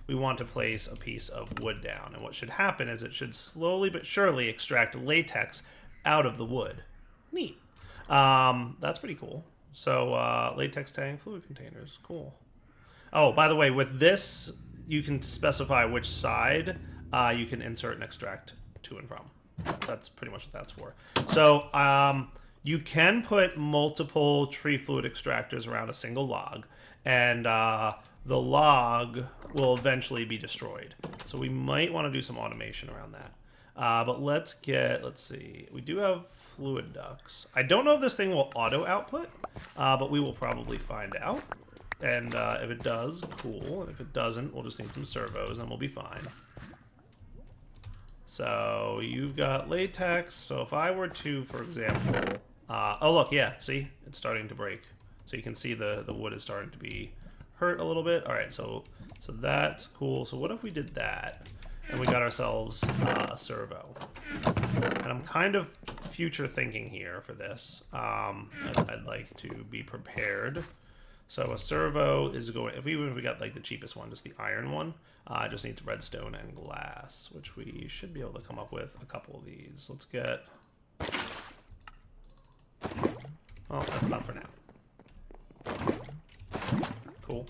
we want to place a piece of wood down. And what should happen is it should slowly but surely extract latex out of the wood. Neat. That's pretty cool. So latex tank, fluid containers, cool. Oh, by the way, with this, you can specify which side you can insert and extract to and from. That's pretty much what that's for. So you can put multiple tree fluid extractors around a single log, and the log will eventually be destroyed. So we might want to do some automation around that. But let's see. We do have fluid ducts. I don't know if this thing will auto output, but we will probably find out. And if it does, cool. And if it doesn't, we'll just need some servos and we'll be fine. So you've got latex. So if I were to, for example, oh look, yeah, see, it's starting to break. So you can see the wood is starting to be hurt a little bit. All right, so that's cool. So what if we did that and we got ourselves a servo? And I'm kind of future thinking here for this. I'd like to be prepared. So a servo is going, even if we got like the cheapest one, just the iron one, just needs redstone and glass, which we should be able to come up with a couple of these. Let's get, well, that's enough for now. Cool.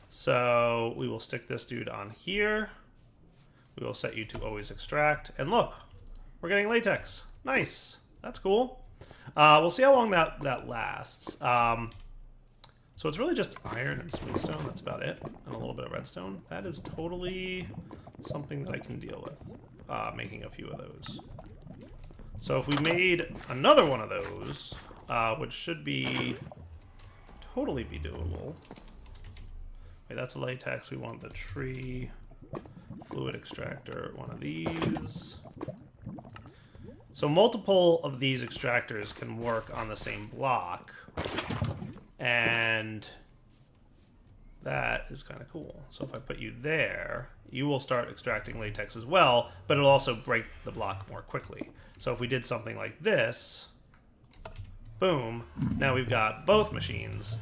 So we will stick this dude on here. We will set you to always extract. And look, we're getting latex. Nice. That's cool. We'll see how long that lasts. So it's really just iron and smoothstone. That's about it. And a little bit of redstone. That is totally something that I can deal with, making a few of those. So if we made another one of those, which should be totally be doable. Wait, that's latex. We want the tree fluid extractor, one of these. So multiple of these extractors can work on the same block, and that is kind of cool. So if I put you there, you will start extracting latex as well, but it'll also break the block more quickly. So if we did something like this, boom, now we've got both machines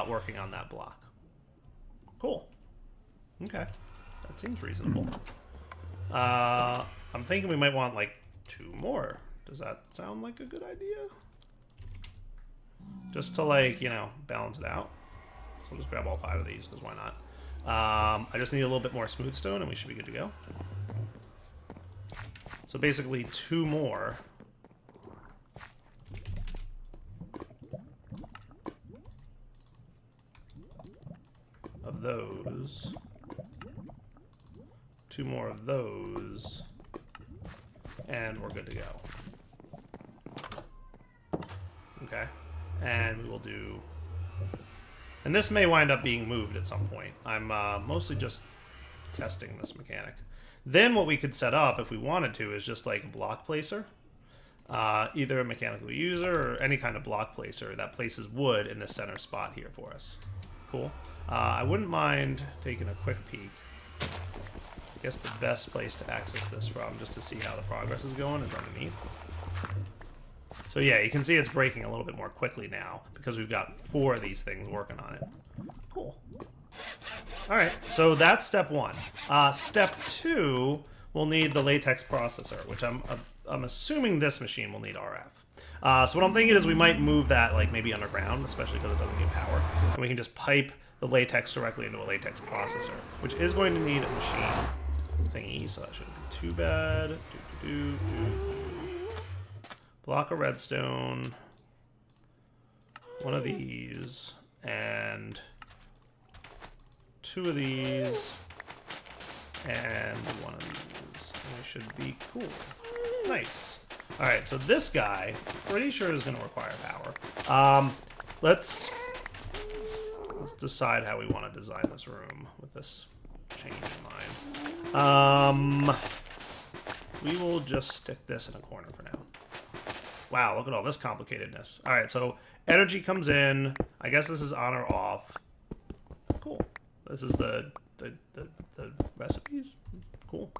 working on that block. Cool. Okay, that seems reasonable. I'm thinking we might want like 2 more. Does that sound like a good idea? Just to, like, you know, balance it out. So I'll just grab all 5 of these, because why not? I just need a little bit more smooth stone and we should be good to go. So basically 2 more. Of those. 2 more of those. And we're good to go. Okay. And we will do... And this may wind up being moved at some point. I'm mostly just testing this mechanic. Then what we could set up, if we wanted to, is just like a block placer. Either a mechanical user or any kind of block placer that places wood in the center spot here for us. Cool. I wouldn't mind taking a quick peek. I guess the best place to access this from, just to see how the progress is going, is underneath. So yeah, you can see it's breaking a little bit more quickly now, because we've got 4 of these things working on it. Cool. Alright, so that's step 1. Step 2, we'll need the latex processor, which I'm assuming this machine will need RF. So what I'm thinking is we might move that like maybe underground, especially because it doesn't need power. And we can just pipe the latex directly into a latex processor, which is going to need a machine thingy, so that shouldn't be too bad. Block of redstone, one of these, and 2 of these, and 1 of these. And it should be cool. Nice. Alright, so this guy, pretty sure is going to require power. Let's decide how we want to design this room with this change in mind. We will just stick this in a corner for now. Wow, look at all this complicatedness. All right, so energy comes in. I guess this is on or off. Cool. This is the recipes. Cool.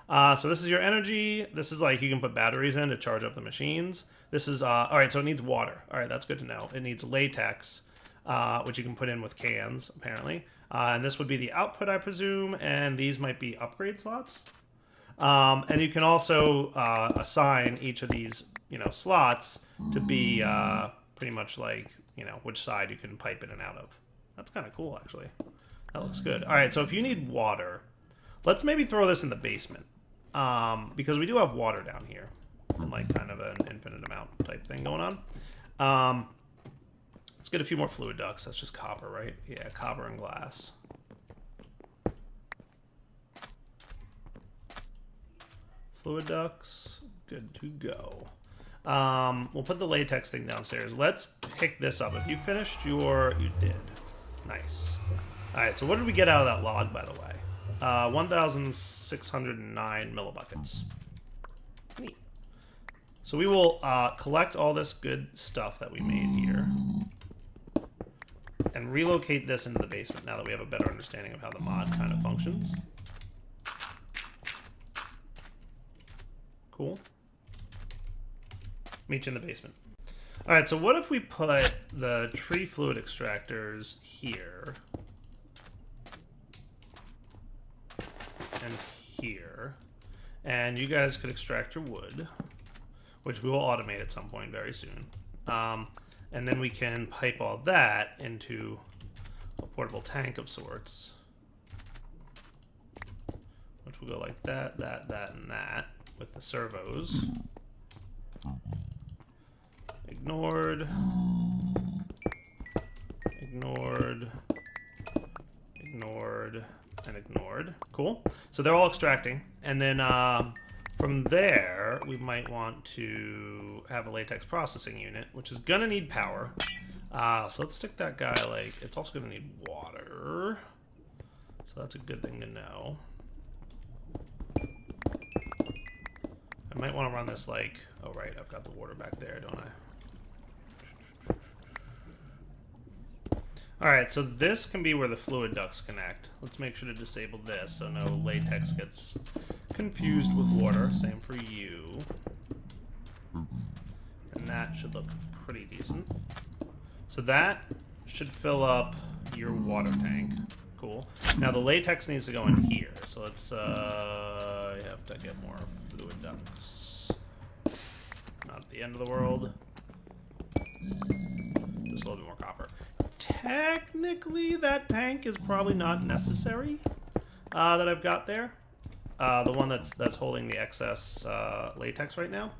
So this is your energy. This is like you can put batteries in to charge up the machines. This is all right. So it needs water. All right, that's good to know. It needs latex, which you can put in with cans apparently. And this would be the output, I presume, and these might be upgrade slots. And you can also assign each of these, slots to be pretty much like, which side you can pipe in and out of. That's kind of cool, actually. That looks good. All right, so if you need water, let's maybe throw this in the basement. Because we do have water down here. And like kind of an infinite amount type thing going on. Let's get a few more fluid ducts. That's just copper, right? Yeah, copper and glass. Fluid ducts, good to go. We'll put the latex thing downstairs. Let's pick this up. If you finished you did. Nice. All right, so what did we get out of that log, by the way? 1,609 millibuckets. Neat. So we will collect all this good stuff that we made here and relocate this into the basement now that we have a better understanding of how the mod kind of functions. Cool. Meet you in the basement. All right, so what if we put the tree fluid extractors here and here, and you guys could extract your wood, which we will automate at some point very soon. And then we can pipe all that into a portable tank of sorts, which will go like that, that, and that with the servos. Ignored. Ignored. Ignored. And ignored. Cool. So they're all extracting. And then from there, we might want to have a latex processing unit, which is going to need power. So let's stick that guy like... It's also going to need water. So that's a good thing to know. I might want to run this like... Oh, right. I've got the water back there, don't I? Alright, so this can be where the fluid ducts connect. Let's make sure to disable this so no latex gets confused with water. Same for you. And that should look pretty decent. So that should fill up your water tank. Cool. Now the latex needs to go in here. So let's you have to get more fluid ducts. Not the end of the world. Just a little bit more copper. Technically, that tank is probably not necessary that I've got there. The one that's holding the excess latex right now.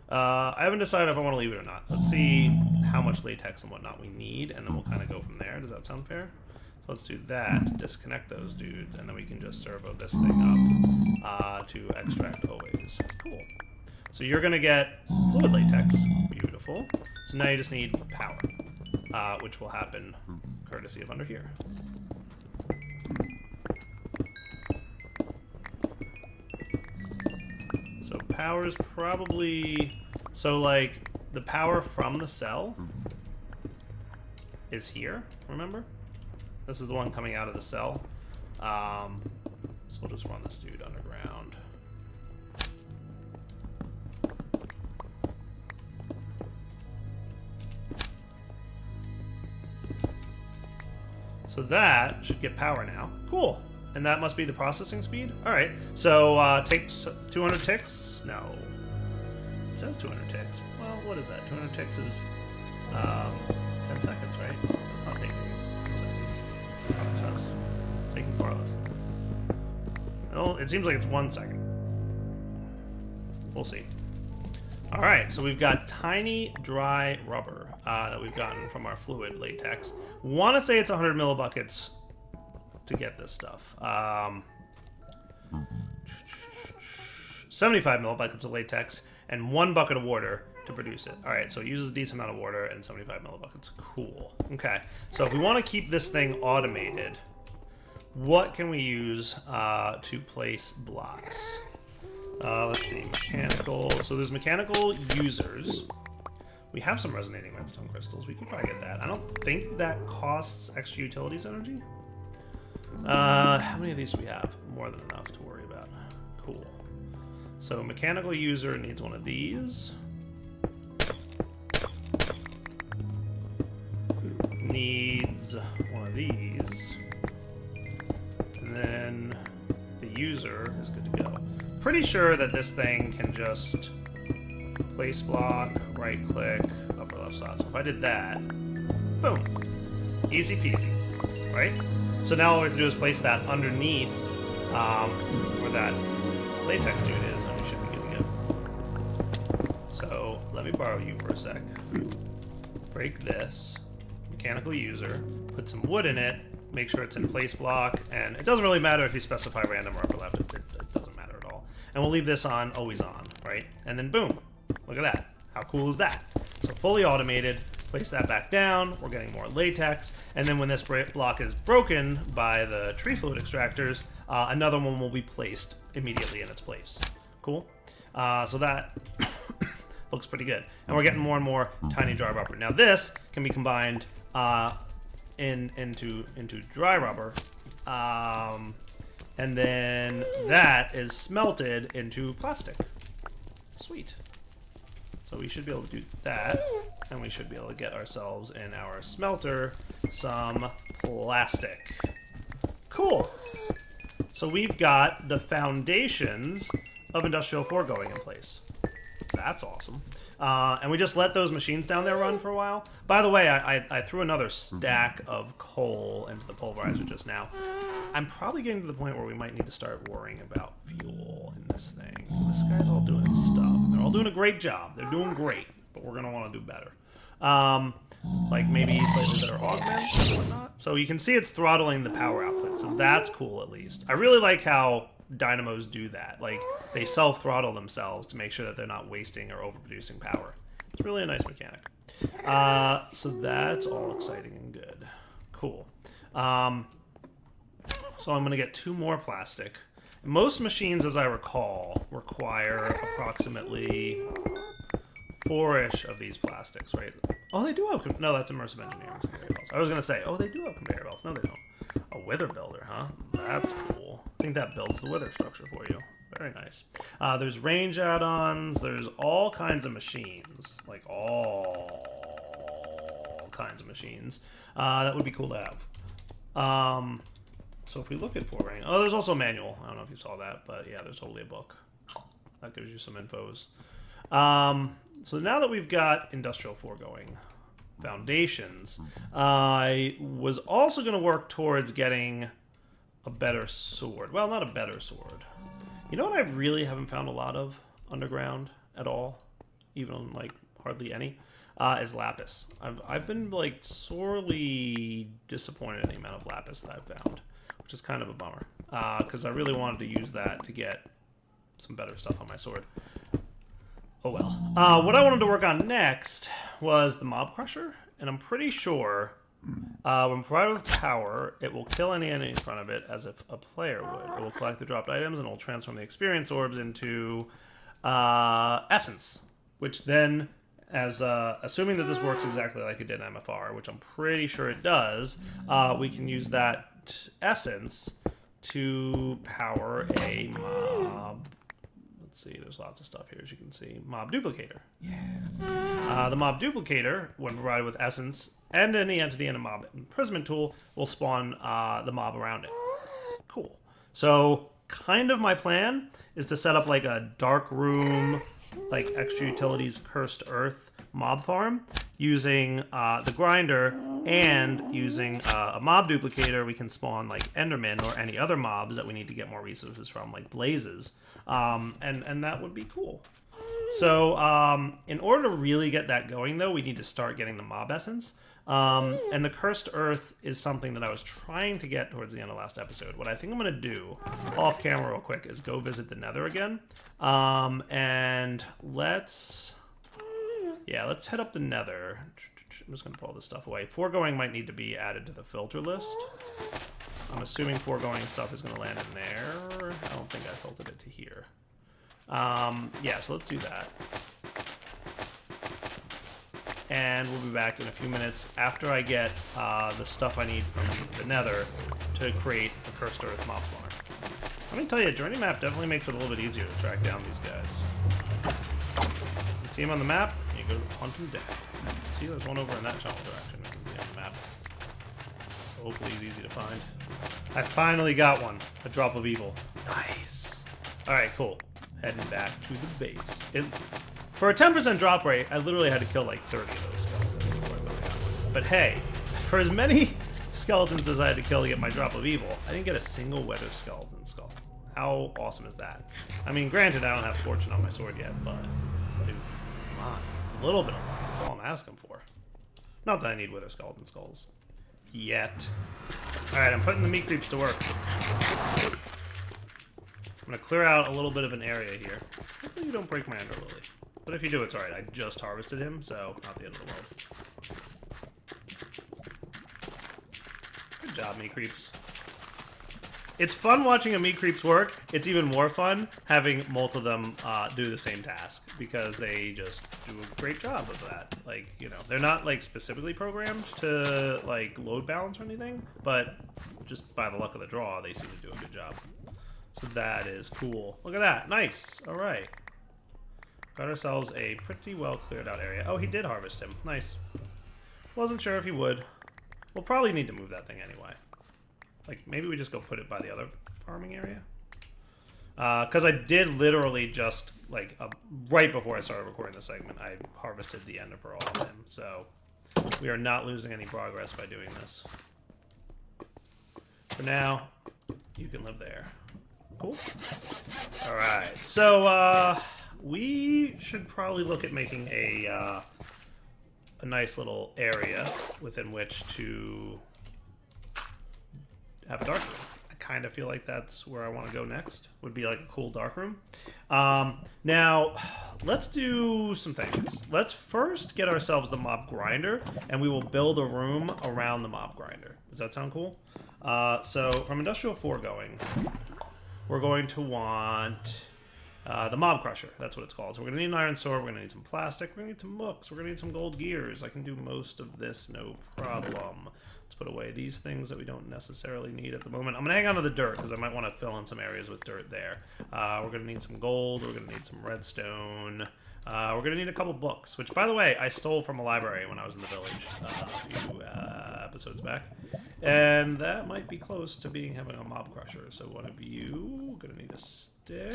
I haven't decided if I want to leave it or not. Let's see how much latex and whatnot we need, and then we'll kind of go from there. Does that sound fair? So let's do that. Disconnect those dudes, and then we can just servo this thing up to extract always. Cool. So you're going to get fluid latex. Beautiful. So now you just need power. Which will happen courtesy of under here. So power is probably... So, like, the power from the cell is here, remember? This is the one coming out of the cell. So we'll just run this dude underground. So that should get power now. Cool. And that must be the processing speed? Alright. So, takes 200 ticks? No. It says 200 ticks. Well, what is that? 200 ticks is 10 seconds, right? It's not taking 10 seconds. It's taking far less. Well, it seems like it's 1 second. We'll see. Alright, so we've got tiny dry rubber that we've gotten from our fluid latex. Want to say it's 100 millibuckets to get this stuff. 75 millibuckets of latex and 1 bucket of water to produce it. Alright, so it uses a decent amount of water and 75 millibuckets. Cool. Okay, so if we want to keep this thing automated, what can we use to place blocks? Let's see, mechanical. So there's mechanical users. We have some resonating redstone crystals. We could probably get that. I don't think that costs extra utilities energy. How many of these do we have? More than enough to worry about. Cool. So mechanical user needs one of these. Needs one of these. user is good to go. Pretty sure that this thing can just place block, right click, upper left slot. So if I did that, boom, easy peasy, right? So now all we have to do is place that underneath where that latex dude is, and we should be good to go. So let me borrow you for a sec. Break this, mechanical user, put some wood in it, make sure it's in place block, and it doesn't really matter if you specify random or upper left, it doesn't matter at all. And we'll leave this on, always on, right? And then boom, look at that. How cool is that? So fully automated, place that back down, we're getting more latex, and then when this block is broken by the tree fluid extractors, another one will be placed immediately in its place. Cool? So that looks pretty good. And we're getting more and more tiny dry rubber. Now this can be combined into dry rubber, and then that is smelted into plastic. Sweet. So we should be able to do that, and we should be able to get ourselves in our smelter some plastic. Cool. So we've got the foundations of Industrial 4 going in place. That's awesome. And we just let those machines down there run for a while. By the way, I threw another stack of coal into the pulverizer just now. I'm probably getting to the point where we might need to start worrying about fuel in this thing. This guy's all doing stuff. They're all doing a great job. They're doing great, but we're going to want to do better. Like maybe slightly better augments and whatnot. So you can see it's throttling the power output, so that's cool at least. I really like how dynamos do that. Like, they self-throttle themselves to make sure that they're not wasting or overproducing power. It's really a nice mechanic. So that's all exciting and good. Cool. So I'm going to get 2 more plastic. Most machines, as I recall, require approximately 4-ish of these plastics, right? Oh, they do have... No, that's immersive engineering conveyor belts. I was going to say, oh, they do have conveyor belts. No, they don't. A wither builder, huh? That's cool. I think that builds the wither structure for you. Very nice. There's range add-ons. There's all kinds of machines. Like, all kinds of machines. That would be cool to have. So if we look at 4 range... Oh, there's also a manual. I don't know if you saw that, but yeah, there's totally a book. That gives you some infos. So now that we've got Industrial 4 going, foundations, I was also going to work towards getting a better sword. Well, not a better sword. You know what I really haven't found a lot of underground at all? Even, like, hardly any? Is lapis. I've been, like, sorely disappointed in the amount of lapis that I've found, which is kind of a bummer. Because I really wanted to use that to get some better stuff on my sword. Oh well. What I wanted to work on next was the Mob Crusher, and I'm pretty sure when provided with power, it will kill any enemy in front of it as if a player would. It will collect the dropped items and it will transform the experience orbs into essence, which then, as assuming that this works exactly like it did in MFR, which I'm pretty sure it does, we can use that essence to power a mob. See, there's lots of stuff here, as you can see. Mob Duplicator. Yeah. The Mob Duplicator, when provided with Essence and any entity in a Mob Imprisonment tool, will spawn the mob around it. Cool. So, kind of my plan is to set up like a dark room, like Extra Utilities Cursed Earth mob farm, using the grinder and using a Mob Duplicator. We can spawn like Enderman or any other mobs that we need to get more resources from, like blazes. And that would be cool. So, in order to really get that going, though, we need to start getting the mob essence. And the Cursed Earth is something that I was trying to get towards the end of last episode. What I think I'm going to do, off camera real quick, is go visit the Nether again. And let's head up the Nether. I'm just going to pull this stuff away. Foregoing might need to be added to the filter list. I'm assuming foregoing stuff is going to land in there. I don't think I filtered it to here. Yeah, so let's do that. And we'll be back in a few minutes after I get the stuff I need from the Nether to create a Cursed Earth mob spawner. Let me tell you, Journey Map definitely makes it a little bit easier to track down these guys. You see them on the map, you go hunt them down. See, there's one over in that general direction we can see on the map. So hopefully he's easy to find. I finally got one. A Drop of Evil. Nice. All right, cool. Heading back to the base. For a 10% drop rate, I literally had to kill like 30 of those skeletons before I got one. But hey, for as many skeletons as I had to kill to get my drop of evil, I didn't get a single weather skeleton skull. How awesome is that? I mean, granted, I don't have fortune on my sword yet, but dude, come on. A little bit of luck. That's all I'm asking for. Not that I need wither skeleton skulls. Yet. Alright, I'm putting the meat creeps to work. I'm gonna clear out a little bit of an area here. Hopefully you don't break my Ender Lily. But if you do, it's alright. I just harvested him, so not the end of the world. Good job, meat creeps. It's fun watching a meat creeps work. It's even more fun having multiple of them do the same task, because they just do a great job of that. Like, you know, they're not like specifically programmed to like load balance or anything, but just by the luck of the draw, they seem to do a good job. So that is cool. Look at that. Nice. All right. Got ourselves a pretty well cleared out area. Oh, he did harvest him. Nice. Wasn't sure if he would. We'll probably need to move that thing anyway. Like, maybe we just go put it by the other farming area? Because I did literally just, like, right before I started recording the segment, I harvested the ender pearl off him. So, we are not losing any progress by doing this. For now, you can live there. Cool. Alright, so, we should probably look at making a nice little area within which to have a dark room. I kind of feel like that's where I want to go next. Would be like a cool dark room. Now, let's do some things. Let's first get ourselves the mob grinder, and we will build a room around the mob grinder. Does that sound cool? So from Industrial 4 going, we're going to want the mob crusher. That's what it's called. So we're going to need an iron sword. We're going to need some plastic. We're going to need some books. We're going to need some gold gears. I can do most of this, no problem. Let's put away these things that we don't necessarily need at the moment. I'm going to hang on to the dirt because I might want to fill in some areas with dirt there. We're going to need some gold. We're going to need some redstone. We're going to need a couple books, which, by the way, I stole from a library when I was in the village a few episodes back. And that might be close to having a mob crusher. So one of you going to need a stick.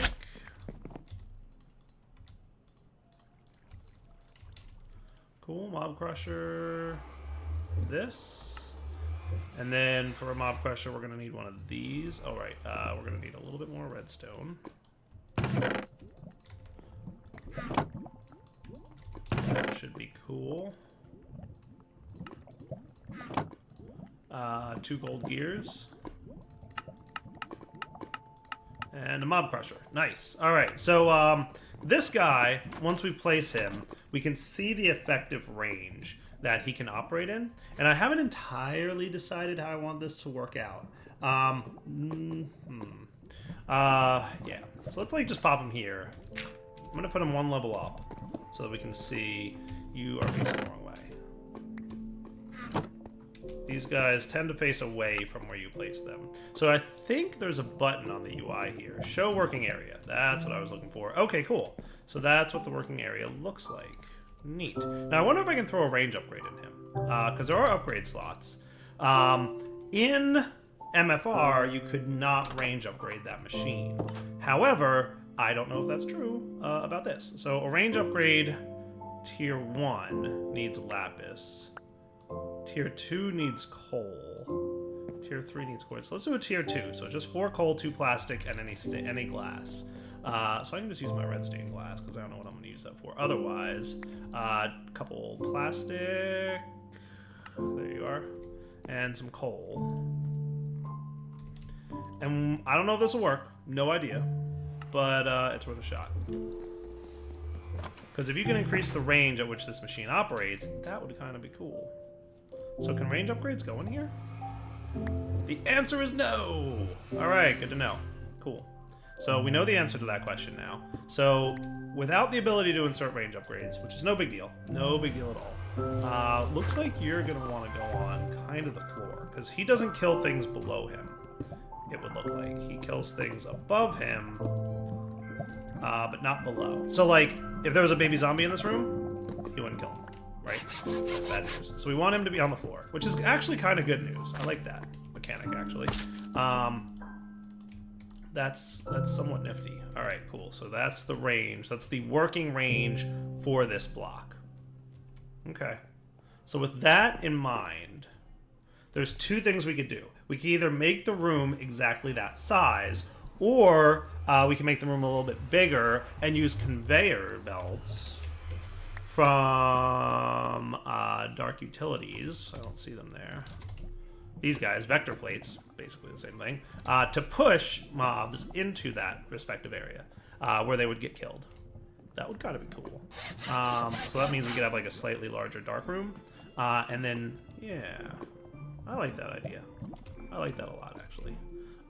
Cool, mob crusher. This. And then for a mob crusher, we're going to need one of these. Oh, right. We're going to need a little bit more redstone. That should be cool. 2 gold gears. And a mob crusher. Nice. All right. So this guy, once we place him, we can see the effective range that he can operate in. And I haven't entirely decided how I want this to work out. Yeah. So let's like just pop him here. I'm going to put him 1 level up so that we can see you are facing the wrong way. These guys tend to face away from where you place them. So I think there's a button on the UI here. Show working area. That's what I was looking for. Okay, cool. So that's what the working area looks like. Neat. Now I wonder if I can throw a range upgrade in him. Because there are upgrade slots. In MFR, you could not range upgrade that machine. However, I don't know if that's true about this. So a range upgrade, tier 1 needs lapis. Tier 2 needs coal. Tier 3 needs quartz. So let's do a tier 2. So just 4 coal, 2 plastic, and any glass. So I can just use my red stained glass because I don't know what I'm going to use that for. Otherwise, a couple plastic. There you are. And some coal. And I don't know if this will work. No idea. But it's worth a shot. Because if you can increase the range at which this machine operates, that would kind of be cool. So can range upgrades go in here? The answer is no! Alright, good to know. Cool. So we know the answer to that question now. So without the ability to insert range upgrades, which is no big deal. No big deal at all. Looks like you're going to want to go on kind of the floor. Because he doesn't kill things below him, it would look like. He kills things above him, but not below. So like, if there was a baby zombie in this room, he wouldn't kill him. Right? That's bad news. So we want him to be on the floor, which is actually kind of good news. I like that mechanic, actually. that's somewhat nifty. All right, cool. So that's the range. That's the working range for this block. Okay. So with that in mind, there's two things we could do. We could either make the room exactly that size, or we can make the room a little bit bigger and use conveyor belts from Dark Utilities. I don't see them there. These guys, vector plates, basically the same thing, to push mobs into that respective area where they would get killed. That would kind of be cool. So that means we could have like a slightly larger dark room. And then, yeah, I like that idea. I like that a lot, actually.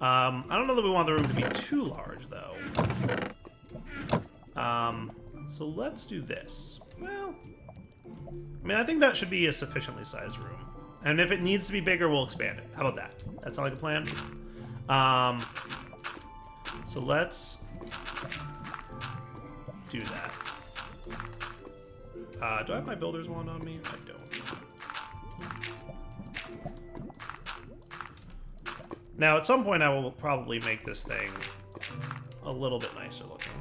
I don't know that we want the room to be too large, though. So let's do this. Well, I mean, I think that should be a sufficiently sized room. And if it needs to be bigger, we'll expand it. How about that? That sound like a plan? So let's do that. Do I have my builder's wand on me? I don't. Now, at some point, I will probably make this thing a little bit nicer looking.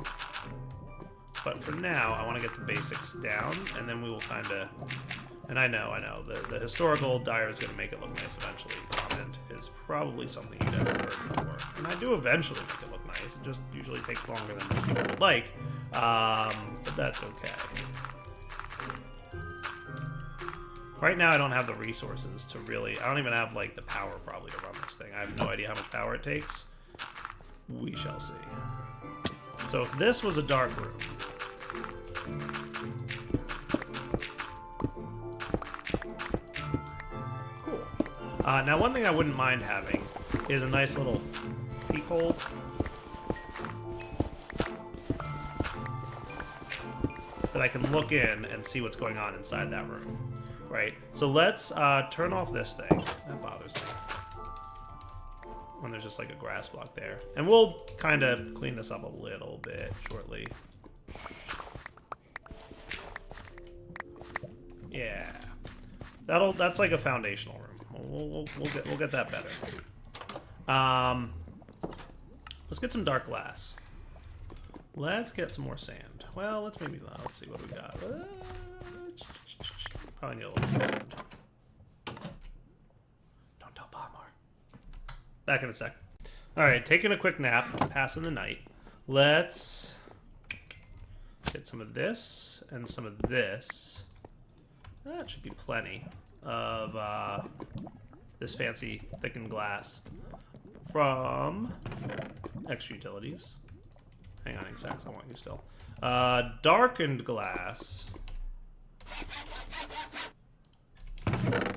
But for now, I want to get the basics down, and then we will kind of... And I know, the historical Dire is going to make it look nice eventually comment is probably something you guys have heard before. And I do eventually make it look nice. It just usually takes longer than most people would like. But that's okay. Right now, I don't have the resources to really... I don't even have, like, the power probably to run this thing. I have no idea how much power it takes. We shall see. So if this was a dark room... Cool. Now, one thing I wouldn't mind having is a nice little peek hole. That I can look in and see what's going on inside that room. Right, so let's turn off this thing. That bothers me. When there's just like a grass block there. And we'll kind of clean this up a little bit shortly. Yeah. That's like a foundational room. We'll get that better. Let's get some dark glass. Let's get some more sand. Well, let's see what we got. Probably need a little sand. Don't tell Palmar. Back in a sec. Alright, taking a quick nap, passing the night. Let's get some of this and some of this. That should be plenty of this fancy thickened glass from Extra Utilities. Hang on, exact. I want you still. Darkened glass.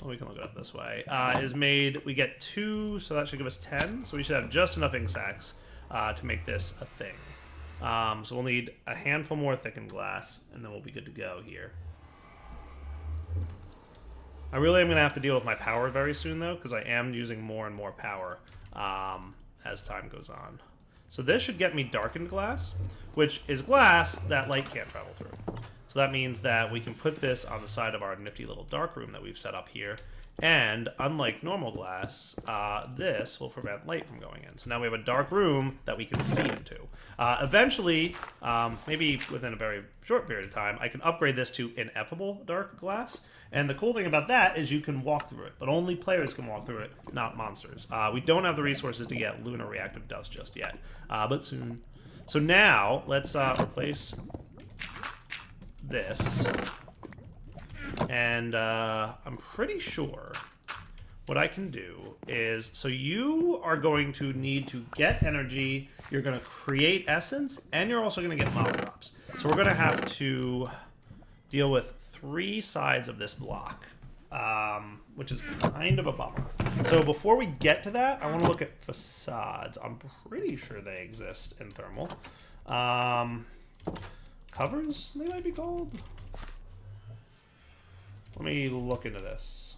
Well, we can look it up this way. Is made. We get 2, so that should give us 10. So we should have just enough ink sacs to make this a thing. So we'll need a handful more thickened glass, and then we'll be good to go here. I really am going to have to deal with my power very soon, though, because I am using more and more power as time goes on. So this should get me darkened glass, which is glass that light can't travel through. So that means that we can put this on the side of our nifty little dark room that we've set up here. And unlike normal glass, this will prevent light from going in. So now we have a dark room that we can see into. Eventually, maybe within a very short period of time, I can upgrade this to ineffable dark glass. And the cool thing about that is you can walk through it, but only players can walk through it, not monsters. We don't have the resources to get lunar reactive dust just yet, but soon. So now, let's replace this. And I'm pretty sure what I can do is, so you are going to need to get energy, you're going to create essence, and you're also going to get mob drops. So we're going to have to deal with 3 sides of this block, which is kind of a bummer. So before we get to that, I want to look at facades. I'm pretty sure they exist in thermal. Covers, they might be called? Let me look into this.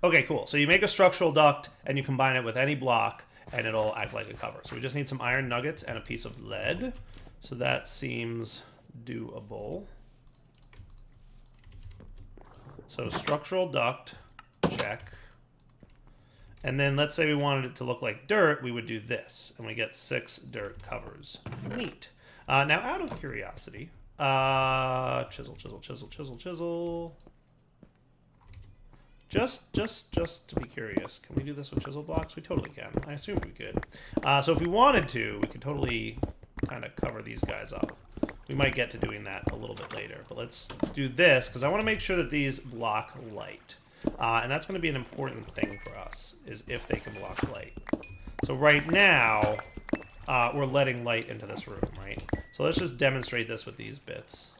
Okay, cool. So you make a structural duct, and you combine it with any block, and it'll act like a cover. So we just need some iron nuggets and a piece of lead. So that seems doable. So structural duct, check. And then let's say we wanted it to look like dirt, we would do this, and we get 6 dirt covers. Neat. Now, out of curiosity, chisel, chisel, chisel, chisel, chisel. Just to be curious, can we do this with chisel blocks? We totally can. I assumed we could. So if we wanted to, we could totally kind of cover these guys up. We might get to doing that a little bit later, but let's do this because I want to make sure that these block light. And that's going to be an important thing for us, is if they can block light. So right now, we're letting light into this room, right? So let's just demonstrate this with these bits.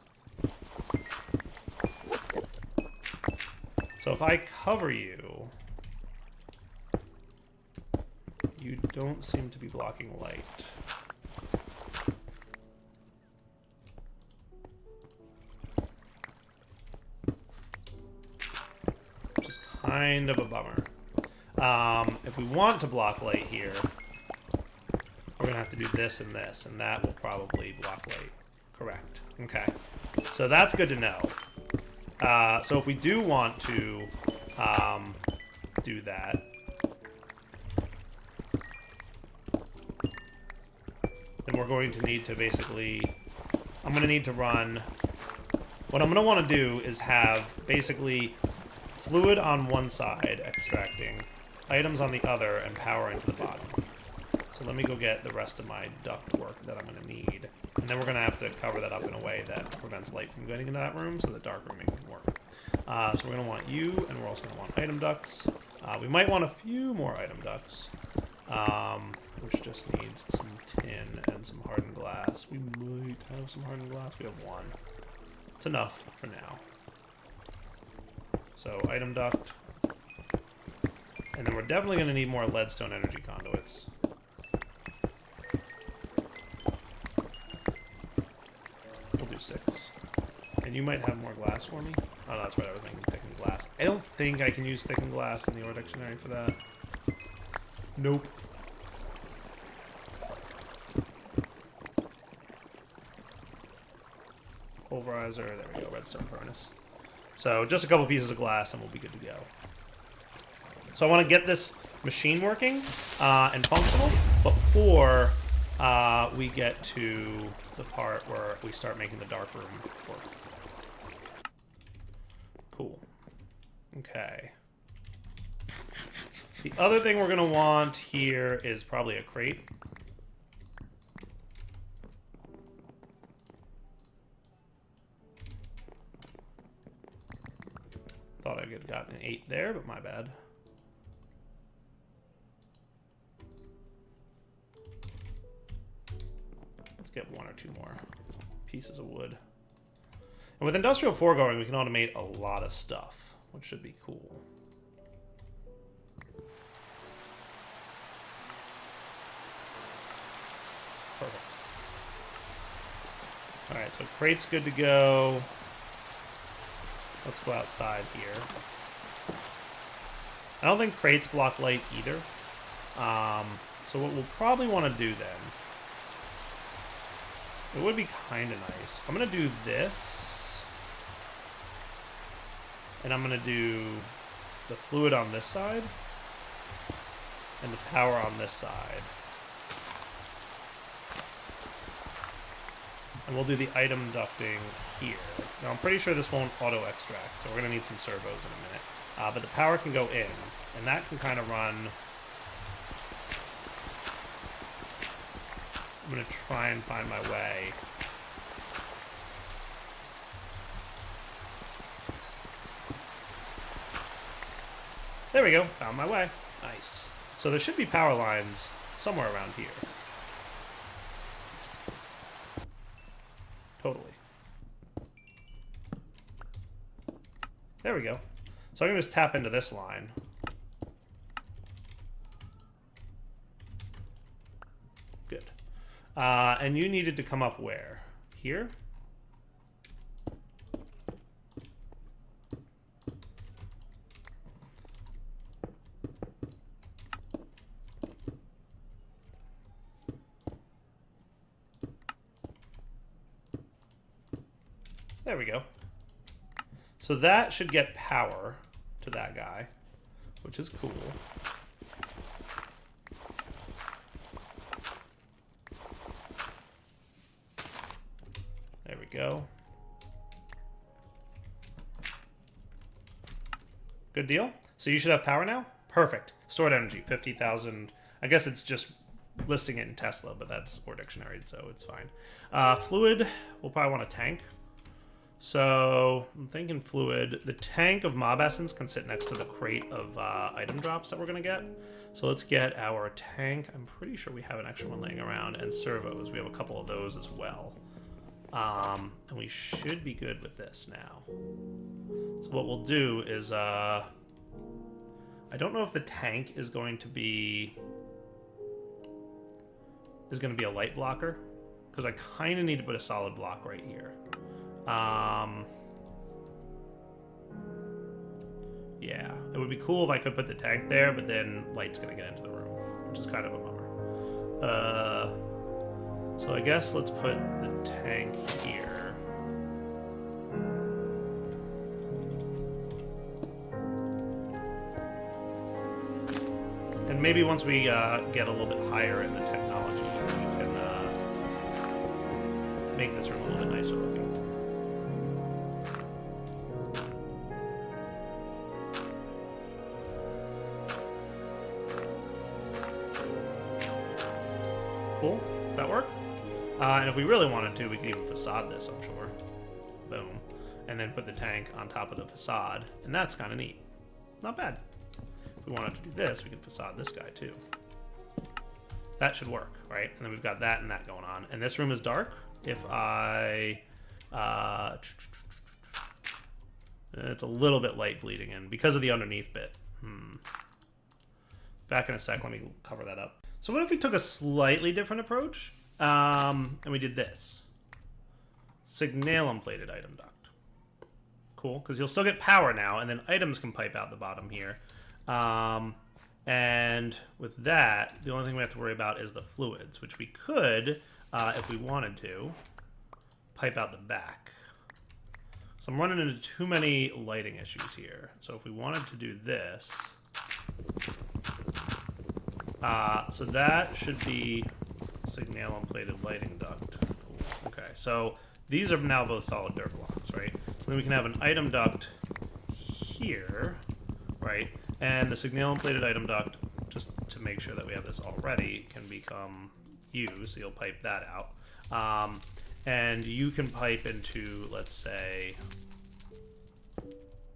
So if I cover you, you don't seem to be blocking light. Which is kind of a bummer. If we want to block light here, we're going to have to do this, and that will probably block light. Correct. Okay. So that's good to know. So if we do want to do that, then we're going to need to basically, I'm going to need to run, what I'm going to want to do is have basically fluid on one side extracting, items on the other, and power into the bottom. So let me go get the rest of my duct work that I'm going to need. And then we're going to have to cover that up in a way that prevents light from getting into that room so the dark rooming can work. So we're going to want you, and we're also going to want item ducts. We might want a few more item ducts, which just needs some tin and some hardened glass. We might have some hardened glass. We have 1. It's enough for now. So item duct. And then we're definitely going to need more leadstone energy conduits. We'll do 6. And you might have more glass for me? Oh, no, that's right, I was thinking thickened glass. I don't think I can use thickened glass in the Ore Dictionary for that. Nope. Pulverizer, there we go, redstone furnace. So just a couple pieces of glass and we'll be good to go. So I want to get this machine working and functional before we get to the part where we start making the dark room work. Cool. Okay. The other thing we're going to want here is probably a crate. Thought I could have gotten an 8 there, but my bad. Let's get 1 or 2 more pieces of wood. And with Industrial 4 going, we can automate a lot of stuff, which should be cool. Perfect. Alright, so crate's good to go. Let's go outside here. I don't think crates block light either. So what we'll probably want to do then, it would be kind of nice. I'm going to do this. And I'm going to do the fluid on this side and the power on this side. And we'll do the item ducting here. Now, I'm pretty sure this won't auto-extract, so we're going to need some servos in a minute. But the power can go in, and that can kind of run... I'm going to try and find my way. There we go. Found my way. Nice. So there should be power lines somewhere around here. Totally. There we go. So I'm going to just tap into this line. Good. And you needed to come up where? Here? There we go. So that should get power to that guy, which is cool. go. Good deal. So you should have power now? Perfect. Stored energy, 50,000. I guess it's just listing it in Tesla, but that's or dictionary, so it's fine. Fluid, we'll probably want a tank. So I'm thinking fluid. The tank of mob essence can sit next to the crate of item drops that we're going to get. So let's get our tank. I'm pretty sure we have an extra one laying around. And servos. We have a couple of those as well. And we should be good with this now. So what we'll do is... I don't know if the tank is going to be a light blocker. Because I kind of need to put a solid block right here. Yeah, it would be cool if I could put the tank there, but then light's gonna get into the room, which is kind of a bummer. So I guess let's put the tank here. And maybe once we get a little bit higher in the technology, we can make this room a little bit nicer looking. Cool. Does that work? And if we really wanted to, we could even facade this, I'm sure. Boom. And then put the tank on top of the facade. And that's kind of neat. Not bad. If we wanted to do this, we could facade this guy too. That should work, right? And then we've got that and that going on. And this room is dark. If I... it's a little bit light bleeding in because of the underneath bit. Back in a sec, let me cover that up. So what if we took a slightly different approach, and we did this? Signalum plated item duct. Cool, because you'll still get power now, and then items can pipe out the bottom here. And with that, the only thing we have to worry about is the fluids, which we could, if we wanted to, pipe out the back. So I'm running into too many lighting issues here. So if we wanted to do this... so that should be signalum plated lighting duct. Cool. Okay, so these are now both solid dirt blocks, right? So then we can have an item duct here, right? And the signalum plated item duct, just to make sure that we have this already, can become you, so you'll pipe that out. And you can pipe into, let's say,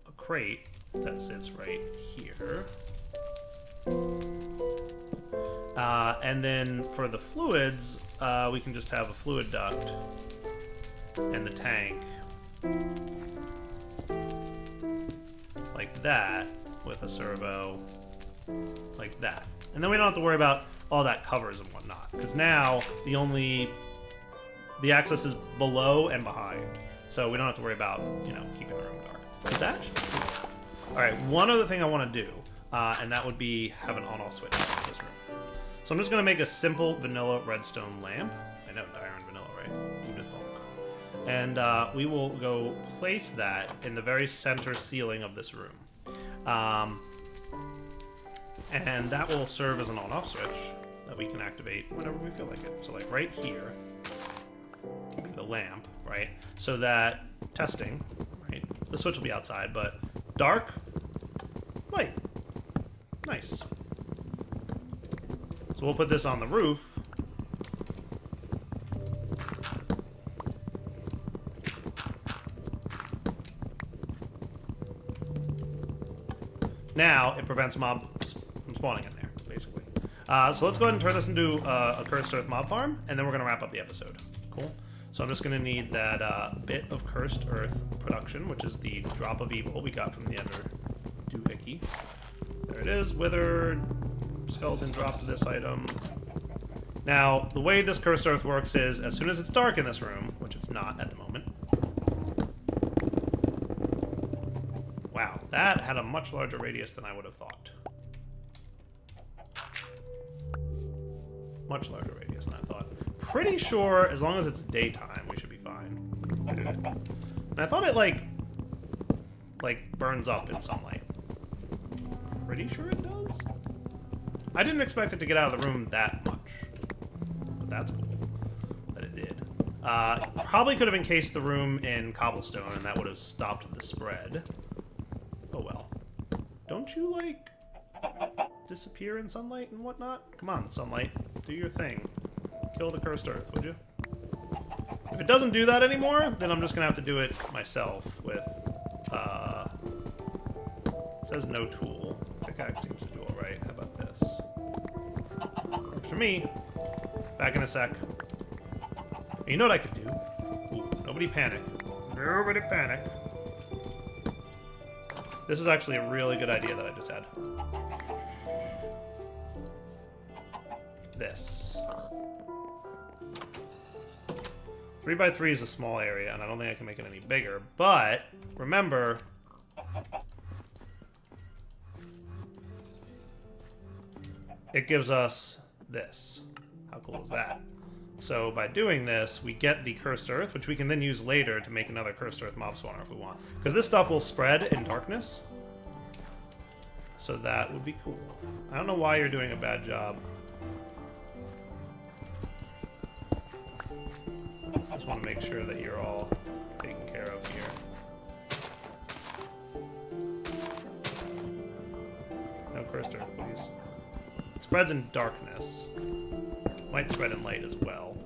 a crate that sits right here. And then for the fluids, we can just have a fluid duct and the tank like that with a servo like that. And then we don't have to worry about all that covers and whatnot, because now the access is below and behind. So we don't have to worry about, keeping the room dark. So that should be cool. All right, one other thing I want to do, and that would be have an on-off switch in this room. So I'm just going to make a simple vanilla redstone lamp. I know, iron vanilla, right? Who'd have thought? And we will go place that in the very center ceiling of this room. And that will serve as an on-off switch that we can activate whenever we feel like it. So like right here, give me the lamp, right? So that testing, right? The switch will be outside, but dark, light. Nice. So we'll put this on the roof. Now it prevents mobs from spawning in there, basically. So let's go ahead and turn this into a Cursed Earth mob farm, and then we're going to wrap up the episode. Cool. So I'm just going to need that bit of Cursed Earth production, which is the drop of evil we got from the Ender Doohickey. There it is, withered. Skeleton dropped this item. Now, the way this Cursed Earth works is, as soon as it's dark in this room, which it's not at the moment. Wow, that had a much larger radius than I would have thought. Much larger radius than I thought. Pretty sure, as long as it's daytime, we should be fine. And I thought it, like burns up in sunlight. Pretty sure it does? I didn't expect it to get out of the room that much. But that's cool that it did. Probably could have encased the room in cobblestone, and that would have stopped the spread. Oh well. Don't you, like, disappear in sunlight and whatnot? Come on, sunlight. Do your thing. Kill the cursed earth, would you? If it doesn't do that anymore, then I'm just gonna have to do it myself with, it says no tool. Pickaxe seems to do alright. How about this? Works for me. Back in a sec. You know what I could do? Ooh, nobody panic. Nobody panic. This is actually a really good idea that I just had. This. 3x3 is a small area, and I don't think I can make it any bigger, but remember, it gives us this. How cool is that? So by doing this, we get the Cursed Earth, which we can then use later to make another Cursed Earth mob spawner if we want. Because this stuff will spread in darkness. So that would be cool. I don't know why you're doing a bad job. I just want to make sure that you're all taken care of here. No Cursed Earth, please. It spreads in darkness. Might spread in light as well.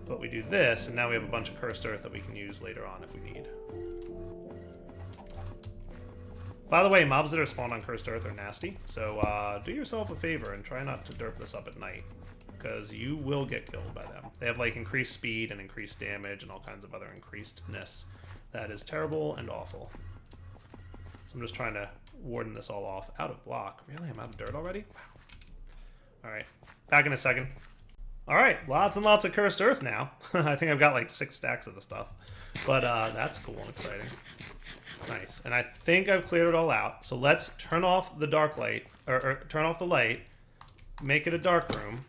But we do this, and now we have a bunch of Cursed Earth that we can use later on if we need. By the way, mobs that are spawned on Cursed Earth are nasty, so do yourself a favor and try not to derp this up at night, because you will get killed by them. They have, like, increased speed and increased damage and all kinds of other increasedness. That is terrible and awful. So I'm just trying to warden this all off. Out of block. Really? I'm out of dirt already? Wow. Alright. Back in a second. Alright. Lots and lots of Cursed Earth now. I think I've got like 6 stacks of the stuff. But that's cool and exciting. Nice. And I think I've cleared it all out. So let's turn off the dark light. Or turn off the light. Make it a dark room.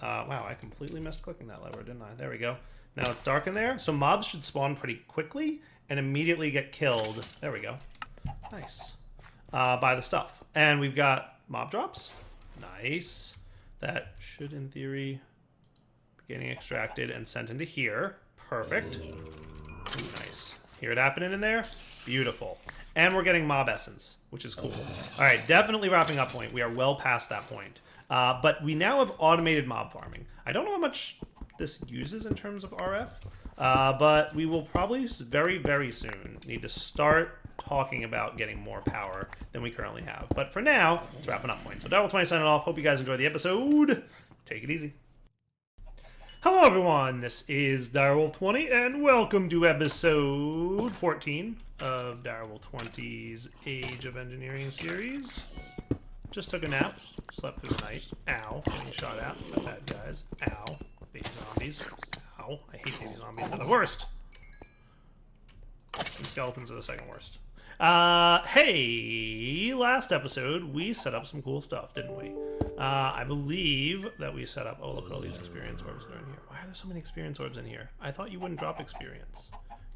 Wow, I completely missed clicking that lever, didn't I? There we go. Now it's dark in there. So mobs should spawn pretty quickly and immediately get killed. There we go. Nice. By the stuff. And we've got mob drops. Nice. That should, in theory, be getting extracted and sent into here. Perfect. Ooh, nice. Hear it happening in there? Beautiful. And we're getting mob essence, which is cool. All right, definitely wrapping up point. We are well past that point. But we now have automated mob farming. I don't know how much this uses in terms of RF, but we will probably very, very soon need to start talking about getting more power than we currently have. But for now, it's wrapping up point. So Direwolf20 signing off. Hope you guys enjoyed the episode. Take it easy. Hello everyone, this is Direwolf20 and welcome to episode 14 of Direwolf20's Age of Engineering series. Just took a nap, slept through the night. Ow, getting shot at by bad guys. Ow, baby zombies. Ow, I hate baby zombies, they're the worst. And skeletons are the second worst. Hey, last episode we set up some cool stuff, didn't we? I believe that we set up, oh look at all these experience orbs that are in here. Why are there so many experience orbs in here? I thought you wouldn't drop experience.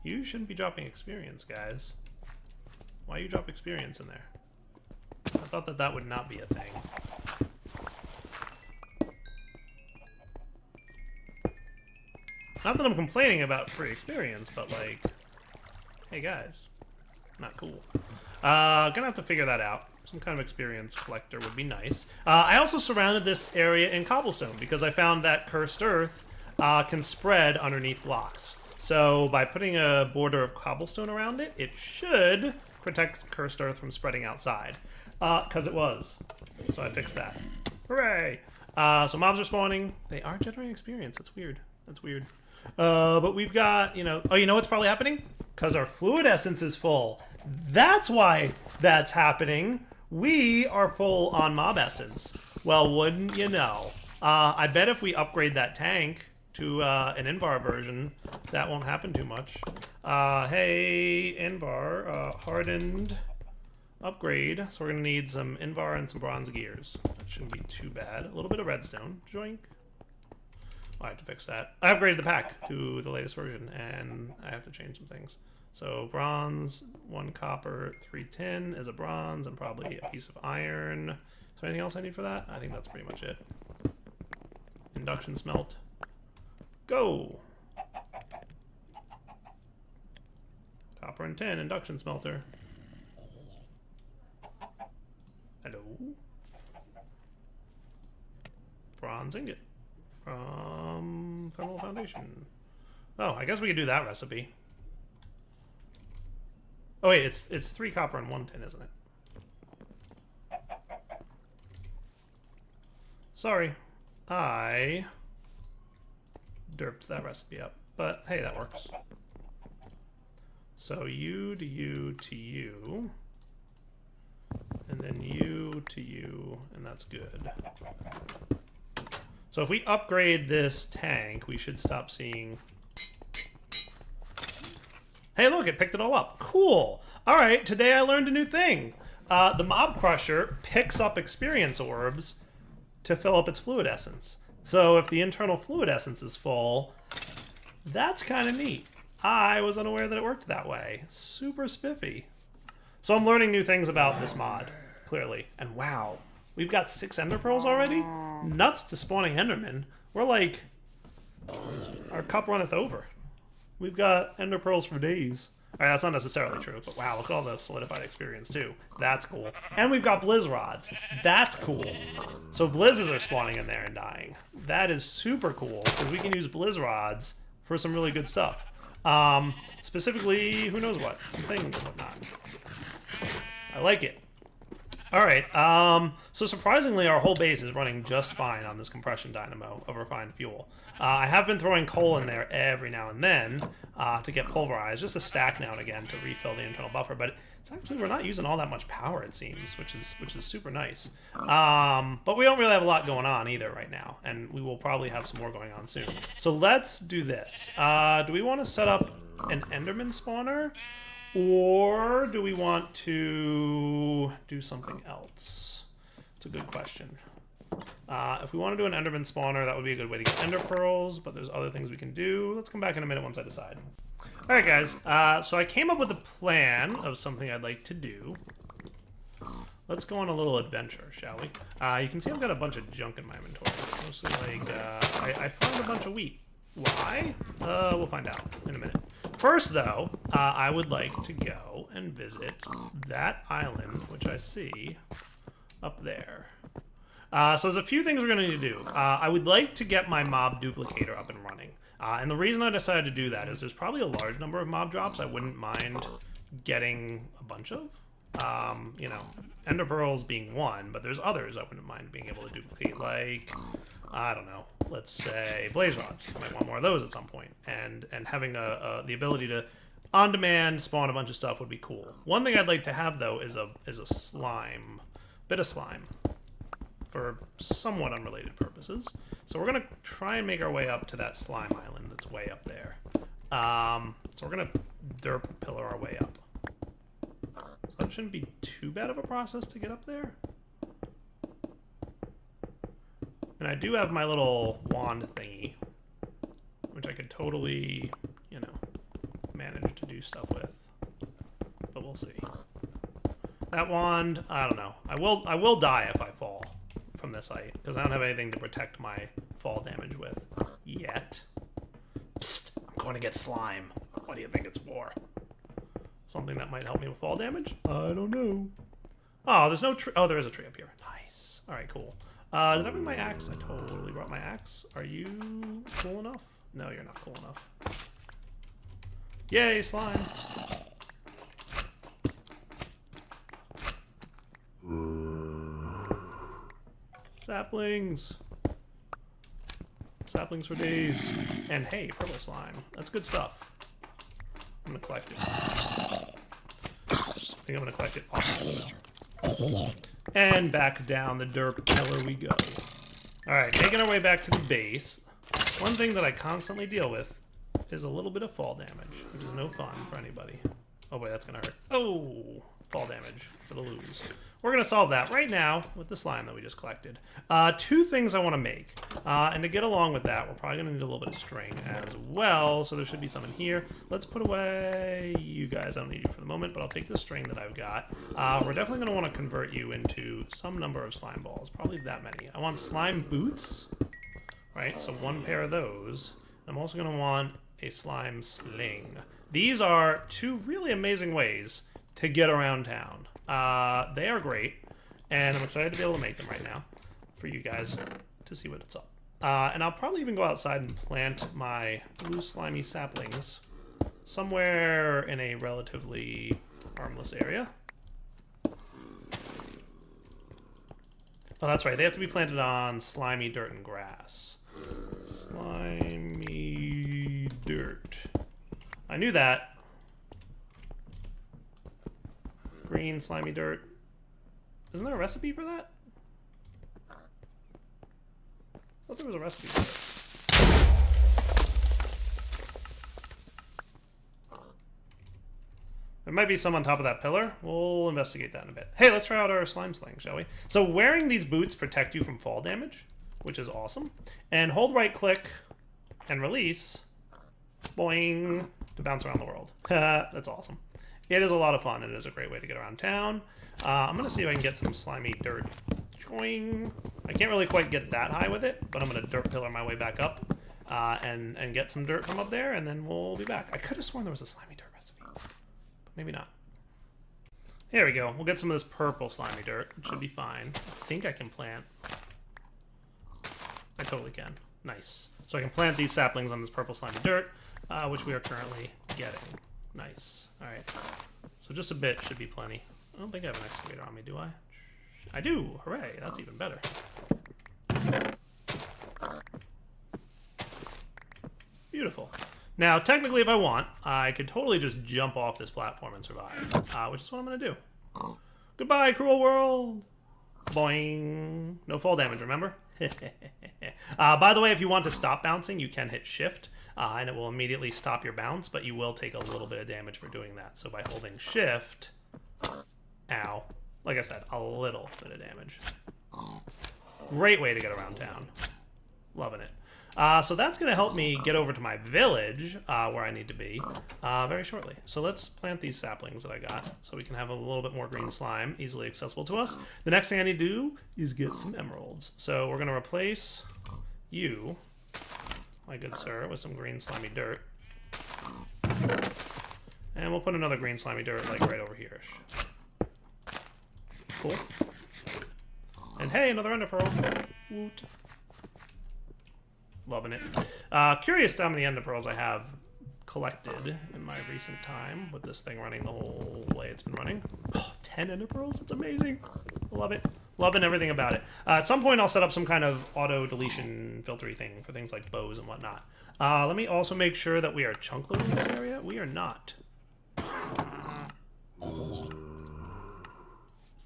You shouldn't be dropping experience, guys. Why you drop experience in there? I thought that that would not be a thing. Not that I'm complaining about free experience, but like, hey guys, not cool. Gonna have to figure that out. Some kind of experience collector would be nice. I also surrounded this area in cobblestone because I found that Cursed Earth can spread underneath blocks. So by putting a border of cobblestone around it, it should protect Cursed Earth from spreading outside. Because it was. So I fixed that. Hooray! So mobs are spawning. They are generating experience. That's weird. That's weird. But we've got, you know... Oh, you know what's probably happening? Because our fluid essence is full. That's why that's happening. We are full on mob essence. Well, wouldn't you know? I bet if we upgrade that tank to an Invar version, that won't happen too much. Hey, Invar, hardened upgrade. So we're going to need some Invar and some bronze gears. That shouldn't be too bad. A little bit of redstone. Joink. I have to fix that. I upgraded the pack to the latest version, and I have to change some things. So bronze, 1 copper, 3 tin is a bronze, and probably a piece of iron. Is there anything else I need for that? I think that's pretty much it. Induction smelt. Go! Copper and tin, induction smelter. Hello? Bronze ingot from Thermal Foundation. Oh, I guess we could do that recipe. Oh wait, it's 3 copper and 1 tin, isn't it? Sorry, I derped that recipe up, but hey, that works. So U to U to U, and then U to U, and that's good. So if we upgrade this tank, we should stop seeing... Hey, look, it picked it all up. Cool. All right, today I learned a new thing. The Mob Crusher picks up experience orbs to fill up its fluid essence. So if the internal fluid essence is full, that's kind of neat. I was unaware that it worked that way. Super spiffy. So I'm learning new things about this mod, clearly. And wow, we've got 6 Ender Pearls already? Nuts to spawning Enderman. We're like, our cup runneth over. We've got Ender Pearls for days. All right, that's not necessarily true, but wow, look at all the solidified experience too. That's cool. And we've got Blizz Rods. That's cool. So Blizzes are spawning in there and dying. That is super cool, because we can use Blizz Rods for some really good stuff. Specifically, who knows what? Some things and whatnot. I like it. Alright, so surprisingly our whole base is running just fine on this compression dynamo of refined fuel. I have been throwing coal in there every now and then to get pulverized, just a stack now and again to refill the internal buffer, but it's actually, we're not using all that much power, it seems, which is super nice. But we don't really have a lot going on either right now, and we will probably have some more going on soon. So let's do this. Do we want to set up an Enderman spawner? Or do we want to do something else? It's a good question. If we want to do an Enderman spawner, that would be a good way to get Ender Pearls, but there's other things we can do. Let's come back in a minute once I decide. All right, guys. So I came up with a plan of something I'd like to do. Let's go on a little adventure, shall we? You can see I've got a bunch of junk in my inventory. Mostly like, I found a bunch of wheat. Why? We'll find out in a minute. First, though, I would like to go and visit that island, which I see up there. So there's a few things we're going to need to do. I would like to get my mob duplicator up and running. And the reason I decided to do that is there's probably a large number of mob drops I wouldn't mind getting a bunch of. You know, Ender Pearls being one, but there's others I wouldn't mind being able to duplicate, like, I don't know, let's say Blaze Rods. I might want more of those at some point, and having the ability to on-demand spawn a bunch of stuff would be cool. One thing I'd like to have, though, is a bit of slime, for somewhat unrelated purposes. So we're gonna try and make our way up to that slime island that's way up there. So we're gonna derp pillar our way up. So that shouldn't be too bad of a process to get up there. And I do have my little wand thingy, which I could totally, you know, manage to do stuff with. But we'll see. That wand, I don't know. I will die if I fall from this height, because I don't have anything to protect my fall damage with yet. Psst, I'm going to get slime. What do you think it's for? Something that might help me with fall damage? I don't know. Oh, there's no tree. Oh, there is a tree up here. Nice. All right, cool. Did I bring my axe? I totally brought my axe. Are you cool enough? No, you're not cool enough. Yay, slime. Saplings. Saplings for days. And hey, purple slime. That's good stuff. I'm gonna collect it. I think I'm gonna collect it off. And back down the derp pillar we go. Alright, making our way back to the base. One thing that I constantly deal with is a little bit of fall damage, which is no fun for anybody. Oh wait, that's gonna hurt. Oh! Fall damage for the lose. we're going to solve that right now with the slime that we just collected. Two things I want to make. And to get along with that, we're probably going to need a little bit of string as well. So there should be some in here. Let's put away you guys. I don't need you for the moment, but I'll take the string that I've got. We're definitely going to want to convert you into some number of slime balls. Probably that many. I want slime boots. Right, so 1 pair of those. I'm also going to want a slime sling. These are 2 really amazing ways to get around town. They are great, and I'm excited to be able to make them right now for you guys to see what it's up. And I'll probably even go outside and plant my blue slimy saplings somewhere in a relatively harmless area. Oh, that's right. They have to be planted on slimy dirt and grass. Slimy dirt. I knew that. Green slimy dirt. Isn't there a recipe for that? I thought there was a recipe for it. There might be some on top of that pillar. We'll investigate that in a bit. Hey, let's try out our slime sling, shall we? So wearing these boots protect you from fall damage, which is awesome. And hold right click and release, boing, to bounce around the world. That's awesome. It is a lot of fun, and it is a great way to get around town. I'm going to see if I can get some slimy dirt. Joing. I can't really quite get that high with it, but I'm going to dirt pillar my way back up and get some dirt from up there, and then we'll be back. I could have sworn there was a slimy dirt recipe, but maybe not. Here we go. We'll get some of this purple slimy dirt. It should be fine. I think I can plant. I totally can. Nice. So I can plant these saplings on this purple slimy dirt, which we are currently getting. Nice. All right. So just a bit should be plenty. I don't think I have an excavator on me, do I? I do. Hooray. That's even better. Beautiful. Now, technically, if I want, I could totally just jump off this platform and survive, which is what I'm going to do. Goodbye, cruel world. Boing. No fall damage, remember? By the way, if you want to stop bouncing, you can hit shift, and it will immediately stop your bounce, but you will take a little bit of damage for doing that. So by holding shift, ow, like I said, a little bit of damage. Great way to get around town. Loving it. So that's going to help me get over to my village, where I need to be, very shortly. So let's plant these saplings that I got, so we can have a little bit more green slime easily accessible to us. The next thing I need to do is get some emeralds. So we're going to replace you, my good sir, with some green slimy dirt. And we'll put another green slimy dirt, like, right over here. Cool. And hey, another ender pearl. Woot. Loving it. Curious how many ender pearls I have collected in my recent time with this thing running the whole way it's been running. Oh, 10 ender pearls? That's amazing. Love it. Loving everything about it. At some point, I'll set up some kind of auto deletion filtery thing for things like bows and whatnot. Let me also make sure that we are chunk loading this area. We are not.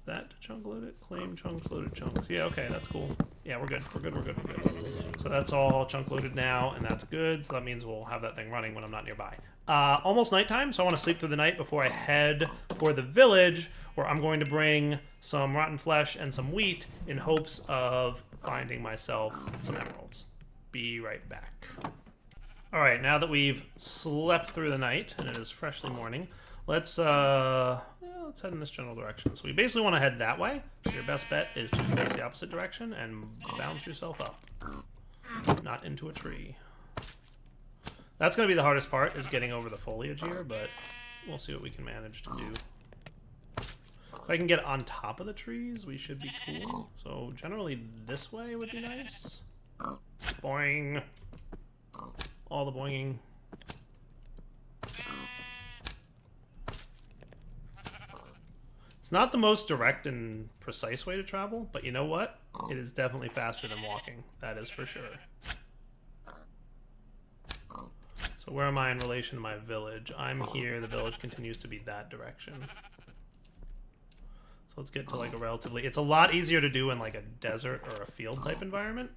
That to chunk load it? Claim chunks, loaded chunks. Yeah, okay, that's cool. Yeah, we're good. We're good, we're good, we're good. So that's all chunk loaded now, and that's good. So that means we'll have that thing running when I'm not nearby. Almost nighttime, so I want to sleep through the night before I head for the village, where I'm going to bring some rotten flesh and some wheat in hopes of finding myself some emeralds. Be right back. All right, now that we've slept through the night, and it is freshly morning, let's head in this general direction. So we basically want to head that way. Your best bet is to face the opposite direction and bounce yourself up. Not into a tree. That's going to be the hardest part, is getting over the foliage here, but we'll see what we can manage to do. If I can get on top of the trees, we should be cool. So generally this way would be nice. Boing. All the boinging. It's not the most direct and precise way to travel, but you know what? It is definitely faster than walking. That is for sure. So where am I in relation to my village? I'm here. The village continues to be that direction. So let's get to like a relatively... It's a lot easier to do in like a desert or a field type environment.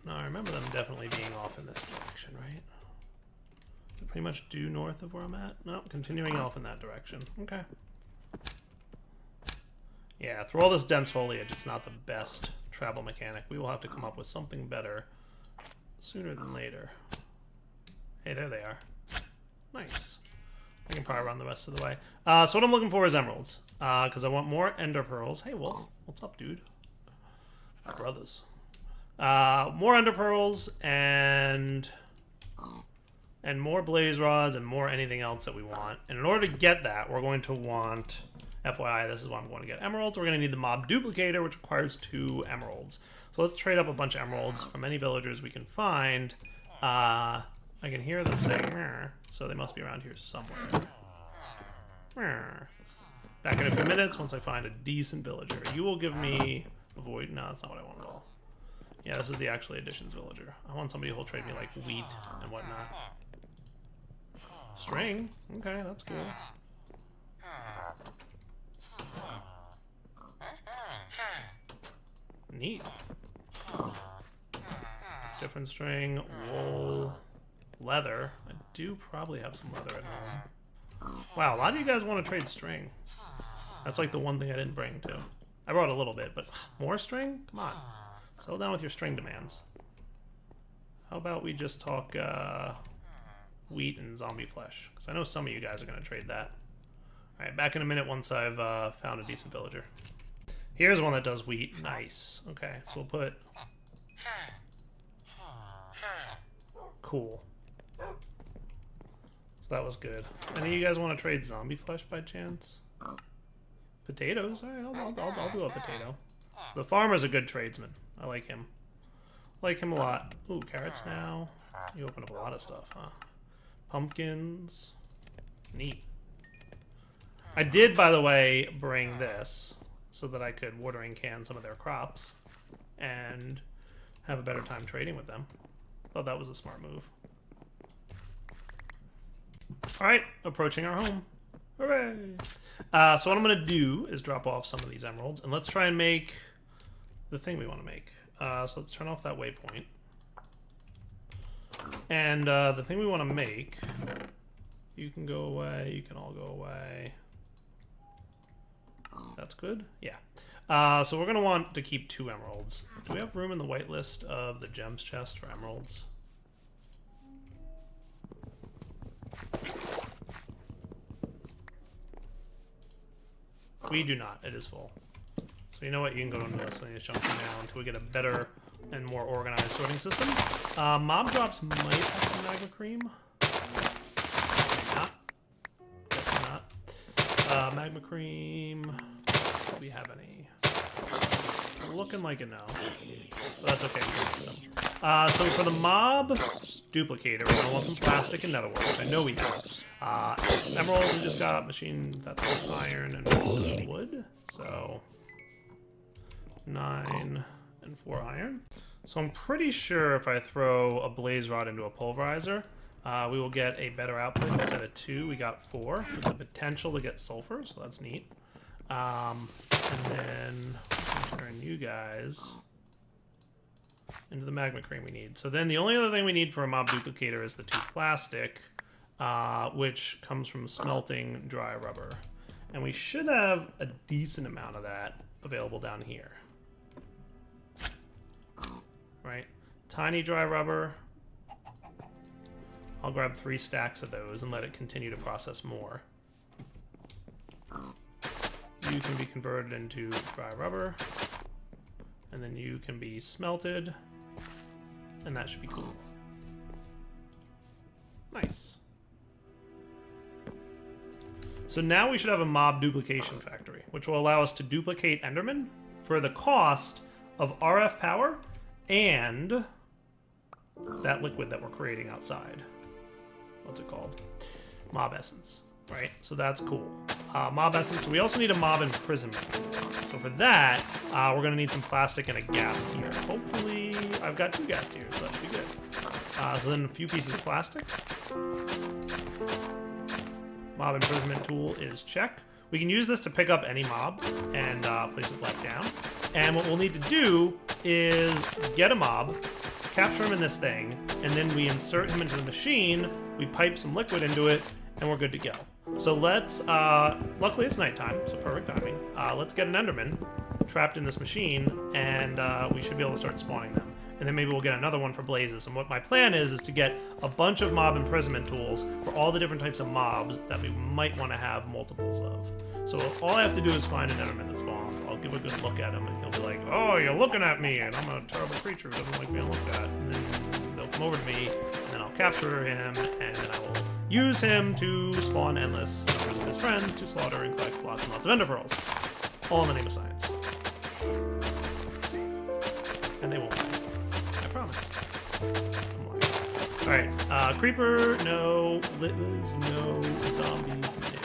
No, I remember them definitely being off in this direction, right? pretty much due north of where I'm at. Nope, continuing off in that direction. Okay. Yeah, through all this dense foliage, it's not the best travel mechanic. We will have to come up with something better sooner than later. Hey, there they are. Nice. I can probably run the rest of the way. So what I'm looking for is emeralds. Because I want more ender pearls. Hey, Wolf. What's up, dude? My brothers. More ender pearls and more blaze rods and more anything else that we want. And in order to get that, we're going to want... FYI, this is why I'm going to get emeralds. We're going to need the mob duplicator, which requires 2 emeralds. So let's trade up a bunch of emeralds from any villagers we can find. I can hear them saying, "Meh," so they must be around here somewhere. Meh. Back in a few minutes once I find a decent villager. You will give me a void. No, that's not what I want at all. Yeah, this is the actually additions villager. I want somebody who will trade me like wheat and whatnot. String? Okay, that's cool. Neat. Different string, wool, leather. I do probably have some leather at home. Wow, a lot of you guys want to trade string. That's like the one thing I didn't bring too. I brought a little bit, but more string? Come on. Settle down with your string demands. How about we just talk wheat and zombie flesh? Because I know some of you guys are going to trade that. Alright, back in a minute once I've found a decent villager. Here's one that does wheat. Nice. Okay, so we'll put... Cool. So that was good. Any of you guys want to trade zombie flesh by chance? Potatoes? Alright, I'll do a potato. The farmer's a good tradesman. I like him. Like him a lot. Ooh, carrots now. You open up a lot of stuff, huh? Pumpkins. Neat. I did, by the way, bring this so that I could watering can some of their crops and have a better time trading with them. Thought that was a smart move. Alright, approaching our home. Hooray! So what I'm going to do is drop off some of these emeralds, and let's try and make the thing we want to make. So let's turn off that waypoint. And the thing we want to make... You can go away, you can all go away. That's good? Yeah. So we're going to want to keep 2 emeralds. Do we have room in the whitelist of the gems chest for emeralds? We do not. It is full. So you know what? You can go into miscellaneous junction now until we get a better and more organized sorting system. Mob drops might have some magma cream. Not. Guess not. Magma cream. Do we have any? Looking like a no. But that's okay. We can use them. So for the mob duplicator, we're gonna want some plastic and netherwork, which I know we have. Emerald, we just got machine. That's iron and wood. So 9 and 4 iron. So I'm pretty sure if I throw a blaze rod into a pulverizer, we will get a better output. Instead of 2, we got 4 with the potential to get sulfur, so that's neat. And then turn you guys into the magma cream we need. So then the only other thing we need for a mob duplicator is the 2 plastic, which comes from smelting dry rubber. And we should have a decent amount of that available down here. Right? Tiny dry rubber. I'll grab 3 stacks of those and let it continue to process more. You can be converted into dry rubber. And then you can be smelted. And that should be cool. Nice. So now we should have a mob duplication factory, which will allow us to duplicate Enderman for the cost of RF power and that liquid that we're creating outside. What's it called? Mob essence, right? So that's cool. Mob essence. We also need a mob imprisonment. So for that, we're going to need some plastic and a gas tier. Hopefully, I've got 2 gas tiers, so that should be good. So then a few pieces of plastic. Mob imprisonment tool is check. We can use this to pick up any mob and place it back down. And what we'll need to do is get a mob, capture him in this thing, and then we insert him into the machine, we pipe some liquid into it, and we're good to go. So let's, luckily it's nighttime, so perfect timing. Let's get an Enderman trapped in this machine, and we should be able to start spawning them. And then maybe we'll get another one for blazes. And what my plan is to get a bunch of mob imprisonment tools for all the different types of mobs that we might want to have multiples of. So all I have to do is find an Enderman that spawns. I'll give a good look at him, and he'll be like, oh, you're looking at me, and I'm a terrible creature who doesn't like being looked at. And then they'll come over to me, and then I'll capture him, and then I will use him to spawn endless numbers of his friends to slaughter and collect lots and lots of ender pearls. All in the name of science. And they won't win. I promise. Alright, creeper, no. Liz, no. Zombies, no.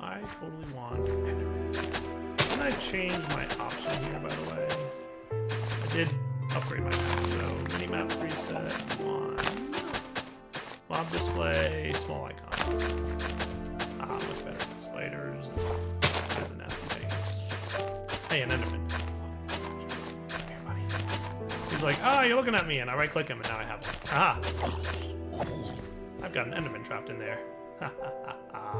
I totally want Enderman. Can I change my option here, by the way? I did upgrade my map, so mini-map preset 1. Mob display, small icons. Much better. Spiders, and the nasty things. Hey, an Enderman. He's like, ah, you're looking at me, and I right-click him, and now I have one. Aha! I've got an Enderman trapped in there.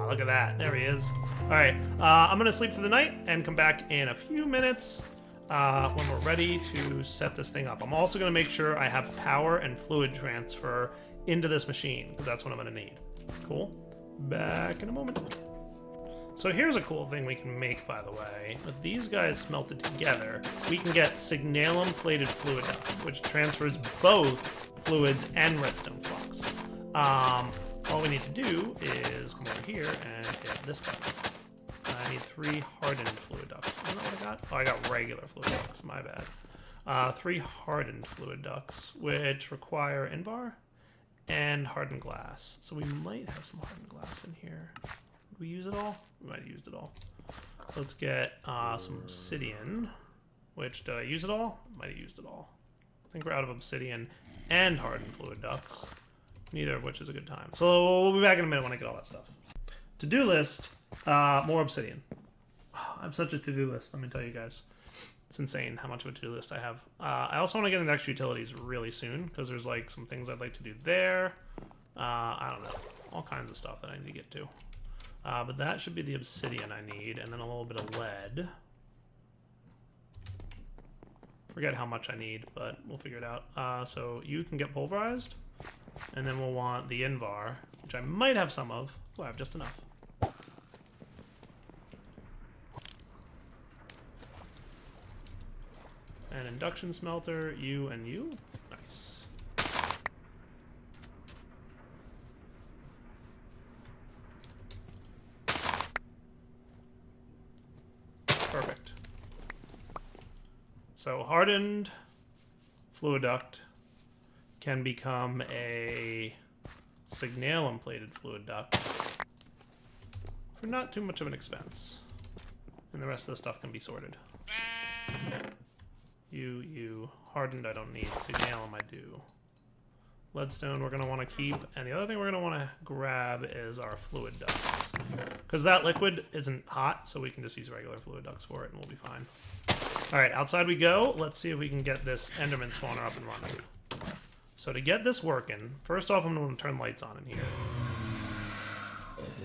Look at that. There he is. Alright, I'm gonna sleep through the night and come back in a few minutes when we're ready to set this thing up. I'm also gonna make sure I have power and fluid transfer into this machine, because that's what I'm gonna need. Cool? Back in a moment. So here's a cool thing we can make, by the way. With these guys smelted together, we can get Signalum plated fluid duct, which transfers both fluids and redstone flux. All we need to do is come over here and hit this button. I need 3 hardened fluid ducts. Isn't that what I got? Oh, I got regular fluid ducts. My bad. 3 hardened fluid ducts, which require Invar and hardened glass. So we might have some hardened glass in here. Did we use it all? We might have used it all. Let's get some obsidian. Which, did I use it all? Might have used it all. I think we're out of obsidian and hardened fluid ducts. Neither of which is a good time. So we'll be back in a minute when I get all that stuff. To-do list, more obsidian. Oh, I have such a to-do list, let me tell you guys. It's insane how much of a to-do list I have. I also want to get into extra utilities really soon, because there's like some things I'd like to do there. I don't know. All kinds of stuff that I need to get to. But that should be the obsidian I need, and then a little bit of lead. Forget how much I need, but we'll figure it out. So you can get pulverized. And then we'll want the Invar, which I might have some of, so I have just enough. An induction smelter, you and you. Nice. Perfect. So hardened fluid duct can become a Signalum plated fluid duct for not too much of an expense. And the rest of the stuff can be sorted. You. Hardened I don't need. Signalum I do. Leadstone we're going to want to keep. And the other thing we're going to want to grab is our fluid ducts. Because that liquid isn't hot, so we can just use regular fluid ducts for it and we'll be fine. Alright, outside we go. Let's see if we can get this Enderman spawner up and running. So to get this working, first off I'm going to turn lights on in here.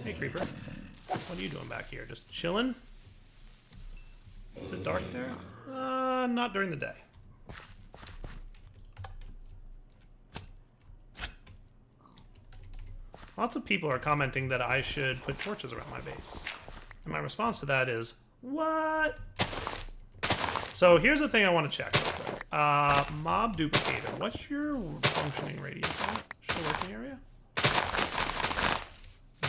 Hey creeper, what are you doing back here? Just chilling? Is it dark there? Not during the day. Lots of people are commenting that I should put torches around my base. And my response to that is, what? So here's the thing I want to check real quick. Mob duplicator. What's your functioning radius? Show working area?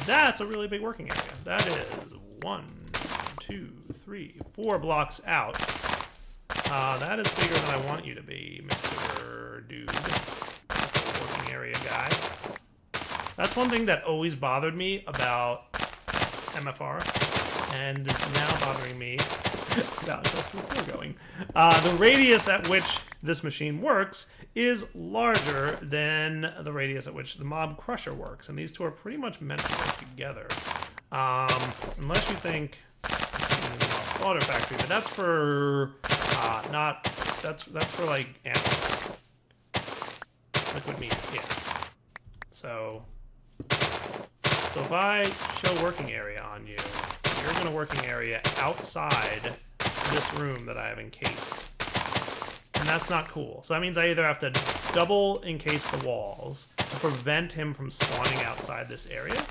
That's a really big working area. That is 1, 2, 3, 4 blocks out. That is bigger than I want you to be, Mr. Dude. Working area guy. That's one thing that always bothered me about MFR, and is now bothering me about just where we're going. The radius at which this machine works is larger than the radius at which the Mob Crusher works, and these two are pretty much meant to work together. Unless you think Slaughter Factory, but that's for that's for like animals. Liquid media, yeah. So if I show working area on you, you're going to working area outside this room that I have encased. And that's not cool. So that means I either have to double encase the walls to prevent him from spawning outside this area.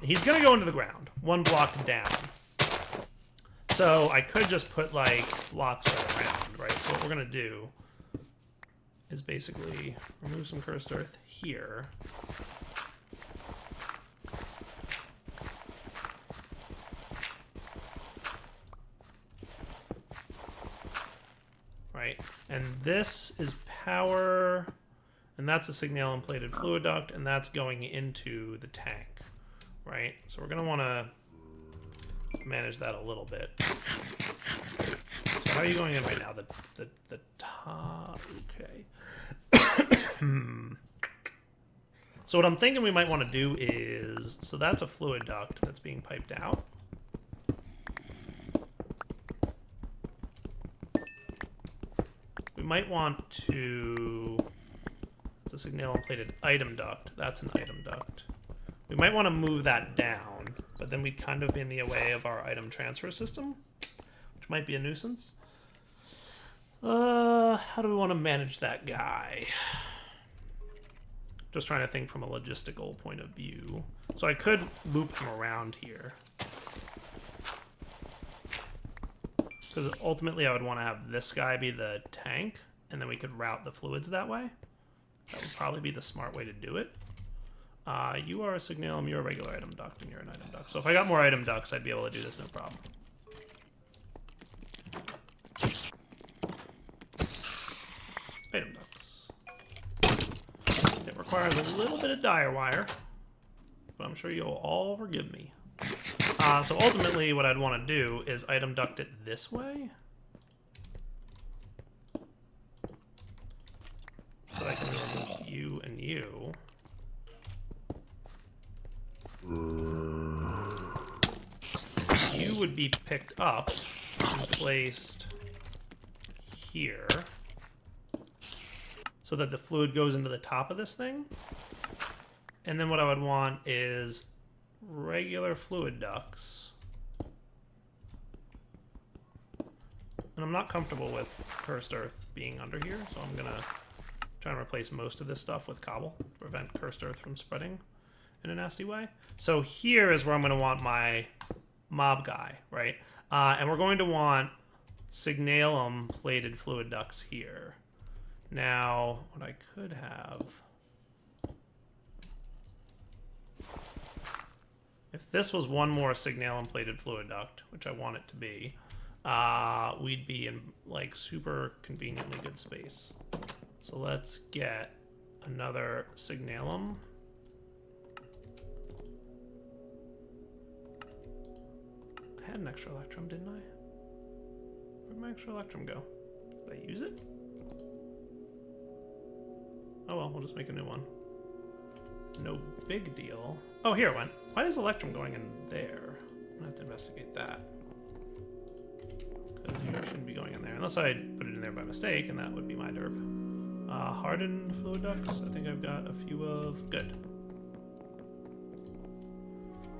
He's going to go into the ground, 1 block down. So I could just put, like, blocks right around, right? So what we're going to do is basically remove some cursed earth here. Right, and this is power, and that's a signalum plated fluid duct, and that's going into the tank, right? So we're gonna want to manage that a little bit. So how are you going in right now? The top. Okay. So what I'm thinking we might want to do is, so that's a fluid duct that's being piped out. We might want to, it's a signal plated item duct. That's an item duct. We might want to move that down, but then we'd kind of be in the way of our item transfer system, which might be a nuisance. How do we want to manage that guy? Just trying to think from a logistical point of view. So I could loop him around here. Because ultimately I would want to have this guy be the tank, and then we could route the fluids that way. That would probably be the smart way to do it. You are a signalum, you're a regular item duct, and you're an item duct. So if I got more item ducts, I'd be able to do this no problem. Item ducts. It requires a little bit of dire wire, but I'm sure you'll all forgive me. So ultimately, what I'd want to do is item duct it this way. So I can remove you and you. You would be picked up and placed here so that the fluid goes into the top of this thing. And then what I would want is regular fluid ducts. And I'm not comfortable with cursed earth being under here, so I'm gonna try and replace most of this stuff with cobble to prevent cursed earth from spreading in a nasty way. So here is where I'm gonna want my mob guy, right? And we're going to want signalum plated fluid ducts here. Now, what I could have, if this was one more signalum plated fluid duct, which I want it to be, we'd be in like super conveniently good space. So let's get another signalum. I had an extra electrum, didn't I? Where'd my extra electrum go? Did I use it? Oh well, we'll just make a new one. No big deal. Oh, here it went. Why is electrum going in there? I'm gonna have to investigate that. Because you shouldn't be going in there. Unless I put it in there by mistake, and that would be my derp. Hardened fluid ducts. I think I've got a few of... Good.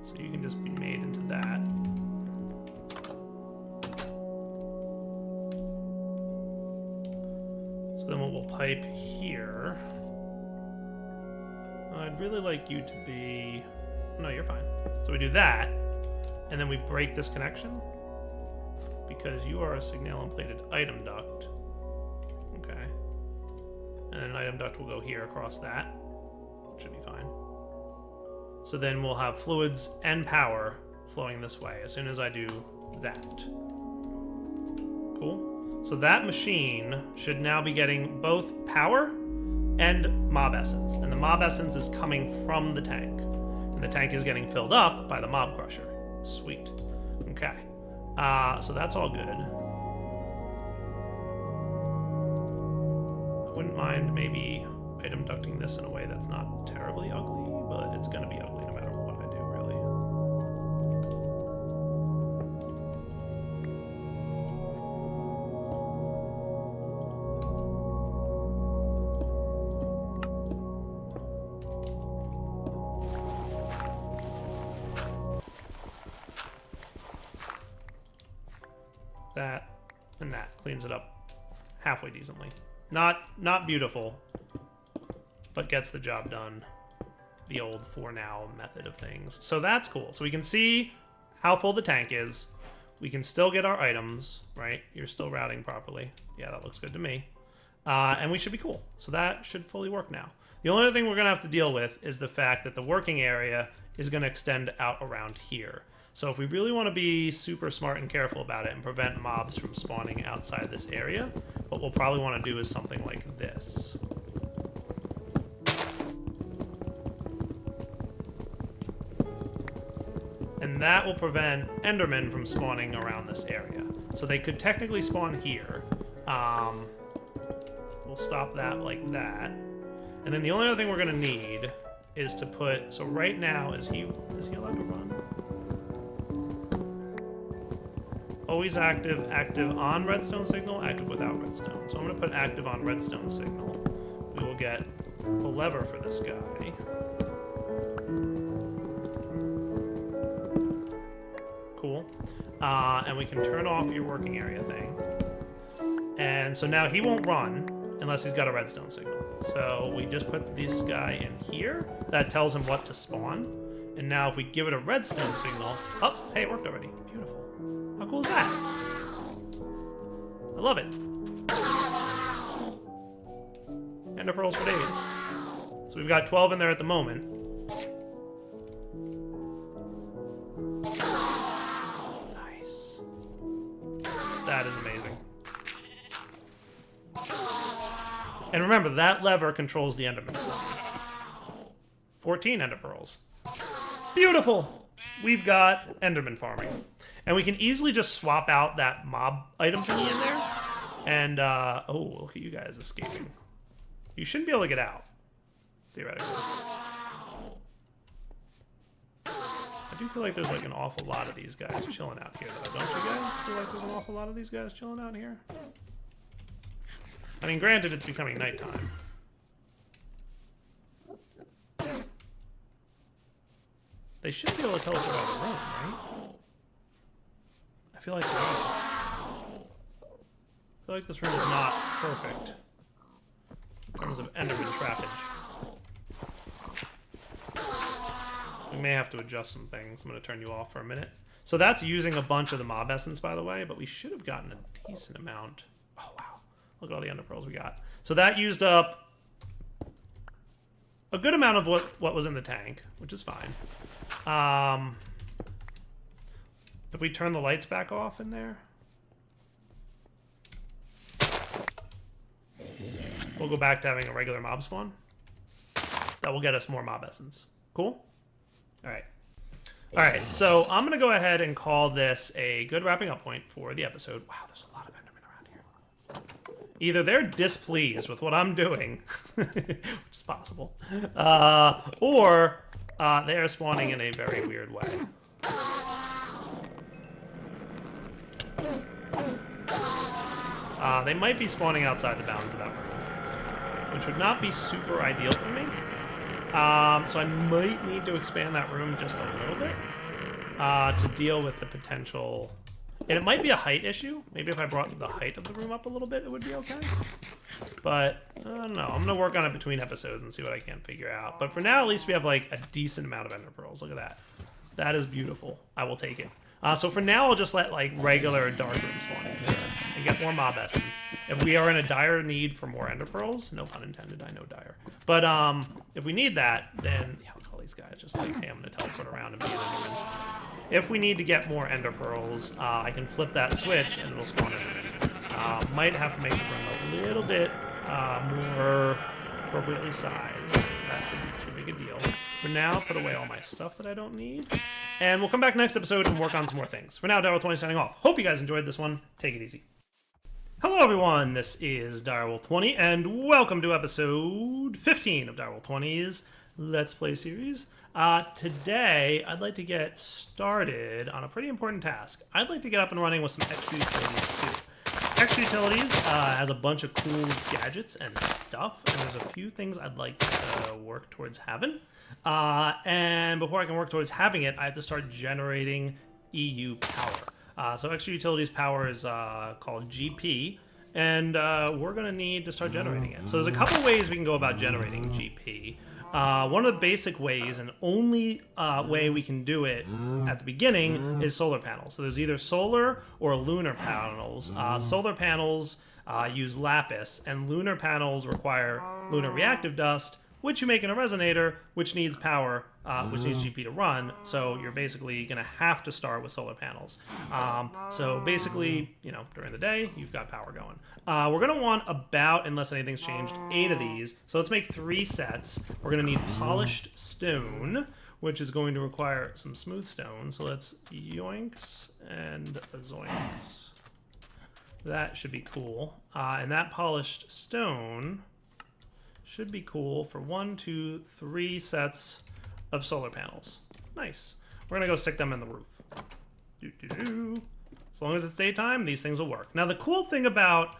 So you can just be made into that. So then what we'll pipe here... I'd really like you to be... No, you're fine. So we do that, and then we break this connection, because you are a signalum plated item duct. Okay. And then an item duct will go here across that. Should be fine. So then we'll have fluids and power flowing this way as soon as I do that. Cool. So that machine should now be getting both power and mob essence. And the mob essence is coming from the tank. And the tank is getting filled up by the mob crusher. Sweet. Okay. So that's all good. I wouldn't mind maybe item ducting this in a way that's not terribly ugly, but it's going to be ugly no matter what I do, really. that, and that. Cleans it up halfway decently. Not beautiful, but gets the job done. The old for now method of things. So that's cool. So we can see how full the tank is. We can still get our items, right? You're still routing properly. Yeah, that looks good to me. And we should be cool. So that should fully work now. The only other thing we're going to have to deal with is the fact that the working area is going to extend out around here. So if we really want to be super smart and careful about it and prevent mobs from spawning outside this area, what we'll probably want to do is something like this. And that will prevent Endermen from spawning around this area. So they could technically spawn here. We'll stop that like that. And then the only other thing we're going to need is to put... So right now, is he allowed to run? Always active, active on redstone signal, active without redstone. So I'm going to put active on redstone signal. We will get the lever for this guy. Cool. And we can turn off your working area thing. And so now he won't run unless he's got a redstone signal. So we just put this guy in here. That tells him what to spawn. And now if we give it a redstone signal... Oh, hey, it worked already. Beautiful. How cool is that? I love it. Ender pearls for days. So we've got 12 in there at the moment. Nice. That is amazing. And remember, that lever controls the Enderman. 14 Ender pearls. Beautiful! We've got Enderman farming. And we can easily just swap out that mob item thingy in there. And, oh, look at you guys escaping. You shouldn't be able to get out, theoretically. I do feel like there's, like, an awful lot of these guys chilling out here, though. Don't you guys feel like there's an awful lot of these guys chilling out here? I mean, granted, it's becoming nighttime. They should be able to teleport out of the room, right? I feel like this room is not perfect in terms of Enderman trappage. We may have to adjust some things. I'm going to turn you off for a minute. So that's using a bunch of the mob essence, by the way, but we should have gotten a decent amount. Oh, wow. Look at all the ender pearls we got. So that used up a good amount of what was in the tank, which is fine. If we turn the lights back off in there, we'll go back to having a regular mob spawn. That will get us more mob essence. Cool? Alright. Alright, so I'm going to go ahead and call this a good wrapping up point for the episode. Wow, there's a lot of Endermen around here. Either they're displeased with what I'm doing, which is possible, or they are spawning in a very weird way. They might be spawning outside the bounds of that room, which would not be super ideal for me. So I might need to expand that room just a little bit to deal with the potential... And it might be a height issue. Maybe if I brought the height of the room up a little bit, it would be okay. But, I don't know. I'm going to work on it between episodes and see what I can figure out. But for now, at least we have, like, a decent amount of ender pearls. Look at that. That is beautiful. I will take it. So for now, I'll just let, like, regular dark room spawn in here and get more mob essence. If we are in a dire need for more ender pearls, no pun intended, I know dire. But if we need that, then, yeah, look at all these guys just, like, hey, I'm going to teleport around and be an enderman. If we need to get more ender pearls, I can flip that switch and it'll spawn in. Might have to make the room a little bit more appropriately sized. That shouldn't be too big a deal. For now, put away all my stuff that I don't need. And we'll come back next episode and work on some more things. For now, Direwolf20 signing off. Hope you guys enjoyed this one. Take it easy. Hello, everyone. This is Direwolf20, and welcome to episode 15 of Direwolf20's Let's Play series. Today, I'd like to get started on a pretty important task. I'd like to get up and running with some extra utilities, too. Extra utilities has a bunch of cool gadgets and stuff, and there's a few things I'd like to work towards having. And before I can work towards having it, I have to start generating EU power. So extra utilities power is called GP, and we're going to need to start generating it. So there's a couple ways we can go about generating GP. One of the basic ways, and only way we can do it at the beginning, is solar panels. So there's either solar or lunar panels. Solar panels use lapis, and lunar panels require lunar reactive dust, which you make in a resonator, which needs power, which needs GP to run. So you're basically going to have to start with solar panels. So basically, you know, during the day, you've got power going. We're going to want about, unless anything's changed, 8 of these. So let's make 3 sets. We're going to need polished stone, which is going to require some smooth stone. So let's yoinks and zoinks. That should be cool. And that polished stone should be cool for 1, 2, 3 sets of solar panels. Nice. We're gonna go stick them in the roof. As long as it's daytime, these things will work. Now the cool thing about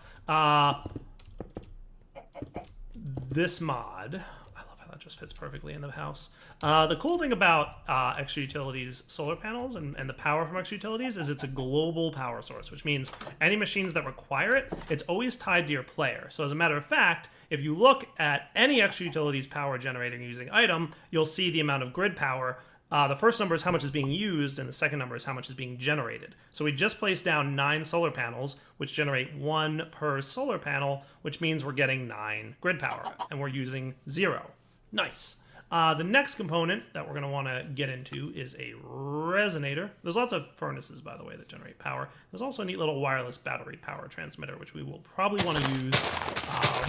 this mod, I love how that just fits perfectly in the house. The cool thing about extra utilities solar panels and the power from extra utilities is it's a global power source, which means any machines that require it, it's always tied to your player. So as a matter of fact, if you look at any extra utilities power generating using item, you'll see the amount of grid power. The first number is how much is being used, and the second number is how much is being generated. So we just placed down 9 solar panels, which generate 1 per solar panel, which means we're getting 9 grid power, and we're using 0. Nice. The next component that we're going to want to get into is a resonator. There's lots of furnaces, by the way, that generate power. There's also a neat little wireless battery power transmitter, which we will probably want to use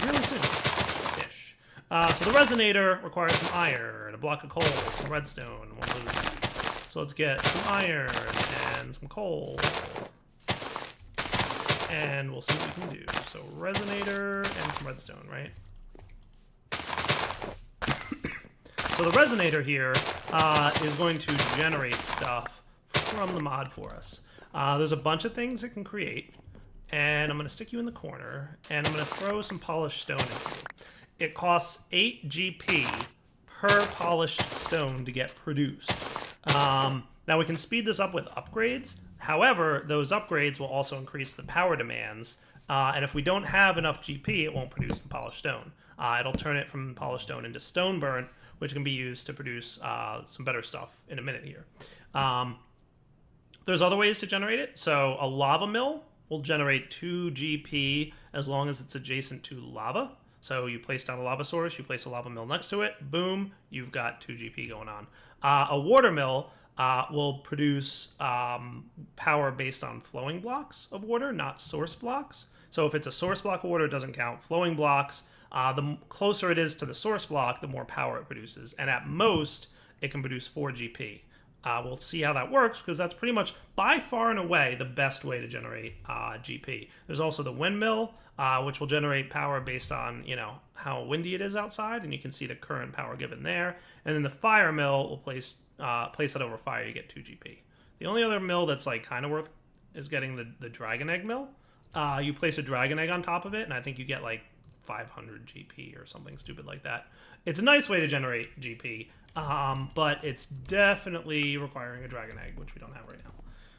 really soon-ish. So the resonator requires some iron, a block of coal, some redstone, and 1 blue. So let's get some iron and some coal. And we'll see what we can do. So resonator and some redstone, right? So the resonator here is going to generate stuff from the mod for us. There's a bunch of things it can create, and I'm going to stick you in the corner, and I'm going to throw some polished stone into you. It costs 8 GP per polished stone to get produced. Now we can speed this up with upgrades. However, those upgrades will also increase the power demands, and if we don't have enough GP, it won't produce the polished stone. It'll turn it from polished stone into stone burnt, which can be used to produce some better stuff in a minute here. There's other ways to generate it. So a lava mill will generate 2 GP as long as it's adjacent to lava. So you place down a lava source, you place a lava mill next to it, boom, you've got 2 GP going on. A water mill will produce power based on flowing blocks of water, not source blocks. So if it's a source block of water, it doesn't count. Flowing blocks, the closer it is to the source block, the more power it produces. And at most, it can produce 4 GP. We'll see how that works, because that's pretty much, by far and away, the best way to generate GP. There's also the windmill, which will generate power based on, you know, how windy it is outside, and you can see the current power given there. And then the fire mill will place that over fire, you get 2 GP. The only other mill that's like kind of worth is getting the dragon egg mill. You place a dragon egg on top of it, and I think you get like 500 GP or something stupid like that. It's a nice way to generate GP, but it's definitely requiring a dragon egg, which we don't have right now.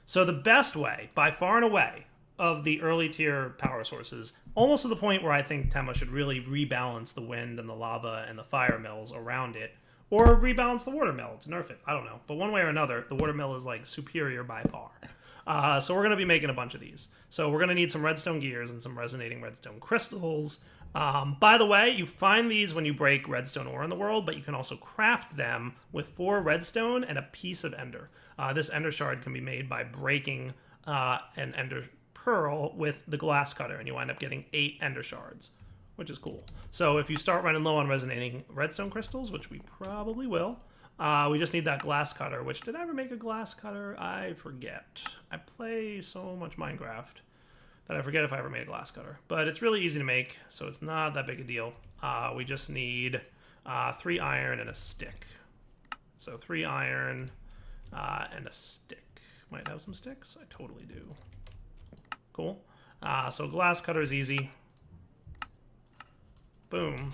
So the best way, by far and away, of the early tier power sources, almost to the point where I think Tenma should really rebalance the wind and the lava and the fire mills around it, or rebalance the water mill to nerf it. I don't know. But one way or another, the water mill is like superior by far. So we're going to be making a bunch of these. So we're going to need some redstone gears and some resonating redstone crystals. By the way, you find these when you break redstone ore in the world, but you can also craft them with 4 redstone and a piece of ender. This ender shard can be made by breaking an ender pearl with the glass cutter, and you wind up getting 8 ender shards, which is cool. So if you start running low on resonating redstone crystals, which we probably will, we just need that glass cutter, which, did I ever make a glass cutter? I forget. I play so much Minecraft that I forget if I ever made a glass cutter. But it's really easy to make, so it's not that big a deal. We just need 3 iron and a stick. So 3 iron and a stick. Might have some sticks? I totally do. Cool. So glass cutter is easy. Boom.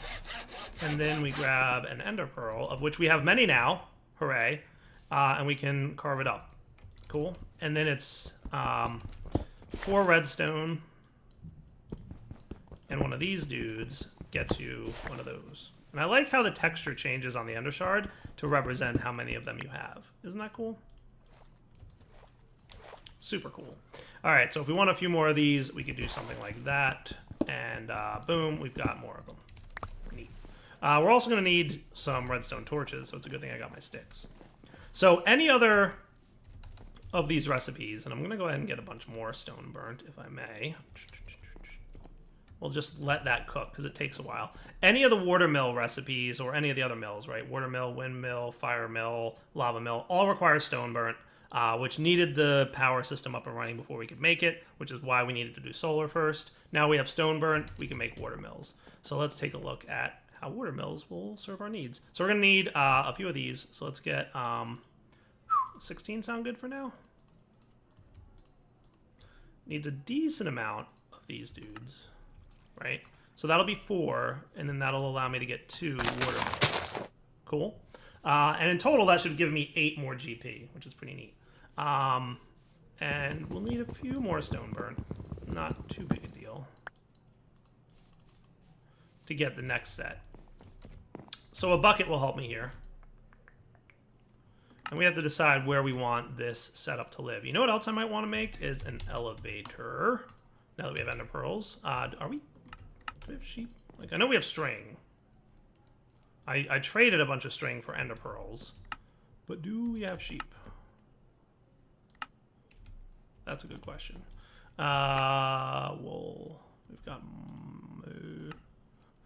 And then we grab an ender pearl, of which we have many now. Hooray. And we can carve it up. Cool. And then it's 4 redstone, and one of these dudes gets you one of those. And I like how the texture changes on the Ender Shard to represent how many of them you have. Isn't that cool? Super cool. All right, so if we want a few more of these, we could do something like that. And boom, we've got more of them. Neat. We're also going to need some redstone torches, so it's a good thing I got my sticks. So any other of these recipes, and I'm going to go ahead and get a bunch more stone burnt, if I may. We'll just let that cook, because it takes a while. Any of the water mill recipes, or any of the other mills, right? Water mill, wind mill, fire mill, lava mill, all require stone burnt, which needed the power system up and running before we could make it, which is why we needed to do solar first. Now we have stone burnt, we can make water mills. So let's take a look at how water mills will serve our needs. So we're going to need a few of these. So let's get 16 sound good for now? Needs a decent amount of these dudes. Right? So that'll be 4, and then that'll allow me to get 2 water mills. Cool. And in total, that should give me 8 more GP, which is pretty neat. And we'll need a few more stone burnt. Not too big a deal. To get the next set. So a bucket will help me here. And we have to decide where we want this setup to live. You know what else I might want to make is an elevator. Now that we have ender pearls. Do we have sheep? Like, I know we have string. I traded a bunch of string for ender pearls. But do we have sheep? That's a good question. Well, we've got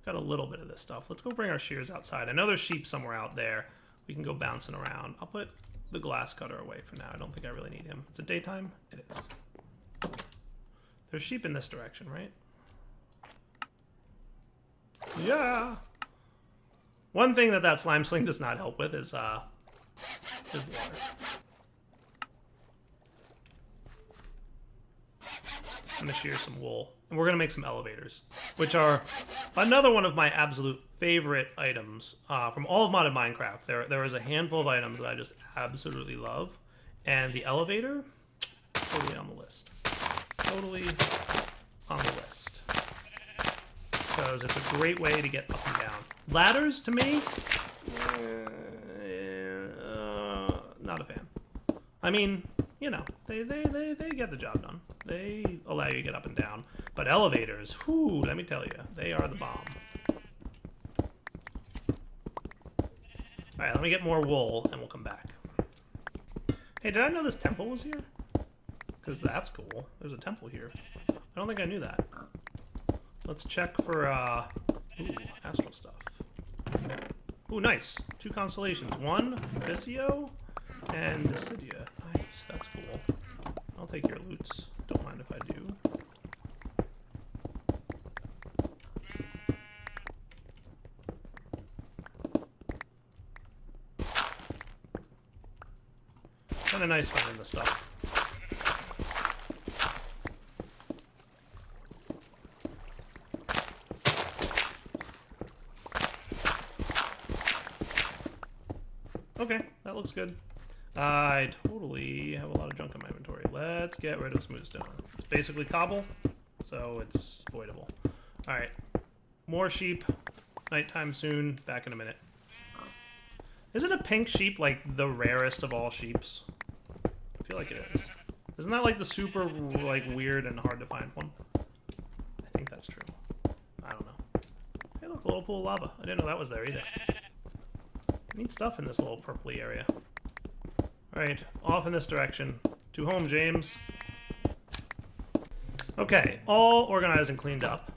a little bit of this stuff. Let's go bring our shears outside. I know there's sheep somewhere out there. We can go bouncing around. I'll put the glass cutter away for now. I don't think I really need him. Is it daytime? It is. There's sheep in this direction, right? Yeah. One thing that slime sling does not help with is water. I'm gonna shear some wool, and we're gonna make some elevators, which are another one of my absolute favorite items from all of modded Minecraft. There is a handful of items that I just absolutely love, and the elevator, totally on the list. Totally on the list. Because it's a great way to get up and down. Ladders, to me, not a fan. I mean, you know, they get the job done. They allow you to get up and down. But elevators, whew, let me tell you, they are the bomb. Alright, let me get more wool, and we'll come back. Hey, did I know this temple was here? Because that's cool. There's a temple here. I don't think I knew that. Let's check for, ooh, astral stuff. Ooh, nice. 2 constellations. One, Visio, and Dissidia. Nice, that's cool. I'll take your loots. Don't mind if I do. Kind of nice finding this stuff. Okay, that looks good. I totally have a lot of junk in my inventory. Let's get rid of smooth stone. It's basically cobble, so it's avoidable. Alright, more sheep. Nighttime soon. Back in a minute. Isn't a pink sheep like the rarest of all sheeps? I feel like it is. Isn't that like the super like weird and hard to find one? I think that's true. I don't know. Hey look, a little pool of lava. I didn't know that was there either. Neat stuff in this little purpley area. Alright, off in this direction. To home, James. Okay, all organized and cleaned up.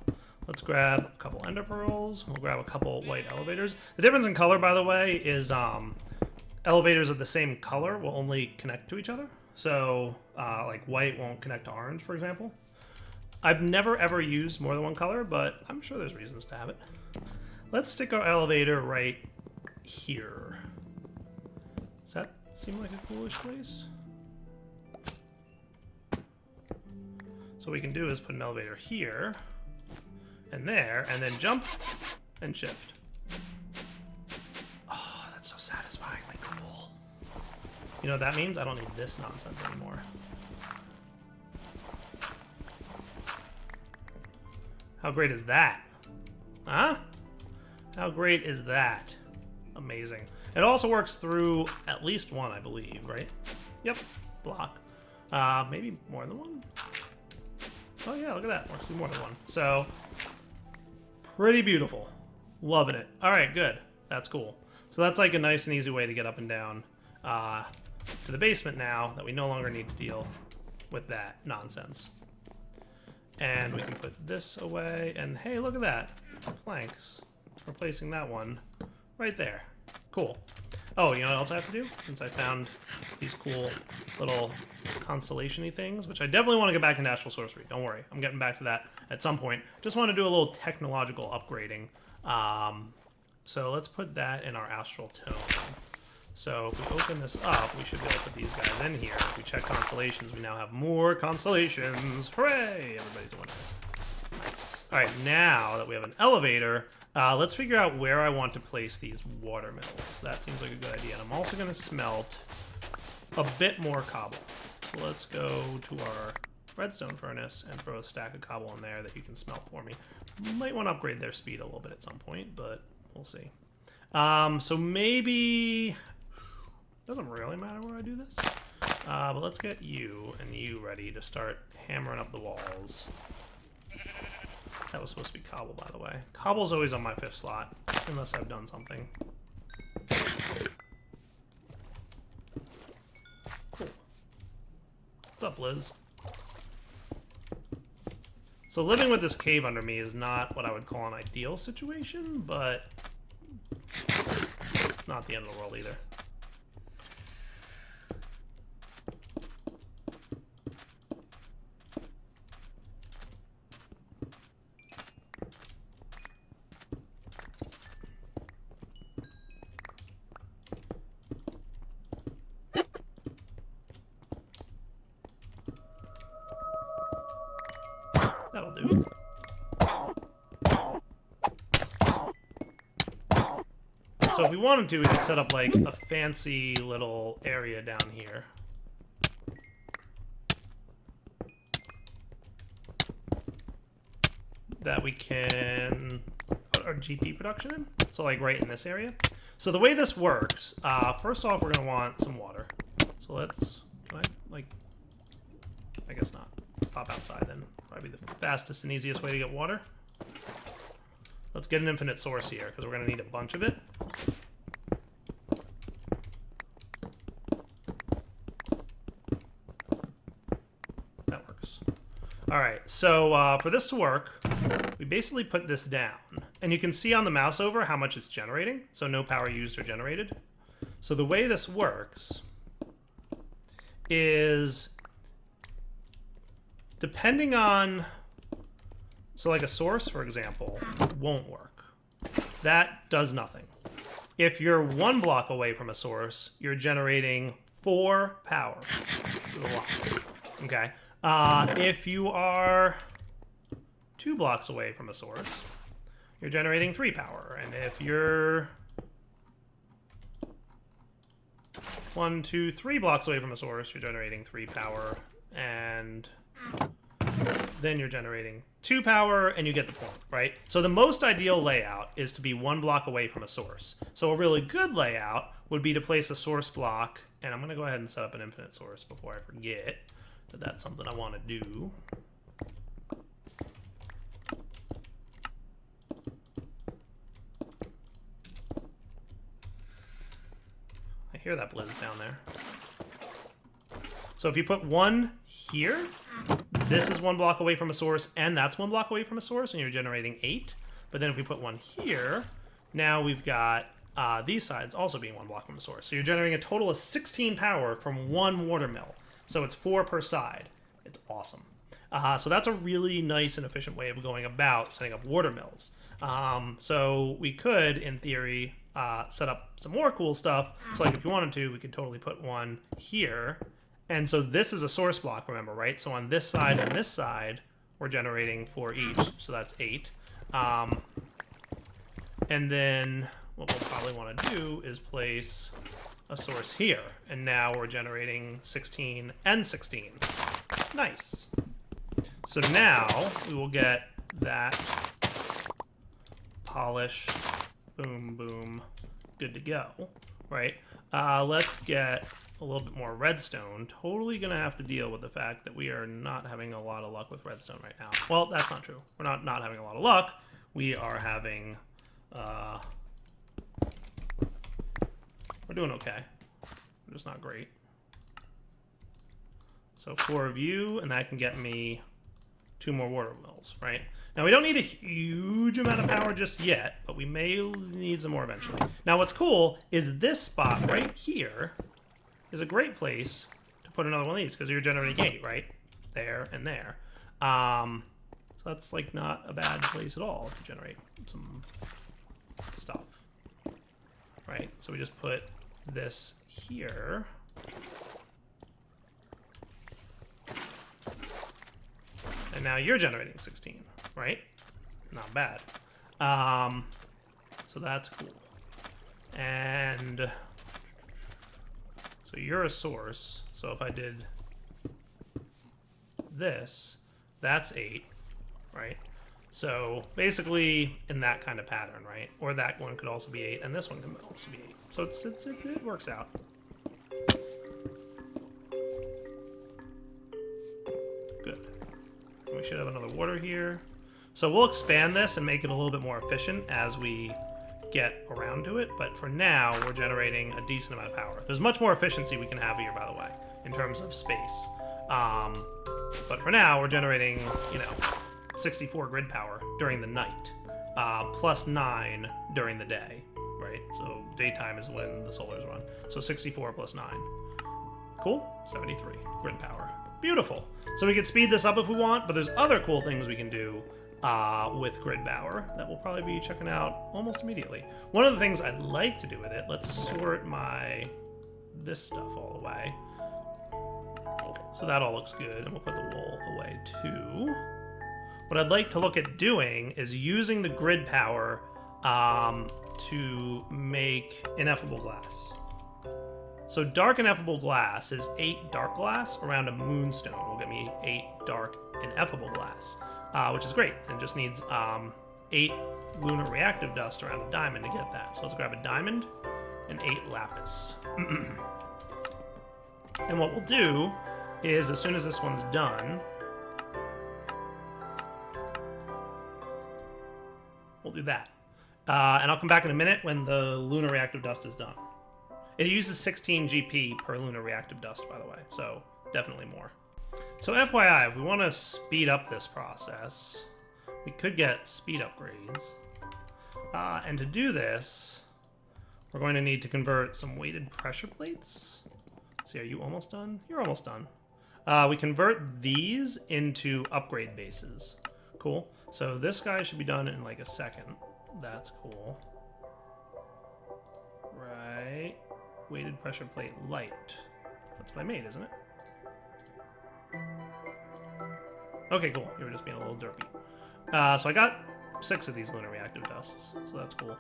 Let's grab a couple ender pearls. We'll grab a couple white elevators. The difference in color, by the way, is elevators of the same color will only connect to each other. So, like white won't connect to orange, for example. I've never ever used more than one color, but I'm sure there's reasons to have it. Let's stick our elevator right here. Does that seem like a coolish place? So what we can do is put an elevator here and there, and then jump and shift. Oh, that's so satisfyingly cool. You know what that means? I don't need this nonsense anymore. How great is that? Huh? How great is that? Amazing. It also works through at least one, I believe, right? Yep, block. Maybe more than one? Oh yeah, look at that. Works through more than one. So, pretty beautiful. Loving it. All right, good. That's cool. So that's like a nice and easy way to get up and down to the basement now that we no longer need to deal with that nonsense. And we can put this away, and hey, look at that. Planks. Replacing that one right there. Cool. Oh, you know what else I have to do? Since I found these cool little constellation-y things, which I definitely want to get back into Astral Sorcery. Don't worry, I'm getting back to that at some point. Just want to do a little technological upgrading. So let's put that in our Astral Tome. So if we open this up, we should be able to put these guys in here. If we check constellations, we now have more constellations. Hooray! Everybody's a winner. Nice. All right, now that we have an elevator, let's figure out where I want to place these water mills. That seems like a good idea. And I'm also going to smelt a bit more cobble. So let's go to our redstone furnace and throw a stack of cobble in there that you can smelt for me. Might want to upgrade their speed a little bit at some point, but we'll see. So maybe... Doesn't really matter where I do this. But let's get you and you ready to start hammering up the walls. That was supposed to be cobble, by the way. Cobble's always on my 5th slot, unless I've done something. Cool. What's up, Liz? So living with this cave under me is not what I would call an ideal situation, but it's not the end of the world either. That'll do. So if we wanted to, we could set up like a fancy little area down here. That we can put our GP production in. So like right in this area. So the way this works, first off, we're gonna want some water. So let's, can I, like, I guess not. Pop outside then. Probably the fastest and easiest way to get water. Let's get an infinite source here, because we're going to need a bunch of it. That works. Alright, so for this to work, we basically put this down. And you can see on the mouse over how much it's generating, so no power used or generated. So the way this works is... depending on, so like a source, for example, won't work. That does nothing. If you're 1 block away from a source, you're generating 4 power to the block. Okay. If you are 2 blocks away from a source, you're generating 3 power. And if you're 1, 2, 3 blocks away from a source, you're generating 3 power. And then you're generating 2 power, and you get the point, right? So the most ideal layout is to be 1 block away from a source. So a really good layout would be to place a source block, and I'm going to go ahead and set up an infinite source before I forget that that's something I want to do. I hear that Blizz down there. So if you put 1 here, this is 1 block away from a source, and that's 1 block away from a source, and you're generating 8. But then if we put 1 here, now we've got these sides also being 1 block from a source. So you're generating a total of 16 power from 1 water mill. So it's 4 per side. It's awesome. So that's a really nice and efficient way of going about setting up water mills. So we could, in theory, set up some more cool stuff. So like if you wanted to, we could totally put 1 here. And so this is a source block, remember, right? So on this side and this side, we're generating 4 each, so that's 8. And then what we'll probably want to do is place a source here. And now we're generating 16 and 16. Nice. So now we will get that polish, boom, boom, good to go, right? Let's get a little bit more redstone. Totally gonna have to deal with the fact that we are not having a lot of luck with redstone right now. Well, that's not true. We're not having a lot of luck. We are having, we're doing okay. We're just not great. So 4 of you, and that can get me 2 more water mills, right? Now, we don't need a huge amount of power just yet, but we may need some more eventually. Now, what's cool is this spot right here is a great place to put another one of these, because you're generating 8, right? There and there. So that's, like, not a bad place at all to generate some stuff, right? So we just put this here. And now you're generating 16, right? Not bad. So that's cool. And so you're a source. So if I did this, that's 8, right? So basically in that kind of pattern, right? Or that one could also be 8, and this one can also be 8. So it works out. Good. We should have another water here. So we'll expand this and make it a little bit more efficient as we get around to it. But for now, we're generating a decent amount of power. There's much more efficiency we can have here, by the way, in terms of space. But for now, we're generating, 64 grid power during the night, plus 9 during the day, right? So daytime is when the solars run. So 64 plus 9. Cool? 73 grid power. Beautiful. So we can speed this up if we want, but there's other cool things we can do with grid power that we'll probably be checking out almost immediately. One of the things I'd like to do with it, let's sort this stuff all away. So that all looks good, and we'll put the wool away too. What I'd like to look at doing is using the grid power to make ineffable glass. So dark ineffable glass is 8 dark glass around a moonstone. Will get me 8 dark ineffable glass, which is great. And just needs 8 lunar reactive dust around a diamond to get that. So let's grab a diamond and 8 lapis. And what we'll do is, as soon as this one's done, we'll do that. And I'll come back in a minute when the lunar reactive dust is done. It uses 16 GP per lunar reactive dust, by the way, so definitely more. So FYI, if we want to speed up this process, we could get speed upgrades. And to do this, we're going to need to convert some weighted pressure plates. Let's see, are you almost done? You're almost done. We convert these into upgrade bases. Cool. So this guy should be done in like a second. That's cool. Right. Weighted pressure plate light. That's what I made, isn't it? Okay, cool. You were just being a little derpy. So I got 6 of these lunar reactive dusts, so that's cool.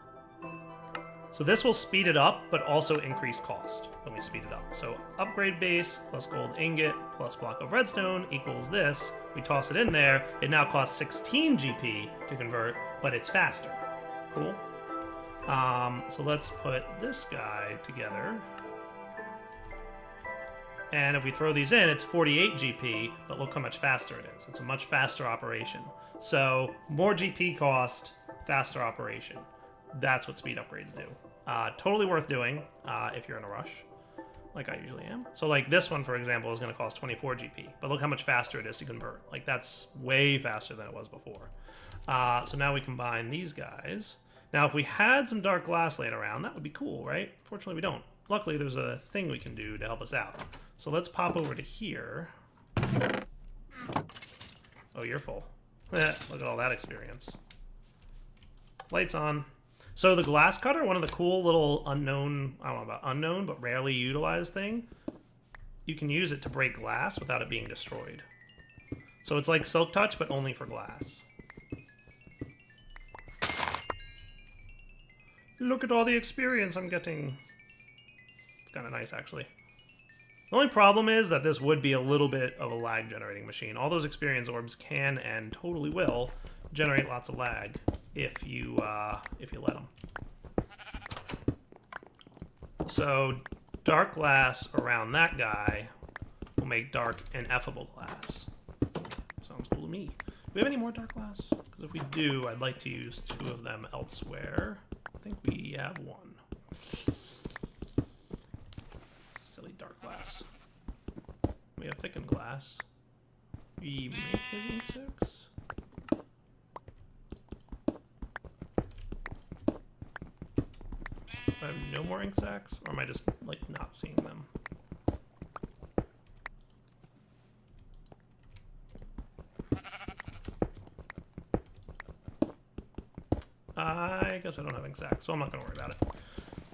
So this will speed it up, but also increase cost when we speed it up. So upgrade base plus gold ingot plus block of redstone equals this. We toss it in there. It now costs 16 GP to convert, but it's faster. Cool. So let's put this guy together. And if we throw these in, it's 48 GP, but look how much faster it is. It's a much faster operation. So more GP cost, faster operation. That's what speed upgrades do. Totally worth doing if you're in a rush, like I usually am. So like this one, for example, is going to cost 24 GP, but look how much faster it is to convert. Like that's way faster than it was before. So now we combine these guys. Now if we had some dark glass laying around, that would be cool, right? Fortunately we don't. Luckily there's a thing we can do to help us out. So let's pop over to here. Oh, you're full. Look at all that experience. Lights on. So the glass cutter, one of the cool little unknown, I don't know about unknown, but rarely utilized thing, you can use it to break glass without it being destroyed. So it's like Silk Touch, but only for glass. Look at all the experience I'm getting. kind of nice, actually. The only problem is that this would be a little bit of a lag generating machine. All those experience orbs can and totally will generate lots of lag if you let them. So dark glass around that guy will make dark ineffable glass. Sounds cool to me. Do we have any more dark glass? Because if we do, I'd like to use 2 of them elsewhere. I think we have 1. Silly dark glass. We have thickened glass. We make it in 6. I have no more ink sacs, or am I just like not seeing them? I guess I don't have ink sacs, so I'm not gonna worry about it.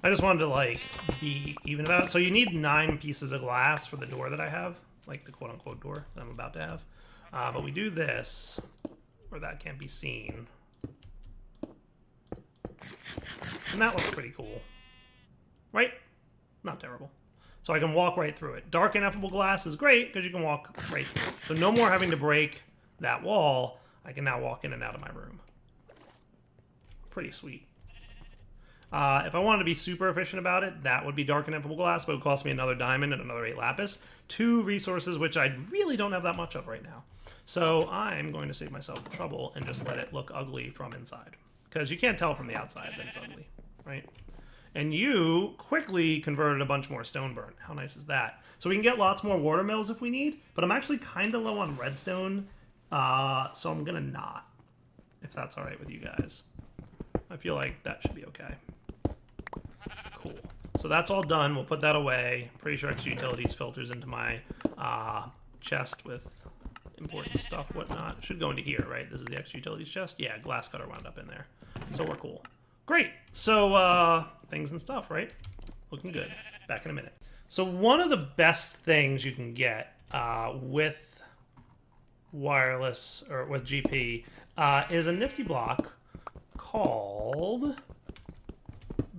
I just wanted to like be even about it. So you need 9 pieces of glass for the door that I have, like the quote-unquote door that I'm about to have. But we do this, where that can't be seen. And that looks pretty cool. Right? Not terrible. So I can walk right through it. Dark ineffable glass is great because you can walk right through it. So no more having to break that wall. I can now walk in and out of my room. Pretty sweet. If I wanted to be super efficient about it, that would be dark ineffable glass, but it would cost me another diamond and another 8 lapis. 2 resources which I really don't have that much of right now. So I'm going to save myself the trouble and just let it look ugly from inside. Because you can't tell from the outside that it's ugly, right? And you quickly converted a bunch more stone burnt. How nice is that? So we can get lots more water mills if we need, but I'm actually kind of low on redstone, so I'm gonna not, if that's all right with you guys. I feel like that should be okay. Cool. So that's all done. We'll put that away. Pretty sure extra utilities filters into my chest with important stuff, whatnot. It should go into here, right? This is the extra utilities chest. Yeah, glass cutter wound up in there. So we're cool. Great. So things and stuff, right? Looking good. Back in a minute. So one of the best things you can get with wireless or with GP is a nifty block called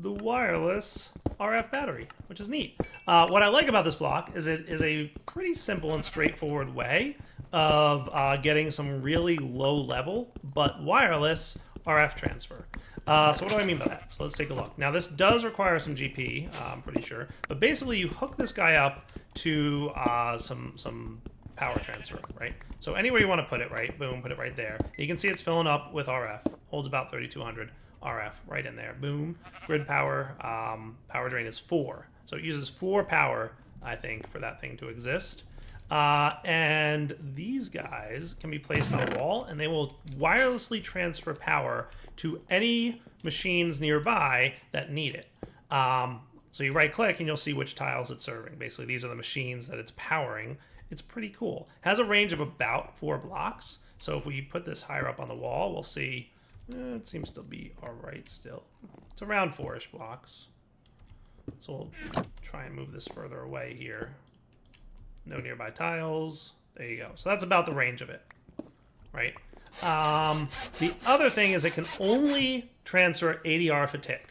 the wireless RF battery, which is neat. What I like about this block is it is a pretty simple and straightforward way of getting some really low level but wireless RF transfer. So what do I mean by that? So let's take a look. Now this does require some GP, I'm pretty sure, but basically you hook this guy up to some power transfer, right? So anywhere you want to put it, right? Boom, put it right there. You can see it's filling up with RF. Holds about 3200 RF right in there. Boom. Grid power, power drain is 4. So it uses 4 power, I think, for that thing to exist. And these guys can be placed on a wall, and they will wirelessly transfer power to any machines nearby that need it. So you right-click, and you'll see which tiles it's serving. Basically, these are the machines that it's powering. It's pretty cool. It has a range of about 4 blocks. So if we put this higher up on the wall, we'll see it seems to be all right still. It's around 4-ish blocks. So we'll try and move this further away here. No nearby tiles. There you go. So that's about the range of it, right? The other thing is it can only transfer 80 RF a tick,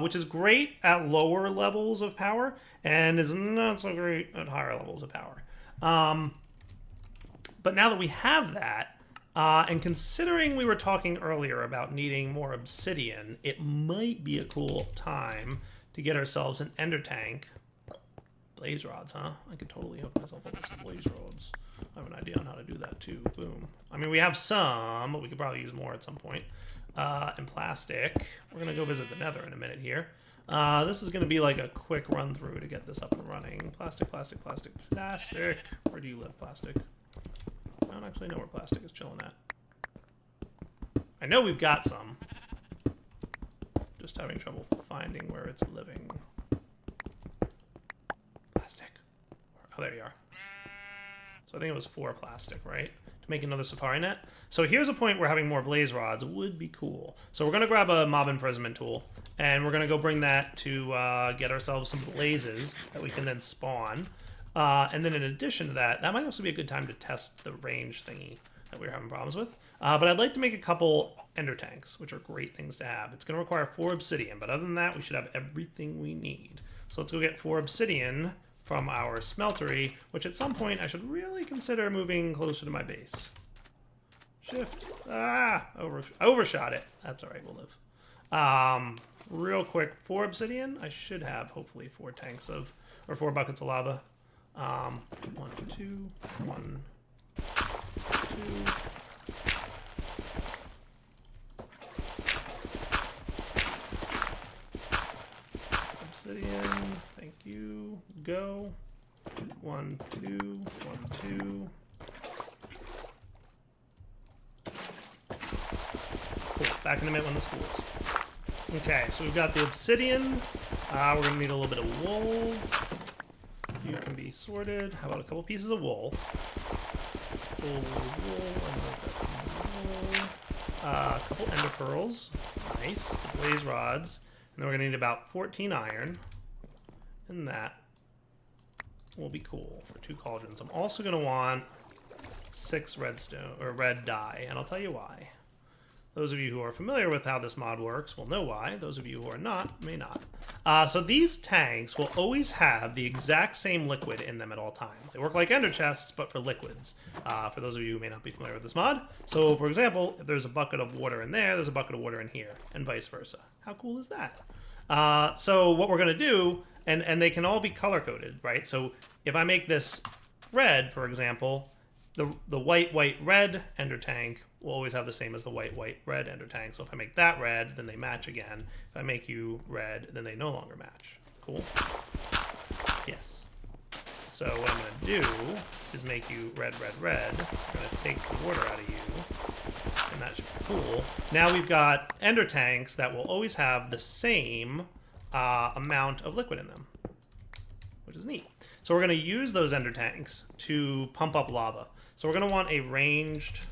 which is great at lower levels of power and is not so great at higher levels of power. But now that we have that, and considering we were talking earlier about needing more obsidian, it might be a cool time to get ourselves an ender tank. Blaze rods, huh? I could totally hook myself up with some blaze rods. I have an idea on how to do that too. Boom. I mean, we have some, but we could probably use more at some point. And plastic. We're going to go visit the nether in a minute here. This is going to be like a quick run through to get this up and running. Plastic, plastic, plastic, plastic. Where do you live, plastic? I don't actually know where plastic is chilling at. I know we've got some. Just having trouble finding where it's living. Plastic. Oh, there you are. So I think it was 4 plastic, right? To make another safari net. So here's a point where having more blaze rods would be cool. So we're going to grab a mob imprisonment tool, and we're going to go bring that to get ourselves some blazes that we can then spawn. And then in addition to that, that might also be a good time to test the range thingy that we were having problems with. But I'd like to make a couple ender tanks, which are great things to have. It's going to require 4 obsidian, but other than that, we should have everything we need. So let's go get 4 obsidian from our smeltery, which at some point I should really consider moving closer to my base. Shift. Ah! Overshot it. That's alright, we'll live. Real quick, 4 obsidian. I should have, hopefully, 4 tanks of, or 4 buckets of lava. 1, 2, 1, 2. Obsidian, thank you. Go. 1, 2, 1, 2. Cool. Back in a minute when the school's. Okay, so we've got the obsidian. We're gonna need a little bit of wool. You can be sorted. How about a couple pieces of wool? Wool. A couple ender pearls. Nice. Blaze rods. And then we're gonna need about 14 iron. And that will be cool for 2 cauldrons. I'm also gonna want 6 redstone or red dye, and I'll tell you why. Those of you who are familiar with how this mod works will know why. Those of you who are not may not. So these tanks will always have the exact same liquid in them at all times. They work like ender chests, but for liquids. For those of you who may not be familiar with this mod. So, for example, if there's a bucket of water in there, there's a bucket of water in here, and vice versa. How cool is that? So what we're going to do, and they can all be color-coded, right? So if I make this red, for example, the white, red ender tank will always have the same as the white, red ender tank. So if I make that red, then they match again. If I make you red, then they no longer match. Cool? Yes. So what I'm going to do is make you red. I'm going to take the water out of you, and that should be cool. Now we've got ender tanks that will always have the same amount of liquid in them, which is neat. So we're going to use those ender tanks to pump up lava. So we're going to want a ranged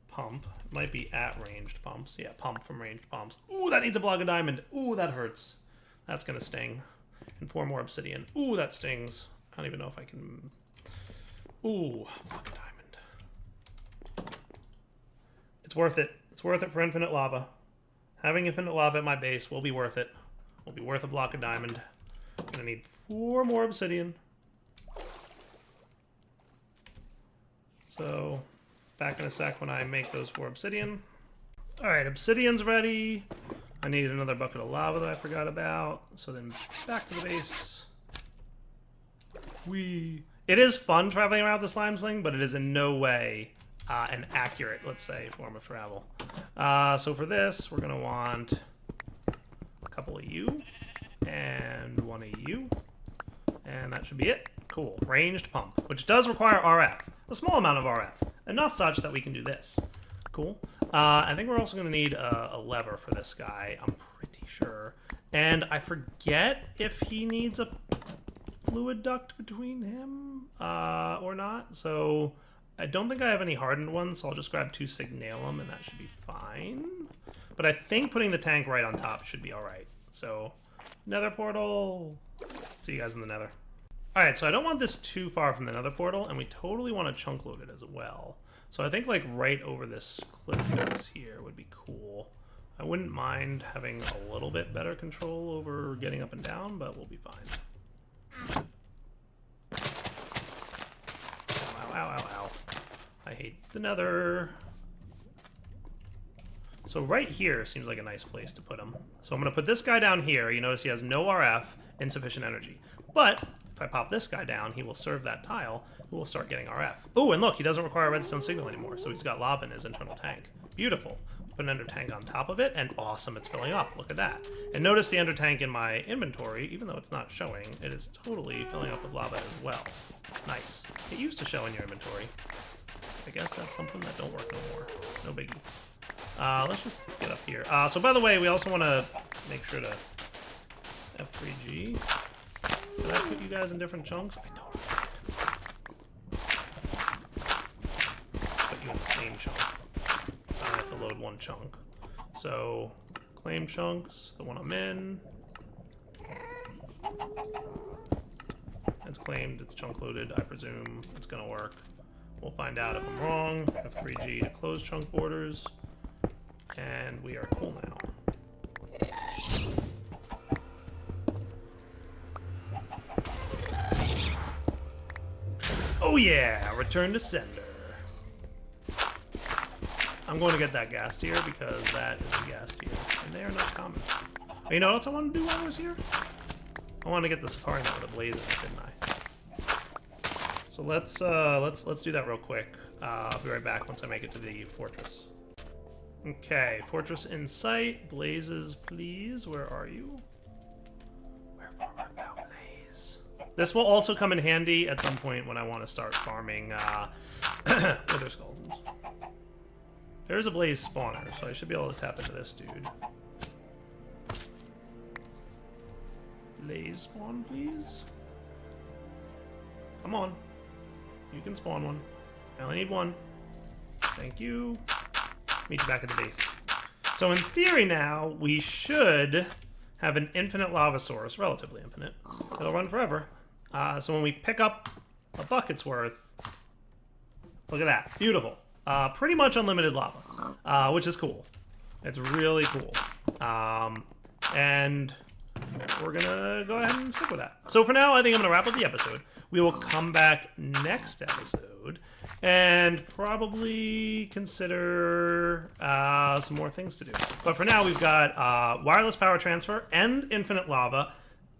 pump. It might be at ranged pumps. Yeah, pump from ranged pumps. Ooh, that needs a block of diamond. Ooh, that hurts. That's going to sting. And 4 more obsidian. Ooh, that stings. I don't even know if I can... Ooh, block of diamond. It's worth it. It's worth it for infinite lava. Having infinite lava at my base will be worth it. Will be worth a block of diamond. I'm going to need 4 more obsidian. So... back in a sec when I make those 4 obsidian. Alright, obsidian's ready. I need another bucket of lava that I forgot about. So then back to the base. It is fun traveling around the slime sling, but it is in no way an accurate, let's say, form of travel. So for this, we're going to want a couple of you and 1 of you. And that should be it. Cool. Ranged pump, which does require RF. A small amount of RF. Enough such that we can do this. Cool. I think we're also going to need a lever for this guy. I'm pretty sure. And I forget if he needs a fluid duct between him or not. So I don't think I have any hardened ones, so I'll just grab 2 signalum and that should be fine. But I think putting the tank right on top should be alright. So, nether portal. See you guys in the nether. Alright, so I don't want this too far from the nether portal, and we totally want to chunk load it as well. So I think like right over this cliff face here would be cool. I wouldn't mind having a little bit better control over getting up and down, but we'll be fine. Ow. I hate the nether. So right here seems like a nice place to put him. So I'm going to put this guy down here. You notice he has no RF, insufficient energy. But if I pop this guy down, he will serve that tile, who will start getting RF. Oh, and look, he doesn't require a redstone signal anymore, so he's got lava in his internal tank. Beautiful. Put an ender tank on top of it, and awesome, it's filling up. Look at that. And notice the ender tank in my inventory, even though it's not showing, it is totally filling up with lava as well. Nice. It used to show in your inventory. I guess that's something that don't work no more. No biggie. Let's just get up here. So by the way, we also want to make sure to F3G. Did I put you guys in different chunks? I don't. Put you in the same chunk. I have to load 1 chunk. So, claim chunks, the one I'm in. It's claimed, it's chunk loaded, I presume it's gonna work. We'll find out if I'm wrong. F3G to close chunk borders. And we are cool now. Oh yeah, return to sender. I'm going to get that gas tier because that is a gas tier, and they are not common. But you know what else I want to do while I was here? I want to get the Safari Net with a blaze in it, didn't I? So let's do that real quick. I'll be right back once I make it to the fortress. Okay, fortress in sight. Blazes, please. Where are you? Where art thou, Blaze? This will also come in handy at some point when I want to start farming Wither Skeletons. There's a Blaze spawner, so I should be able to tap into this dude. Blaze spawn, please. Come on. You can spawn one. I only need one. Thank you. Meet you back at the base. So in theory now, we should have an infinite lava source, relatively infinite. It'll run forever. So when we pick up a bucket's worth, look at that. Beautiful. Pretty much unlimited lava, which is cool. It's really cool. And we're gonna go ahead and stick with that. So for now, I think I'm gonna wrap up the episode. We will come back next episode and probably consider some more things to do. But for now, we've got wireless power transfer and infinite lava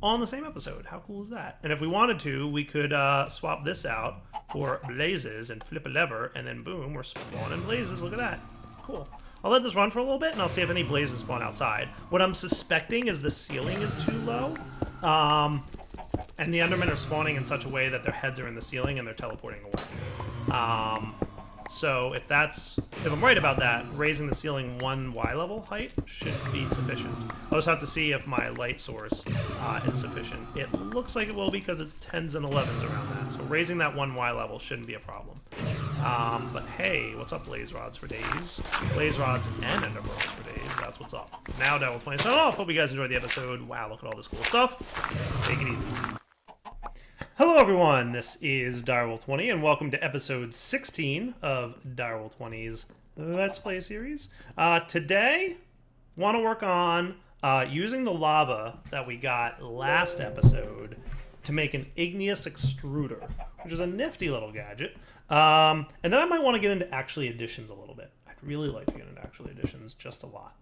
on the same episode. How cool is that? And if we wanted to, we could swap this out for blazes and flip a lever, and then boom, we're spawning blazes. Look at that. Cool. I'll let this run for a little bit, and I'll see if any blazes spawn outside. What I'm suspecting is the ceiling is too low, and the Endermen are spawning in such a way that their heads are in the ceiling and they're teleporting away. So if I'm right about that, raising the ceiling 1 Y level height should be sufficient. I'll just have to see if my light source is sufficient. It looks like it will because it's 10s and 11s around that. So raising that 1 Y level shouldn't be a problem. But hey, what's up, Blaze Rods for days? Blaze Rods and Ender Pearls for days. That's what's up. Now, Direwolf20 signing off. Hope you guys enjoyed the episode. Wow, look at all this cool stuff. Take it easy. Hello everyone, this is Direwolf20 and welcome to episode 16 of Direwolf20's Let's Play series. Today, want to work on using the lava that we got last episode to make an igneous extruder, which is a nifty little gadget. And then I might want to get into actually additions a little bit. I'd really like to get into actually additions just a lot.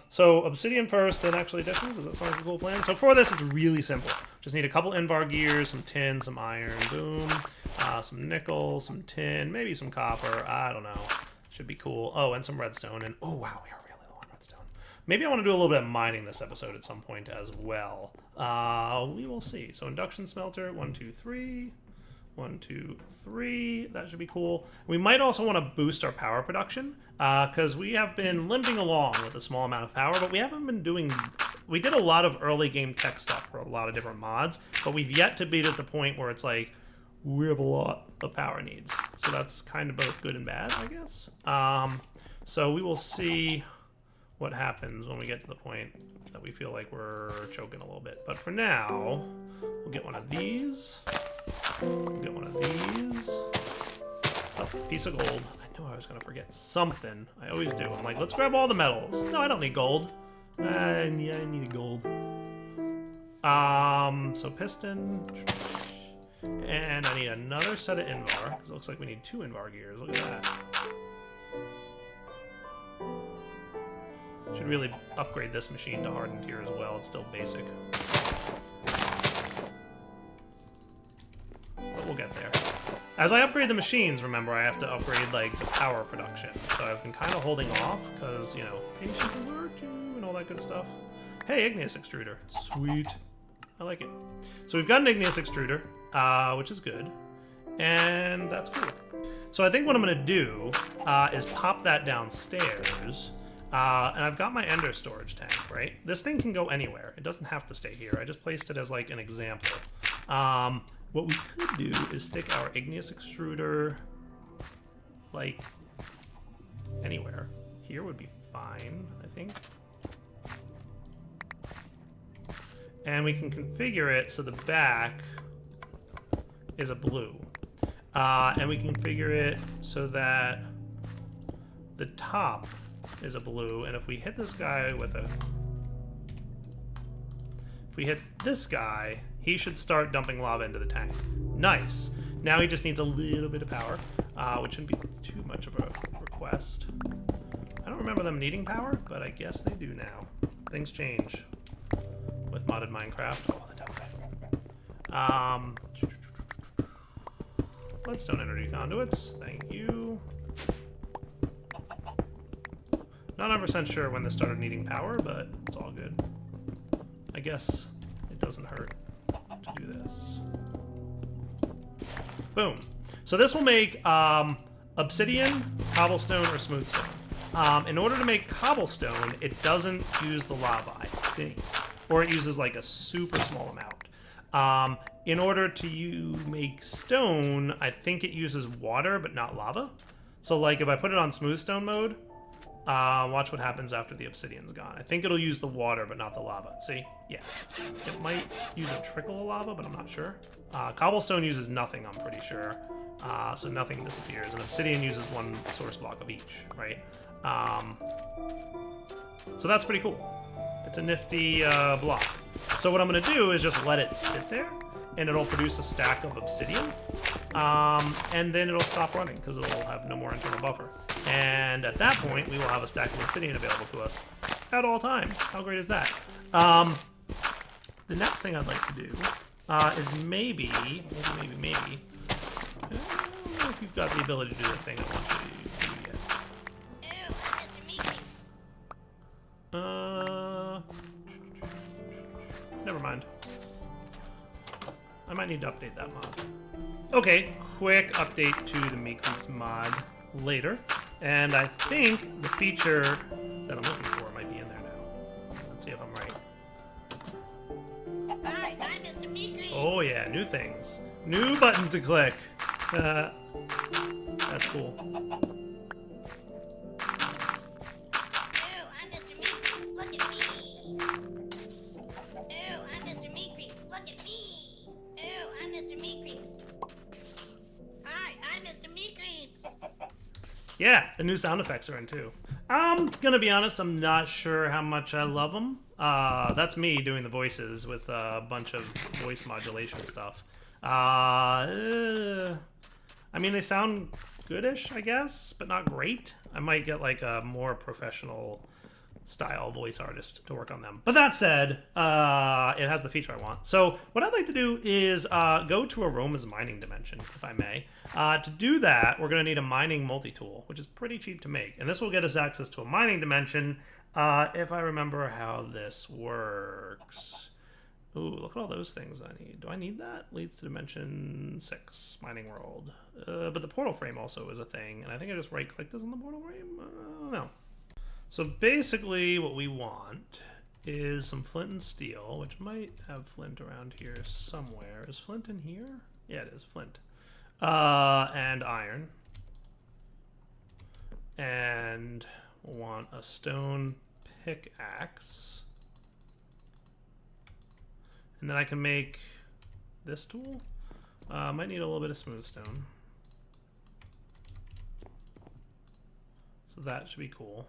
So obsidian first, then actually additions. Does that sound like a cool plan? So for this, it's really simple. Just need a couple Invar gears, some tin, some iron, boom, some nickel, some tin, maybe some copper. I don't know. Should be cool. Oh, and some redstone. And oh wow, we are really low on redstone. Maybe I want to do a little bit of mining this episode at some point as well. We will see. So induction smelter, 1, 2, 3. 1, 2, 3. That should be cool. We might also want to boost our power production because we have been limping along with a small amount of power, but we haven't been doing... We did a lot of early game tech stuff for a lot of different mods, but we've yet to be at the point where it's like, we have a lot of power needs. So that's kind of both good and bad, I guess. So we will see what happens when we get to the point that we feel like we're choking a little bit. But for now, we'll get one of these. Get one of these. Oh, piece of gold. I knew I was going to forget something. I always do. I'm like, let's grab all the metals. No, I don't need gold. Yeah, I need gold. So piston. And I need another set of Invar, because it looks like we need 2 Invar gears. Look at that. Should really upgrade this machine to hardened tier as well. It's still basic. But we'll get there. As I upgrade the machines, remember, I have to upgrade, like, the power production. So I've been kind of holding off, because, you know, patience is virtue and all that good stuff. Hey, igneous extruder. Sweet. I like it. So we've got an igneous extruder, which is good. And that's cool. So I think what I'm going to do is pop that downstairs. And I've got my ender storage tank, right? This thing can go anywhere. It doesn't have to stay here. I just placed it as like an example. What we could do is stick our igneous extruder like anywhere. Here would be fine, I think. And we can configure it so the back is a blue. And we can configure it so that the top is a blue, and if we hit this guy with a... If we hit this guy, he should start dumping lava into the tank. Nice. Now he just needs a little bit of power, which shouldn't be too much of a request. I don't remember them needing power, but I guess they do now. Things change with modded Minecraft all the time. Leadstone energy conduits, thank you. Not 100% sure when this started needing power, but it's all good. I guess it doesn't hurt to do this. Boom. So this will make obsidian, cobblestone, or smooth stone. In order to make cobblestone, it doesn't use the lava, I think. Or it uses like a super small amount. In order to make stone, I think it uses water, but not lava. So like if I put it on smooth stone mode, watch what happens after the obsidian's gone. I think it'll use the water, but not the lava. See? Yeah. It might use a trickle of lava, but I'm not sure. Cobblestone uses nothing, I'm pretty sure. So nothing disappears. And obsidian uses one source block of each, right? So that's pretty cool. It's a nifty block. So what I'm going to do is just let it sit there, and it'll produce a stack of obsidian. And then it'll stop running, because it'll have no more internal buffer. And at that point, we will have a stack of obsidian available to us at all times. How great is that? The next thing I'd like to do is maybe... I don't know if you've got the ability to do the thing I want you to do yet. Ew, Mr. Meeklings. Never mind. I might need to update that mod. Okay, quick update to the Meeklings mod later. And I think the feature that I'm looking for might be in there now. Let's see if I'm right. Hi, I'm Mr. Meeklings. Oh yeah, new things. New buttons to click. That's cool. Ew, I'm Mr. Meeklings. Look at me. Ew, I'm Mr. Meeklings. Look at me. Ew, I'm Mr. Meeklings. Hi, I'm Mr. Meeklings. Yeah, the new sound effects are in too. I'm gonna be honest, I'm not sure how much I love them. That's me doing the voices with a bunch of voice modulation stuff. I mean, they sound goodish, I guess, but not great. I might get like a more professional style voice artist to work on them. But that said, it has the feature I want. So what I'd like to do is go to Aroma's mining dimension, if I may. To do that, we're going to need a mining multi-tool, which is pretty cheap to make. And this will get us access to a mining dimension, if I remember how this works. Ooh, look at all those things I need. Do I need that? Leads to dimension 6, mining world. But the portal frame also is a thing, and I think I just right-click this on the portal frame? I don't know. So basically what we want is some flint and steel, which might have flint around here somewhere. Is flint in here? Yeah, it is, flint. And iron. And we'll want a stone pickaxe. And then I can make this tool. Might need a little bit of smooth stone. So that should be cool.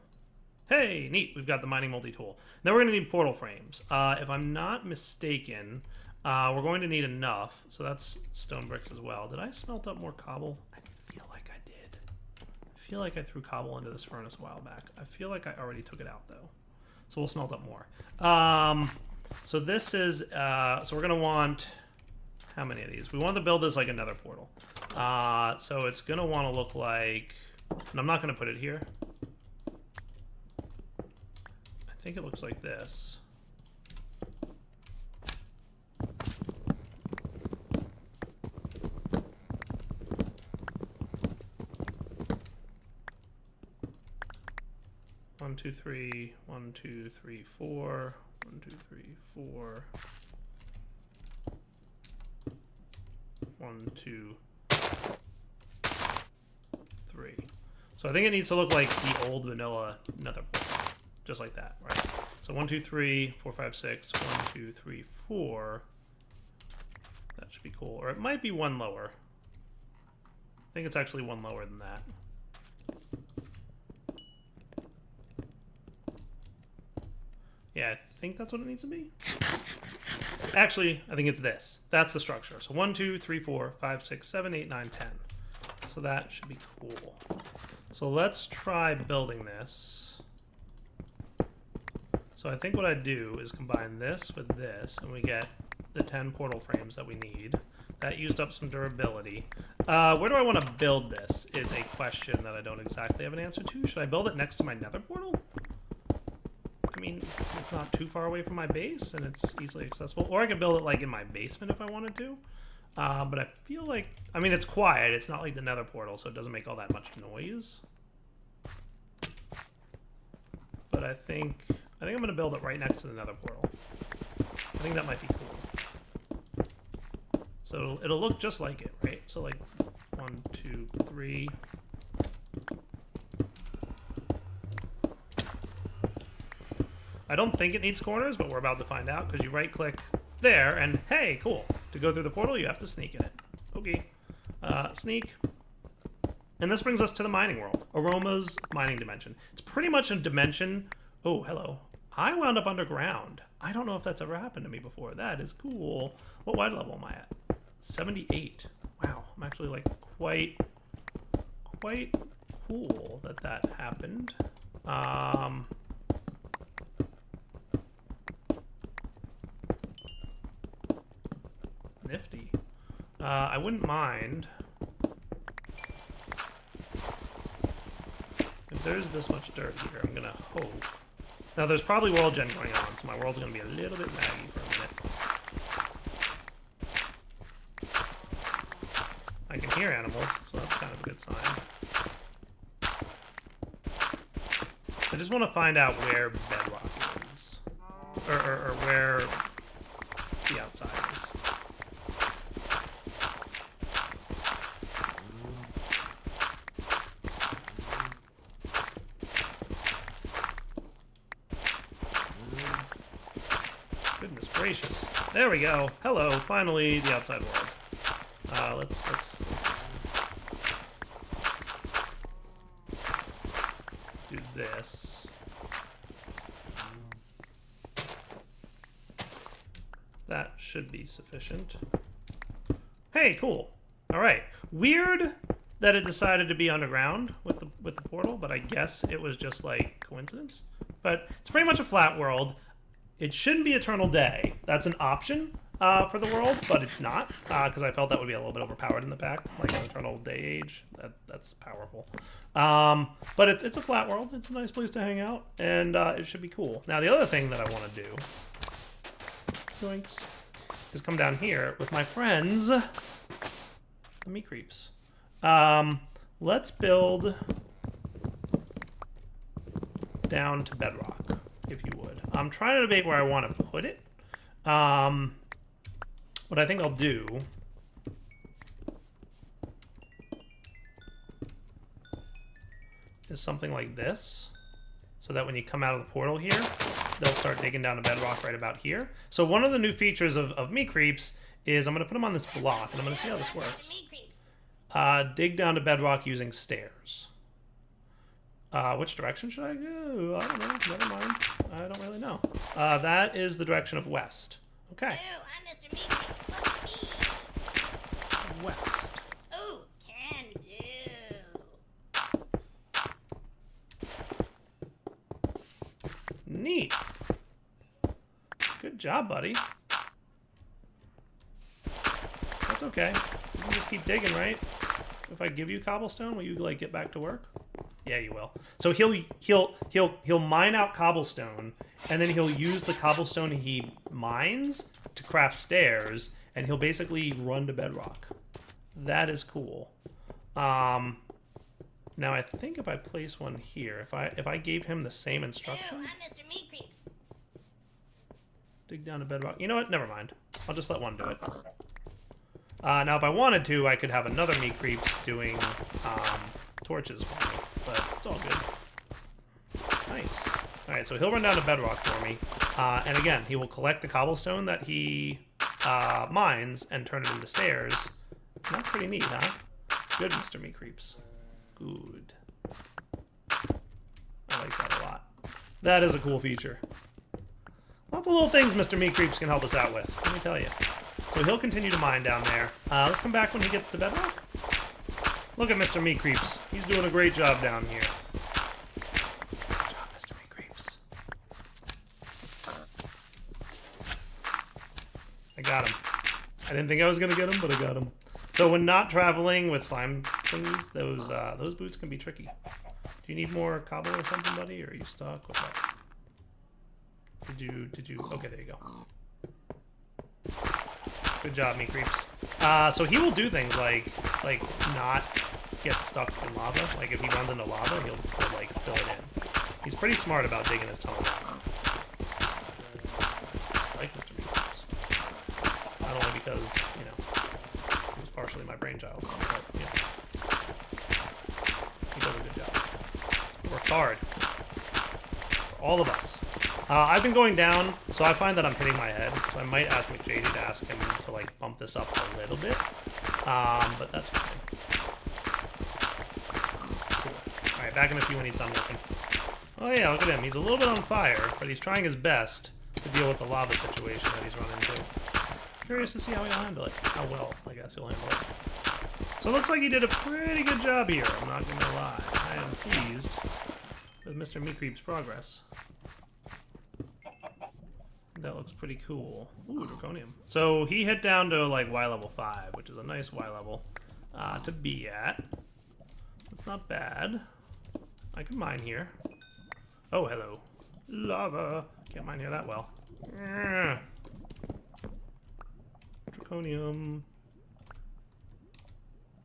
Hey, neat, we've got the mining multi-tool. Now we're gonna need portal frames. If I'm not mistaken, we're going to need enough. So that's stone bricks as well. Did I smelt up more cobble? I feel like I did. I feel like I threw cobble into this furnace a while back. I feel like I already took it out though. So we'll smelt up more. So this is, so we're gonna want, how many of these? We want to build this like another portal. So it's gonna wanna look like, and I'm not gonna put it here. I think it looks like this. One, two, three, 1, 2, 3, 4. 1, 2, 3, 4. 1, 2, 3. So I think it needs to look like the old vanilla nether portal. Just like that, right? So 1, 2, 3, 4, 5, 6. 1, 2, 3, 4. That should be cool. Or it might be one lower. I think it's actually one lower than that. Yeah, I think that's what it needs to be. Actually, I think it's this. That's the structure. So 1, 2, 3, 4, 5, 6, 7, 8, 9, 10. So that should be cool. So let's try building this. So I think what I'd do is combine this with this, and we get the 10 portal frames that we need. That used up some durability. Where do I want to build this is a question that I don't exactly have an answer to. Should I build it next to my nether portal? I mean, it's not too far away from my base, and it's easily accessible. Or I could build it, like, in my basement if I wanted to. But I feel like... I mean, it's quiet. It's not like the nether portal, so it doesn't make all that much noise. But I think I'm going to build it right next to the nether portal. I think that might be cool. So it'll look just like it, right? So, like, 1, 2, 3... I don't think it needs corners, but we're about to find out because you right-click there, and hey, cool. To go through the portal, you have to sneak in it. Okay. Sneak. And this brings us to the mining world. Aroma's mining dimension. It's pretty much a dimension... Oh, hello. I wound up underground. I don't know if that's ever happened to me before. That is cool. What wide level am I at? 78. Wow. I'm actually, like, quite cool that happened. Nifty. I wouldn't mind if there's this much dirt here. I'm gonna hope. Now there's probably world gen going on, so my world's gonna be a little bit laggy for a minute. I can hear animals, so that's kind of a good sign. I just want to find out where bedrock is, or where the outside is. Goodness gracious. There we go. Hello, finally the outside world. Let's do this. That should be sufficient. Hey, cool. All right. Weird that it decided to be underground with the portal, but I guess it was just like coincidence. But it's pretty much a flat world. It shouldn't be eternal day. That's an option for the world, but it's not, because I felt that would be a little bit overpowered in the pack, like an eternal day age. That's powerful. But it's a flat world. It's a nice place to hang out, and it should be cool. Now, the other thing that I want to do, yoinks, is come down here with my friends, the meat creeps. Let's build down to bedrock, if you would. I'm trying to debate where I want to put it. What I think I'll do is something like this, so that when you come out of the portal here, they'll start digging down to bedrock right about here. So one of the new features of meat creeps is I'm going to put them on this block, and I'm going to see how this works. Dig down to bedrock using stairs. Which direction should I go? I don't know. Never mind. I don't really know. That is the direction of west. Okay. Oh, I'm Mr. Meat Creeps. Look at me. West. Oh, can do. Neat. Good job, buddy. That's okay. You can just keep digging, right? If I give you cobblestone, will you like get back to work? Yeah, you will. So he'll mine out cobblestone, and then he'll use the cobblestone he mines to craft stairs, and he'll basically run to bedrock. That is cool. Now I think if I place one here, if I gave him the same instruction, Oh, I'm Mr. Meat Creeps. dig down to bedrock. You know what? Never mind. I'll just let one do it. Now if I wanted to, I could have another meat creeps doing torches for me, but it's all good. Nice. All right, so he'll run down to bedrock for me, and again, he will collect the cobblestone that he mines and turn it into stairs. And that's pretty neat, huh? Good, Mr. Meat Creeps. Good. I like that a lot. That is a cool feature. Lots of little things Mr. Meat Creeps can help us out with, let me tell you. So he'll continue to mine down there. Let's come back when he gets to bedrock. Look at Mr. Meat Creeps. He's doing a great job down here. Good job, Mr. Meat Creeps. I got him. I didn't think I was going to get him, but I got him. So when not traveling with slime thingies, those boots can be tricky. Do you need more cobble or something, buddy? Or are you stuck? What's up? Did you? Okay, there you go. Good job, Meat Creeps. So he will do things like not get stuck in lava. Like if he runs into lava, he'll like fill it in. He's pretty smart about digging his tunnel out. I like Mr. Meat Creeps. Not only because, you know, he was partially my brainchild, but you know, he does a good job. He works hard. For all of us. I've been going down, so I find that I'm hitting my head. So I might ask McJady to ask him to like bump this up a little bit, but that's fine. Cool. All right, back in a few when he's done working. Oh yeah, look at him. He's a little bit on fire, but he's trying his best to deal with the lava situation that he's run into. Curious to see how he'll handle it. How well, I guess, he'll handle it. So it looks like he did a pretty good job here. I'm not gonna lie. I am pleased with Mr. Meat Creep's progress. That looks pretty cool. Ooh, Draconium. So he hit down to like Y level 5, which is a nice Y level to be at. That's not bad. I can mine here. Oh, hello. Lava. Can't mine here that well. Draconium.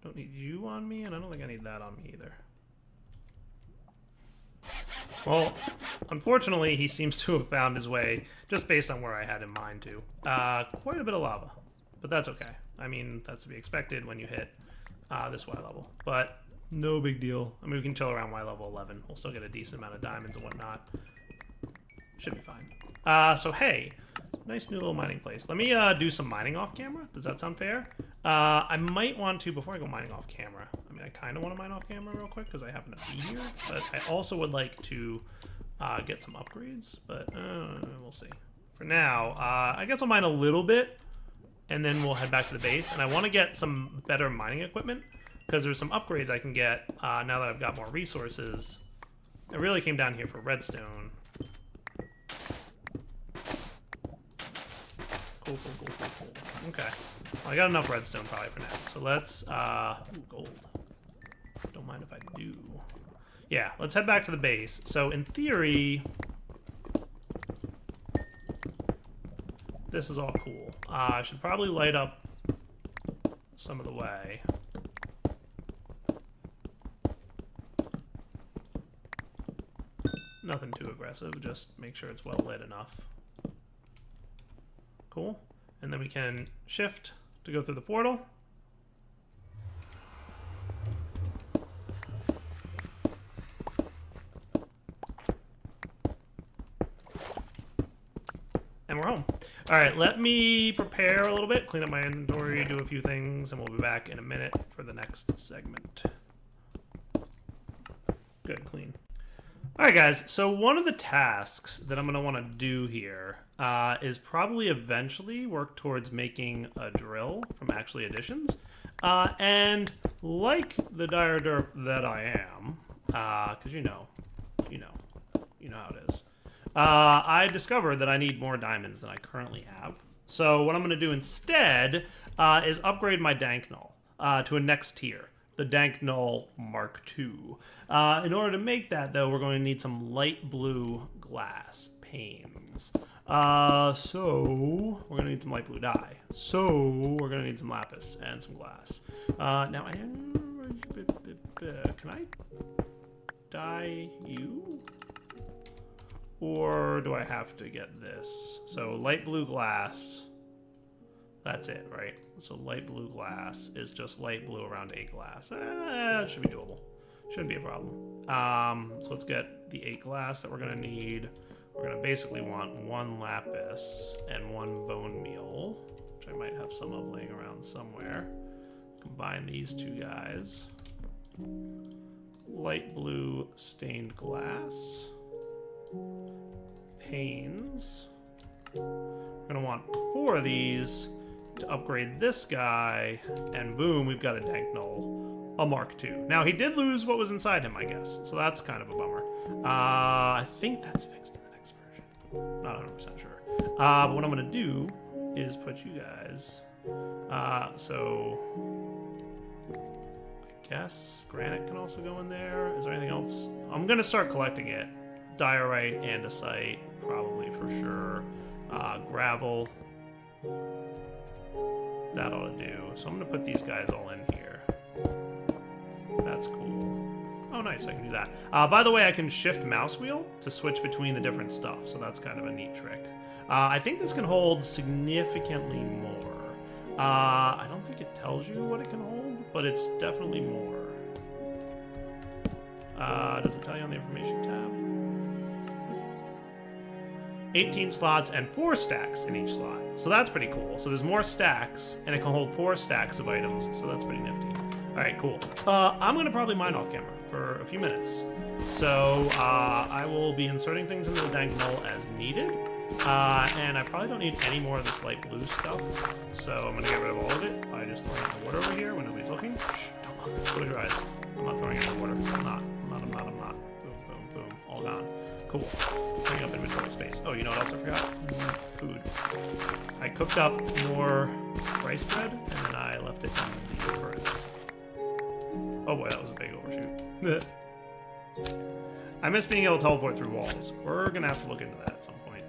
Don't need you on me, and I don't think I need that on me either. Well, unfortunately, he seems to have found his way, just based on where I had in mind to. Quite a bit of lava, but that's okay. I mean, that's to be expected when you hit this Y level, but no big deal. I mean, we can chill around Y level 11. We'll still get a decent amount of diamonds and whatnot. Should be fine. So hey, nice new little mining place. Let me do some mining off camera. Does that sound fair? I might want to, before I go mining off camera, I mean, I kind of want to mine off camera real quick because I happen to be here, but I also would like to get some upgrades, but we'll see. For now, I guess I'll mine a little bit, and then we'll head back to the base, and I want to get some better mining equipment because there's some upgrades I can get now that I've got more resources. I really came down here for redstone. Cool. Okay. Well, I got enough redstone probably for now. So let's, ooh, gold. Don't mind if I do. Yeah, let's head back to the base. So in theory, this is all cool. I should probably light up some of the way. Nothing too aggressive, just make sure it's well lit enough. Cool. And then we can shift to go through the portal. And we're home. All right, let me prepare a little bit, clean up my inventory, do a few things, and we'll be back in a minute for the next segment. Good, clean. All right, guys, so one of the tasks that I'm going to want to do here is probably eventually work towards making a drill from Actually Additions. And like the dire derp that I am, because you know how it is, I discovered that I need more diamonds than I currently have. So what I'm going to do instead is upgrade my Dank Null to a next tier. The Dank Null Mark II. In order to make that, though, we're going to need some light blue glass panes. So we're going to need some light blue dye. So we're going to need some lapis and some glass. Now, can I dye you? Or do I have to get this? So light blue glass. That's it, right? So light blue glass is just light blue around 8 glass. It should be doable. Shouldn't be a problem. So let's get the 8 glass that we're gonna need. We're gonna basically want 1 lapis and 1 bone meal, which I might have some of laying around somewhere. Combine these 2 guys. Light blue stained glass. Panes. We're gonna want 4 of these to upgrade this guy, and boom, we've got a Dank Null, a Mark II. Now, he did lose what was inside him, I guess, so that's kind of a bummer. I think that's fixed in the next version. Not 100% sure. But what I'm gonna do is put you guys, so I guess granite can also go in there. Is there anything else? I'm gonna start collecting it. Diorite, andesite, probably for sure. Gravel. That ought to do. So I'm gonna put these guys all in here. That's cool. Oh, nice, I can do that. By the way, I can shift mouse wheel to switch between the different stuff, so that's kind of a neat trick. I think this can hold significantly more. I don't think it tells you what it can hold, but it's definitely more. Does it tell you on the information tab? 18 slots and 4 stacks in each slot. So that's pretty cool. So there's more stacks, and it can hold 4 stacks of items, so that's pretty nifty. All right, cool. I'm gonna probably mine off camera for a few minutes. So I will be inserting things into the Dank Null as needed. And I probably don't need any more of this light blue stuff. So I'm gonna get rid of all of it by just throwing the water over here when nobody's looking. Shh, don't look. Close your eyes. I'm not throwing any water. I'm not. Boom, boom, boom. All gone. Cool. Bring up inventory space. Oh, you know what else I forgot? Food. I cooked up more rice bread, and then I left it in the furnace. Oh boy, that was a big overshoot. I miss being able to teleport through walls. We're gonna have to look into that at some point.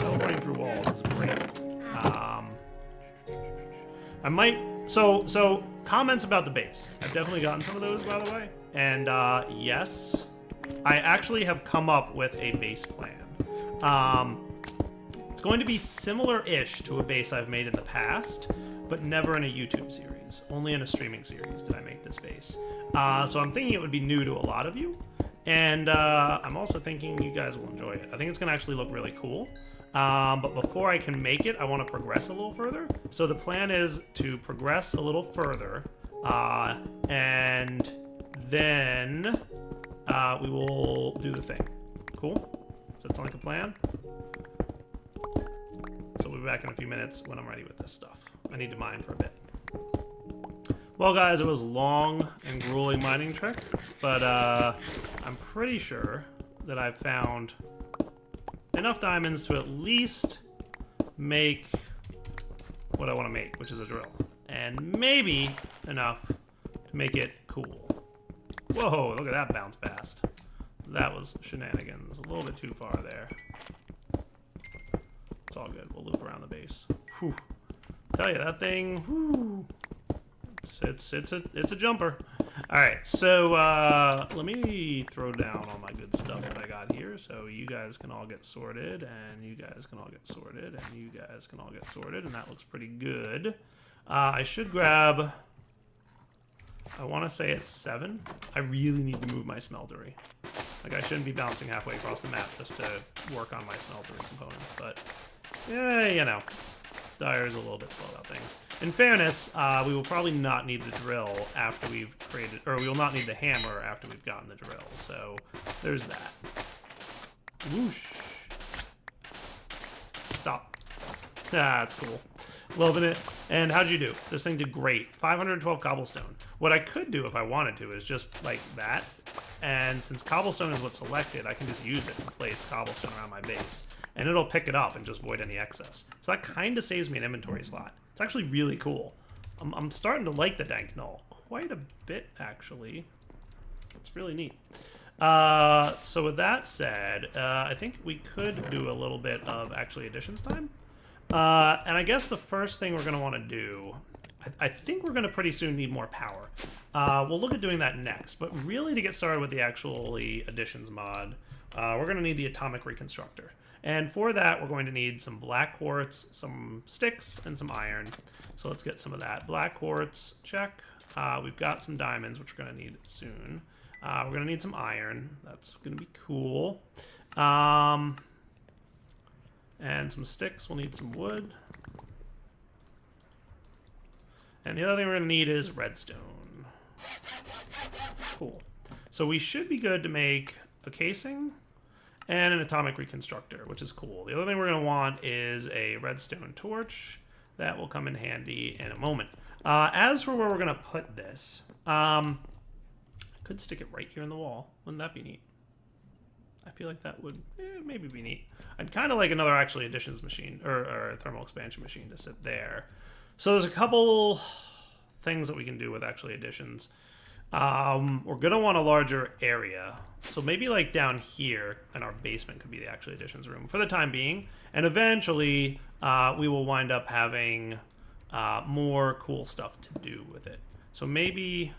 Teleporting through walls is great. I might... So, comments about the base. I've definitely gotten some of those, by the way. And, yes, I actually have come up with a base plan. It's going to be similar-ish to a base I've made in the past, but never in a YouTube series. Only in a streaming series did I make this base. So I'm thinking it would be new to a lot of you. And I'm also thinking you guys will enjoy it. I think it's going to actually look really cool. But before I can make it, I want to progress a little further. So the plan is to progress a little further, and then we will do the thing. Cool? Does that sound like a plan? So we'll be back in a few minutes when I'm ready with this stuff. I need to mine for a bit. Well, guys, it was a long and grueling mining trek, but I'm pretty sure that I've found enough diamonds to at least make what I want to make, which is a drill. And maybe enough to make it cool. Whoa, look at that bounce past. That was shenanigans. A little bit too far there. It's all good. We'll loop around the base. Whew. Tell you, that thing, whew. It's a jumper. All right, so let me throw down all my good stuff that I got here, so you guys can all get sorted, and you guys can all get sorted, and you guys can all get sorted, and that looks pretty good. I should grab, I want to say it's 7. I really need to move my smeltery. Like, I shouldn't be bouncing halfway across the map just to work on my smeltery components, but yeah, you know, Dire's a little bit slow about things. In fairness, we will probably not need the drill after we've created, or we will not need the hammer after we've gotten the drill. So there's that. Whoosh. Stop. That's cool. Loving it. And how'd you do? This thing did great. 512 cobblestone. What I could do if I wanted to is just like that. And since cobblestone is what's selected, I can just use it to place cobblestone around my base. And it'll pick it up and just void any excess. So that kind of saves me an inventory slot. It's actually really cool. I'm starting to like the Dank Null quite a bit, actually. It's really neat. So with that said, I think we could do a little bit of actually additions time. And I guess the first thing we're going to want to do, I think we're going to pretty soon need more power. We'll look at doing that next. But really, to get started with the actually additions mod, we're going to need the atomic reconstructor. And for that, we're going to need some black quartz, some sticks, and some iron. So let's get some of that. Black quartz, check. We've got some diamonds, which we're going to need soon. We're going to need some iron. That's going to be cool. And some sticks. We'll need some wood. And the other thing we're going to need is redstone. Cool. So we should be good to make a casing and an atomic reconstructor, which is cool. The other thing we're going to want is a redstone torch. That will come in handy in a moment. As for where we're going to put this, I could stick it right here in the wall. Wouldn't that be neat? I feel like that would maybe be neat. I'd kind of like another actually additions machine or a thermal expansion machine to sit there. So there's a couple things that we can do with actually additions. We're gonna want a larger area, so maybe like down here in our basement could be the actually additions room for the time being, and eventually we will wind up having more cool stuff to do with it. So maybe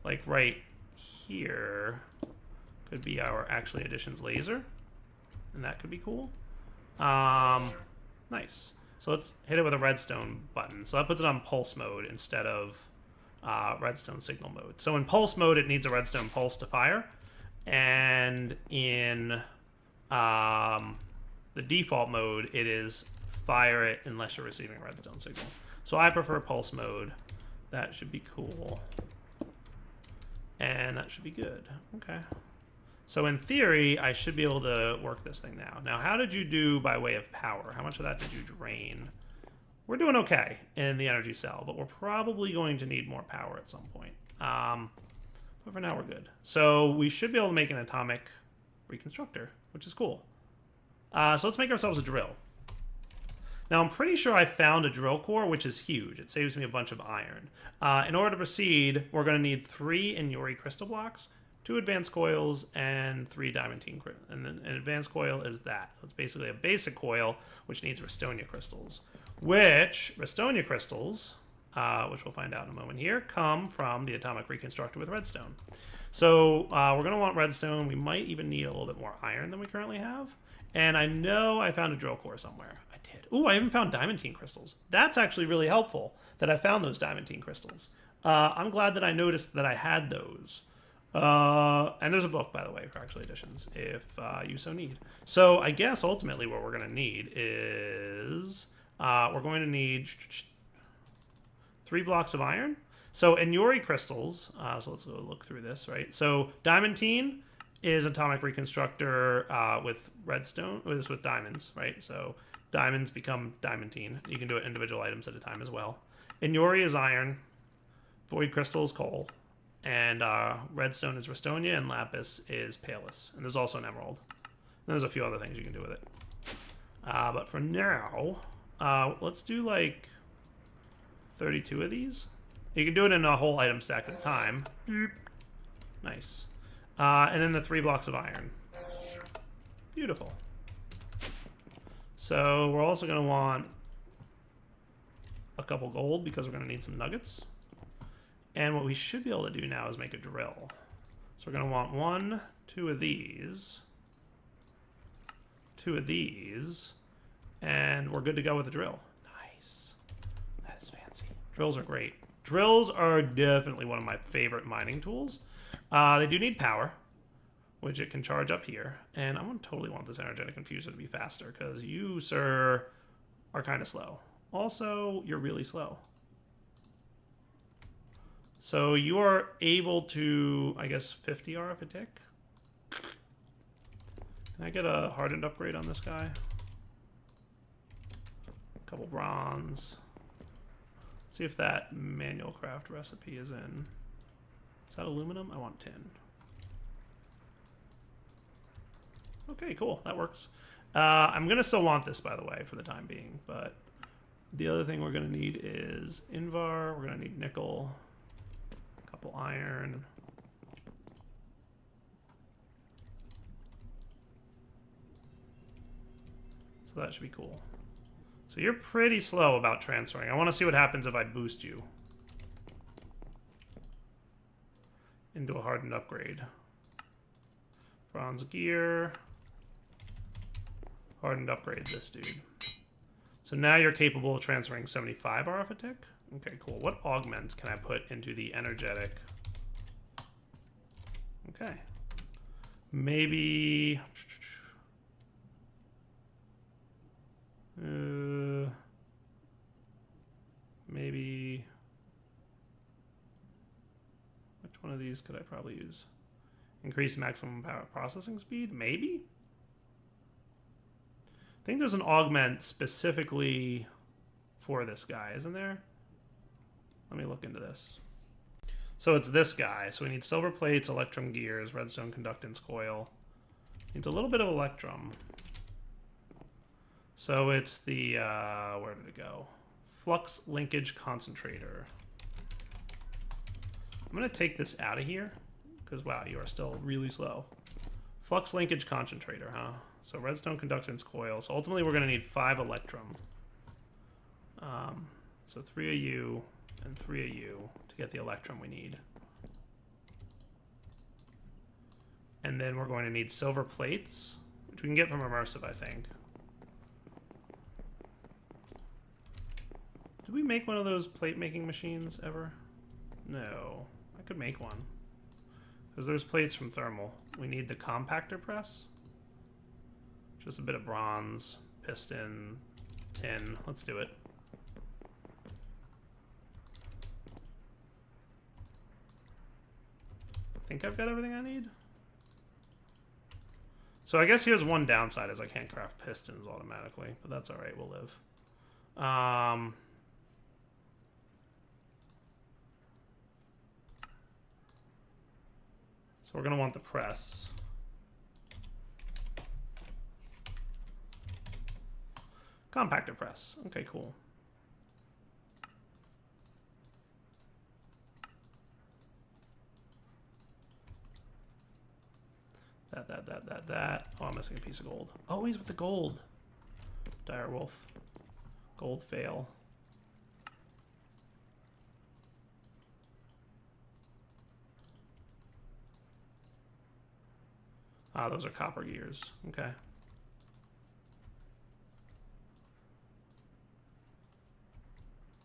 like right here could be our actually additions laser, and that could be cool. Nice. So let's hit it with a redstone button. So that puts it on pulse mode instead of redstone signal mode. So in pulse mode, it needs a redstone pulse to fire, and in the default mode, it is fire it unless you're receiving a redstone signal. So I prefer pulse mode. That should be cool, and that should be good. Okay. So in theory, I should be able to work this thing now. Now, how did you do by way of power? How much of that did you drain? We're doing okay in the energy cell, but we're probably going to need more power at some point. But for now, we're good. So we should be able to make an atomic reconstructor, which is cool. So let's make ourselves a drill. Now, I'm pretty sure I found a drill core, which is huge. It saves me a bunch of iron. In order to proceed, we're going to need 3 Inuri crystal blocks, 2 advanced coils, and 3 diamantine. And then an advanced coil is that. So it's basically a basic coil, which needs Restonia crystals. Which Restonia crystals, which we'll find out in a moment here, come from the atomic reconstructor with redstone. So we're going to want redstone. We might even need a little bit more iron than we currently have. And I know I found a drill core somewhere. I did. Ooh, I even found diamantine crystals. That's actually really helpful that I found those diamantine crystals. I'm glad that I noticed that I had those. And there's a book, by the way, for actual additions, if you so need. So I guess ultimately what we're going to need is we're going to need 3 blocks of iron. So Inuri crystals, so let's go look through this, right? So diamantine is atomic reconstructor with redstone, with diamonds, right? So diamonds become diamantine. You can do it individual items at a time as well. Inuri is iron, void crystal is coal, and redstone is Restonia, and lapis is Palus. And there's also an emerald. And there's a few other things you can do with it. But for now, let's do like 32 of these. You can do it in a whole item stack at a time. Nice. And then the 3 blocks of iron. Beautiful. So we're also going to want a couple gold because we're going to need some nuggets. And what we should be able to do now is make a drill. So we're going to want 1, 2 of these, 2 of these, and we're good to go with the drill. Nice. That is fancy. Drills are great. Drills are definitely one of my favorite mining tools. They do need power, which it can charge up here. And I totally want this energetic infuser to be faster because you, sir, are kind of slow. Also, you're really slow. So you are able to, I guess, 50 RF a tick. Can I get a hardened upgrade on this guy? A couple bronze. See if that manual craft recipe is in. Is that aluminum? I want tin. Okay, cool. That works. I'm going to still want this, by the way, for the time being. But the other thing we're going to need is Invar. We're going to need nickel. A couple iron. So that should be cool. So you're pretty slow about transferring. I want to see what happens if I boost you into a hardened upgrade. Bronze gear. Hardened upgrade this dude. So now you're capable of transferring 75 RF a tick. Okay, cool. What augments can I put into the energetic? Okay. Maybe... maybe... Which one of these could I probably use? Increase maximum power processing speed? Maybe? I think there's an augment specifically for this guy, isn't there? Let me look into this. So it's this guy. So we need silver plates, electrum gears, redstone conductance coil. Needs a little bit of electrum. So it's the, where did it go? Flux linkage concentrator. I'm going to take this out of here, because, wow, you are still really slow. Flux linkage concentrator, huh? So redstone conductance coil. So ultimately we're going to need 5 electrum. So 3 of you and 3 of you to get the electrum we need. And then we're going to need silver plates, which we can get from Immersive, I think. Did we make one of those plate making machines ever? No. I could make one. Because there's plates from thermal. We need the compactor press. Just a bit of bronze, piston, tin. Let's do it. I think I've got everything I need. So I guess here's one downside is I can't craft pistons automatically, but that's alright, we'll live. So we're going to want the press. Compactor press. Okay, cool. That. Oh, I'm missing a piece of gold. Oh, he's with the gold. Direwolf. Gold fail. Ah, those are copper gears. Okay.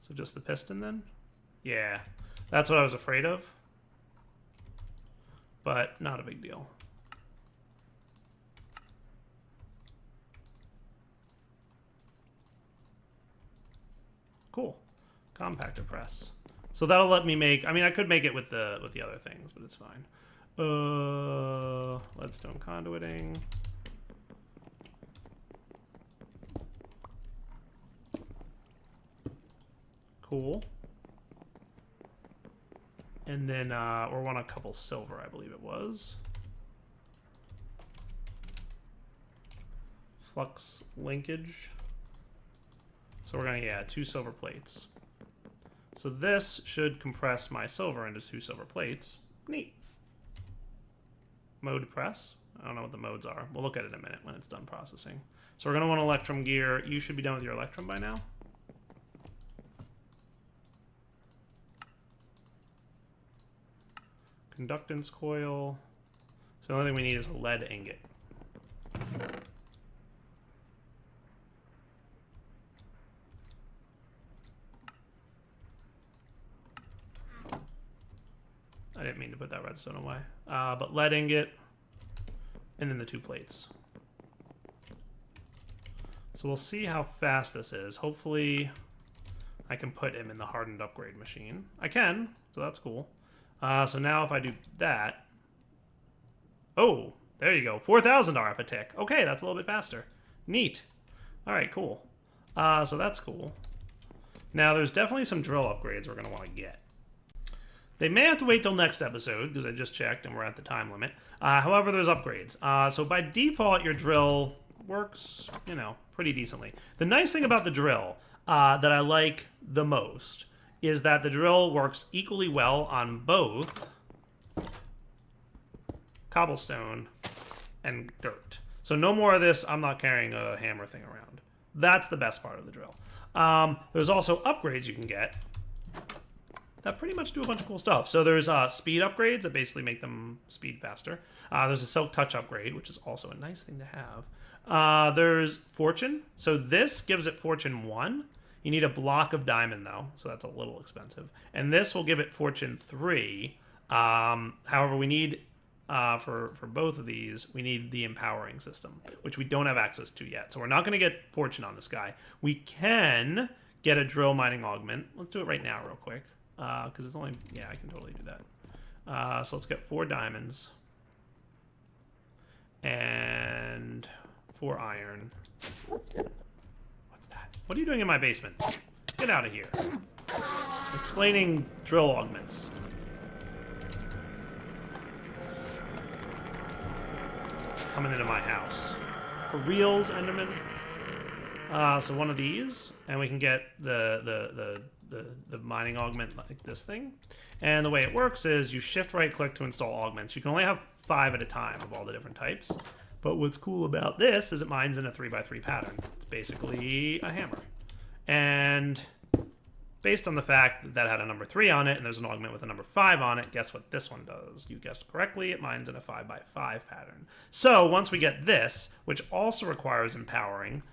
So just the piston then? Yeah. That's what I was afraid of. But not a big deal. Cool. Compactor press. So that'll let me make... I mean, I could make it with the other things, but it's fine. Leadstone conduiting. Cool. And then we want a couple silver, I believe it was. Flux linkage. So we're gonna, 2 silver plates. So this should compress my silver into 2 silver plates. Neat. Mode press. I don't know what the modes are. We'll look at it in a minute when it's done processing. So we're gonna want electrum gear. You should be done with your electrum by now. Conductance coil. So the only thing we need is a lead ingot. I didn't mean to put that redstone away. But lead ingot, and then the 2 plates. So we'll see how fast this is. Hopefully I can put him in the hardened upgrade machine. I can, so that's cool. So now if I do that... Oh, there you go. 4,000 RF a tick. Okay, that's a little bit faster. Neat. All right, cool. So that's cool. Now there's definitely some drill upgrades we're going to want to get. They may have to wait till next episode, because I just checked and we're at the time limit. However, there's upgrades. So by default, your drill works, you know, pretty decently. The nice thing about the drill that I like the most is that the drill works equally well on both cobblestone and dirt. So no more of this, I'm not carrying a hammer thing around. That's the best part of the drill. There's also upgrades you can get that pretty much do a bunch of cool stuff. So there's speed upgrades that basically make them speed faster. There's a Silk Touch upgrade, which is also a nice thing to have. There's Fortune. So this gives it Fortune 1. You need a block of diamond, though, so that's a little expensive. And this will give it Fortune 3. However, we need, for both of these, we need the empowering system, which we don't have access to yet. So we're not going to get Fortune on this guy. We can get a drill mining augment. Let's do it right now real quick. Because it's only... Yeah, I can totally do that. So let's get 4 diamonds. And 4 iron. What's that? What are you doing in my basement? Get out of here. Explaining drill augments. Coming into my house. For reals, Enderman? So one of these, and we can get the mining augment like this thing. And the way it works is you shift right click to install augments. You can only have 5 at a time of all the different types. But what's cool about this is it mines in a 3x3 pattern. It's basically a hammer. And based on the fact that that had a number 3 on it and there's an augment with a number 5 on it, guess what this one does? You guessed correctly, it mines in a 5x5 pattern. So once we get this, which also requires empowering,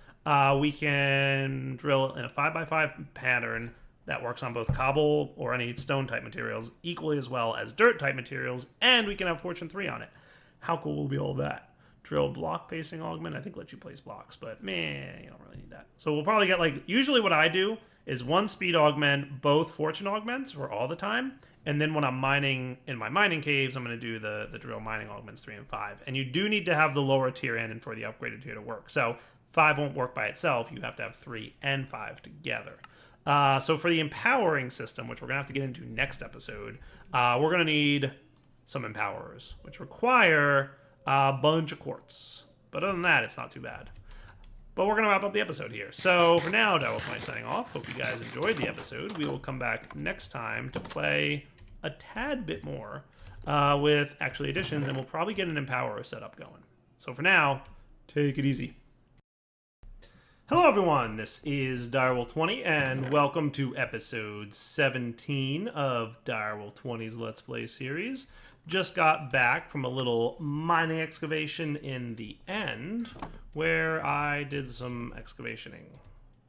we can drill in a 5x5 pattern that works on both cobble or any stone type materials equally as well as dirt type materials, and we can have Fortune 3 on it. How cool will be all that? Drill block pacing augment, I think lets you place blocks, but man, you don't really need that. So we'll probably get like, usually what I do is 1 speed augment, both fortune augments for all the time, and then when I'm mining in my mining caves, I'm going to do the drill mining augments 3 and 5. And you do need to have the lower tier in and for the upgraded tier to work. So 5 won't work by itself, you have to have 3 and 5 together. So for the empowering system, which we're going to have to get into next episode, we're going to need some empowerers, which require a bunch of quartz. But other than that, it's not too bad. But we're going to wrap up the episode here. So for now, Direwolf20 signing off. Hope you guys enjoyed the episode. We will come back next time to play a tad bit more with actually additions, and we'll probably get an empowerer setup going. So for now, take it easy. Hello everyone, this is Direwolf20, and welcome to episode 17 of Direwolf20's Let's Play series. Just got back from a little mining excavation in the end, where I did some excavationing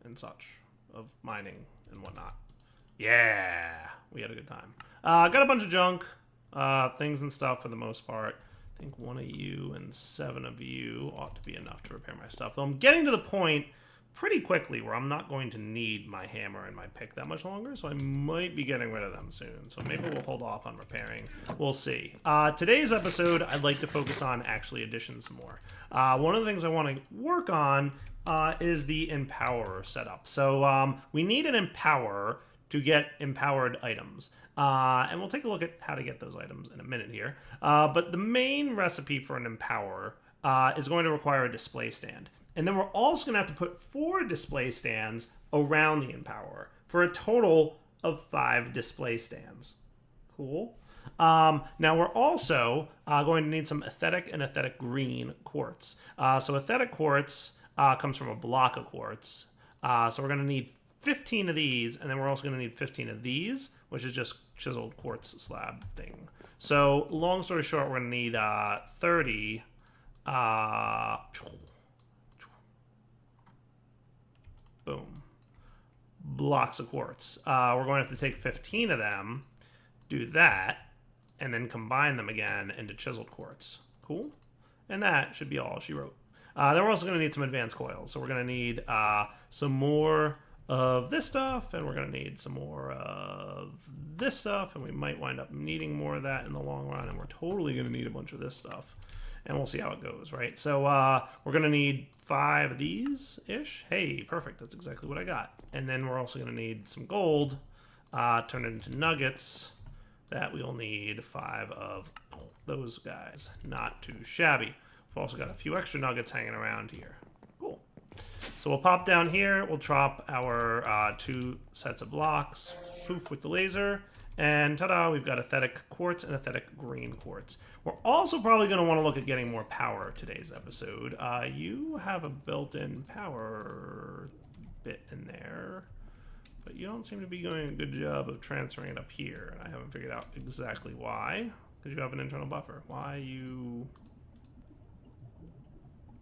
and such, of mining and whatnot. Yeah, we had a good time. Got a bunch of junk, things and stuff for the most part. I think 1 of you and 7 of you ought to be enough to repair my stuff. Though I'm getting to the point pretty quickly where I'm not going to need my hammer and my pick that much longer, so I might be getting rid of them soon. So maybe we'll hold off on repairing. We'll see. Today's episode, I'd like to focus on actually additions some more. One of the things I want to work on is the empowerer setup. So we need an empowerer to get empowered items. And we'll take a look at how to get those items in a minute here. But the main recipe for an empowerer is going to require a display stand. And then we're also going to have to put 4 display stands around the empowerer for a total of 5 display stands. Cool. Now we're also going to need some aesthetic and aesthetic green quartz. So aesthetic quartz comes from a block of quartz. So we're going to need 15 of these, and then we're also going to need 15 of these, which is just chiseled quartz slab thing. So long story short, we're going to need 30 boom, blocks of quartz. We're going to have to take 15 of them, do that, and then combine them again into chiseled quartz. Cool? And that should be all she wrote. Then we're also going to need some advanced coils. So we're going to need some more of this stuff, and we're going to need some more of this stuff, and we might wind up needing more of that in the long run, and we're totally going to need a bunch of this stuff. And we'll see how it goes, right? So we're going to need 5 of these-ish. Hey, perfect. That's exactly what I got. And then we're also going to need some gold, turn it into nuggets. That we'll need 5 of those guys. Not too shabby. We've also got a few extra nuggets hanging around here. Cool. So we'll pop down here. We'll drop our 2 sets of blocks. Poof with the laser. And ta-da, we've got aesthetic quartz and aesthetic green quartz. We're also probably going to want to look at getting more power today's episode. You have a built-in power bit in there, but you don't seem to be doing a good job of transferring it up here. And I haven't figured out exactly why, because you have an internal buffer. Why are you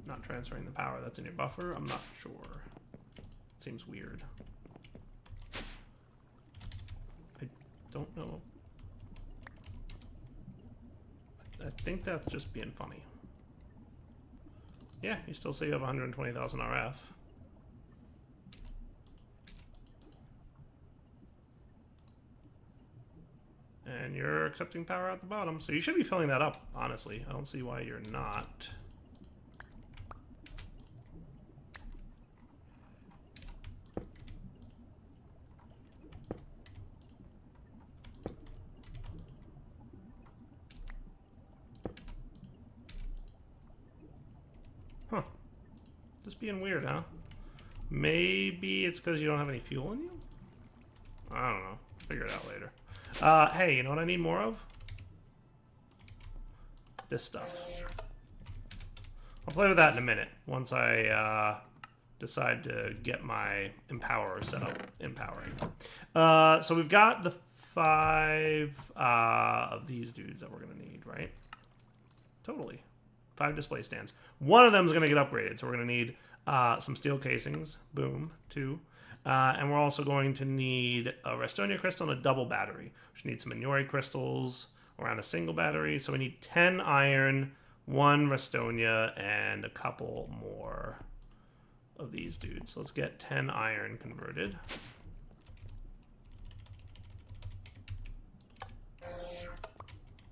not transferring the power that's in your buffer? I'm not sure. Seems weird. Don't know. I think that's just being funny. Yeah, you still say you have 120,000 RF. And you're accepting power at the bottom, so you should be filling that up, honestly. I don't see why you're not. Huh. Just being weird, huh? Maybe it's because you don't have any fuel in you? I don't know. Figure it out later. Hey, you know what I need more of? This stuff. I'll play with that in a minute, once I decide to get my Empower set up. Empowering. So we've got the 5 of these dudes that we're going to need, right? Totally. 5 display stands. One of them is going to get upgraded, so we're going to need some steel casings. Boom. 2. And we're also going to need a Restonia crystal and a double battery. We need some Inori crystals around a single battery. So we need 10 iron, 1 Restonia, and a couple more of these dudes. So let's get 10 iron converted.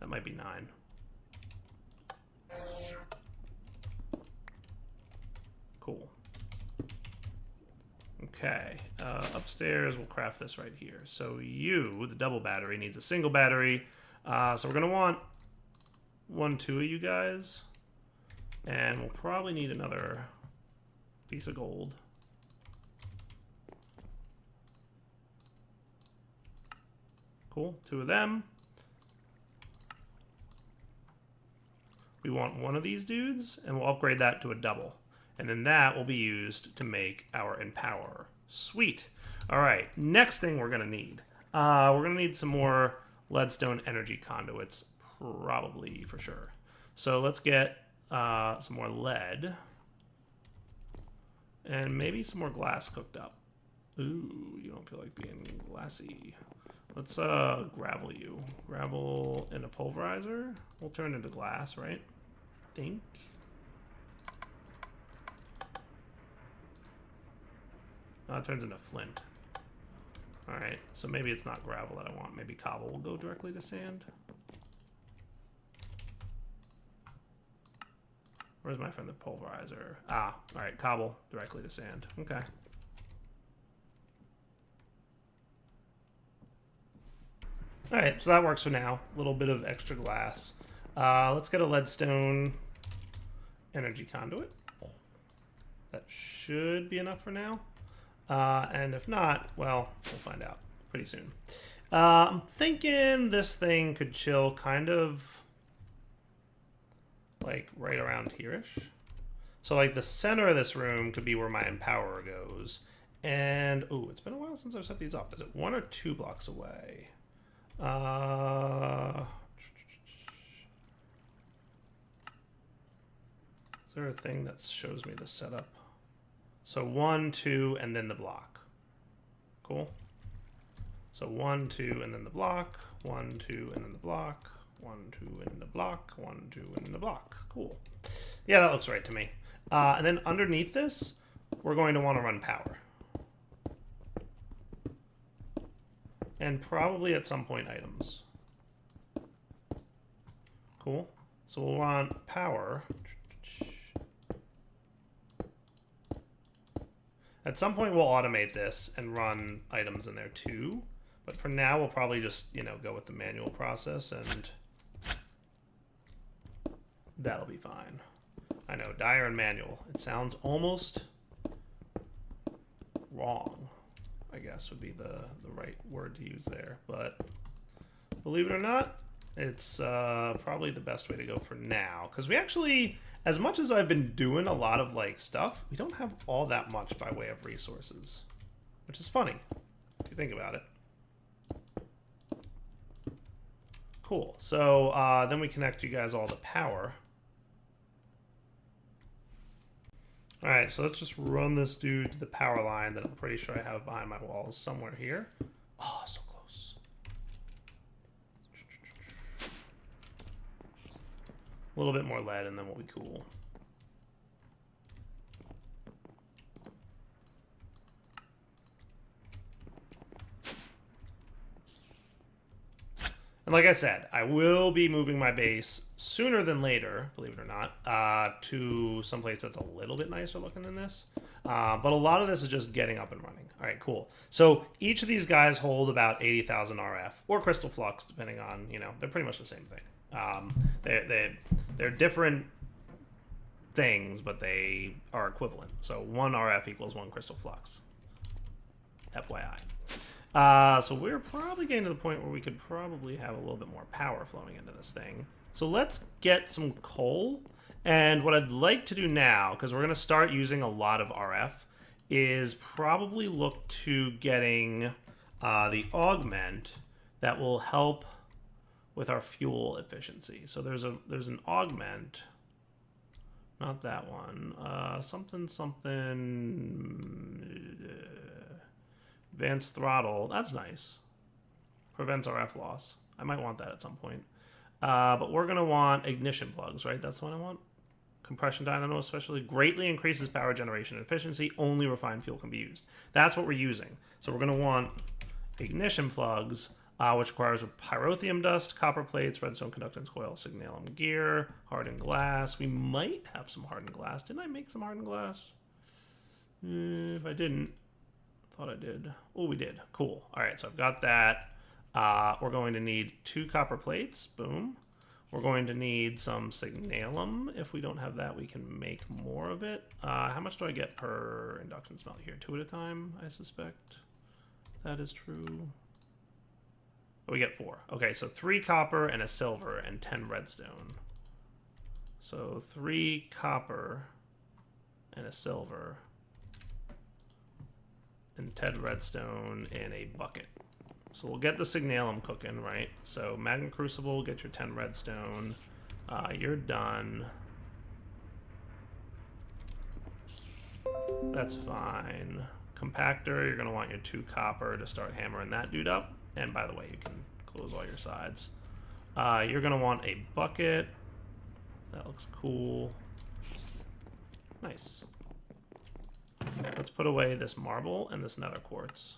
That might be 9. Cool. Okay, upstairs we'll craft this right here. So you, the double battery, needs a single battery. So we're gonna want 1, 2 of you guys. And we'll probably need another piece of gold. Cool, 2 of them. We want 1 of these dudes, and we'll upgrade that to a double. And then that will be used to make our Empower. Sweet. All right, next thing we're going to need. We're going to need some more leadstone energy conduits, probably for sure. So let's get some more lead. And maybe some more glass cooked up. Ooh, you don't feel like being glassy. Let's gravel you. Gravel in a pulverizer. We'll turn into glass, right? I think. It turns into flint. Alright, so maybe it's not gravel that I want. Maybe cobble will go directly to sand. Where's my friend the pulverizer? Ah, alright, cobble directly to sand. Okay. Alright, so that works for now. A little bit of extra glass. Let's get a leadstone energy conduit. That should be enough for now. And if not, well, we'll find out pretty soon. I'm thinking this thing could chill kind of like right around here-ish. So like the center of this room could be where my Empower goes. And, ooh, it's been a while since I've set these up. Is it 1 or 2 blocks away? Is there a thing that shows me the setup? So 1, 2, and then the block. Cool. So 1, 2, and then the block. 1, 2, and then the block. 1, 2, and then the block. 1, 2, and then the block. Cool. Yeah, that looks right to me. And then underneath this, we're going to want to run power. And probably at some point items. Cool. So we'll run power. At some point we'll automate this and run items in there too. But for now we'll probably just, you know, go with the manual process and that'll be fine. I know, dire and manual. It sounds almost wrong, I guess would be the right word to use there. But believe it or not, it's probably the best way to go for now. Because we actually, as much as I've been doing a lot of like stuff, we don't have all that much by way of resources. Which is funny, if you think about it. Cool, so then we connect you guys all to power. Alright, so let's just run this dude to the power line that I'm pretty sure I have behind my walls somewhere here. Oh, so close. A little bit more lead and then we'll be cool. And like I said, I will be moving my base sooner than later, believe it or not, to someplace that's a little bit nicer looking than this. But a lot of this is just getting up and running. All right, cool. So each of these guys hold about 80,000 RF or crystal flux, depending on, you know, they're pretty much the same thing. They're different things, but they are equivalent. So 1 RF equals 1 crystal flux. FYI. So we're probably getting to the point where we could probably have a little bit more power flowing into this thing. So let's get some coal. And what I'd like to do now, because we're going to start using a lot of RF, is probably look to getting the augment that will help with our fuel efficiency. So there's an augment, not that one, something advanced throttle. That's nice. Prevents RF loss. I might want that at some point. But we're gonna want ignition plugs, right? That's the one I want. Compression dynamo especially greatly increases power generation and efficiency. Only refined fuel can be used. That's what we're using. So we're gonna want ignition plugs, which requires pyrotheum dust, copper plates, redstone conductance coil, signalum gear, hardened glass. We might have some hardened glass. Didn't I make some hardened glass? If I didn't, thought I did. Oh, we did. Cool. All right, so I've got that. We're going to need 2 copper plates. Boom. We're going to need some signalum. If we don't have that, we can make more of it. How much do I get per induction smelt here? 2 at a time, I suspect. That is true. Oh, we get 4. Okay, so 3 copper and a silver and 10 redstone. So 3 copper and a silver and 10 redstone in a bucket. So we'll get the signalum cooking, right? So magma crucible, get your 10 redstone. You're done. That's fine. Compactor, you're gonna want your 2 copper to start hammering that dude up. And by the way, you can close all your sides. You're gonna want a bucket. That looks cool. Nice. Let's put away this marble and this nether quartz.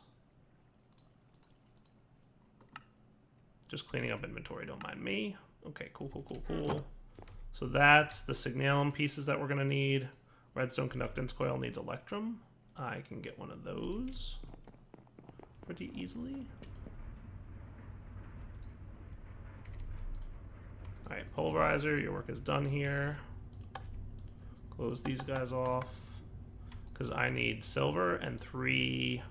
Just cleaning up inventory, don't mind me. Okay, cool. So that's the signalum pieces that we're gonna need. Redstone conductance coil needs electrum. I can get one of those pretty easily. All right, pulverizer, your work is done here. Close these guys off because I need silver and 3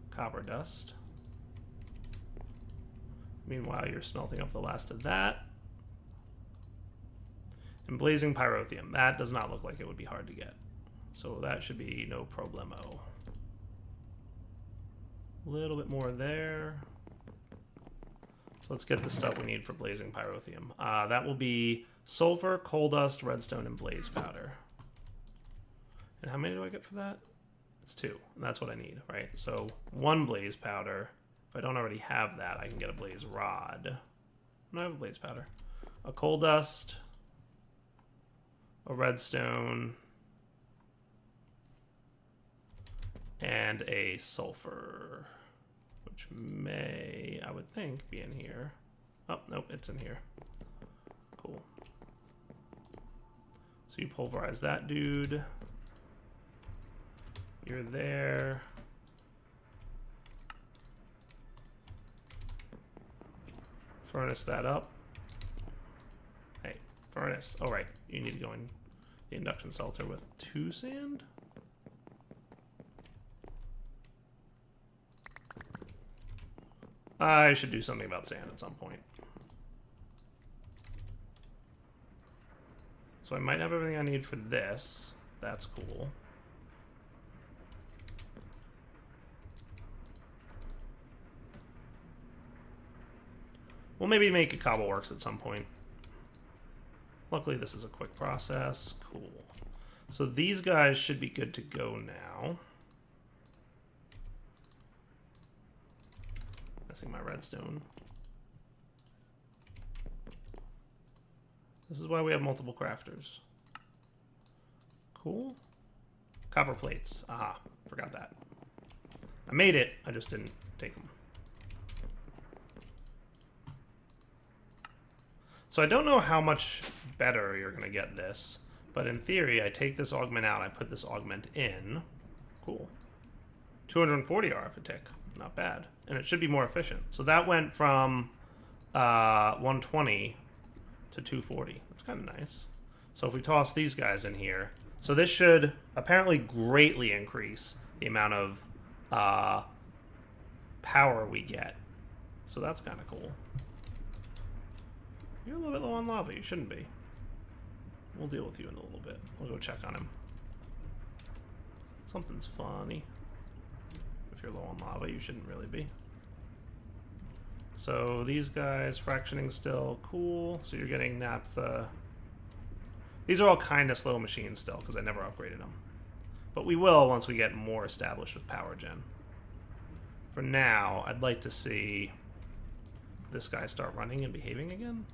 copper dust. Meanwhile, you're smelting up the last of that. And blazing pyrotheum. That does not look like it would be hard to get. So that should be no problemo. A little bit more there. So let's get the stuff we need for blazing pyrotheum. That will be sulfur, coal dust, redstone, and blaze powder. And how many do I get for that? It's 2. And that's what I need, right? So 1 blaze powder. If I don't already have that, I can get a blaze rod. No, I have a blaze powder. A coal dust. A redstone. And a sulfur. Which may, I would think, be in here. Oh, nope, it's in here. Cool. So you pulverize that dude. You're there. Furnace that up. Hey, furnace. Oh, right. You need to go in the induction smelter with 2 sand? I should do something about sand at some point. So I might have everything I need for this. That's cool. We'll maybe make a cobbleworks at some point. Luckily, this is a quick process. Cool. So these guys should be good to go now. Missing my redstone. This is why we have multiple crafters. Cool. Copper plates. Aha, forgot that. I made it, I just didn't take them. So I don't know how much better you're going to get this, but in theory, I take this augment out, I put this augment in. Cool. 240 RF a tick. Not bad. And it should be more efficient. So that went from 120 to 240. That's kind of nice. So if we toss these guys in here, so this should apparently greatly increase the amount of power we get. So that's kind of cool. You're a little bit low on lava. You shouldn't be. We'll deal with you in a little bit. We'll go check on him. Something's funny. If you're low on lava, you shouldn't really be. So these guys, fractioning still, cool. So you're getting naphtha. These are all kind of slow machines still, because I never upgraded them. But we will once we get more established with power gen. For now, I'd like to see this guy start running and behaving again.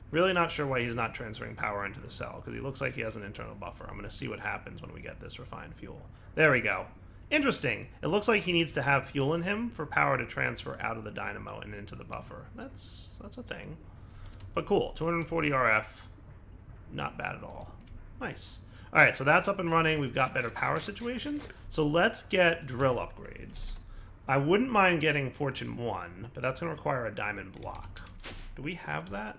Really not sure why he's not transferring power into the cell, because he looks like he has an internal buffer. I'm going to see what happens when we get this refined fuel. There we go. Interesting. It looks like he needs to have fuel in him for power to transfer out of the dynamo and into the buffer. That's a thing. But cool. 240 RF. Not bad at all. Nice. Alright, so that's up and running. We've got better power situation. So let's get drill upgrades. I wouldn't mind getting Fortune 1, but that's going to require a diamond block. Do we have that?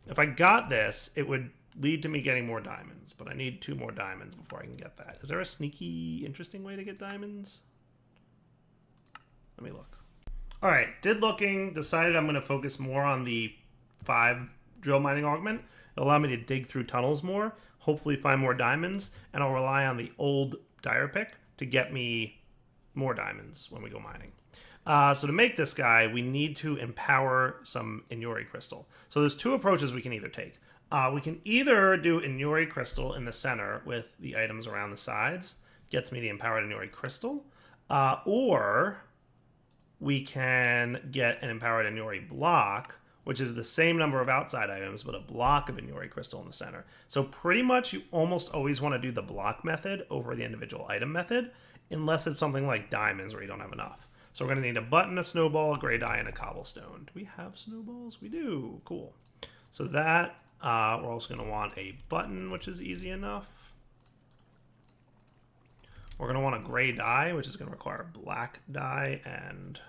If I got this, it would lead to me getting more diamonds, but I need 2 more diamonds before I can get that. Is there a sneaky, interesting way to get diamonds? Let me look. All right, did looking, decided I'm going to focus more on the 5 drill mining augment. It'll allow me to dig through tunnels more, hopefully find more diamonds, and I'll rely on the old dire pick to get me more diamonds when we go mining. So to make this guy, we need to empower some Inuri crystal. So there's 2 approaches we can either take. We can either do Inuri crystal in the center with the items around the sides, gets me the empowered Inuri crystal, or we can get an empowered Inuri block, which is the same number of outside items, but a block of Inuri crystal in the center. So pretty much you almost always want to do the block method over the individual item method, unless it's something like diamonds where you don't have enough. So we're going to need a button, a snowball, a gray dye, and a cobblestone. Do we have snowballs? We do. Cool. So that, we're also going to want a button, which is easy enough. We're going to want a gray dye, which is going to require black dye and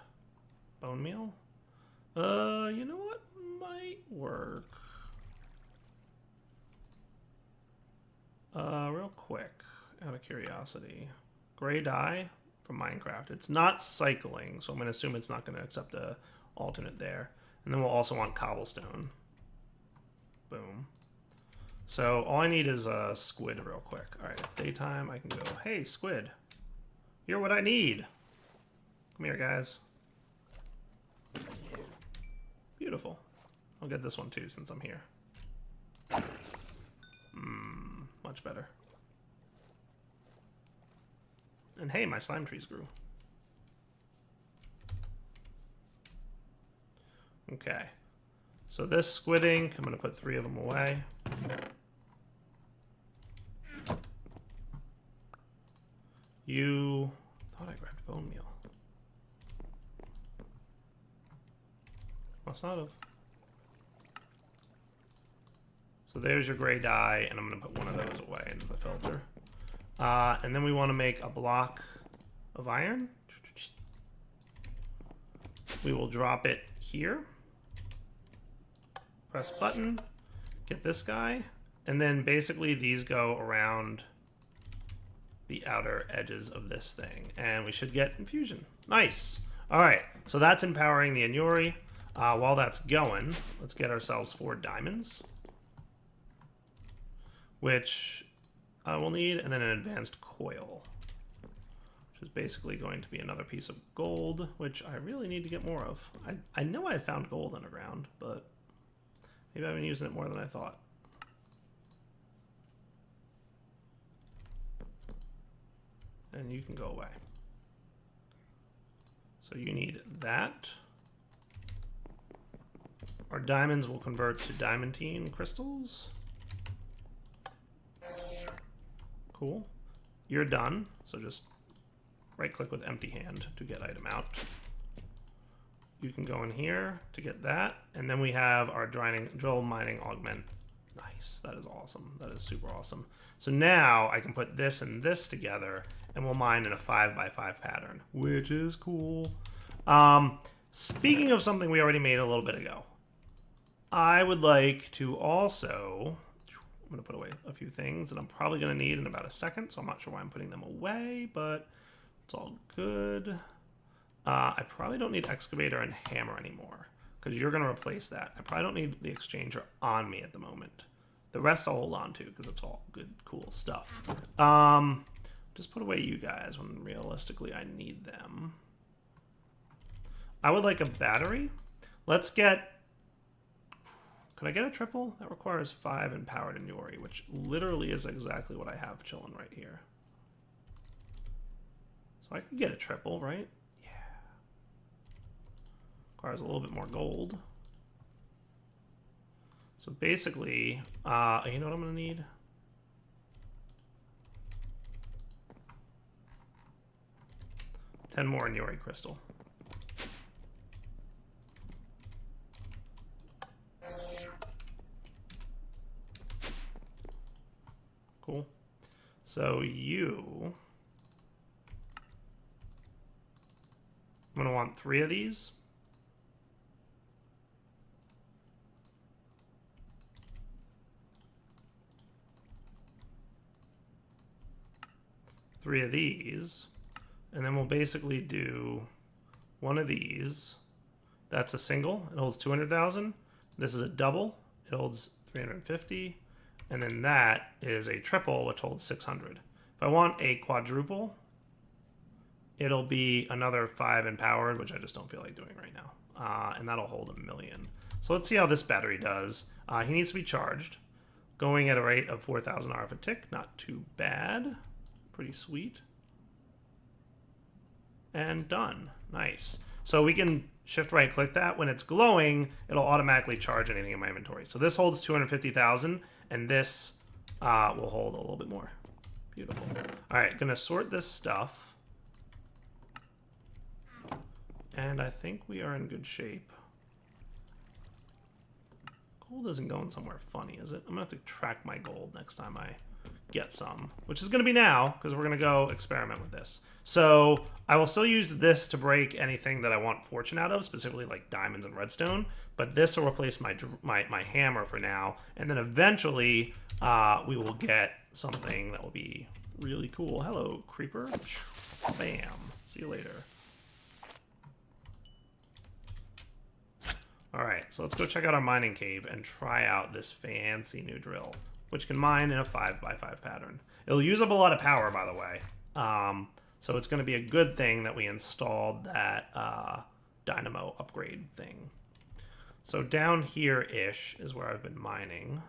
bone meal. You know what? Might work. Real quick, out of curiosity. Gray dye from Minecraft. It's not cycling, so I'm going to assume it's not going to accept a alternate there. And then we'll also want cobblestone. Boom. So all I need is a squid real quick. Alright, it's daytime. I can go, hey, squid. You're what I need. Come here, guys. Beautiful. I'll get this one too since I'm here. Much better. And hey, my slime trees grew. Okay. So this squid ink, I'm going to put 3 of them away. You... thought I grabbed bone meal. Must not have. So there's your gray dye, and I'm going to put one of those away into the filter. And then we want to make a block of iron. We will drop it here. Press button, get this guy, and then basically these go around the outer edges of this thing. And we should get infusion. Nice. All right, so that's empowering the Inuri. While that's going, let's get ourselves 4 diamonds, which we'll need, and then an advanced coil, which is basically going to be another piece of gold, which I really need to get more of. I know I found gold underground, but maybe I've been using it more than I thought. And you can go away. So you need that. Our diamonds will convert to diamantine crystals. Cool. You're done. So just right click with empty hand to get item out. You can go in here to get that. And then we have our drill mining augment. Nice. That is awesome. That is super awesome. So now I can put this and this together and we'll mine in a 5x5 pattern, which is cool. Speaking of something we already made a little bit ago. I would like to also... I'm going to put away a few things that I'm probably going to need in about a second, so I'm not sure why I'm putting them away, but it's all good. I probably don't need excavator and hammer anymore, because you're going to replace that. I probably don't need the exchanger on me at the moment. The rest I'll hold on to, because it's all good, cool stuff. Just put away you guys when realistically I need them. I would like a battery. Let's get... Could I get a triple? That requires 5 empowered Inuri, which literally is exactly what I have chilling right here. So I could get a triple, right? Yeah. Requires a little bit more gold. So basically, you know what I'm going to need? $10 more Inuri crystal. Cool. So you... I'm going to want 3 of these. Three of these. And then we'll basically do 1 of these. That's a single. It holds 200,000. This is a double. It holds 350. And then that is a triple, which holds 600. If I want a quadruple, it'll be another 5 empowered, which I just don't feel like doing right now. And that'll hold 1 million. So let's see how this battery does. He needs to be charged. Going at a rate of 4,000 RF a tick. Not too bad. Pretty sweet. And done. Nice. So we can shift right click that. When it's glowing, it'll automatically charge anything in my inventory. So this holds 250,000. And this will hold a little bit more. Beautiful. All right, gonna sort this stuff. And I think we are in good shape. Gold isn't going somewhere funny, is it? I'm gonna have to track my gold next time I get some, which is gonna be now, because we're gonna go experiment with this. So I will still use this to break anything that I want fortune out of, specifically like diamonds and redstone. But this will replace my hammer for now, and then eventually we will get something that will be really cool. Hello, creeper. Bam. See you later. All right, so let's go check out our mining cave and try out this fancy new drill, which can mine in a 5x5 pattern. It'll use up a lot of power, by the way. So it's going to be a good thing that we installed that dynamo upgrade thing. So down here-ish is where I've been mining.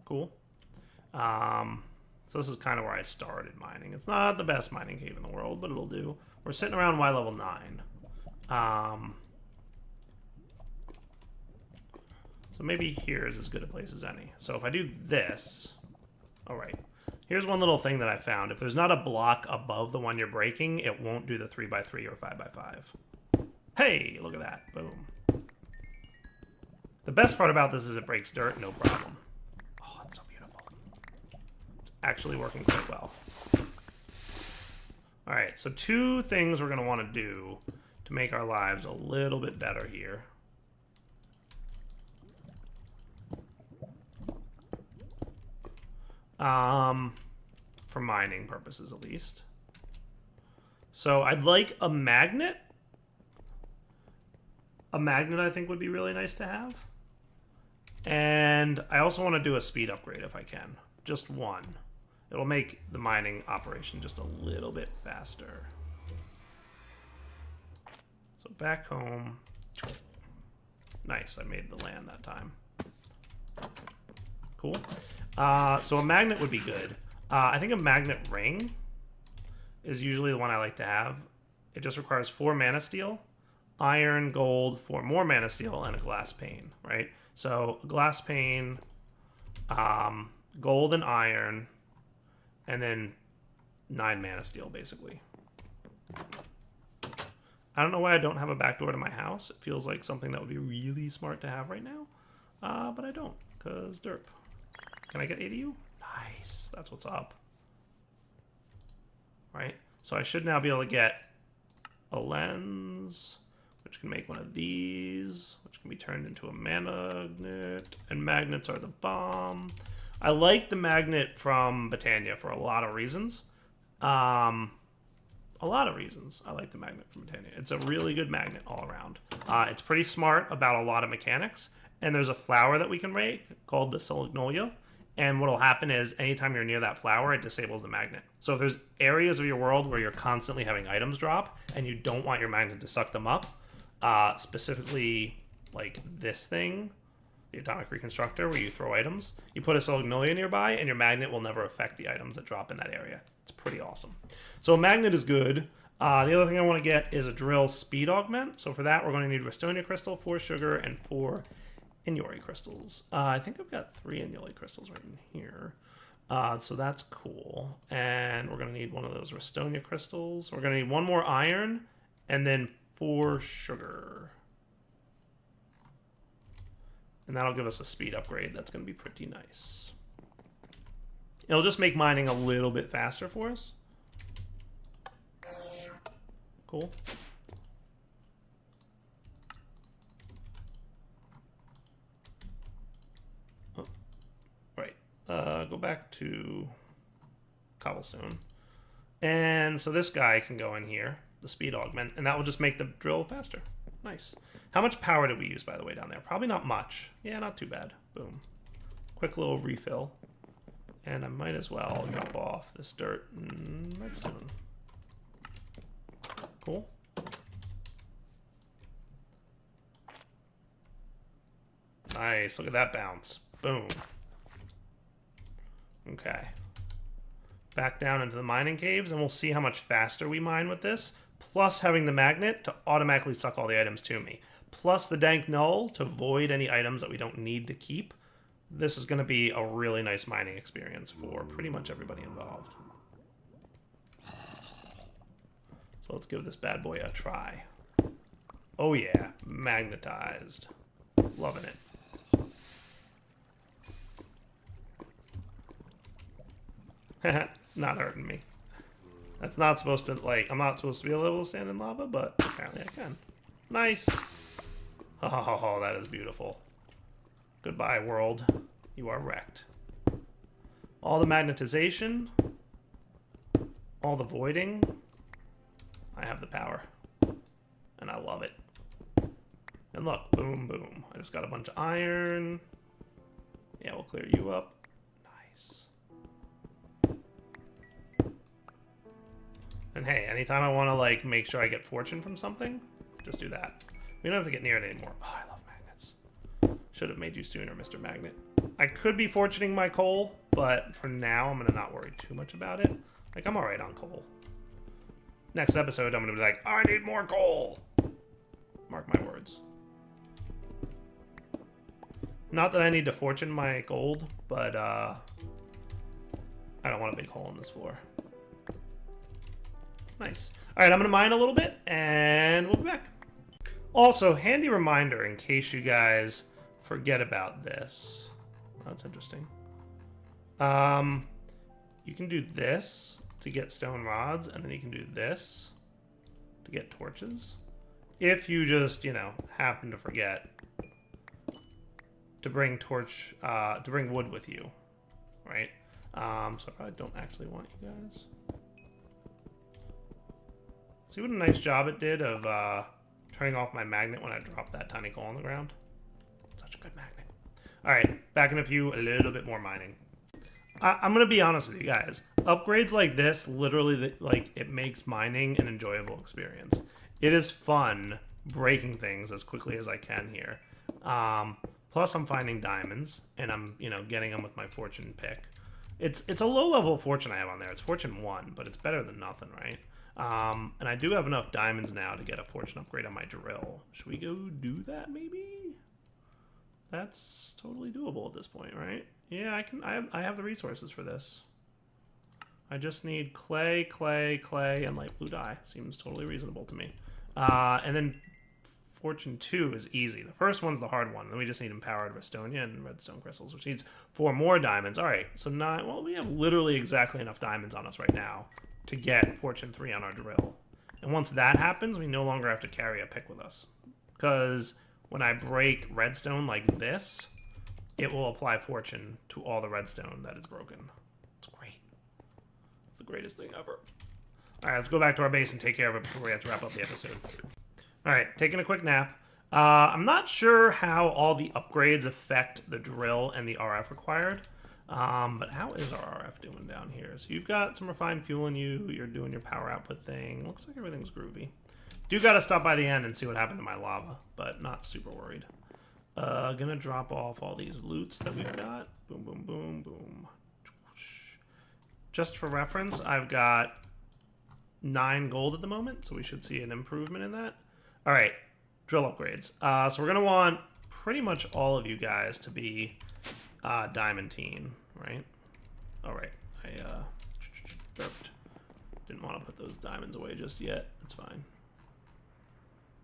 Cool. So this is kind of where I started mining. It's not the best mining cave in the world, but it'll do. We're sitting around Y level 9. So maybe here is as good a place as any. So if I do this... Alright. Here's one little thing that I found. If there's not a block above the one you're breaking, it won't do the 3x3 or 5x5. Hey, look at that. Boom. The best part about this is it breaks dirt, no problem. Oh, it's so beautiful. It's actually working quite well. Alright, so 2 things we're going to want to do to make our lives a little bit better here. For mining purposes at least. So I'd like a magnet. A magnet I think would be really nice to have. And I also want to do a speed upgrade if I can. Just 1. It'll make the mining operation just a little bit faster. So back home. Nice, I made the land that time. Cool. So a magnet would be good. I think a magnet ring is usually the one I like to have. It just requires 4 mana steel, iron, gold, 4 more mana steel, and a glass pane, right? So glass pane, gold and iron, and then 9 mana steel, basically. I don't know why I don't have a back door to my house. It feels like something that would be really smart to have right now. But I don't, because derp. Can I get ADU? Nice. That's what's up. Right? So I should now be able to get a lens, which can make one of these, which can be turned into a magnet, and magnets are the bomb. I like the magnet from Botania for a lot of reasons. A lot of reasons I like the magnet from Botania. It's a really good magnet all around. It's pretty smart about a lot of mechanics, and there's a flower that we can make called the Solagnolia, and what'll happen is anytime you're near that flower, it disables the magnet. So if there's areas of your world where you're constantly having items drop, and you don't want your magnet to suck them up, specifically like this thing, the Atomic Reconstructor, where you throw items, you put a Solagnolia nearby, and your magnet will never affect the items that drop in that area. It's pretty awesome. So a magnet is good. The other thing I want to get is a drill speed augment. So for that, we're going to need Restonia Crystal, 4 sugar, and 4 Inuri crystals. I think I've got 3 Inuri crystals right in here. So that's cool. And we're going to need one of those Restonia crystals. We're going to need 1 more iron, and then 4 sugar. And that'll give us a speed upgrade. That's going to be pretty nice. It'll just make mining a little bit faster for us. Cool. Oh, right. Go back to cobblestone. And so this guy can go in here, the speed augment, and that will just make the drill faster. Nice. How much power did we use, by the way, down there? Probably not much. Yeah, not too bad. Boom. Quick little refill. And I might as well drop off this dirt and redstone. Cool. Nice. Look at that bounce. Boom. Okay. Back down into the mining caves, and we'll see how much faster we mine with this. Plus having the magnet to automatically suck all the items to me. Plus the dank null to void any items that we don't need to keep. This is going to be a really nice mining experience for pretty much everybody involved. So let's give this bad boy a try. Oh yeah, magnetized. Loving it. Not hurting me. That's not supposed to, like, I'm not supposed to be able to stand in lava, but apparently I can. Nice. Oh, that is beautiful. Goodbye, world. You are wrecked. All the magnetization. All the voiding. I have the power. And I love it. And look, boom, boom. I just got a bunch of iron. Yeah, we'll clear you up. Nice. And hey, anytime I want to, like, make sure I get fortune from something, just do that. We don't have to get near it anymore. Oh, I love magnets. Should have made you sooner, Mr. Magnet. I could be fortuning my coal, but for now, I'm going to not worry too much about it. Like, I'm alright on coal. Next episode, I'm going to be like, I need more coal! Mark my words. Not that I need to fortune my gold, but, I don't want a big hole in this floor. Nice. Alright, I'm going to mine a little bit, and we'll be back. Also, handy reminder in case you guys forget about this. That's interesting. You can do this to get stone rods, and then you can do this to get torches. If you just, you know, happen to forget to bring wood with you, right? So I don't actually want you guys. See what a nice job it did of turning off my magnet when I dropped that tiny coal on the ground? Such a good magnet. Alright, back in a few, a little bit more mining. I'm going to be honest with you guys. Upgrades like this, literally, like, it makes mining an enjoyable experience. It is fun breaking things as quickly as I can here. Plus, I'm finding diamonds, and I'm, you know, getting them with my fortune pick. It's a low-level fortune I have on there. It's fortune 1, but it's better than nothing, right? And I do have enough diamonds now to get a fortune upgrade on my drill. Should we go do that, maybe? That's totally doable at this point, right? Yeah, I have the resources for this. I just need clay, and light blue dye. Seems totally reasonable to me. And then fortune 2 is easy. The first one's the hard one. Then we just need empowered Restonia and redstone crystals, which needs 4 more diamonds. All right, so well, we have literally exactly enough diamonds on us right now to get fortune 3 on our drill. And once that happens, we no longer have to carry a pick with us. Because when I break redstone like this, it will apply fortune to all the redstone that is broken. It's great. It's the greatest thing ever. All right, let's go back to our base and take care of it before we have to wrap up the episode. All right, taking a quick nap. I'm not sure how all the upgrades affect the drill and the RF required. But how is our RF doing down here? So you've got some refined fuel in you. You're doing your power output thing. Looks like everything's groovy. Do got to stop by the end and see what happened to my lava, but not super worried. Gonna drop off all these loots that we've got. Boom, boom, boom, boom. Just for reference, I've got 9 gold at the moment, so we should see an improvement in that. All right, drill upgrades. So we're gonna want pretty much all of you guys to be diamantine, right? All right, I burped. Didn't want to put those diamonds away just yet. That's fine.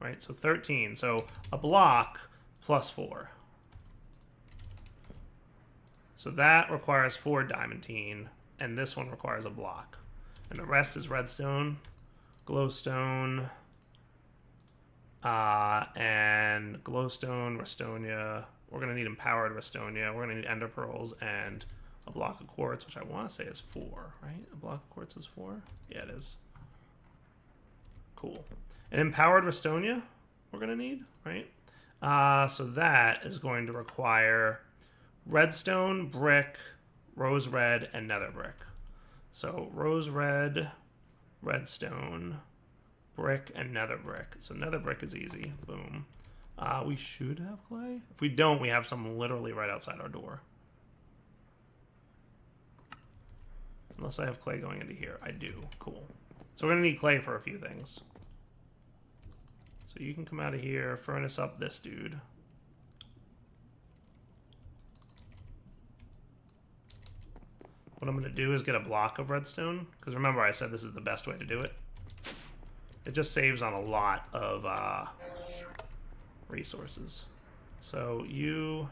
Right, so 13. So a block plus 4. So that requires 4 diamantine, and this one requires a block. And the rest is redstone, glowstone, and glowstone, restonia. We're going to need empowered restonia. We're going to need ender pearls and a block of quartz, which I want to say is 4, right? A block of quartz is 4? Yeah, it is. Cool. An empowered restonia we're going to need, right? So that is going to require redstone, brick, rose red, and nether brick. So rose red, redstone, brick, and nether brick. So nether brick is easy. Boom. We should have clay. If we don't, we have some literally right outside our door. Unless I have clay going into here. I do. Cool. So we're going to need clay for a few things. So you can come out of here, furnace up this dude. What I'm going to do is get a block of redstone. Because remember I said this is the best way to do it. It just saves on a lot of resources. So you,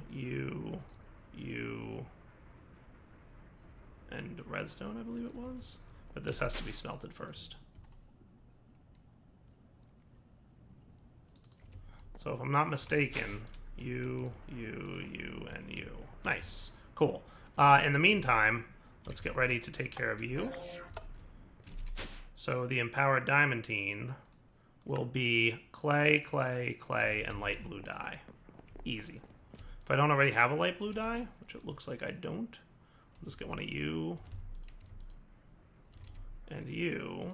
and redstone, I believe it was. But this has to be smelted first. So if I'm not mistaken, you, and you. Nice. Cool. In the meantime, let's get ready to take care of you. So the empowered diamantine will be clay, clay, clay, and light blue dye. Easy. If I don't already have a light blue dye, which it looks like I don't, I'll just get one of you. And you.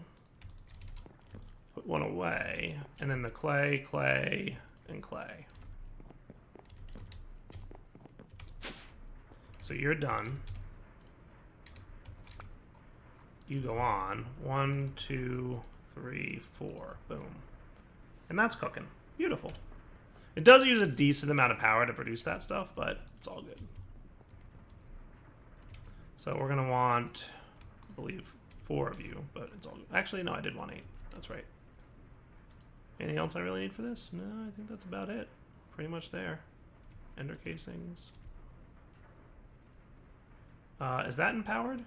Put one away. And then the clay, clay, and clay. So you're done. You go on. 1, 2, 3, 4. Boom. And that's cooking. Beautiful. It does use a decent amount of power to produce that stuff, but it's all good. So we're going to want, I believe, 4 of you, but it's all good. Actually, no, I did want 8. That's right. Anything else I really need for this? No, I think that's about it. Pretty much there. Ender casings. Is that empowered?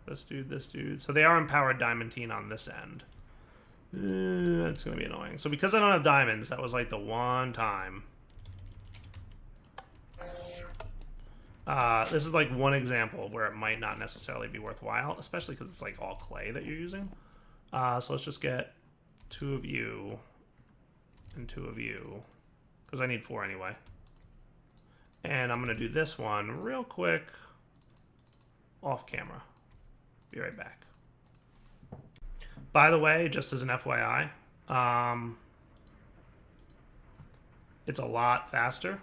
This dude, this dude. So they are empowered diamantine on this end. That's going to be annoying. So because I don't have diamonds, that was like the one time. This is like one example of where it might not necessarily be worthwhile, especially because it's like all clay that you're using. So let's just get 2 of you and 2 of you, because I need 4 anyway. And I'm going to do this one real quick off camera. Be right back. By the way, just as an FYI, it's a lot faster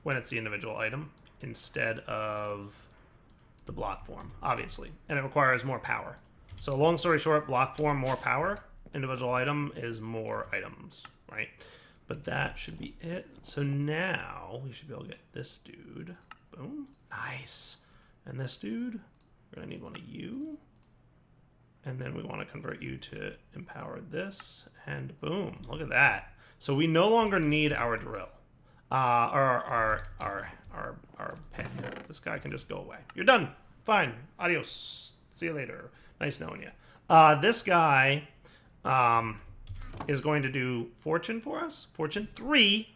when it's the individual item instead of the block form, obviously. And it requires more power. So long story short, block form, more power. Individual item is more items, right? But that should be it. So now we should be able to get this dude. Boom. Nice. And this dude. We're going to need one of you. And then we want to convert you to empowered this. And boom. Look at that. So we no longer need our drill. Our pick. This guy can just go away. You're done. Fine. Adios. See you later. Nice knowing you. This guy is going to do fortune for us. Fortune 3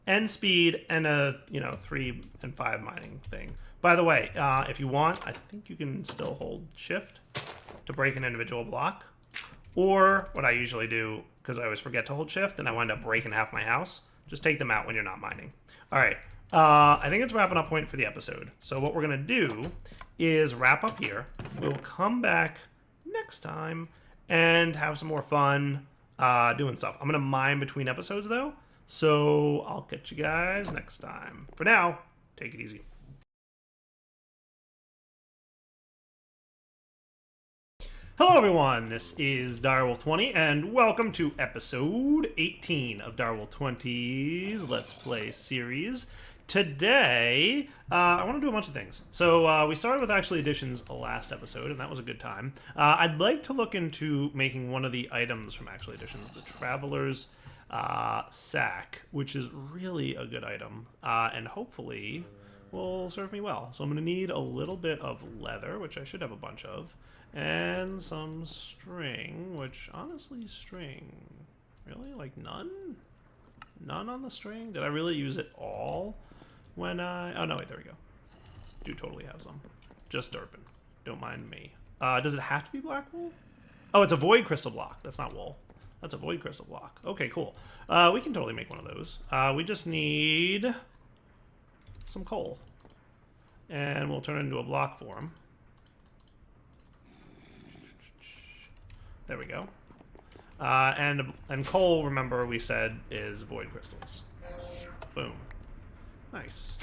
and speed and a 3 and 5 mining thing. By the way, if you want, I think you can still hold shift to break an individual block. Or what I usually do, because I always forget to hold shift and I wind up breaking half my house, just take them out when you're not mining. All right. I think it's wrapping up point for the episode. So what we're going to do is wrap up here. We'll come back next time and have some more fun doing stuff. I'm going to mine between episodes, though. So I'll catch you guys next time. For now, take it easy. Hello everyone, this is Direwolf20 and welcome to episode 18 of Direwolf 20's Let's Play series. Today, I want to do a bunch of things. So we started with Actually Editions last episode, and that was a good time. I'd like to look into making one of the items from Actually Editions, the Traveler's Sack, which is really a good item, and hopefully will serve me well. So I'm going to need a little bit of leather, which I should have a bunch of, and some string, which honestly, string, really? Like none? None on the string? Did I really use it all when I... Oh, no, wait, there we go. Do totally have some. Just derping. Don't mind me. Does it have to be black wool? Oh, it's a void crystal block. That's not wool. That's a void crystal block. Okay, cool. We can totally make one of those. We just need some coal. And we'll turn it into a block form. There we go. And coal, remember we said, is void crystals. Boom. Nice.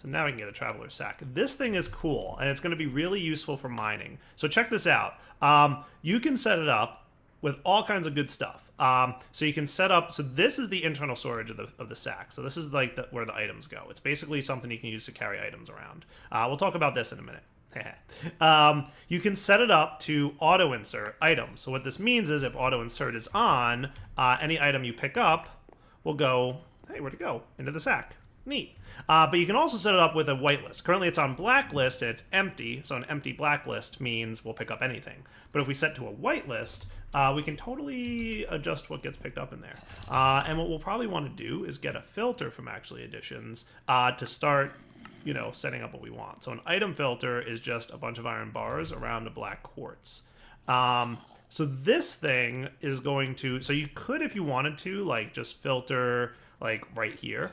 So now we can get a Traveler's Sack. This thing is cool, and it's going to be really useful for mining. So check this out. You can set it up with all kinds of good stuff. So you can set up... So this is the internal storage of the sack. So this is like where the items go. It's basically something you can use to carry items around. We'll talk about this in a minute. You can set it up to auto insert items. So what this means is if auto insert is on, any item you pick up will go, hey, where'd it go? Into the sack. Neat. But you can also set it up with a whitelist. Currently it's on blacklist and it's empty, so an empty blacklist means we'll pick up anything. But if we set to a whitelist, we can totally adjust what gets picked up in there. And what we'll probably want to do is get a filter from Actually Editions to start setting up what we want. So an item filter is just a bunch of iron bars around a black quartz. So this thing is going to... So you could, if you wanted to, like, just filter, like, right here.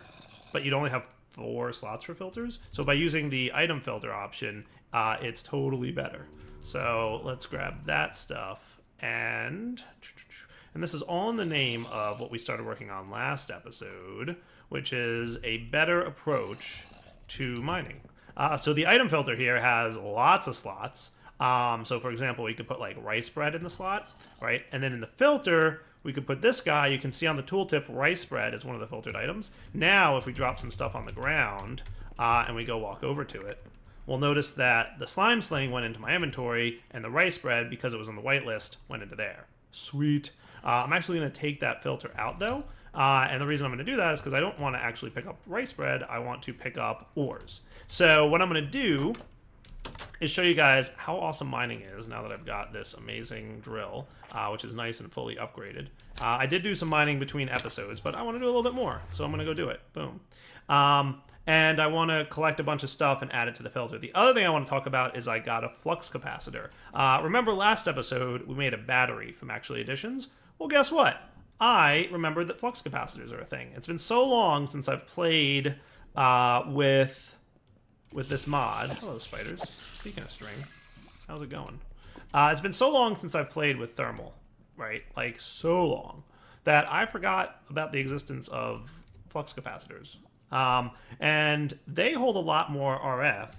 But you'd only have 4 slots for filters. So by using the item filter option, it's totally better. So let's grab that stuff. And this is all in the name of what we started working on last episode, which is a better approach to mining. So the item filter here has lots of slots. So for example, we could put like rice bread in the slot, right? And then in the filter, we could put this guy. You can see on the tooltip, rice bread is one of the filtered items. Now, if we drop some stuff on the ground and we go walk over to it, we'll notice that the slime sling went into my inventory and the rice bread, because it was on the whitelist, went into there. Sweet. I'm actually going to take that filter out though. And the reason I'm going to do that is because I don't want to actually pick up rice bread. I want to pick up ores. So what I'm going to do is show you guys how awesome mining is now that I've got this amazing drill, which is nice and fully upgraded. I did do some mining between episodes, but I want to do a little bit more, so I'm going to go do it. Boom. And I want to collect a bunch of stuff and add it to the filter. The other thing I want to talk about is I got a flux capacitor. Remember last episode, we made a battery from Actually Editions? Well, guess what? I remembered that flux capacitors are a thing. It's been so long since I've played with this mod. Hello, spiders. Speaking of string, how's it going? It's been so long since I've played with thermal, right? Like, so long, that I forgot about the existence of flux capacitors. And they hold a lot more RF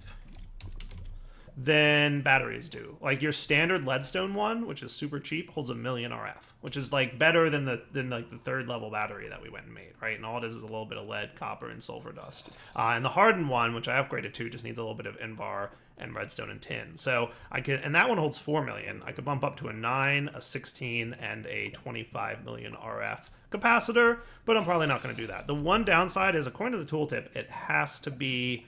than batteries do. Like your standard leadstone one, which is super cheap, holds 1,000,000 RF, which is like better than like the 3rd level battery that we went and made, right? And all it is a little bit of lead, copper, and sulfur dust. And the hardened one, which I upgraded to, just needs a little bit of Invar and redstone and tin. So I could, and that one holds 4 million. I could bump up to a 9, a 16, and a 25 million RF capacitor, but I'm probably not going to do that. The one downside is, according to the tooltip, it has to be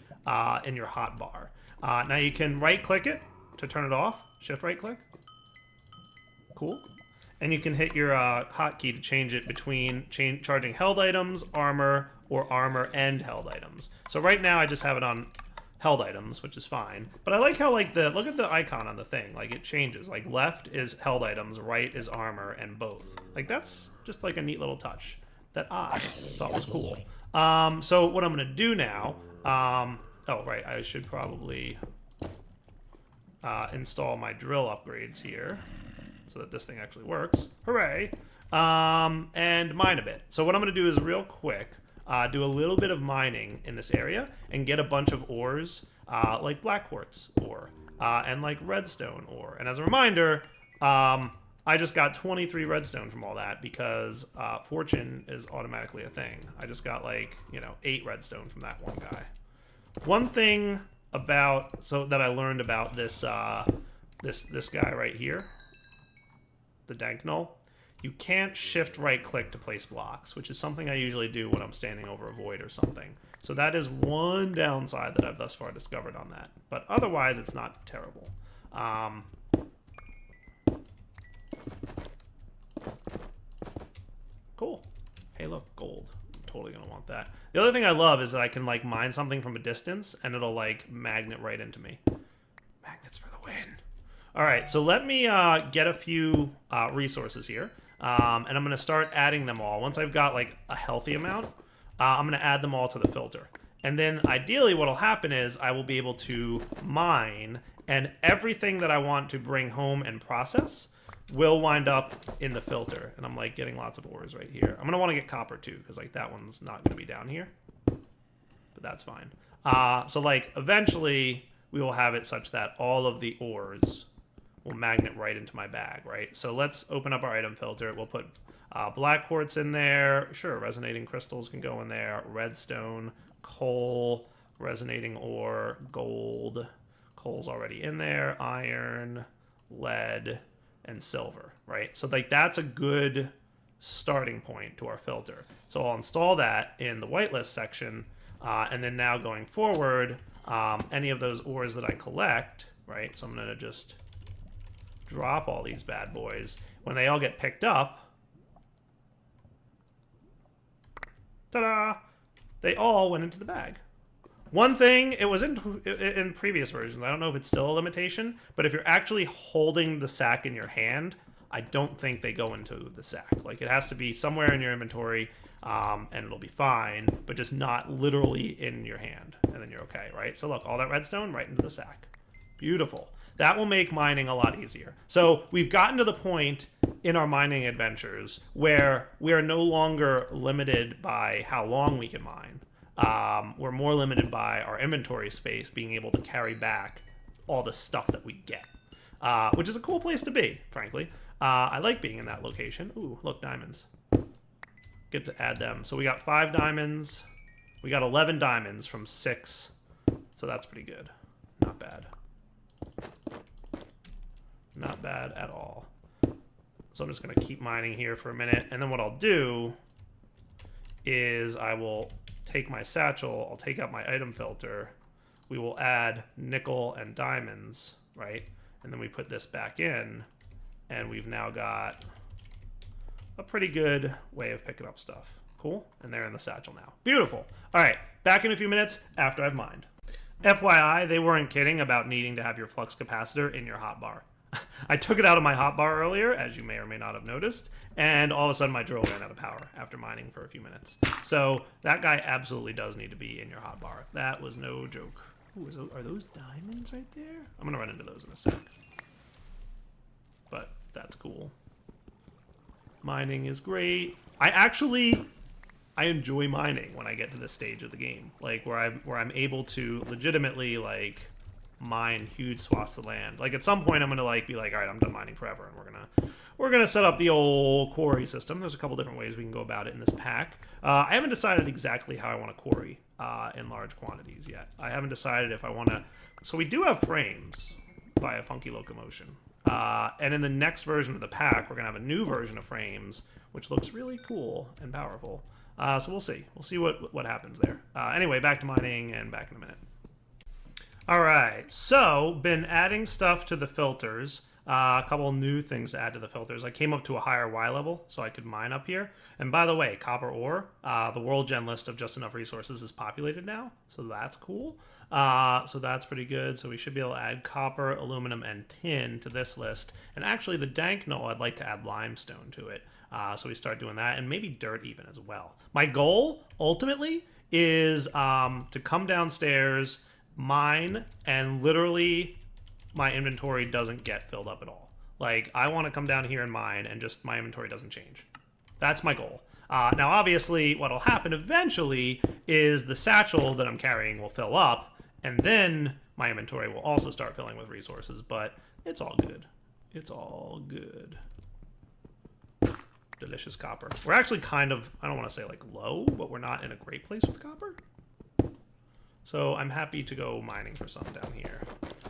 in your hotbar. Now you can right-click it to turn it off. Shift right-click. Cool. And you can hit your hotkey to change it between charging held items, armor, or armor and held items. So right now I just have it on held items, which is fine. But I like how, like, look at the icon on the thing. Like, it changes. Like, left is held items, right is armor, and both. Like, that's just like a neat little touch that I thought was cool. So what I'm going to do now, oh, right, I should probably install my drill upgrades here so that this thing actually works. Hooray! And mine a bit. So what I'm going to do is real quick, do a little bit of mining in this area and get a bunch of ores, like black quartz ore, and like redstone ore. And as a reminder, I just got 23 redstone from all that because fortune is automatically a thing. I just got, like, 8 redstone from that one guy. One thing that I learned about this this guy right here, the dank null, you can't shift right click to place blocks, which is something I usually do when I'm standing over a void or something. So that is one downside that I've thus far discovered on that. But otherwise, it's not terrible. Cool. Hey, look, gold. I'm totally gonna want that. The other thing I love is that I can, like, mine something from a distance and it'll, like, magnet right into me. Magnets for the win. All right, so let me get a few resources here, and I'm gonna start adding them all. Once I've got, like, a healthy amount, I'm gonna add them all to the filter. And then ideally what'll happen is I will be able to mine, and everything that I want to bring home and process will wind up in the filter. And I'm, like, getting lots of ores right here. I'm gonna want to get copper too, because, like, that one's not gonna be down here, but that's fine. So, like, eventually we will have it such that all of the ores will magnet right into my bag, right? So let's open up our item filter. We'll put black quartz in there. Sure, resonating crystals can go in there. Redstone, coal, resonating ore, gold. Coal's already in there. Iron, lead, and silver, right? So, like, that's a good starting point to our filter. So I'll install that in the whitelist section, and then now going forward, any of those ores that I collect, right? So I'm gonna just drop all these bad boys. When they all get picked up, ta-da! They all went into the bag. One thing, it was in previous versions, I don't know if it's still a limitation, but if you're actually holding the sack in your hand, I don't think they go into the sack. Like, it has to be somewhere in your inventory, and it'll be fine, but just not literally in your hand, and then you're okay, right? So look, all that redstone right into the sack. Beautiful. That will make mining a lot easier. So we've gotten to the point in our mining adventures where we are no longer limited by how long we can mine. We're more limited by our inventory space being able to carry back all the stuff that we get, which is a cool place to be, frankly. I like being in that location. Ooh, look, diamonds. Get to add them. So we got 5 diamonds. We got 11 diamonds from 6. So that's pretty good. Not bad. Not bad at all. So I'm just going to keep mining here for a minute. And then what I'll do is I will take my satchel. I'll take out my item filter. We will add nickel and diamonds, right? And then we put this back in. And we've now got a pretty good way of picking up stuff. Cool. And they're in the satchel now. Beautiful. All right. Back in a few minutes after I've mined. FYI, they weren't kidding about needing to have your flux capacitor in your hotbar. I took it out of my hotbar earlier, as you may or may not have noticed, and all of a sudden my drill ran out of power after mining for a few minutes. So that guy absolutely does need to be in your hotbar. That was no joke. Ooh, are those diamonds right there? I'm going to run into those in a sec. But that's cool. Mining is great. I enjoy mining when I get to this stage of the game, like where I'm able to legitimately, like, mine huge swaths of land. Like, at some point I'm gonna, like, be like, all right, I'm done mining forever, and we're gonna set up the old quarry system. There's a couple different ways we can go about it in this pack. I haven't decided exactly how I want to quarry in large quantities yet. I haven't decided if I want to. So we do have frames by a funky locomotion. And in the next version of the pack, we're going to have a new version of frames, which looks really cool and powerful. So we'll see. We'll see what happens there. Anyway, back to mining and back in a minute. All right, so been adding stuff to the filters. A couple new things to add to the filters. I came up to a higher Y level so I could mine up here. And by the way, copper ore, the world gen list of just enough resources is populated now, so that's cool. So that's pretty good. So we should be able to add copper, aluminum, and tin to this list. And actually, the dank knoll, I'd like to add limestone to it. So we start doing that, and maybe dirt even as well. My goal, ultimately, is to come downstairs, mine, and literally my inventory doesn't get filled up at all. Like, I want to come down here and mine, and just my inventory doesn't change. That's my goal. Now, obviously, what'll happen eventually is the satchel that I'm carrying will fill up, and then my inventory will also start filling with resources, but it's all good. It's all good. Delicious copper. We're actually kind of, I don't want to say like low, but we're not in a great place with copper. So I'm happy to go mining for some down here.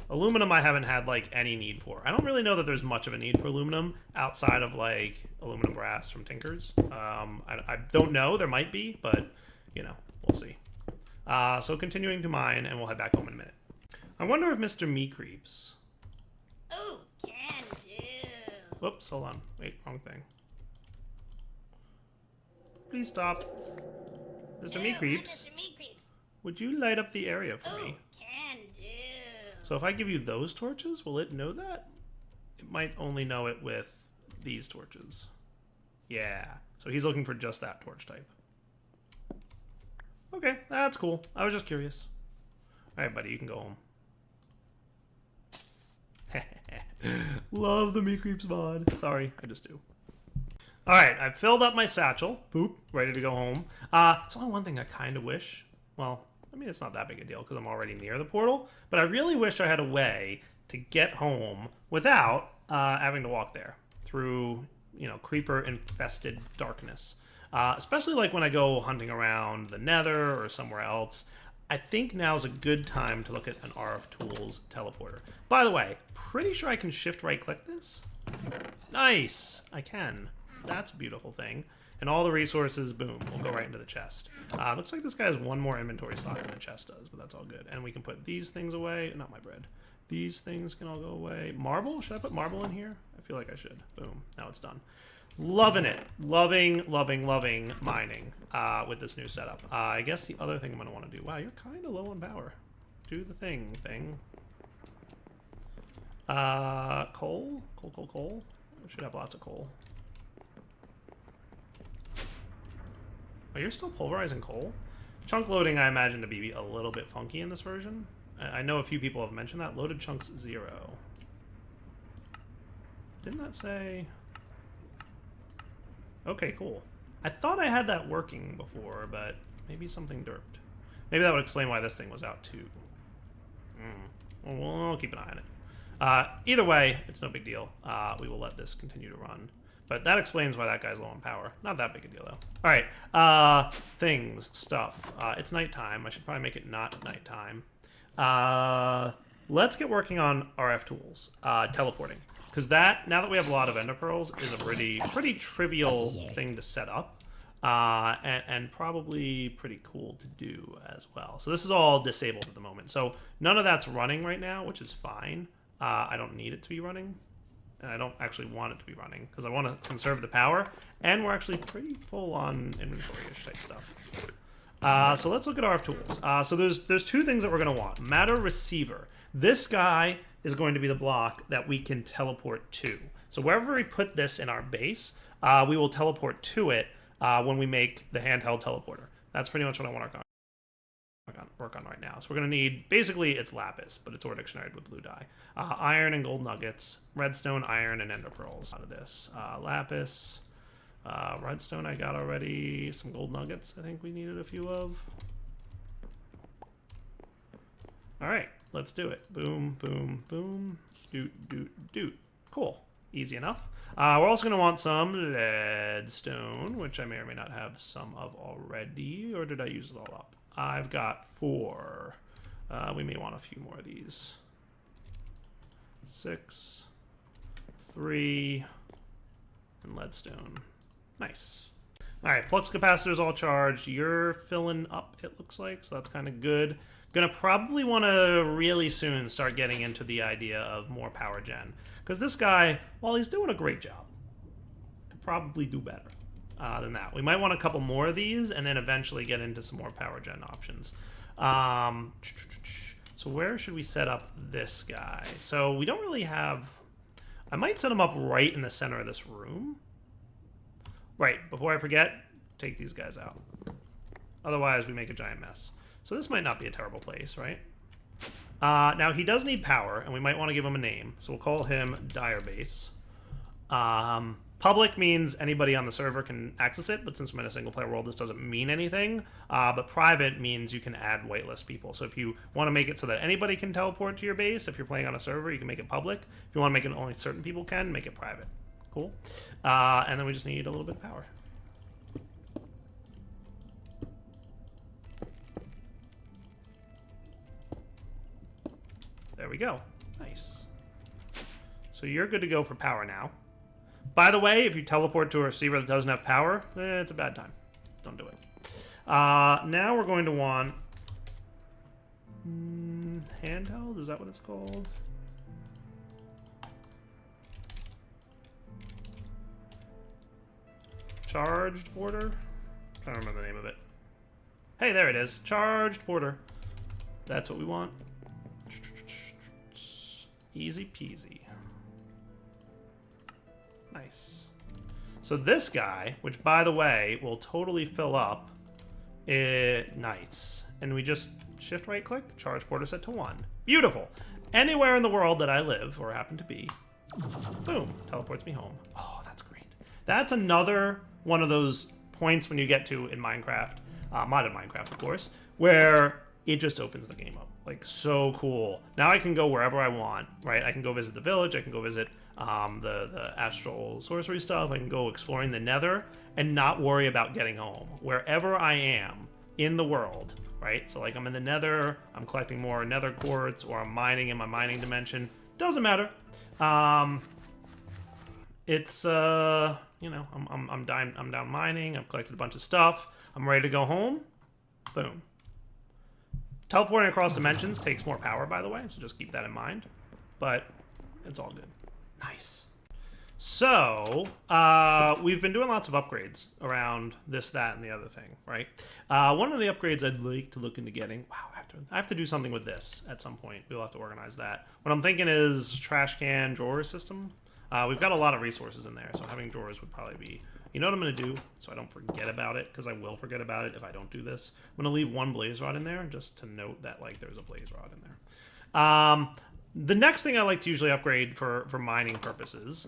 Aluminum I haven't had like any need for. I don't really know that there's much of a need for aluminum outside of like aluminum brass from Tinkers. I don't know, there might be, but you know, we'll see. So continuing to mine, and we'll head back home in a minute. I wonder if Mr. Me creeps. Oh, can do. Whoops, hold on. Wait, wrong thing. Please stop. Mr. Me creeps. Mr. Me creeps. Would you light up the area for Oh, me? can do. So if I give you those torches, will it know that? It might only know it with these torches. Yeah. So he's looking for just that torch type. Okay, that's cool. I was just curious. Alright, buddy, you can go home. Love the Me Creeps mod. Sorry, I just do. Alright, I've filled up my satchel. Boop, ready to go home. There's only one thing I kind of wish. Well, I mean, it's not that big a deal because I'm already near the portal. But I really wish I had a way to get home without having to walk there through, you know, creeper-infested darkness. Especially like when I go hunting around the Nether or somewhere else. I think now's a good time to look at an RF Tools teleporter. By the way, pretty sure I can shift right-click this. Nice! I can. That's a beautiful thing. And all the resources, boom, will go right into the chest. Looks like this guy has one more inventory slot than the chest does, but that's all good. And we can put these things away. Not my bread. These things can all go away. Marble? Should I put marble in here? I feel like I should. Boom. Now it's done. Loving it. Loving, loving, loving mining with this new setup. I guess the other thing I'm going to want to do... Wow, you're kind of low on power. Do the thing. Coal? Coal. I should have lots of coal. Oh, you're still pulverizing coal? Chunk loading I imagine to be a little bit funky in this version. I know a few people have mentioned that. Loaded chunks 0. Didn't that say... Okay, cool. I thought I had that working before, but maybe something derped. Maybe that would explain why this thing was out too. Well, we'll keep an eye on it. Either way, it's no big deal. We will let this continue to run. But that explains why that guy's low on power. Not that big a deal, though. Alright, stuff. It's nighttime. I should probably make it not nighttime. Let's get working on RF Tools. Teleporting. Because that, now that we have a lot of ender pearls, is a pretty trivial thing to set up. And probably pretty cool to do as well. So this is all disabled at the moment. So none of that's running right now, which is fine. I don't need it to be running. And I don't actually want it to be running because I want to conserve the power. And we're actually pretty full on inventory-ish type stuff. So let's look at RF Tools. So there's two things that we're going to want. Matter Receiver. This guy is going to be the block that we can teleport to. So wherever we put this in our base, we will teleport to it when we make the handheld teleporter. That's pretty much what I want to work on right now. So we're going to need, basically it's lapis, but it's ore dictionary with blue dye. Iron and gold nuggets, redstone, iron, and ender pearls out of this. Lapis, redstone I got already, some gold nuggets I think we needed a few of. Alright, let's do it. Boom, boom, boom. Doot, doot, doot. Cool. Easy enough. We're also going to want some leadstone, which I may or may not have some of already, or did I use it all up? I've got 4. We may want a few more of these. 6, 3, and leadstone. Nice. All right, flux capacitor's all charged. You're filling up, it looks like, so that's kind of good. Gonna probably want to really soon start getting into the idea of more power gen. Because this guy, while he's doing a great job, could probably do better than that. We might want a couple more of these and then eventually get into some more power gen options. So where should we set up this guy? So we don't really have... I might set him up right in the center of this room. Right, before I forget, take these guys out. Otherwise, we make a giant mess. So this might not be a terrible place, right? Now, he does need power, and we might want to give him a name. So we'll call him Direbase. Public means anybody on the server can access it, but since I'm in a single-player world, this doesn't mean anything. But private means you can add whitelist people. So if you want to make it so that anybody can teleport to your base, if you're playing on a server, you can make it public. If you want to make it only certain people can, make it private. Cool. And then we just need a little bit of power. There we go. Nice. So you're good to go for power now. By the way, if you teleport to a receiver that doesn't have power, it's a bad time. Don't do it. Now we're going to want... handheld? Is that what it's called? Charged porter? I don't remember the name of it. Hey, there it is. Charged porter. That's what we want. Easy peasy. Nice. So this guy, which by the way will totally fill up nights, and we just shift right click, charge porter set to 1. Beautiful. Anywhere in the world that I live or happen to be, boom, teleports me home. Oh, that's great. That's another one of those points when you get to in Minecraft, modded Minecraft of course, where it just opens the game up. Like, so cool. Now I can go wherever I want, right? I can go visit the village, I can go visit the astral sorcery stuff, I can go exploring the nether, and not worry about getting home. Wherever I am in the world, right? So like I'm in the nether, I'm collecting more nether quartz, or I'm mining in my mining dimension. Doesn't matter. It's, you know, I'm down mining, I've collected a bunch of stuff, I'm ready to go home, boom. Teleporting across dimensions takes more power, by the way, so just keep that in mind. But it's all good. Nice. So, we've been doing lots of upgrades around this, that, and the other thing, right? One of the upgrades I'd like to look into getting... Wow, I have to do something with this at some point. We'll have to organize that. What I'm thinking is trash can drawer system. We've got a lot of resources in there, so having drawers would probably be... You know what I'm going to do, so I don't forget about it, because I will forget about it if I don't do this? I'm going to leave one blaze rod in there, just to note that, like, there's a blaze rod in there. The next thing I like to usually upgrade for mining purposes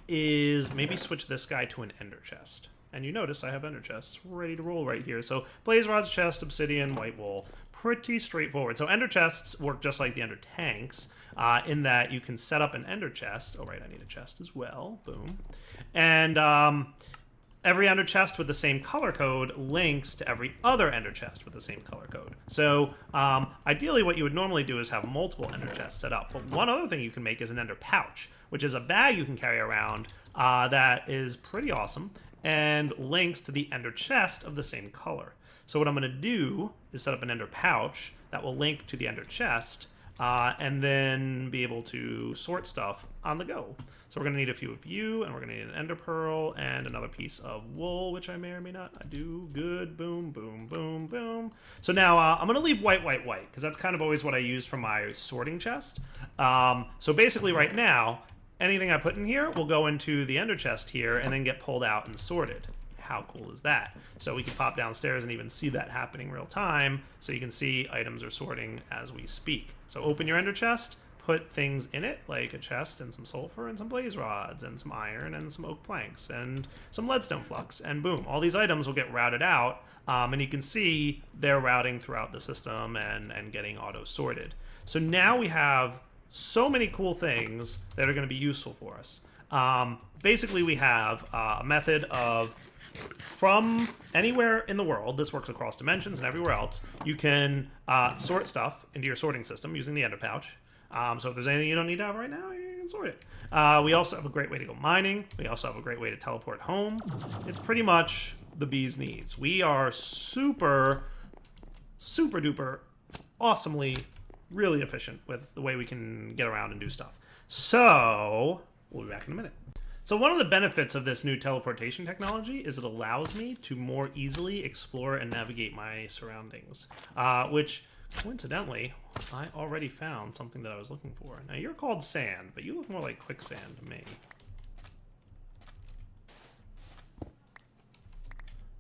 is maybe switch this guy to an ender chest. And you notice I have ender chests ready to roll right here. So blaze rods, chest, obsidian, white wool. Pretty straightforward. So ender chests work just like the ender tanks in that you can set up an ender chest. Oh, right, I need a chest as well. Boom. And every ender chest with the same color code links to every other ender chest with the same color code. So ideally what you would normally do is have multiple ender chests set up. But one other thing you can make is an ender pouch, which is a bag you can carry around that is pretty awesome and links to the ender chest of the same color. So what I'm going to do is set up an ender pouch that will link to the ender chest and then be able to sort stuff on the go. So we're going to need a few of you, and we're going to need an ender pearl and another piece of wool, which I may or may not do. Good. Boom, boom, boom, boom. So now I'm going to leave white, white, white, because that's kind of always what I use for my sorting chest. So basically right now, anything I put in here will go into the ender chest here and then get pulled out and sorted. How cool is that? So we can pop downstairs and even see that happening real time, so you can see items are sorting as we speak. So open your ender chest, put things in it, like a chest and some sulfur and some blaze rods and some iron and some oak planks and some leadstone flux, and boom, all these items will get routed out, and you can see they're routing throughout the system and getting auto-sorted. So now we have so many cool things that are going to be useful for us. Basically, we have a method of from anywhere in the world, this works across dimensions and everywhere else, you can sort stuff into your sorting system using the ender pouch. So if there's anything you don't need to have right now, you can sort it. We also have a great way to go mining. We also have a great way to teleport home. It's pretty much the bee's knees. We are super, super duper awesomely, really efficient with the way we can get around and do stuff. So, we'll be back in a minute. So one of the benefits of this new teleportation technology is it allows me to more easily explore and navigate my surroundings, which, coincidentally, I already found something that I was looking for. Now, you're called sand, but you look more like quicksand to me.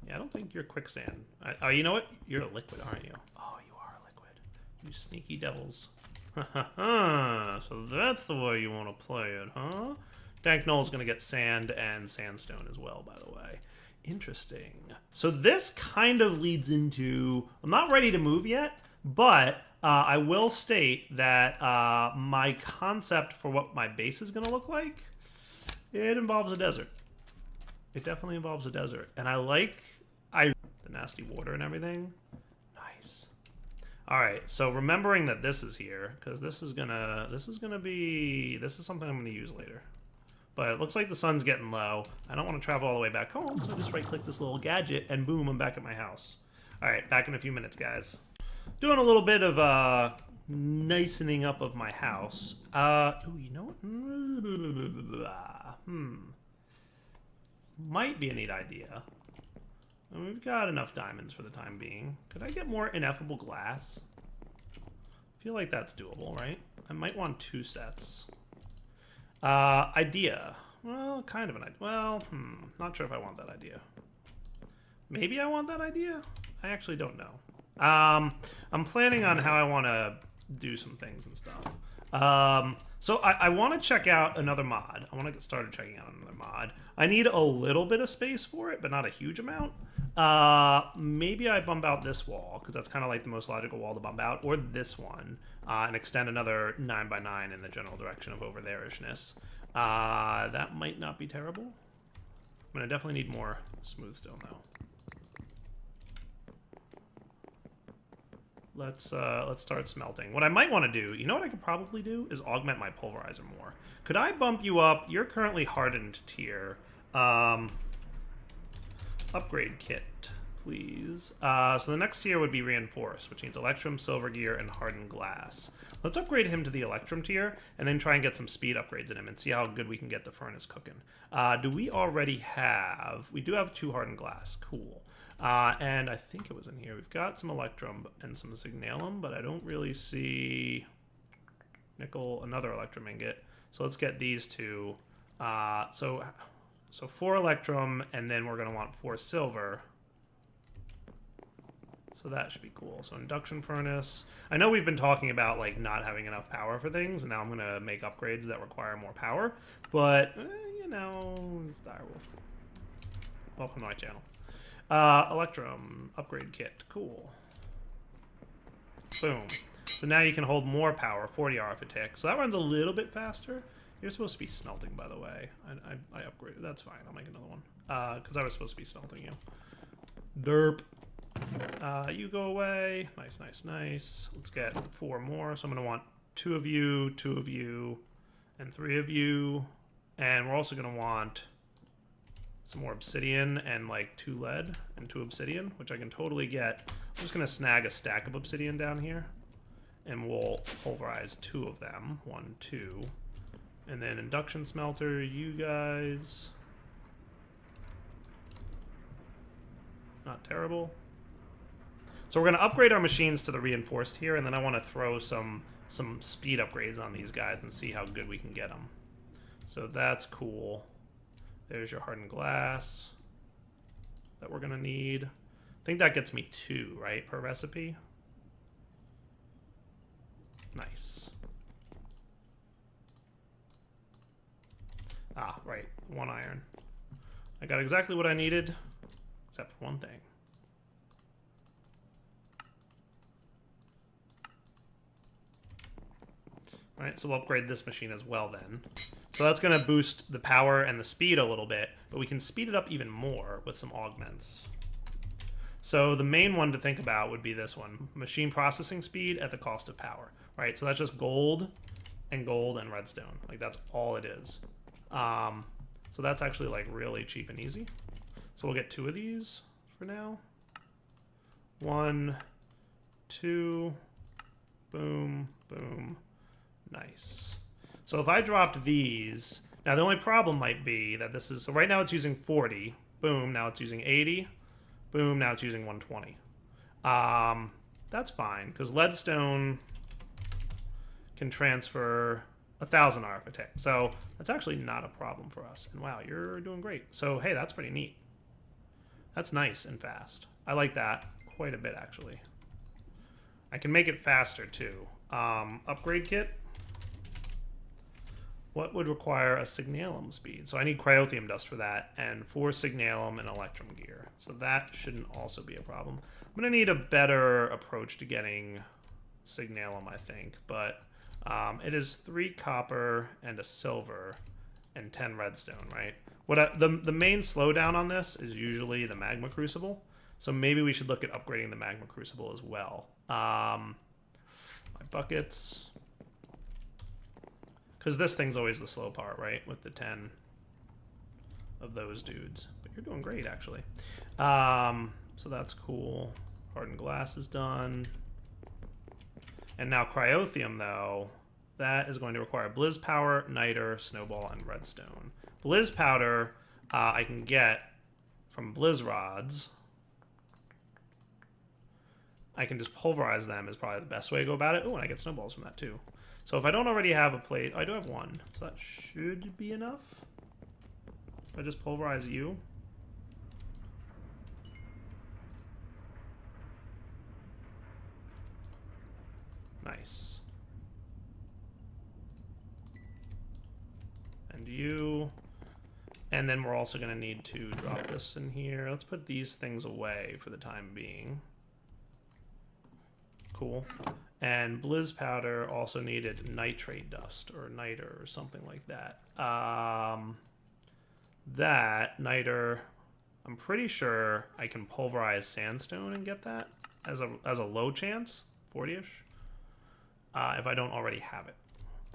Yeah, I don't think you're quicksand. Oh, you know what? You're a liquid, aren't you? Oh, you are a liquid. You sneaky devils. So that's the way you want to play it, huh? Dank Knoll's going to get sand and sandstone as well, by the way. Interesting. So this kind of leads into... I'm not ready to move yet, but I will state that my concept for what my base is going to look like, it involves a desert. It definitely involves a desert. And I like the nasty water and everything. Nice. All right, so remembering that this is here, because this is something I'm gonna use later. But it looks like the sun's getting low. I don't want to travel all the way back home, so I just right-click this little gadget, and boom, I'm back at my house. All right, back in a few minutes, guys. Doing a little bit of nicening up of my house. Ooh, you know what? Might be a neat idea. And we've got enough diamonds for the time being. Could I get more ineffable glass? I feel like that's doable, right? I might want 2 sets. Idea. Well, kind of an idea. Well, not sure if I want that idea. Maybe I want that idea? I actually don't know. I'm planning on how I want to do some things and stuff. So I want to check out another mod. I want to get started checking out another mod. I need a little bit of space for it, but not a huge amount. Maybe I bump out this wall, because that's kind of like the most logical wall to bump out, or this one, and extend another 9x9 in the general direction of over there-ishness. That might not be terrible. I'm going to definitely need more smooth stone, though. Let's start smelting. What I might want to do, you know what I could probably do, is augment my pulverizer more. Could I bump you up? You're currently hardened tier. Upgrade kit, please. So the next tier would be reinforced, which means electrum, silver gear, and hardened glass. Let's upgrade him to the electrum tier, and then try and get some speed upgrades in him, and see how good we can get the furnace cooking. Do we already have... We do have 2 hardened glass. Cool. And I think it was in here. We've got some electrum and some signalum, but I don't really see nickel, another electrum ingot. So let's get these 2. So 4 electrum, and then we're going to want 4 silver. So that should be cool. So induction furnace. I know we've been talking about like not having enough power for things, and now I'm going to make upgrades that require more power. But, you know, it's direwolf. Welcome to my channel. Electrum upgrade kit. Cool. Boom. So now you can hold more power, 40 RF a tick. So that runs a little bit faster. You're supposed to be smelting, by the way. I upgraded. That's fine. I'll make another one. Because I was supposed to be smelting you. Derp. You go away. Nice, nice, nice. Let's get 4 more. So I'm going to want 2 of you, 2 of you, and 3 of you. And we're also going to want some more obsidian and like 2 lead and 2 obsidian, which I can totally get. I'm just going to snag a stack of obsidian down here. And we'll pulverize 2 of them. 1, 2. And then induction smelter, you guys. Not terrible. So we're going to upgrade our machines to the reinforced here, and then I want to throw some speed upgrades on these guys and see how good we can get them. So that's cool. There's your hardened glass that we're going to need. I think that gets me 2, right, per recipe? Nice. Ah, right. 1 iron. I got exactly what I needed, except for one thing. Alright, so we'll upgrade this machine as well then. So that's going to boost the power and the speed a little bit, but we can speed it up even more with some augments. So the main one to think about would be this one. Machine processing speed at the cost of power. Right, so that's just gold and redstone. Like, that's all it is. So that's actually, like, really cheap and easy. So we'll get 2 of these for now. 1, 2, boom, boom. Nice. So if I dropped these, now the only problem might be that this is, so right now it's using 40, boom, now it's using 80, boom, now it's using 120. That's fine, because leadstone can transfer 1,000 RF a tick. So that's actually not a problem for us. And wow, you're doing great. So hey, that's pretty neat. That's nice and fast. I like that quite a bit, actually. I can make it faster, too. Upgrade kit. What would require a signalum speed? So I need cryothium dust for that, and 4 signalum and electrum gear. So that shouldn't also be a problem. I'm going to need a better approach to getting signalum, I think. But it is 3 copper and a silver and 10 redstone, right? The main slowdown on this is usually the magma crucible. So maybe we should look at upgrading the magma crucible as well. My buckets. Because this thing's always the slow part, right? With the 10 of those dudes. But you're doing great, actually. So that's cool. Hardened glass is done. And now cryothium, though, that is going to require blizz power, niter, snowball, and redstone. Blizz powder I can get from blizz rods. I can just pulverize them is probably the best way to go about it. Oh, and I get snowballs from that, too. So if I don't already have a plate, I do have one. So that should be enough. If I just pulverize you. Nice. And you. And then we're also going to need to drop this in here. Let's put these things away for the time being. Cool. And blizz powder also needed nitrate dust or niter or something like that. That niter, I'm pretty sure I can pulverize sandstone and get that as a low chance, 40-ish, if I don't already have it.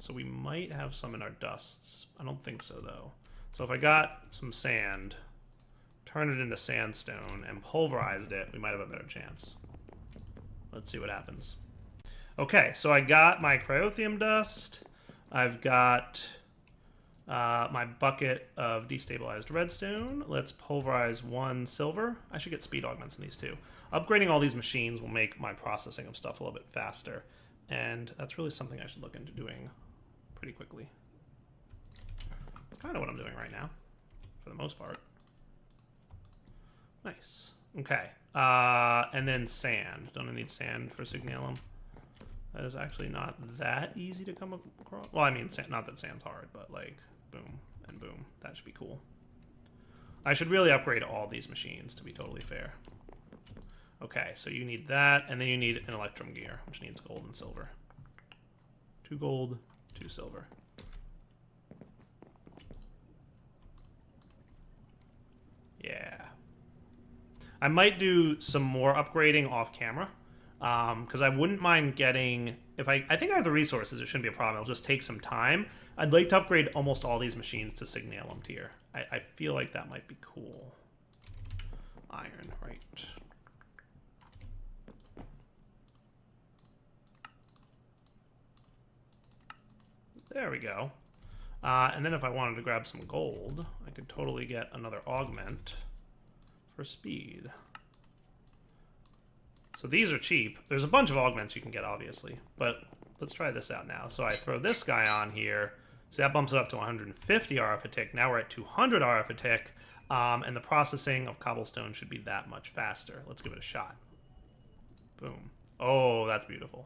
So we might have some in our dusts. I don't think so, though. So if I got some sand, turned it into sandstone, and pulverized it, we might have a better chance. Let's see what happens. Okay, so I got my cryothium dust. I've got my bucket of destabilized redstone. Let's pulverize 1 silver. I should get speed augments in these too. Upgrading all these machines will make my processing of stuff a little bit faster. And that's really something I should look into doing pretty quickly. It's kind of what I'm doing right now, for the most part. Nice. Okay. And then sand. Don't I need sand for signalum? That is actually not that easy to come across. Well, I mean, not that sand's hard, but like, boom and boom. That should be cool. I should really upgrade all these machines, to be totally fair. Okay, so you need that, and then you need an electrum gear, which needs gold and silver. 2 gold, 2 silver. Yeah. I might do some more upgrading off camera. Because I wouldn't mind getting, I think I have the resources, it shouldn't be a problem, it'll just take some time. I'd like to upgrade almost all these machines to signalum tier. I feel like that might be cool. Iron, right. There we go. And then if I wanted to grab some gold, I could totally get another augment for speed. So these are cheap. There's a bunch of augments you can get, obviously. But let's try this out now. So I throw this guy on here. So that bumps it up to 150 RF a tick. Now we're at 200 RF a tick. And the processing of cobblestone should be that much faster. Let's give it a shot. Boom. Oh, that's beautiful.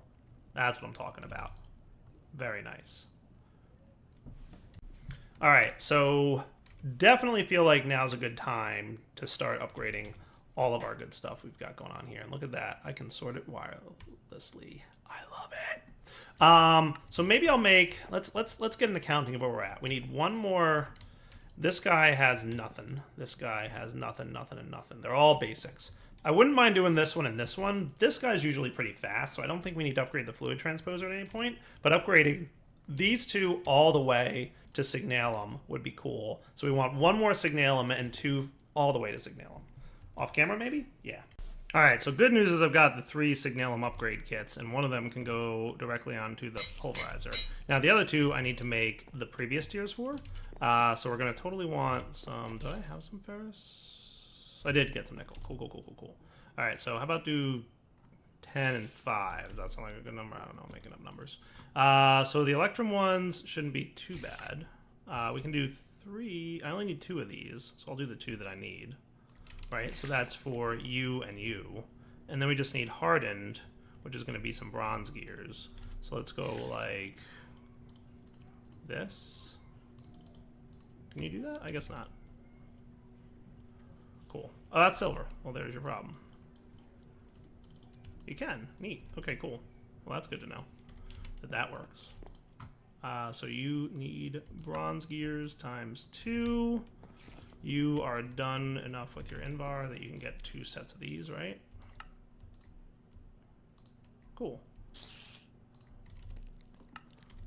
That's what I'm talking about. Very nice. All right, so definitely feel like now's a good time to start upgrading all of our good stuff we've got going on here. And look at that. I can sort it wirelessly. I love it. So maybe I'll make, let's get an accounting of where we're at. We need one more. This guy has nothing. This guy has nothing, nothing, and nothing. They're all basics. I wouldn't mind doing this one and this one. This guy's usually pretty fast, so I don't think we need to upgrade the fluid transposer at any point. But upgrading these two all the way to signalum would be cool. So we want one more signalum and 2 all the way to signalum. Off camera, maybe? Yeah. All right, so good news is I've got the 3 Signalum upgrade kits, and one of them can go directly onto the pulverizer. Now, the other 2 I need to make the previous tiers for, so we're going to totally want some... Did I have some ferrous? I did get some nickel. Cool. All right, so how about do 10 and 5? Does that sound like a good number? I don't know, I'm making up numbers. So the Electrum ones shouldn't be too bad. We can do 3. I only need 2 of these, so I'll do the 2 that I need. Right, so that's for you and you. And then we just need hardened, which is going to be some bronze gears. So let's go like this. Can you do that? I guess not. Cool. Oh, that's silver. Well, there's your problem. You can. Neat. Okay, cool. Well, that's good to know that that works. So you need bronze gears times 2. You are done enough with your Invar that you can get 2 sets of these, right? Cool.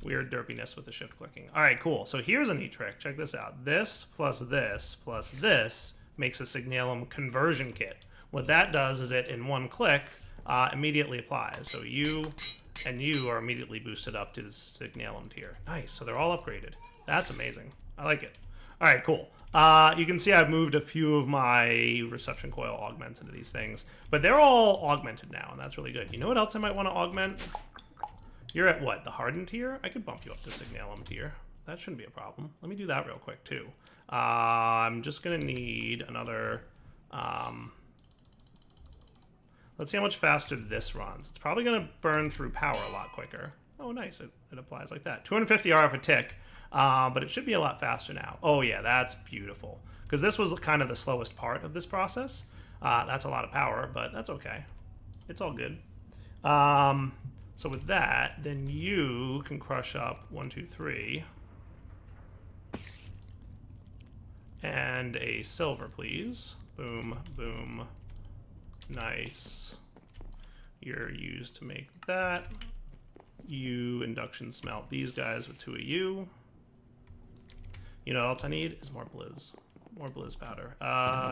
Weird derpiness with the shift clicking. All right, cool. So here's a neat trick. Check this out. This plus this makes a Signalum conversion kit. What that does is it, in one click, immediately applies. So you and you are immediately boosted up to the Signalum tier. Nice. So they're all upgraded. That's amazing. I like it. All right, cool. You can see I've moved a few of my reception coil augments into these things, but they're all augmented now, and that's really good. You know what else I might want to augment? You're at what, the hardened tier? I could bump you up to Signalum tier. That shouldn't be a problem. Let me do that real quick, too. I'm just going to need another... let's see how much faster this runs. It's probably going to burn through power a lot quicker. Oh, nice. It applies like that. 250 RF a tick. But it should be a lot faster now. Oh yeah, that's beautiful. Because this was kind of the slowest part of this process. That's a lot of power, but that's okay. It's all good. So with that, then you can crush up 1, 2, 3. And a silver, please. Boom, boom. Nice. You're used to make that. You induction smelt these guys with 2 of you. You know what else I need is more Blizz. More Blizz powder.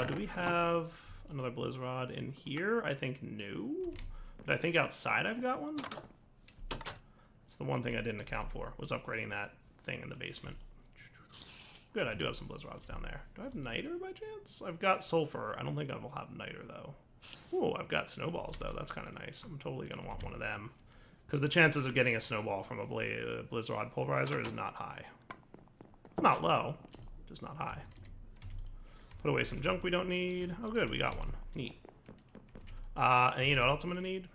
Do we have another Blizz rod in here? I think no. But I think outside I've got one. It's the one thing I didn't account for, was upgrading that thing in the basement. Good, I do have some Blizz rods down there. Do I have Niter by chance? I've got Sulfur. I don't think I will have Niter though. Oh, I've got Snowballs though. That's kind of nice. I'm totally going to want one of them. Because the chances of getting a Snowball from a Blizz rod pulverizer is not high. Not low, just not high. Put away some junk we don't need. Oh good, we got one. Neat. And you know what else I'm gonna need?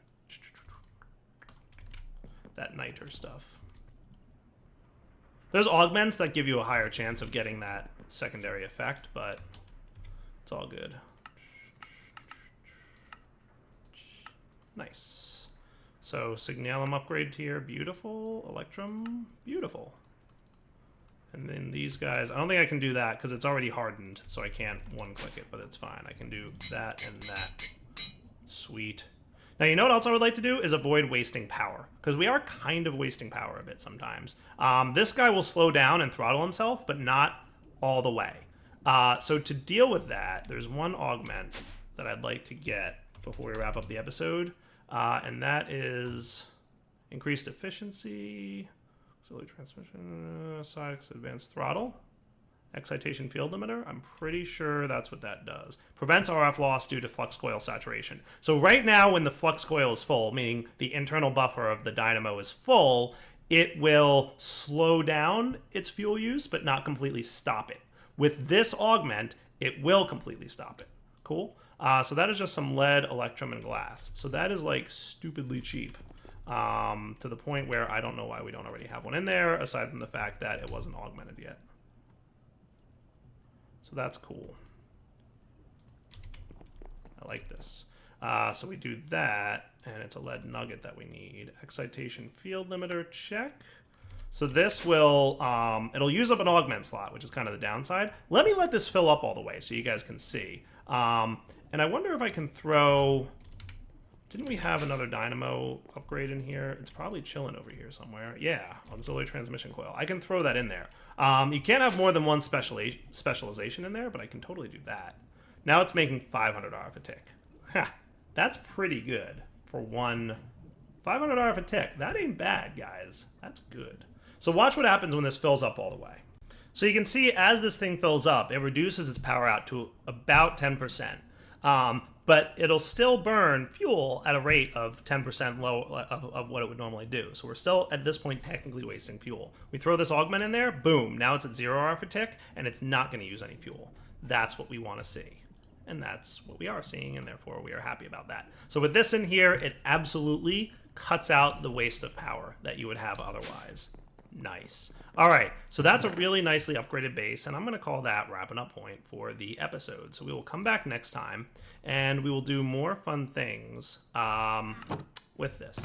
That niter stuff. There's augments that give you a higher chance of getting that secondary effect, but it's all good. Nice. So Signalum upgrade tier, beautiful. Electrum, beautiful. And then these guys, I don't think I can do that because it's already hardened, so I can't one-click it, but it's fine. I can do that and that. Sweet. Now, you know what else I would like to do is avoid wasting power, because we are kind of wasting power a bit sometimes. This guy will slow down and throttle himself, but not all the way. So to deal with that, there's one augment that I'd like to get before we wrap up the episode, and that is increased efficiency... Auxiliary transmission, SOX, advanced throttle, excitation field limiter. I'm pretty sure that's what that does. Prevents RF loss due to flux coil saturation. So right now when the flux coil is full, meaning the internal buffer of the dynamo is full, it will slow down its fuel use, but not completely stop it. With this augment, it will completely stop it. Cool? So that is just some lead, electrum, and glass. So that is like stupidly cheap. To the point where I don't know why we don't already have one in there, aside from the fact that it wasn't augmented yet. So that's cool. I like this. So we do that, and it's a lead nugget that we need. Excitation field limiter, check. So this will, it'll use up an augment slot, which is kind of the downside. Let me let this fill up all the way so you guys can see. And I wonder if I can throw... Didn't we have another dynamo upgrade in here? It's probably chilling over here somewhere. Yeah, auxiliary transmission coil. I can throw that in there. You can't have more than one specialization in there, but I can totally do that. Now it's making 500 RF a tick. Ha! That's pretty good for one $500 for tick. That ain't bad, guys. That's good. So watch what happens when this fills up all the way. So you can see as this thing fills up, it reduces its power out to about 10%. But it'll still burn fuel at a rate of 10% low of what it would normally do. So we're still, at this point, technically wasting fuel. We throw this augment in there, boom, now it's at 0 R for tick, and it's not going to use any fuel. That's what we want to see. And that's what we are seeing, and therefore we are happy about that. So with this in here, it absolutely cuts out the waste of power that you would have otherwise. Nice. All right, so that's a really nicely upgraded base, and I'm going to call that wrapping up point for the episode. So we will come back next time, and we will do more fun things with this.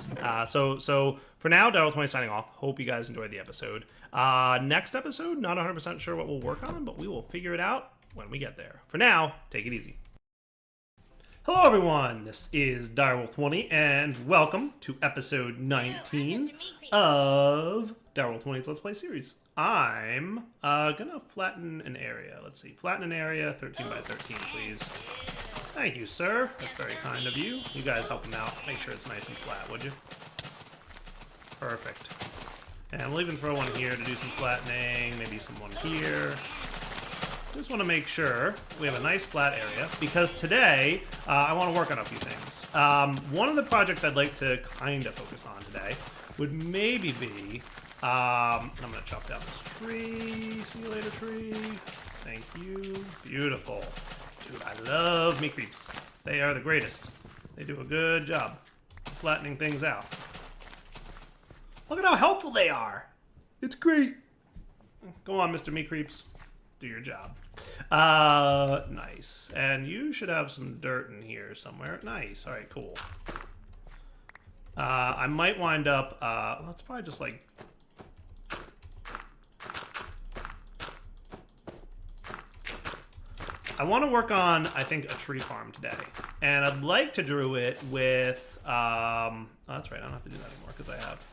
So for now, Daryl20 signing off. Hope you guys enjoyed the episode. Next episode, not 100% sure what we'll work on, but we will figure it out when we get there. For now, take it easy. Hello everyone, this is Direwolf20, and welcome to episode 19 of Direwolf20's Let's Play series. I'm gonna flatten an area. Let's see, flatten an area, 13 by 13, please. Thank you, sir. That's very kind of you. You guys help him out. Make sure it's nice and flat, would you? Perfect. And we'll even throw one here to do some flattening, maybe someone here. Just want to make sure we have a nice flat area, because today I want to work on a few things. One of the projects I'd like to kind of focus on today would maybe be, I'm going to chop down this tree. See you later, tree. Thank you. Beautiful. Dude, I love meat creeps. They are the greatest. They do a good job flattening things out. Look at how helpful they are. It's great. Go on, Mr. Meat Creeps. Do your job. Nice. And you should have some dirt in here somewhere. Nice. All right, cool. I might wind up, let's probably just like, I want to work on, I think, a tree farm today. And I'd like to do it with, oh, that's right, I don't have to do that anymore because I have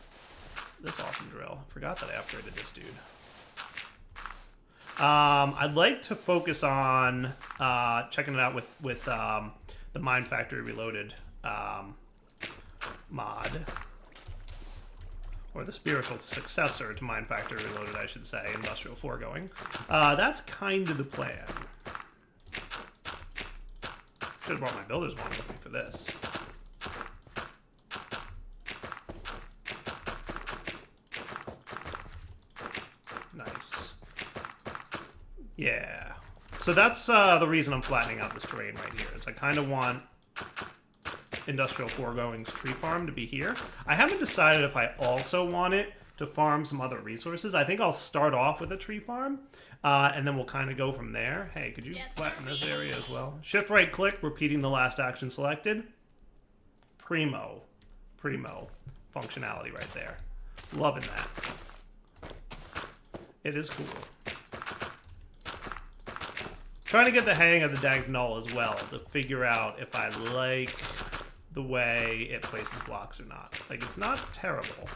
this awesome drill. I forgot that I upgraded this dude. I'd like to focus on checking it out with the Mine Factory Reloaded mod, or the spiritual successor to Mine Factory Reloaded, I should say, Industrial Foregoing. That's kind of the plan. Should have brought my builder's wand with me for this. Nice. Yeah. So that's the reason I'm flattening out this terrain right here, is I kind of want Industrial Foregoing's tree farm to be here. I haven't decided if I also want it to farm some other resources. I think I'll start off with a tree farm, and then we'll kind of go from there. Hey, could you flatten this area as well? Shift right click, repeating the last action selected. Primo functionality right there. Loving that. It is cool. Trying to get the hang of the Dagged Null as well, to figure out if I like the way it places blocks or not. Like, it's not terrible.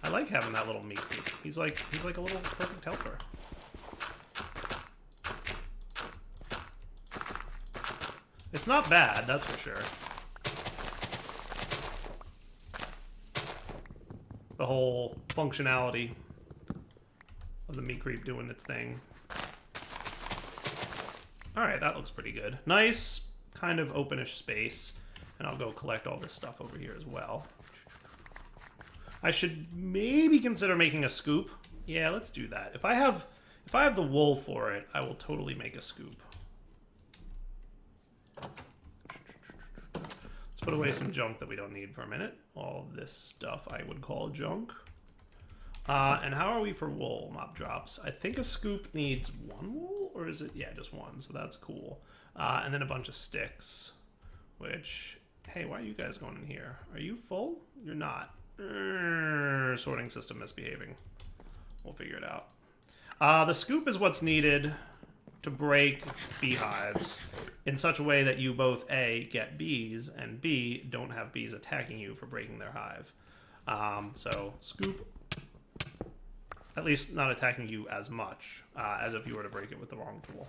I like having that little meat creep. He's like a little perfect helper. It's not bad, that's for sure. The whole functionality of the meat creep doing its thing. Alright, that looks pretty good. Nice, kind of openish space. And I'll go collect all this stuff over here as well. I should maybe consider making a scoop. Yeah, let's do that. If I have the wool for it, I will totally make a scoop. Let's put away some junk that we don't need for a minute. All this stuff I would call junk. And how are we for wool mob drops? I think a scoop needs one wool, or is it? Yeah, just one, so that's cool. And then a bunch of sticks, which, hey, why are you guys going in here? Are you full? You're not. Sorting system misbehaving. We'll figure it out. The scoop is what's needed to break beehives in such a way that you both A, get bees, and B, don't have bees attacking you for breaking their hive. So scoop, at least not attacking you as much as if you were to break it with the wrong tool.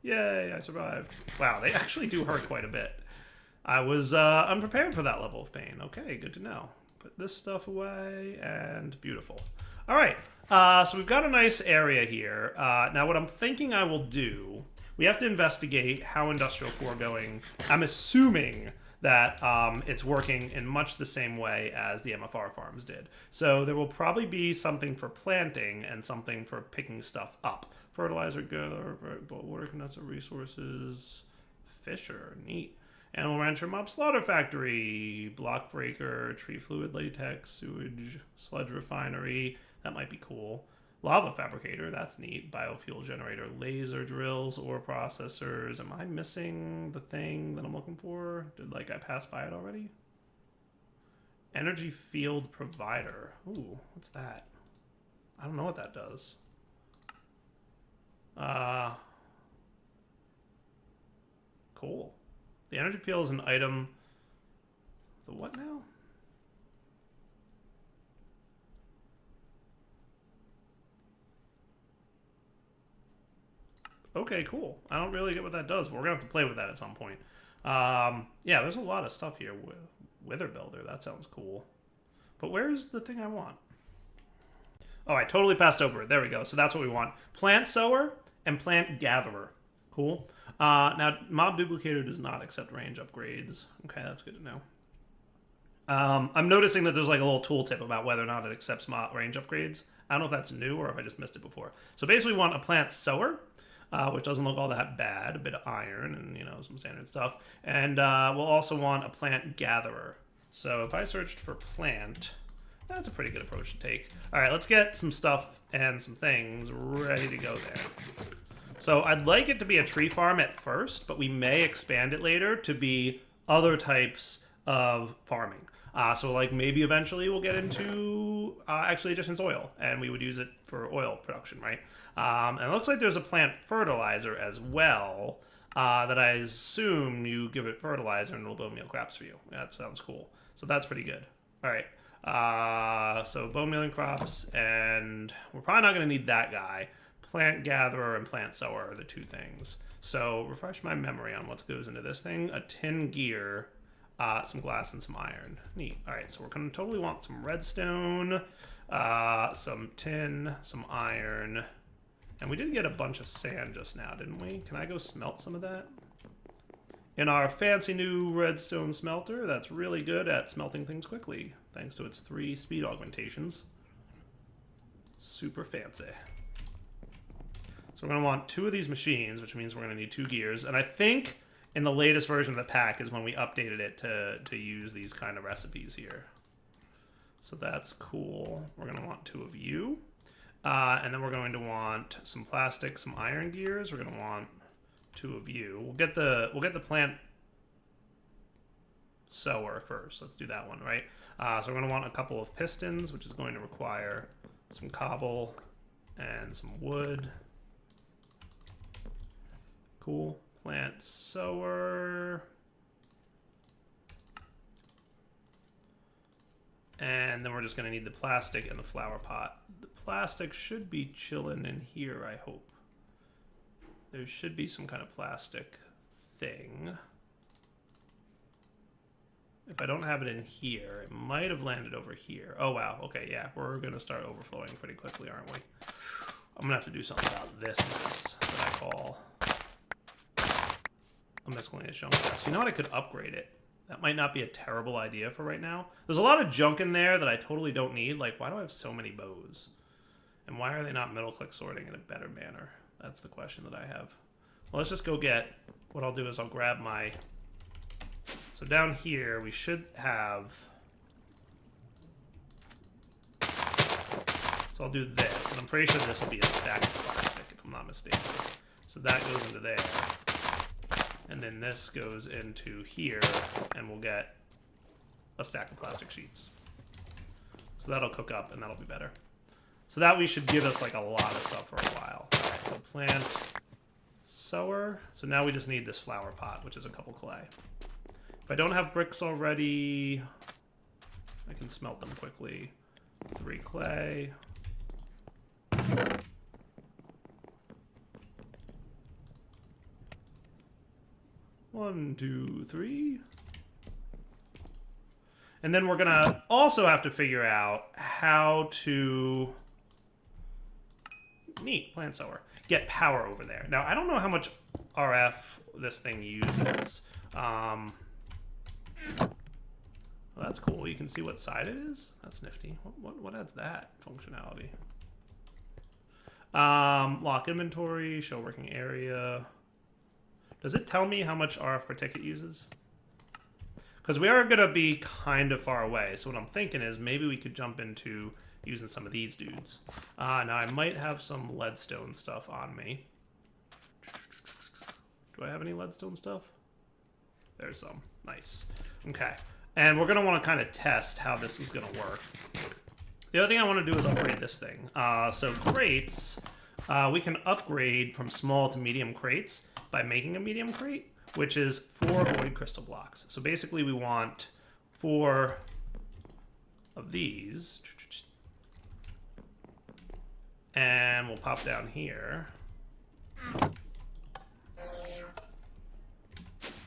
Yay, I survived. Wow, they actually do hurt quite a bit. I was unprepared for that level of pain. Okay, good to know. Put this stuff away, and beautiful. All right, so we've got a nice area here. Now what I'm thinking I will do, we have to investigate how Industrial 4 going. I'm assuming that it's working in much the same way as the MFR farms did. So there will probably be something for planting and something for picking stuff up. Fertilizer, water condenser resources, Fisher, neat. Animal rancher, mob slaughter factory, block breaker, tree fluid latex, sewage, sludge refinery. That might be cool. Lava fabricator, that's neat. Biofuel generator, laser drills, ore processors. Am I missing the thing that I'm looking for? Did I pass by it already? Energy field provider. Ooh, what's that? I don't know what that does. Cool. The energy field is an item. The what now? Okay, cool. I don't really get what that does, but we're gonna have to play with that at some point. Yeah, there's a lot of stuff here. Wither builder, that sounds cool. But where's the thing I want? Oh, I totally passed over it. There we go. So that's what we want. Plant sower and plant gatherer. Cool. Now, mob duplicator does not accept range upgrades. Okay, that's good to know. I'm noticing that there's like a little tooltip about whether or not it accepts range upgrades. I don't know if that's new or if I just missed it before. So basically we want a plant sower, which doesn't look all that bad. A bit of iron and, you know, some standard stuff. And we'll also want a plant gatherer. So if I searched for plant, that's a pretty good approach to take. All right, let's get some stuff and some things ready to go there. So I'd like it to be a tree farm at first, but we may expand it later to be other types of farming. So like maybe eventually we'll get into actually Additions oil, and we would use it for oil production, right? And it looks like there's a plant fertilizer as well that I assume you give it fertilizer and it'll bone meal crops for you. That sounds cool. So that's pretty good. All right. So bone mealing crops, and we're probably not going to need that guy. Plant gatherer and plant sower are the two things. So refresh my memory on what goes into this thing. A tin gear, some glass, and some iron. Neat. All right, so we're going to totally want some redstone, some tin, some iron. And we did get a bunch of sand just now, didn't we? Can I go smelt some of that? In our fancy new redstone smelter, that's really good at smelting things quickly, thanks to its 3 speed augmentations. Super fancy. So we're going to want 2 of these machines, which means we're going to need 2 gears. And I think in the latest version of the pack is when we updated it to use these kind of recipes here. So that's cool. We're going to want 2 of you. And then we're going to want some plastic, some iron gears. We're going to want 2 of you. We'll get the plant sower first. Let's do that one, right? So we're going to want a couple of pistons, which is going to require some cobble and some wood. Cool. Plant sower. And then we're just going to need the plastic and the flower pot. The plastic should be chilling in here, I hope. There should be some kind of plastic thing. If I don't have it in here, it might have landed over here. Oh, wow. Okay, yeah. We're going to start overflowing pretty quickly, aren't we? I'm going to have to do something about this mess that I call a miscellaneous junk chest. You know what? I could upgrade it. That might not be a terrible idea for right now. There's a lot of junk in there that I totally don't need. Like, why do I have so many bows? And why are they not middle-click sorting in a better manner? That's the question that I have. Well, let's just go get... What I'll do is I'll grab my... So down here, we should have... So I'll do this. And I'm pretty sure this will be a stack of plastic, if I'm not mistaken. So that goes into there. And then this goes into here, and we'll get a stack of plastic sheets. So that'll cook up, and that'll be better. So that we should give us like a lot of stuff for a while. All right, so plant sower. So now we just need this flower pot, which is a couple clay. If I don't have bricks already, I can smelt them quickly. 3 clay. 1, 2, 3. And then we're gonna also have to figure out how to plant sower. Get power over there. Now I don't know how much RF this thing uses. Well, that's cool. You can see what side it is. That's nifty. What adds that functionality? Lock inventory, show working area. Does it tell me how much RF per ticket uses? Because we are going to be kind of far away. So what I'm thinking is maybe we could jump into using some of these dudes. Now I might have some leadstone stuff on me. Do I have any leadstone stuff? There's some. Nice. Okay. And we're going to want to kind of test how this is going to work. The other thing I want to do is upgrade this thing. So crates, we can upgrade from small to medium crates by making a medium crate, which is 4 void crystal blocks. So basically we want 4 of these. And we'll pop down here.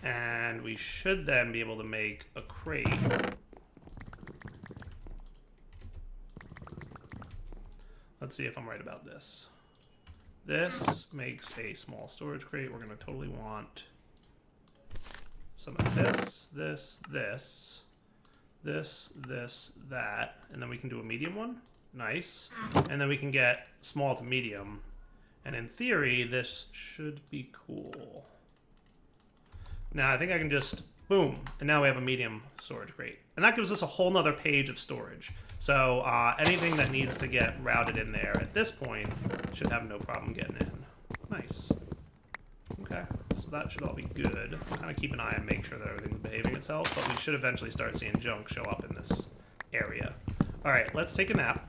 And we should then be able to make a crate. Let's see if I'm right about this. This makes a small storage crate. We're going to totally want some of this, that. And then we can do a medium one. Nice. And then we can get small to medium. And in theory, this should be cool. Now I think I can just, boom, and now we have a medium storage crate. And that gives us a whole nother page of storage. So anything that needs to get routed in there at this point should have no problem getting in. Nice. Okay, so that should all be good. Kind of keep an eye and make sure that everything's behaving itself, but we should eventually start seeing junk show up in this area. All right, let's take a nap.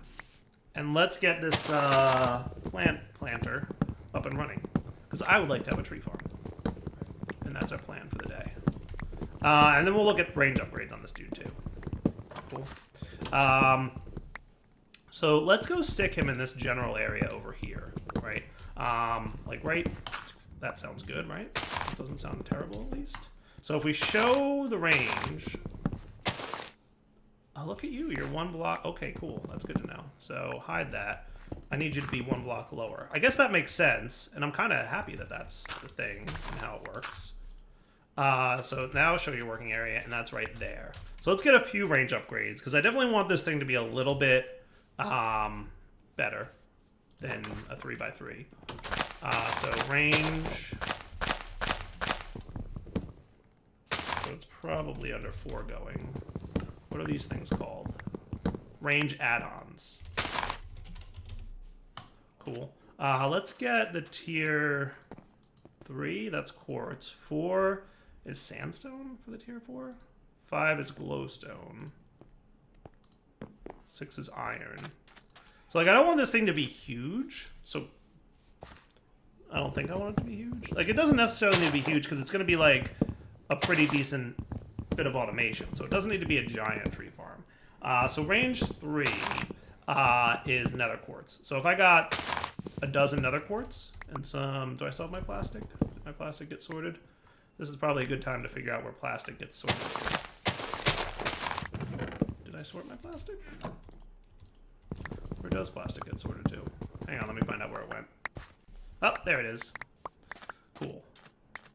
And let's get this planter up and running. Because I would like to have a tree farm. And that's our plan for the day. And then we'll look at range upgrades on this dude too. Cool. So let's go stick him in this general area over here, right? Like right, that sounds good, right? That doesn't sound terrible at least. So if we show the range, oh, look at you, you're 1 block. Okay, cool, that's good to know. So hide that. I need you to be 1 block lower. I guess that makes sense, and I'm kind of happy that that's the thing and how it works. So now show your working area, and that's right there. So let's get a few range upgrades, because I definitely want this thing to be a little bit better than a 3x3. So range. So it's probably under 4 going. What are these things called? Range add-ons. Cool. Let's get the tier 3. That's quartz. 4 is sandstone for the tier 4. 5 is glowstone. 6 is iron. So, like, I don't want this thing to be huge. So, I don't think I want it to be huge. Like, it doesn't necessarily need to be huge because it's going to be, like, a pretty decent bit of automation. So, it doesn't need to be a giant tree farm. So, range 3 is nether quartz. So, if I got a dozen nether quartz and some... Do I still have my plastic? Did my plastic get sorted? This is probably a good time to figure out where plastic gets sorted. Did I sort my plastic? Where does plastic get sorted to? Hang on, let me find out where it went. Oh, there it is. Cool.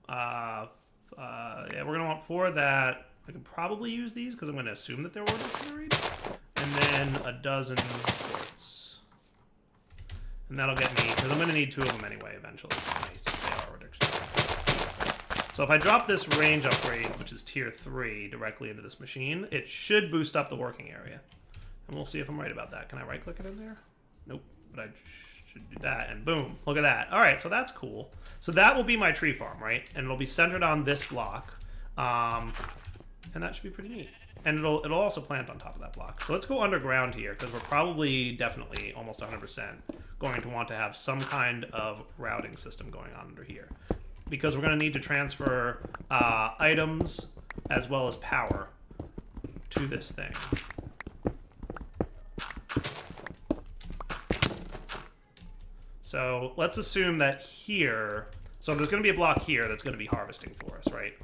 Yeah, we're going to want 4 of that. I can probably use these because I'm going to assume that they're order carried. And then a dozen quartz. And that'll get me, because I'm going to need 2 of them anyway eventually. Nice, they are order carried. So if I drop this range upgrade, which is tier 3, directly into this machine, it should boost up the working area. And we'll see if I'm right about that. Can I right-click it in there? Nope, but I should do that, and boom, look at that. All right, so that's cool. So that will be my tree farm, right? And it'll be centered on this block, and that should be pretty neat. And it'll also plant on top of that block. So let's go underground here, because we're probably, definitely, almost 100% going to want to have some kind of routing system going on under here. Because we're going to need to transfer items as well as power to this thing. So let's assume that here, So there's going to be a block here that's going to be harvesting for us, right?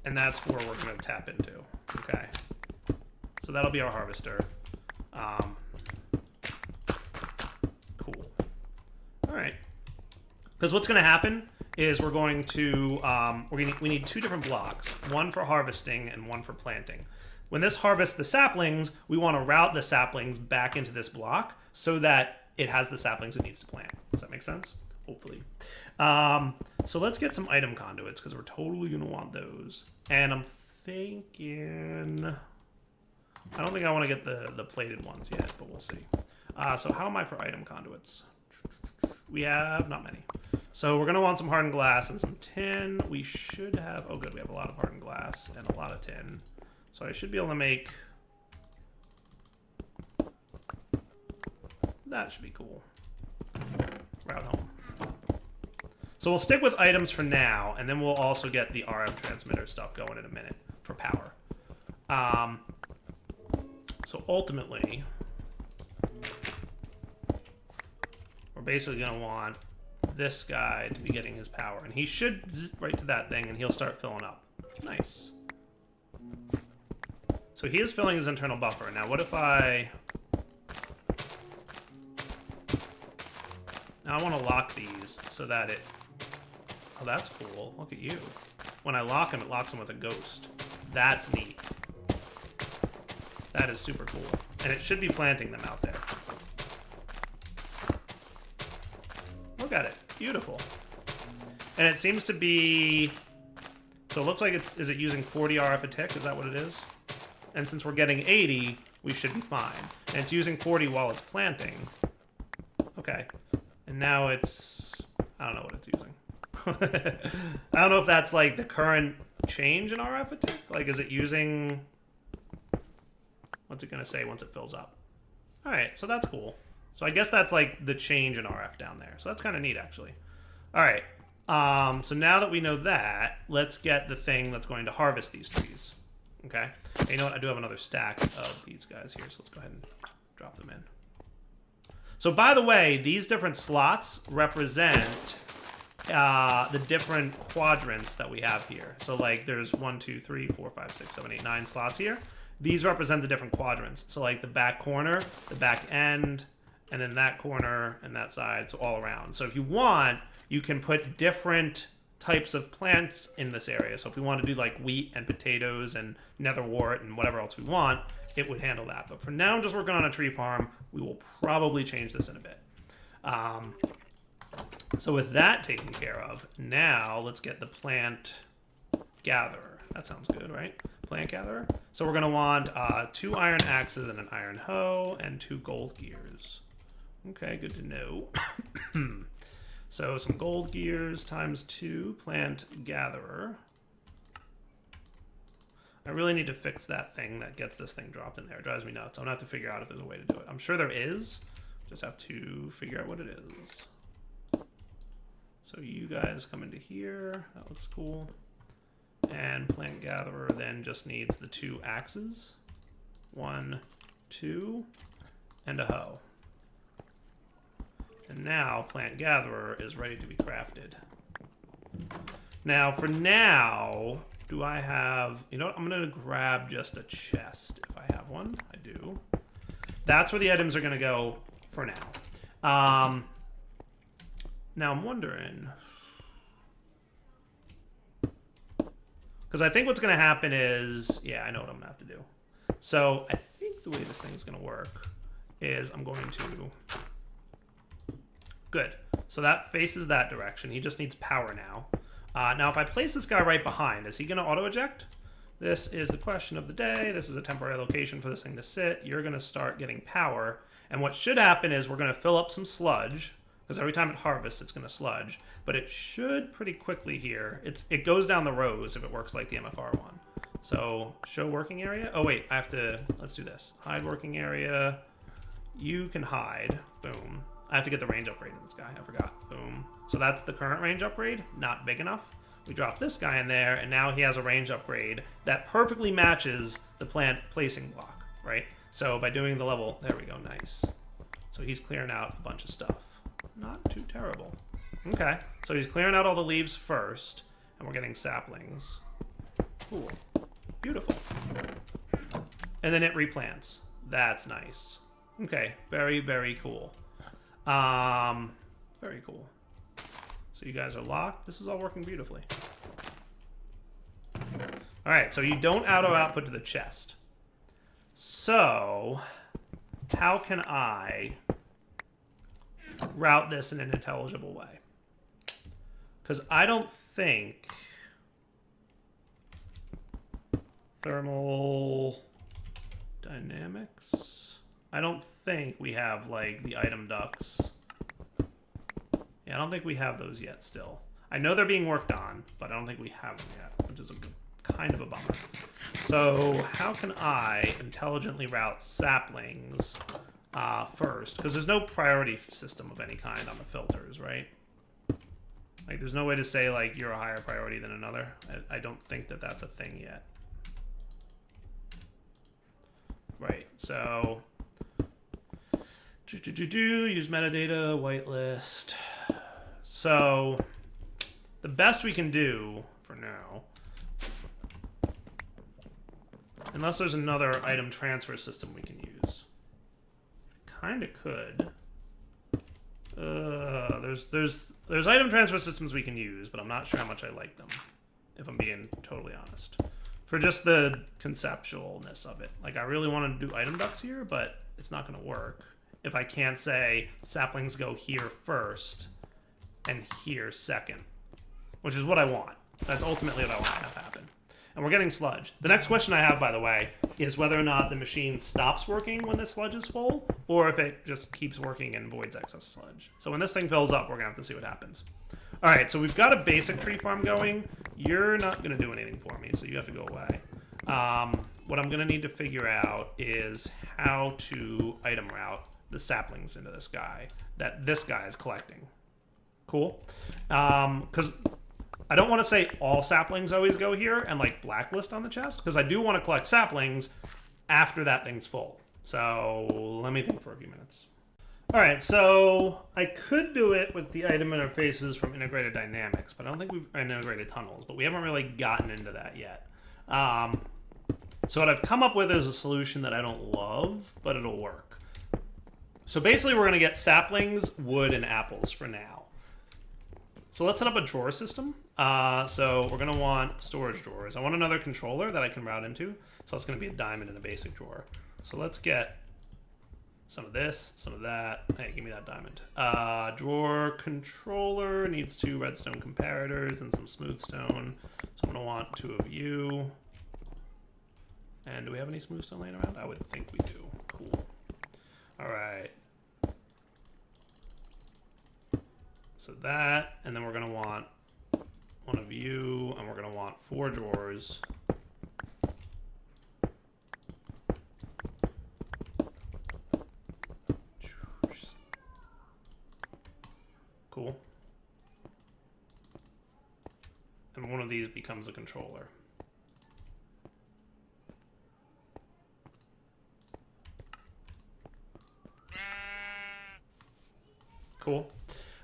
And that's where we're going to tap into. Okay. So that'll be our harvester. Cool. All right. Because what's going to happen is we're going to we need 2 different blocks, one for harvesting and one for planting. When this harvests the saplings, we want to route the saplings back into this block so that it has the saplings it needs to plant. Does that make sense? Hopefully. So let's get some item conduits because we're totally going to want those. And I'm thinking... I don't think I want to get the plated ones yet, but we'll see. So how am I for item conduits? We have not many. So we're going to want some hardened glass and some tin. We should have... Oh, good. We have a lot of hardened glass and a lot of tin. So I should be able to make... That should be cool. Route home. So we'll stick with items for now, and then we'll also get the RF transmitter stuff going in a minute for power. So ultimately, we're basically going to want this guy to be getting his power. And he should zip right to that thing, and he'll start filling up. Nice. So he is filling his internal buffer. Now what if I... Now I want to lock these so that it... Oh, that's cool. Look at you. When I lock him, it locks him with a ghost. That's neat. That is super cool. And it should be planting them out there. Look at it. Beautiful. And it seems to be... So it looks like it's... Is it using 40 RF a tick? Is that what it is? And since we're getting 80, we should be fine. And it's using 40 while it's planting. Okay. And now it's... I don't know what it's using. I don't know if that's like the current change in RF a tick. Like, is it using... What's it going to say once it fills up? All right, so that's cool. So I guess that's like the change in RF down there. So that's kind of neat, actually. All right. So now that we know that, let's get the thing that's going to harvest these trees. Okay. And you know what? I do have another stack of these guys here, so let's go ahead and drop them in. So by the way, these different slots represent the different quadrants that we have here. So like there's 1, 2, 3, 4, 5, 6, 7, 8, 9 slots here. These represent the different quadrants. So like the back corner, the back end, and then that corner and that side, so all around. So if you want, you can put different types of plants in this area. So if we want to do like wheat and potatoes and netherwort and whatever else we want, it would handle that. But for now, I'm just working on a tree farm. We will probably change this in a bit. So with that taken care of, now let's get the plant gatherer. That sounds good, right? Plant gatherer. So we're going to want 2 iron axes and an iron hoe and 2 gold gears. Okay, good to know. So some gold gears times 2 plant gatherer. I really need to fix that thing that gets this thing dropped in there. It drives me nuts. I'm going to have to figure out if there's a way to do it. I'm sure there is. Just have to figure out what it is. So you guys come into here. That looks cool. And plant gatherer then just needs the 2 axes. 1, 2, and a hoe. And now plant gatherer is ready to be crafted. Now, for now, do I have... You know what? I'm going to grab just a chest if I have one. I do. That's where the items are going to go for now. Now, I'm wondering... Because I think what's going to happen is... Yeah, I know what I'm going to have to do. So, I think the way this thing's going to work is I'm going to... Good. So that faces that direction. He just needs power now. Now, if I place this guy right behind, is he going to auto-eject? This is the question of the day. This is a temporary location for this thing to sit. You're going to start getting power. And what should happen is we're going to fill up some sludge. Because every time it harvests, it's going to sludge. But it should pretty quickly here. It goes down the rows if it works like the MFR one. So, show working area. Oh, wait. I have to... Let's do this. Hide working area. You can hide. Boom. I have to get the range upgrade in this guy. I forgot. Boom. So that's the current range upgrade. Not big enough. We drop this guy in there, and now he has a range upgrade that perfectly matches the plant placing block, right? So by doing the level... There we go. Nice. So he's clearing out a bunch of stuff. Not too terrible. Okay, so he's clearing out all the leaves first, and we're getting saplings. Cool. Beautiful. And then it replants. That's nice. Okay, very, very cool. Very cool. So you guys are locked. This is all working beautifully. All right, so you don't auto output to the chest. So how can I route this in an intelligible way? Because I don't think thermal dynamics. I don't think we have like the item ducts. Yeah, I don't think we have those yet still. I know they're being worked on, but I don't think we have them yet, which is kind of a bummer. So how can I intelligently route saplings first? Because there's no priority system of any kind on the filters, right? Like there's no way to say like you're a higher priority than another. I don't think that that's a thing yet. Right, so use metadata, whitelist. So the best we can do for now, unless there's another item transfer system we can use, kind of could. There's item transfer systems we can use, but I'm not sure how much I like them, if I'm being totally honest. For just the conceptualness of it. Like, I really want to do item ducts here, but it's not going to work if I can't say saplings go here first and here second, which is what I want. That's ultimately what I want to have happen. And we're getting sludge. The next question I have, by the way, is whether or not the machine stops working when the sludge is full, or if it just keeps working and voids excess sludge. So when this thing fills up, we're going to have to see what happens. All right, so we've got a basic tree farm going. You're not going to do anything for me, so you have to go away. What I'm going to need to figure out is how to item route the saplings into this guy that this guy is collecting. Cool? Because I don't want to say all saplings always go here and like blacklist on the chest, because I do want to collect saplings after that thing's full. So let me think for a few minutes. All right, so I could do it with the item interfaces from Integrated Dynamics, but I don't think we've integrated tunnels, but we haven't really gotten into that yet. So what I've come up with is a solution that I don't love, but it'll work. So basically we're gonna get saplings, wood, and apples for now. So let's set up a drawer system. So we're gonna want storage drawers. I want another controller that I can route into. So it's gonna be a diamond in a basic drawer. So let's get some of this, some of that. Hey, give me that diamond. Drawer controller needs 2 redstone comparators and some smooth stone. So I'm gonna want 2 of you. And do we have any smooth stone laying around? I would think we do. Cool. All right. So that, and then we're gonna want 1 of you, and we're gonna want 4 drawers. Cool. And 1 of these becomes a controller. Cool.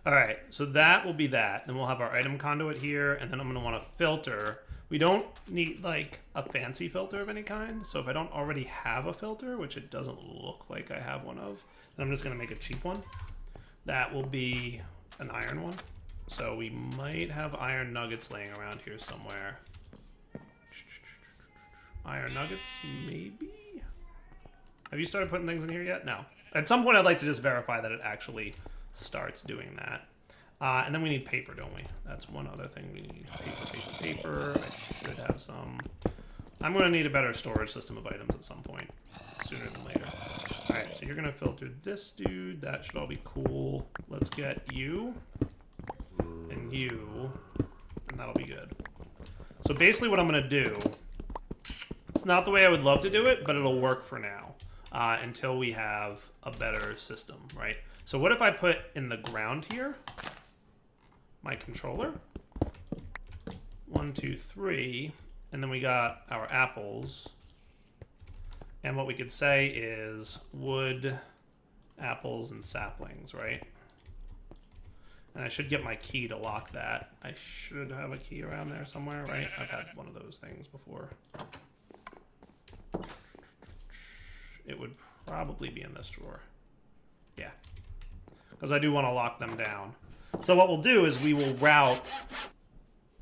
All right, so that will be that. Then we'll have our item conduit here, and then I'm going to want a filter. We don't need, like, a fancy filter of any kind, so if I don't already have a filter, which it doesn't look like I have one of, then I'm just going to make a cheap one. That will be an iron one. So we might have iron nuggets laying around here somewhere. Iron nuggets, maybe? Have you started putting things in here yet? No. At some point, I'd like to just verify that it actually starts doing that. And then we need paper, don't we? That's one other thing we need. Paper. I should have some. I'm going to need a better storage system of items at some point, sooner than later. All right, so you're going to filter this dude. That should all be cool. Let's get you and you, and that'll be good. So basically what I'm going to do, it's not the way I would love to do it, but it'll work for now until we have a better system, right? So what if I put in the ground here my controller? 1, 2, 3, and then we got our apples. And what we could say is wood, apples, and saplings, right? And I should get my key to lock that. I should have a key around there somewhere, right? I've had one of those things before. It would probably be in this drawer. Yeah. Because I do want to lock them down. So what we'll do is we will route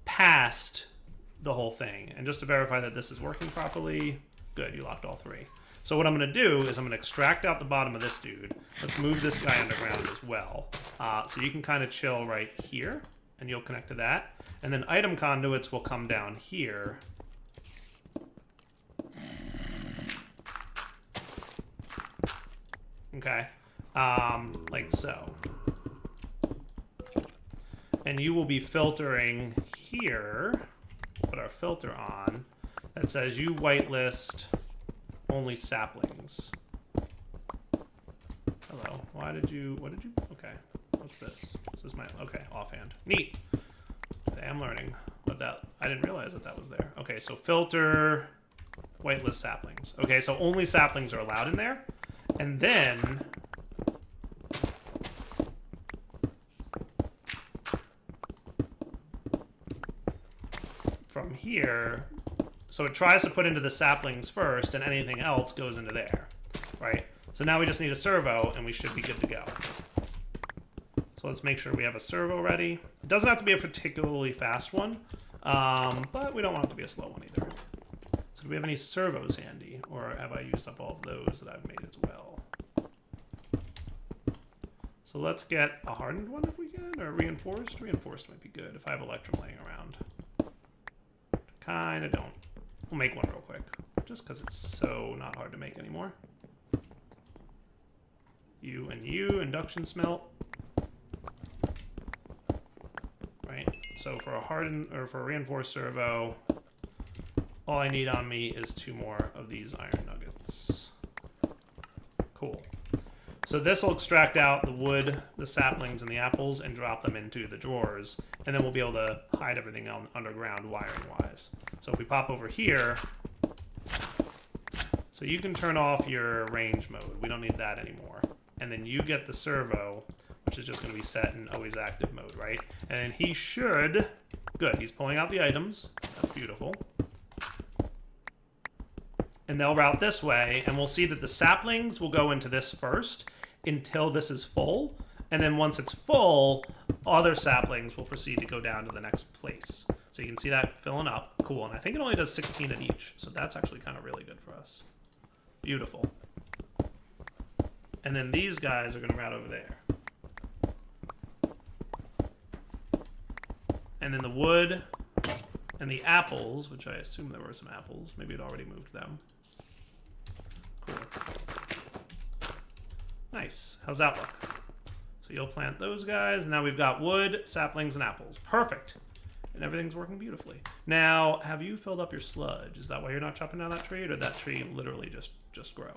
past the whole thing. And just to verify that this is working properly, good, you locked all three. So what I'm going to do is I'm going to extract out the bottom of this dude. Let's move this guy underground as well. So you can kind of chill right here, and you'll connect to that. And then item conduits will come down here. Okay, like so. And you will be filtering here. Put our filter on that says you whitelist only saplings. Hello. What did you? Okay. What's this? This is my. Okay. Offhand. Neat. Today I'm learning what that. I didn't realize that was there. Okay. So filter whitelist saplings. Okay. So only saplings are allowed in there, and then. From here, so it tries to put into the saplings first, and anything else goes into there, right? So now we just need a servo, and we should be good to go. So let's make sure we have a servo ready. It doesn't have to be a particularly fast one, but we don't want it to be a slow one either. So do we have any servos handy, or have I used up all of those that I've made as well? So let's get a hardened one if we can, or reinforced. Reinforced might be good if I have Electrum laying around. Kinda don't. We'll make one real quick, just because it's so not hard to make anymore. You and you, induction smelt. Right, so for a hardened, or for a reinforced servo, all I need on me is 2 more of these iron nuggets. Cool. So this will extract out the wood, the saplings, and the apples and drop them into the drawers. And then we'll be able to hide everything on underground wiring-wise. So if we pop over here, so you can turn off your range mode. We don't need that anymore. And then you get the servo, which is just going to be set in always active mode, right? And he should... Good, he's pulling out the items. That's beautiful. And they'll route this way, and we'll see that the saplings will go into this first until this is full. And then once it's full, other saplings will proceed to go down to the next place. So you can see that filling up. Cool. And I think it only does 16 at each. So that's actually kind of really good for us. Beautiful. And then these guys are going to route over there. And then the wood and the apples, which I assume there were some apples. Maybe it already moved them. Cool. Nice. How's that look? So you'll plant those guys. Now we've got wood, saplings, and apples. Perfect. And everything's working beautifully. Now, have you filled up your sludge? Is that why you're not chopping down that tree, or did that tree literally just grow?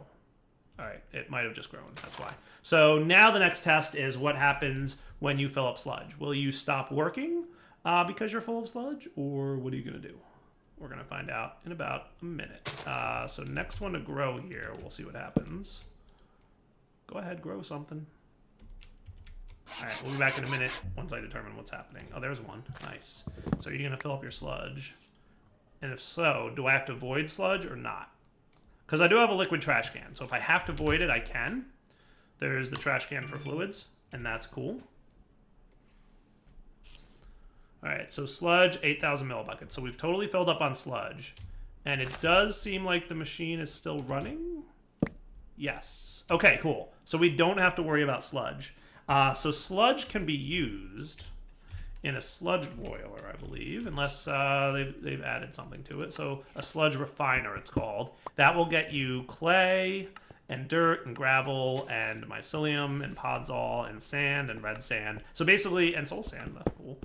All right, it might have just grown. That's why. So now the next test is what happens when you fill up sludge. Will you stop working because you're full of sludge, or what are you going to do? We're going to find out in about a minute. So next one to grow here, we'll see what happens. Go ahead, grow something. All right, we'll be back in a minute once I determine what's happening. Oh, there's one. Nice. So you're going to fill up your sludge. And if so, do I have to void sludge or not? Because I do have a liquid trash can. So if I have to void it, I can. There's the trash can for fluids, and that's cool. All right, so sludge, 8,000 millibuckets. So we've totally filled up on sludge. And it does seem like the machine is still running. Yes. Okay, cool. So we don't have to worry about sludge. So sludge can be used in a sludge boiler, I believe, unless they've added something to it. So a sludge refiner, it's called. That will get you clay and dirt and gravel and mycelium and podzol and sand and red sand. So basically, and soul sand, that's cool.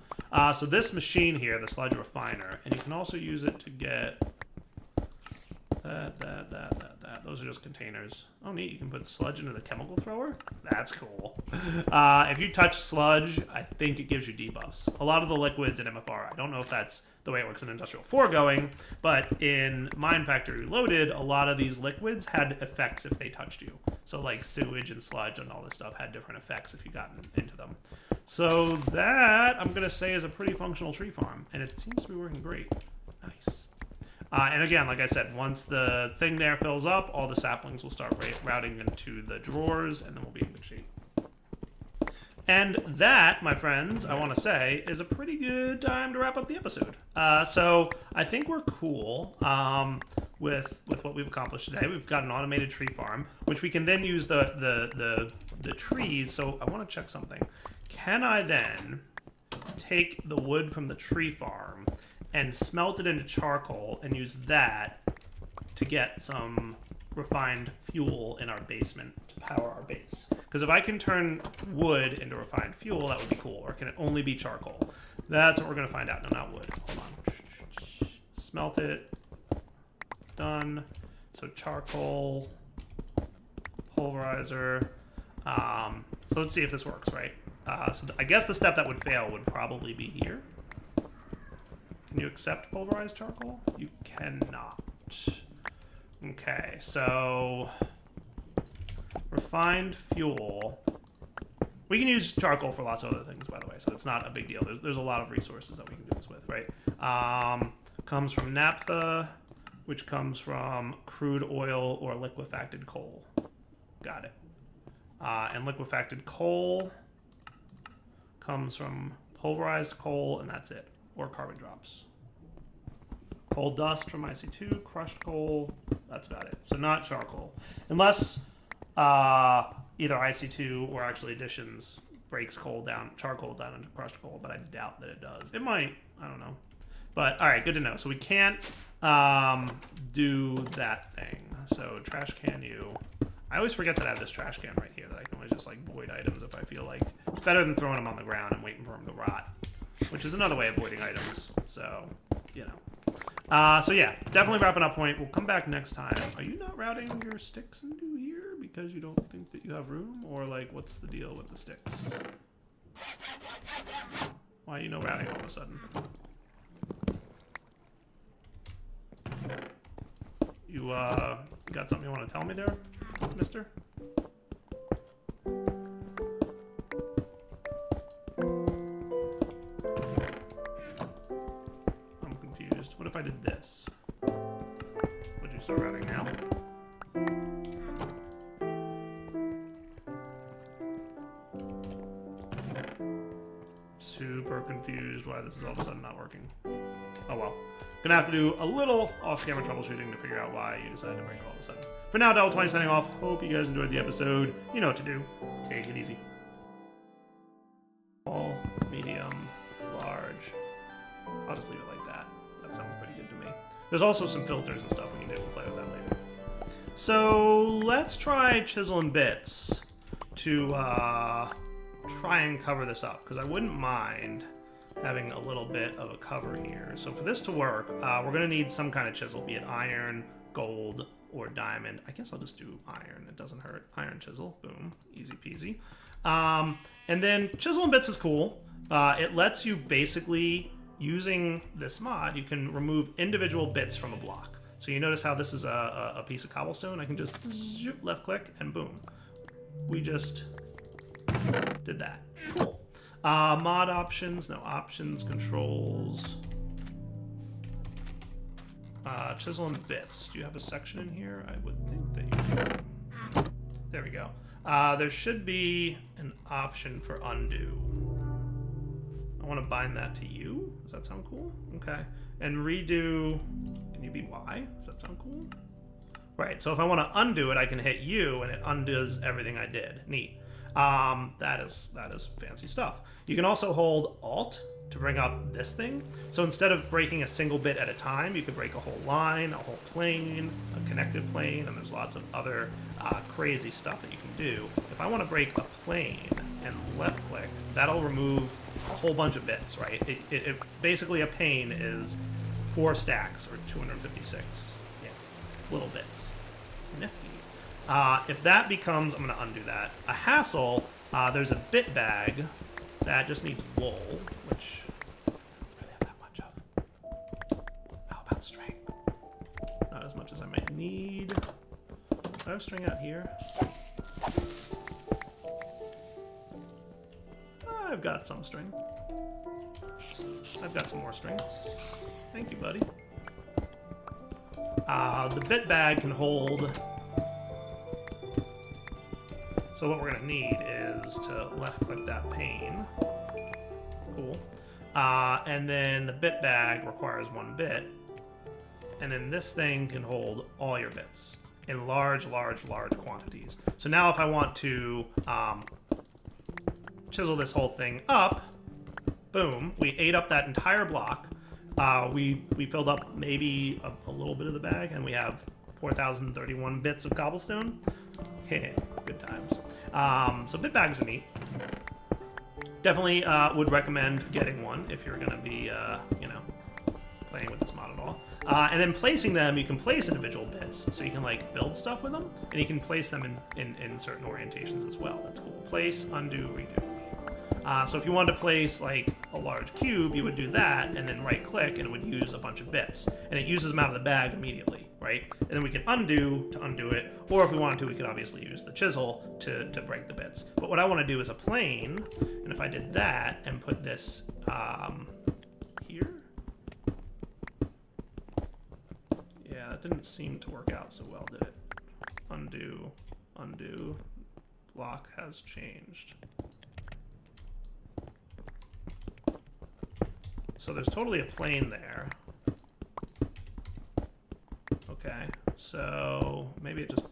So this machine here, the sludge refiner, and you can also use it to get... That. Those are just containers. Oh, neat. You can put sludge into the chemical thrower? That's cool. If you touch sludge, I think it gives you debuffs. A lot of the liquids in MFR, I don't know if that's the way it works in Industrial 4 going, but in Mine Factory Reloaded, a lot of these liquids had effects if they touched you. So like sewage and sludge and all this stuff had different effects if you got into them. So that, I'm going to say, is a pretty functional tree farm, and it seems to be working great. Nice. And again, like I said, once the thing there fills up, all the saplings will start routing into the drawers, and then we'll be in good shape. And that, my friends, I want to say, is a pretty good time to wrap up the episode. So I think we're cool with what we've accomplished today. We've got an automated tree farm, which we can then use the trees. So I want to check something. Can I then take the wood from the tree farm and smelt it into charcoal and use that to get some refined fuel in our basement to power our base? Because if I can turn wood into refined fuel, that would be cool. Or can it only be charcoal? That's what we're going to find out. No, not wood. Hold on. Smelt it. Done. So charcoal, pulverizer. So let's see if this works, right? So I guess the step that would fail would probably be here. Can you accept pulverized charcoal? You cannot. Okay, so refined fuel. We can use charcoal for lots of other things, by the way, so it's not a big deal. There's a lot of resources that we can do this with, right? Comes from naphtha, which comes from crude oil or liquefacted coal. Got it. And liquefacted coal comes from pulverized coal, and that's it. Or carbon drops. Coal dust from IC2, crushed coal, that's about it. So not charcoal. Unless either IC2 or actually additions breaks charcoal down into crushed coal, but I doubt that it does. It might, I don't know. But all right, good to know. So we can't do that thing. So trash can you. I always forget that I have this trash can right here that I can always just like void items if I feel like. It's better than throwing them on the ground and waiting for them to rot, which is another way of voiding items. So, you know. So yeah, definitely wrapping up point. We'll come back next time. Are you not routing your sticks into here because you don't think that you have room? Or like, what's the deal with the sticks? Why are you no routing all of a sudden? You got something you want to tell me there, mister? I'm confused. What if I did this? Would you start routing now? Super confused why this is all of a sudden not working. Oh well. Gonna have to do a little off-camera troubleshooting to figure out why you decided to break all of a sudden. For now, Devil20 signing off. Hope you guys enjoyed the episode. You know what to do. Take it easy. Small, medium, large. I'll just leave it like that. That sounds pretty good to me. There's also some filters and stuff we can do. We'll play with that later. So let's try Chisel and Bits to try and cover this up, because I wouldn't mind having a little bit of a cover here. So for this to work, we're going to need some kind of chisel, be it iron, gold, or diamond. I guess I'll just do iron. It doesn't hurt. Iron chisel. Boom. Easy peasy. And then Chisel and Bits is cool. It lets you basically, using this mod, you can remove individual bits from a block. So you notice how this is a piece of cobblestone? I can just left click and boom. We just did that. Cool. Mod options, no options, controls. Chisel and Bits. Do you have a section in here? I would think that you do. There we go. There should be an option for undo. I want to bind that to you. Does that sound cool? Okay. And redo. Can you be Y? Does that sound cool? Right. So if I want to undo it, I can hit U and it undoes everything I did. Neat. That is fancy stuff. You can also hold Alt to bring up this thing. So instead of breaking a single bit at a time, you could break a whole line, a whole plane, a connected plane, and there's lots of other crazy stuff that you can do. If I want to break a plane and left click, that'll remove a whole bunch of bits, right? It basically, a pane is 4 stacks, or 256. Yeah. little bits. Nifty. If that becomes, I'm going to undo that, a hassle, there's a bit bag that just needs wool, which I don't really have that much of. How about string? Not as much as I might need. Do I have string out here? I've got some string. I've got some more string. Thank you, buddy. The bit bag can hold. So what we're gonna need is to left-click that pane. Cool. And then the bit bag requires 1 bit. And then this thing can hold all your bits in large quantities. So now if I want to chisel this whole thing up, boom, we ate up that entire block. We filled up maybe a little bit of the bag, and we have 4,031 bits of cobblestone. Good times. So bit bags are neat. Definitely would recommend getting one if you're going to be, playing with this mod at all. And then placing them, you can place individual bits, so you can like build stuff with them, and you can place them in certain orientations as well. That's cool. Place, undo, redo. So if you wanted to place like a large cube, you would do that, and then right-click, and it would use a bunch of bits, and it uses them out of the bag immediately, right? And then we can undo to undo it, or if we wanted to, we could obviously use the chisel to break the bits. But what I want to do is a plane, and if I did that and put this here, yeah, that didn't seem to work out so well, did it? Undo, undo, block has changed. So there's totally a plane there. Okay, so maybe it just,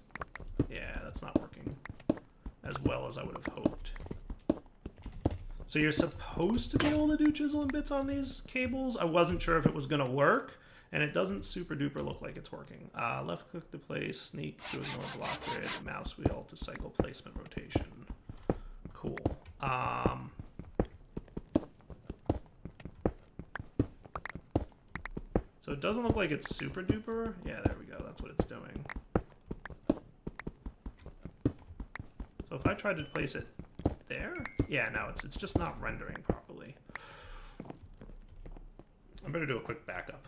yeah, that's not working as well as I would have hoped. So you're supposed to be able to do chisel and bits on these cables. I wasn't sure if it was gonna work, and it doesn't super duper look like it's working. Left click to place, sneak to ignore block grid, mouse wheel to cycle placement rotation. Cool. So it doesn't look like it's super duper. Yeah, there we go. That's what it's doing. So if I tried to place it there, yeah, no, it's just not rendering properly. I better do a quick backup.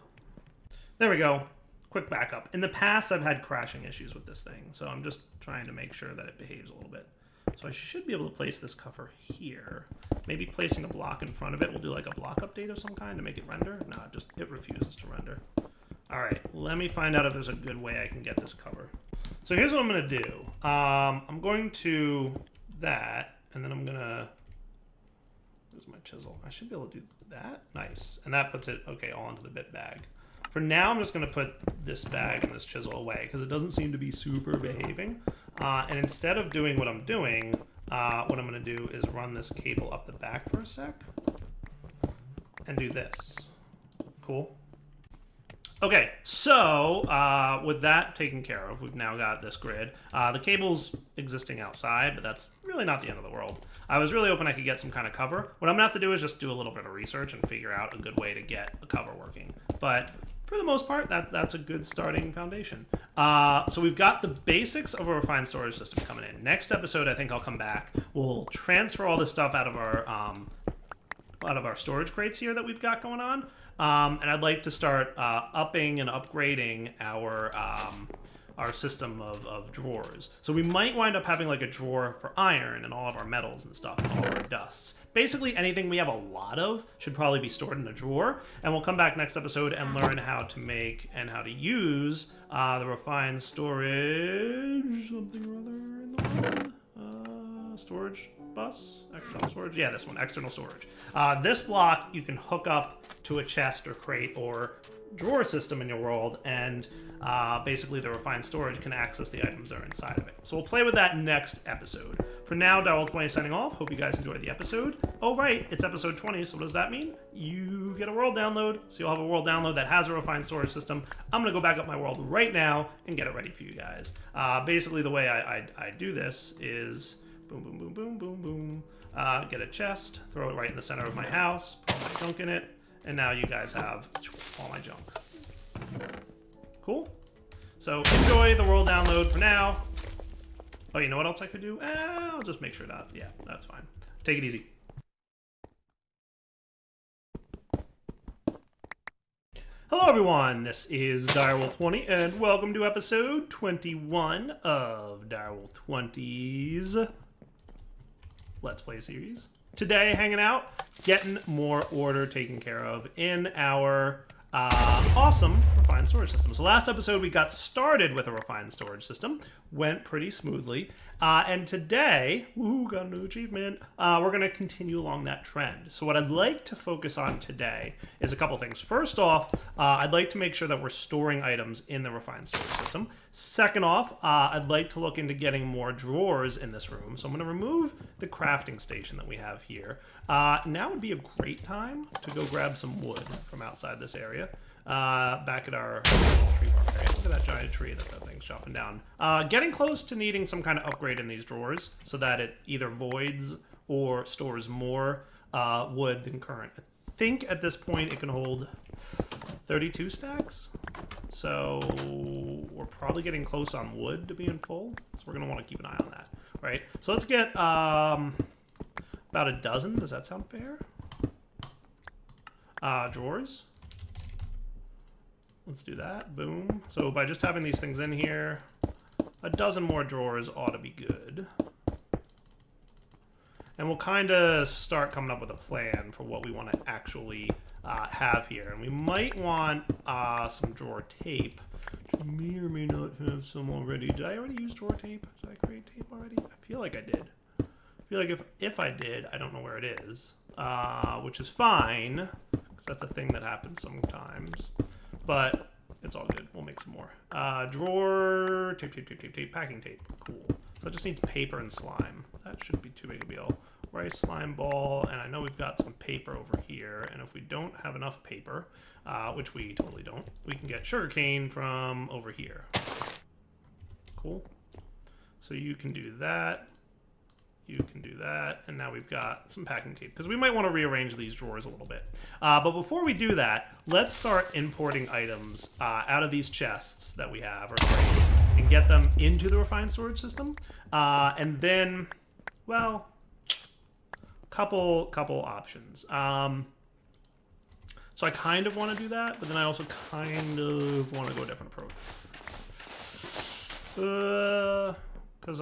There we go. Quick backup. In the past, I've had crashing issues with this thing, so I'm just trying to make sure that it behaves a little bit. So I should be able to place this cover here. Maybe placing a block in front of it will do like a block update of some kind to make it render. No, it refuses to render. All right, let me find out if there's a good way I can get this cover. So here's what I'm gonna do. I'm going to that, and then I'm gonna, where's my chisel? I should be able to do that. Nice, and that puts it, okay, all into the bit bag. For now, I'm just gonna put this bag and this chisel away because it doesn't seem to be super behaving. And instead of doing what I'm doing, what I'm gonna do is run this cable up the back for a sec and do this. Cool. Okay, so with that taken care of, we've now got this grid. The cable's existing outside, but that's really not the end of the world. I was really hoping I could get some kind of cover. What I'm gonna have to do is just do a little bit of research and figure out a good way to get a cover working. But for the most part, that's a good starting foundation. So we've got the basics of a refined storage system coming in. Next episode, I think I'll come back. We'll transfer all this stuff out of our storage crates here that we've got going on. And I'd like to start upping and upgrading our system of drawers. So we might wind up having like a drawer for iron and all of our metals and stuff, and all of our dusts. Basically anything we have a lot of should probably be stored in a drawer. And we'll come back next episode and learn how to make and how to use the refined storage something or other in the world. Storage bus? External storage? Yeah, this one, external storage. This block you can hook up to a chest or crate or drawer system in your world, and basically the refined storage can access the items that are inside of it. So we'll play with that next episode. For now, Darwell20 signing off. Hope you guys enjoyed the episode. Oh right, it's episode 20, so what does that mean? You get a world download, so you'll have a world download that has a refined storage system. I'm gonna go back up my world right now and get it ready for you guys. Basically the way I do this is boom, boom, boom, boom, boom, boom. Get a chest, throw it right in the center of my house, put my junk in it, and now you guys have all my junk. Cool? So enjoy the world download for now. Oh, you know what else I could do? I'll just make sure that, yeah, that's fine. Take it easy. Hello everyone, this is Direwolf20 and welcome to episode 21 of Direwolf 20's Let's Play series. Today, hanging out, getting more order taken care of in our awesome refined storage system. So last episode we got started with a refined storage system, went pretty smoothly, and today, woohoo, got a new achievement, we're going to continue along that trend. So what I'd like to focus on today is a couple things. First off, I'd like to make sure that we're storing items in the refined storage system. Second off, I'd like to look into getting more drawers in this room. So I'm going to remove the crafting station that we have here. Now would be a great time to go grab some wood from outside this area. Back at our tree farm area. Look at that giant tree that thing's chopping down. Getting close to needing some kind of upgrade in these drawers so that it either voids or stores more wood than current. I think at this point it can hold 32 stacks. So we're probably getting close on wood to being full. So we're going to want to keep an eye on that. Right? So let's get about a dozen. Does that sound fair? Drawers. Let's do that. Boom. So by just having these things in here, a dozen more drawers ought to be good. And we'll kind of start coming up with a plan for what we want to actually have here. And we might want some drawer tape, which may or may not have some already. Did I already use drawer tape? Did I create tape already? I feel like I did. I feel like if I did, I don't know where it is, which is fine, because that's a thing that happens sometimes. But it's all good. We'll make some more. Drawer, tape, packing tape. Cool. So it just needs paper and slime. That shouldn't be too big a deal. Rice slime ball, and I know we've got some paper over here, and if we don't have enough paper, which we totally don't, we can get sugarcane from over here. Cool. So you can do that. You can do that, and now we've got some packing tape, because we might want to rearrange these drawers a little bit. But before we do that, let's start importing items out of these chests that we have, or crates, and get them into the refined storage system. And then, well, couple options. So I kind of want to do that, but then I also kind of want to go a different approach. Because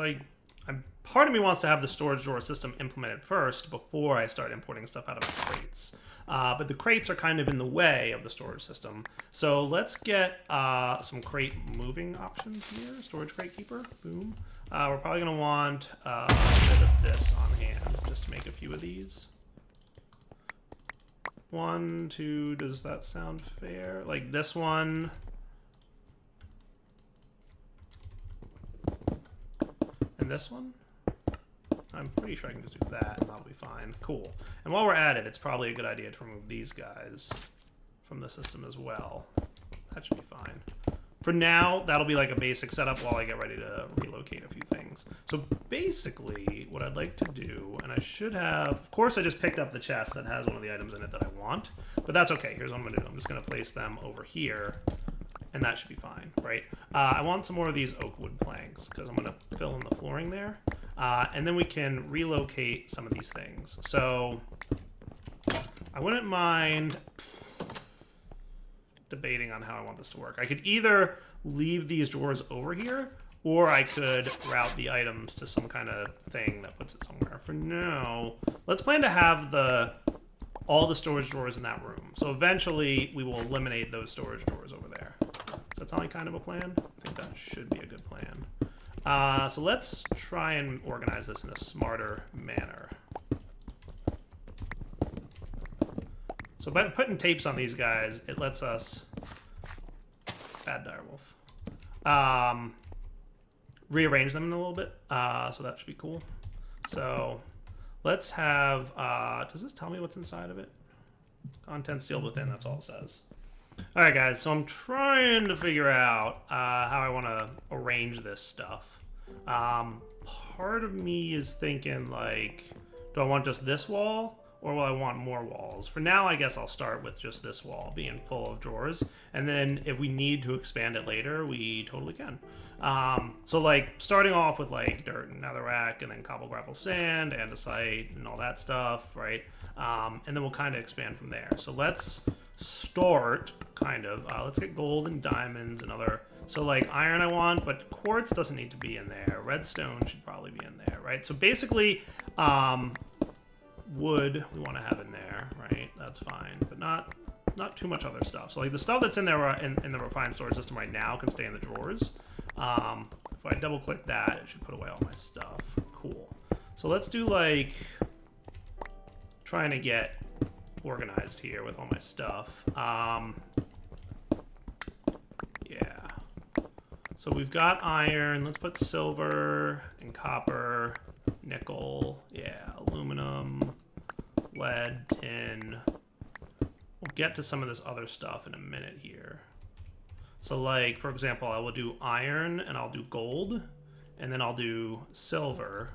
part of me wants to have the storage drawer system implemented first before I start importing stuff out of the crates. But the crates are kind of in the way of the storage system. So let's get some crate moving options here. Storage crate keeper, boom. We're probably going to want a bit of this on hand just to make a few of these. 1, 2, does that sound fair? Like this one. And this one. I'm pretty sure I can just do that and that'll be fine. Cool. And while we're at it, it's probably a good idea to remove these guys from the system as well. That should be fine. For now, that'll be like a basic setup while I get ready to relocate a few things. So basically, what I'd like to do, and I should have, of course I just picked up the chest that has one of the items in it that I want, but that's okay. Here's what I'm going to do. I'm just going to place them over here, and that should be fine, right? I want some more of these oak wood planks, because I'm going to fill in the flooring there. And then we can relocate some of these things. So I wouldn't mind debating on how I want this to work. I could either leave these drawers over here, or I could route the items to some kind of thing that puts it somewhere. For now, let's plan to have all the storage drawers in that room. So eventually, we will eliminate those storage drawers over there. Does that sound like kind of a plan? I think that should be a good plan. So let's try and organize this in a smarter manner. So by putting tapes on these guys, it lets us, bad direwolf, rearrange them in a little bit. So that should be cool. So let's have, does this tell me what's inside of it? Content sealed within, that's all it says. All right, guys, so I'm trying to figure out how I want to arrange this stuff. Part of me is thinking, like, do I want just this wall, or will I want more walls? For now, I guess I'll start with just this wall being full of drawers, and then if we need to expand it later, we totally can. So like starting off with like dirt and netherrack, and then cobble, gravel, sand, andesite, and all that stuff, right? And then we'll kind of expand from there. So let's start kind of. Let's get gold and diamonds and other. So like iron I want, but quartz doesn't need to be in there. Redstone should probably be in there, right? So basically, wood we want to have in there, right? That's fine, but not too much other stuff. So like the stuff that's in there in the refined storage system right now can stay in the drawers. If I double click that, it should put away all my stuff. Cool. So let's do like trying to get organized here with all my stuff. Yeah. So we've got iron. Let's put silver and copper, nickel, yeah, aluminum, lead, tin. We'll get to some of this other stuff in a minute here. So like, for example, I will do iron and I'll do gold, and then I'll do silver.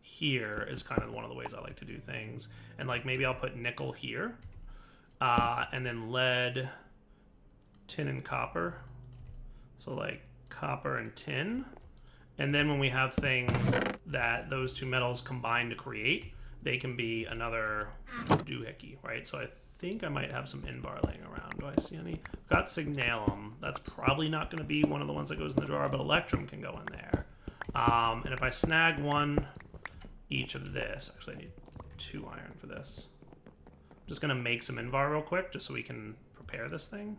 Here is kind of one of the ways I like to do things. And like maybe I'll put nickel here, and then lead, tin, and copper. So like copper and tin. And then when we have things that those two metals combine to create, they can be another doohickey, right? So I think I might have some Invar laying around. Do I see any? I've got Signalum. That's probably not going to be one of the ones that goes in the drawer, but Electrum can go in there. And if I snag one each of this, actually I need 2 iron for this. I'm just going to make some Invar real quick just so we can prepare this thing.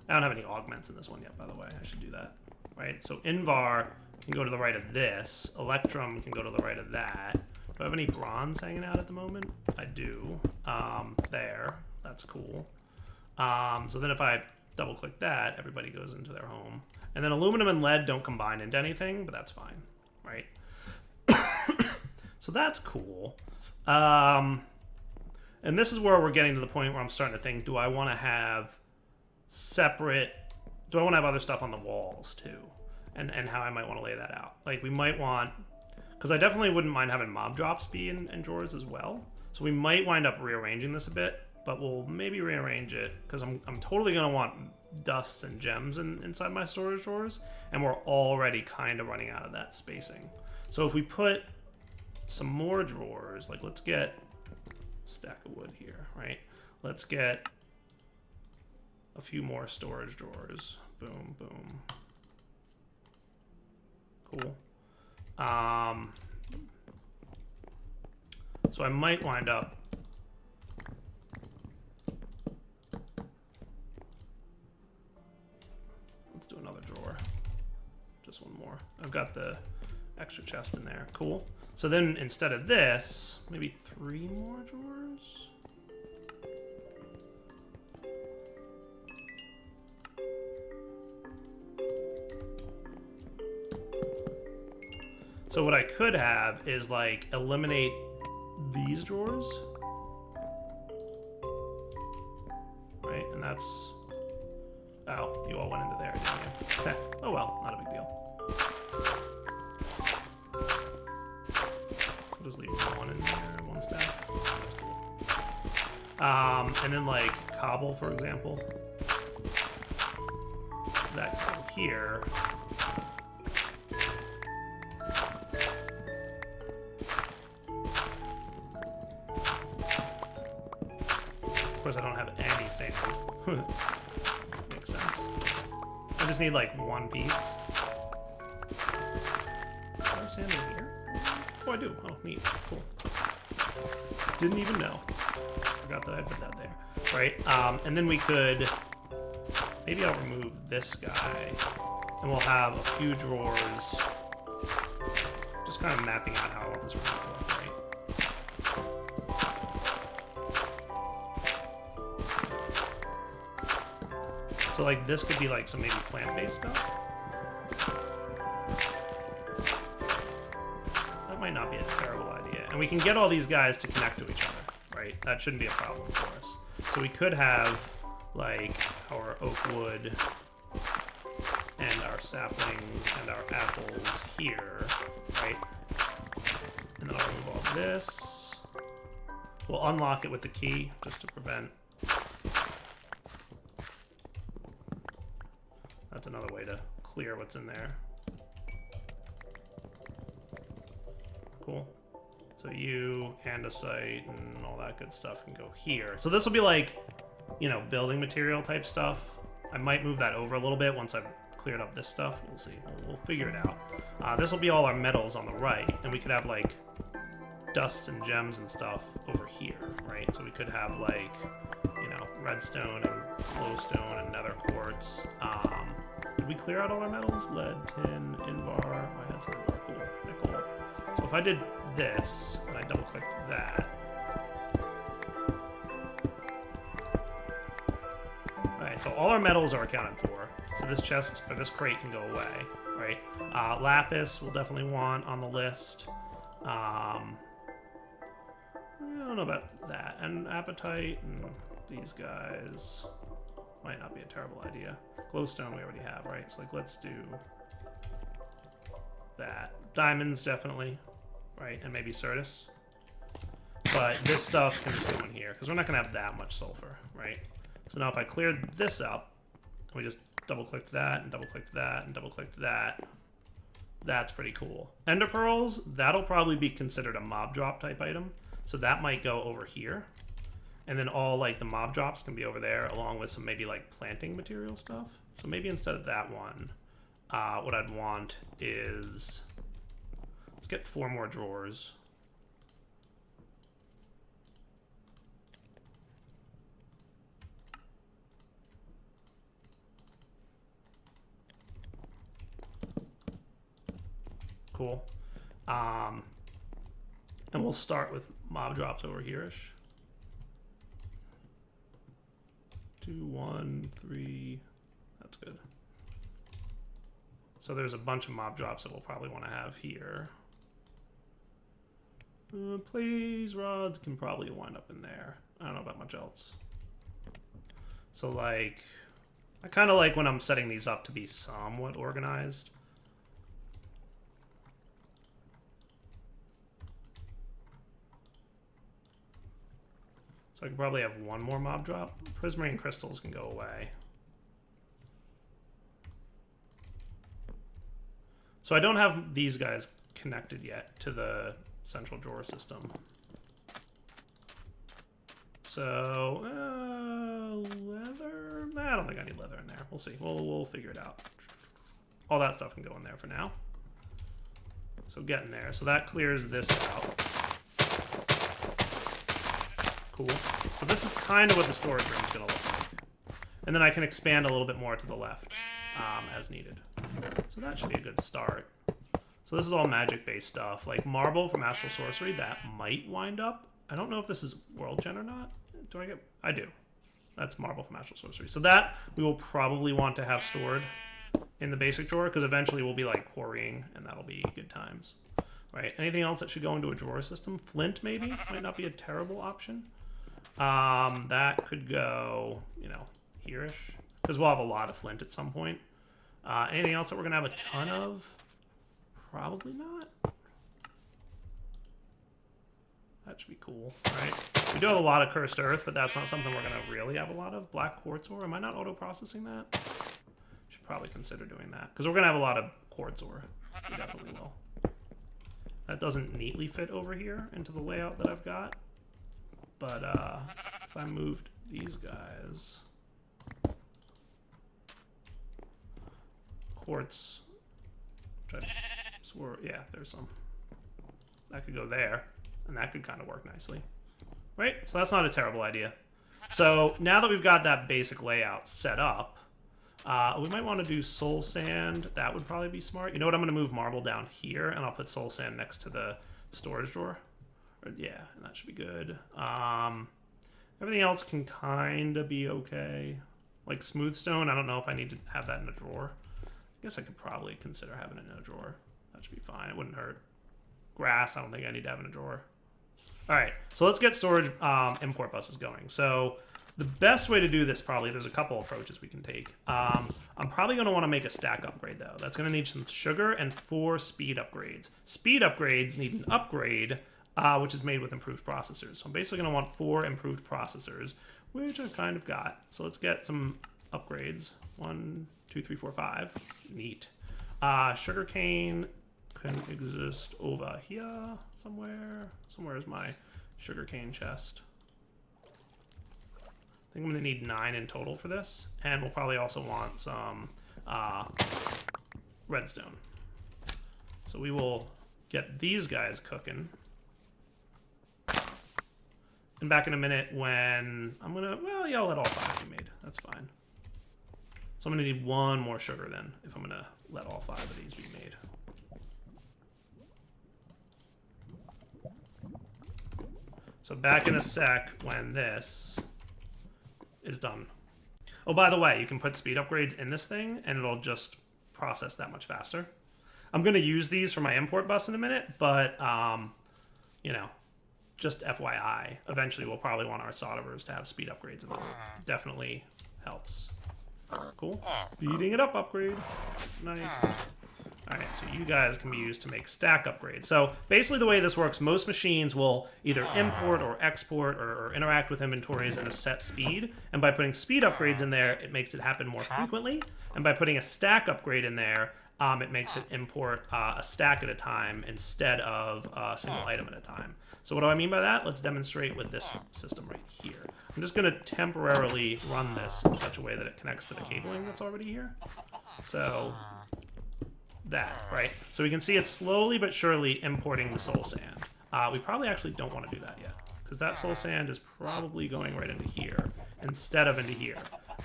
I don't have any augments in this one yet, by the way. I should do that. Right? So Invar can go to the right of this. Electrum can go to the right of that. Do I have any bronze hanging out at the moment? I do. There. That's cool. So then if I double click that, everybody goes into their home. And then aluminum and lead don't combine into anything, but that's fine. Right? So that's cool. And this is where we're getting to the point where I'm starting to think, do I want to have other stuff on the walls too? And how I might want to lay that out. Like we might want, because I definitely wouldn't mind having mob drops be in drawers as well. So we might wind up rearranging this a bit, but we'll maybe rearrange it because I'm totally going to want dusts and gems inside my storage drawers, and we're already kind of running out of that spacing. So if we put some more drawers, like let's get a stack of wood here, right? Let's get a few more storage drawers. Boom, boom. Cool. So I might wind up let's do another drawer. Just one more. I've got the extra chest in there. Cool. So then instead of this, maybe 3 more drawers. So what I could have is like eliminate these drawers, right? And that's, oh, you all went into there, didn't you? Oh well, not a big deal. I'll just leave 1 in there, 1 stack. That's cool. And then like cobble, for example, that can go here. Of course, I don't have any sand. Makes sense. I just need like 1 piece. Do I have sand in here? Oh, I do. Oh, neat. Cool. Didn't even know. Forgot that I put that there. Right? And then we could... Maybe I'll remove this guy. And we'll have a few drawers. Just kind of mapping out how I want this to look, right? So like this could be like some maybe plant-based stuff. That might not be a terrible idea. And we can get all these guys to connect to each other, right? That shouldn't be a problem for us. So we could have like our oak wood and our saplings and our apples here, right? And then I'll remove all this. We'll unlock it with the key, just to prevent... That's another way to clear what's in there. Cool. So you, andesite, and all that good stuff can go here. So this will be like, you know, building material type stuff. I might move that over a little bit once I've cleared up this stuff. We'll see. We'll figure it out. This will be all our metals on the right, and we could have like dusts and gems and stuff over here, right? So we could have like, you know, redstone and glowstone and nether quartz. Did we clear out all our metals? Lead, tin, invar. I had some more. Cool. Nickel. So if I did this and I double clicked that. Alright, so all our metals are accounted for. So this chest, or this crate can go away, right? Lapis we'll definitely want on the list. I don't know about that. And apatite and these guys might not be a terrible idea. Glowstone we already have, right? So like let's do that. Diamonds definitely, right? And maybe Certus. But this stuff can just go in here because we're not gonna have that much sulfur, right? So now if I cleared this up, we just double clicked that and double clicked that and double clicked that. That's pretty cool. Ender pearls, that'll probably be considered a mob drop type item. So that might go over here. And then all like the mob drops can be over there along with some maybe like planting material stuff. So maybe instead of that one, what I'd want is, let's get 4 more drawers. Cool. And we'll start with mob drops over here-ish. 2, 1, 3. That's good. So there's a bunch of mob drops that we'll probably want to have here. Please, rods can probably wind up in there. I don't know about much else. So like, I kind of like when I'm setting these up to be somewhat organized. So I could probably have 1 more mob drop. Prismarine crystals can go away. So I don't have these guys connected yet to the central drawer system. So, leather? I don't think I need leather in there. We'll see. We'll figure it out. All that stuff can go in there for now. So getting there. So that clears this out. Cool. So this is kind of what the storage room is going to look like. And then I can expand a little bit more to the left as needed. So that should be a good start. So this is all magic-based stuff. Like marble from Astral Sorcery, that might wind up. I don't know if this is World Gen or not. Do I get... I do. That's marble from Astral Sorcery. So that we will probably want to have stored in the basic drawer because eventually we'll be like quarrying and that'll be good times. Right. Anything else that should go into a drawer system? Flint maybe? Might not be a terrible option. That could go, you know, here-ish. Because we'll have a lot of flint at some point. Anything else that we're going to have a ton of? Probably not. That should be cool, right? We do have a lot of cursed earth, but that's not something we're going to really have a lot of. Black quartz ore. Am I not auto-processing that? Should probably consider doing that. Because we're going to have a lot of quartz ore. We definitely will. That doesn't neatly fit over here into the layout that I've got. But if I moved these guys, quartz, yeah, there's some. That could go there, and that could kind of work nicely. Right? So that's not a terrible idea. So now that we've got that basic layout set up, we might want to do soul sand. That would probably be smart. You know what? I'm going to move marble down here, and I'll put soul sand next to the storage drawer. Yeah, and that should be good. Everything else can kind of be okay. Like smooth stone, I don't know if I need to have that in a drawer. I guess I could probably consider having it in a drawer. That should be fine. It wouldn't hurt. Grass, I don't think I need to have in a drawer. All right, so let's get storage import buses going. So the best way to do this, probably, there's a couple approaches we can take. I'm probably going to want to make a stack upgrade, though. That's going to need some sugar and 4 speed upgrades. Speed upgrades need an upgrade which is made with improved processors. So I'm basically going to want 4 improved processors, which I've kind of got. So let's get some upgrades. 1, 2, 3, 4, 5. Neat. Sugarcane can exist over here somewhere. Somewhere is my sugarcane chest. I think I'm going to need 9 in total for this. And we'll probably also want some redstone. So we will get these guys cooking. And back in a minute when I'm going to... Well, yeah, I'll let all 5 be made. That's fine. So I'm going to need 1 more sugar then, if I'm going to let all 5 of these be made. So back in a sec when this is done. Oh, by the way, you can put speed upgrades in this thing, and it'll just process that much faster. I'm going to use these for my import bus in a minute, but, you know, just FYI. Eventually, we'll probably want our solderers to have speed upgrades in them. Definitely helps. Cool. Speeding it up upgrade. Nice. Alright, so you guys can be used to make stack upgrades. So basically the way this works, most machines will either import or export or interact with inventories at a set speed. And by putting speed upgrades in there, it makes it happen more frequently. And by putting a stack upgrade in there, it makes it import a stack at a time instead of a single item at a time. So what do I mean by that? Let's demonstrate with this system right here. I'm just going to temporarily run this in such a way that it connects to the cabling that's already here. So that, right? So we can see it's slowly but surely importing the soul sand. We probably actually don't want to do that yet, because that soul sand is probably going right into here instead of into here.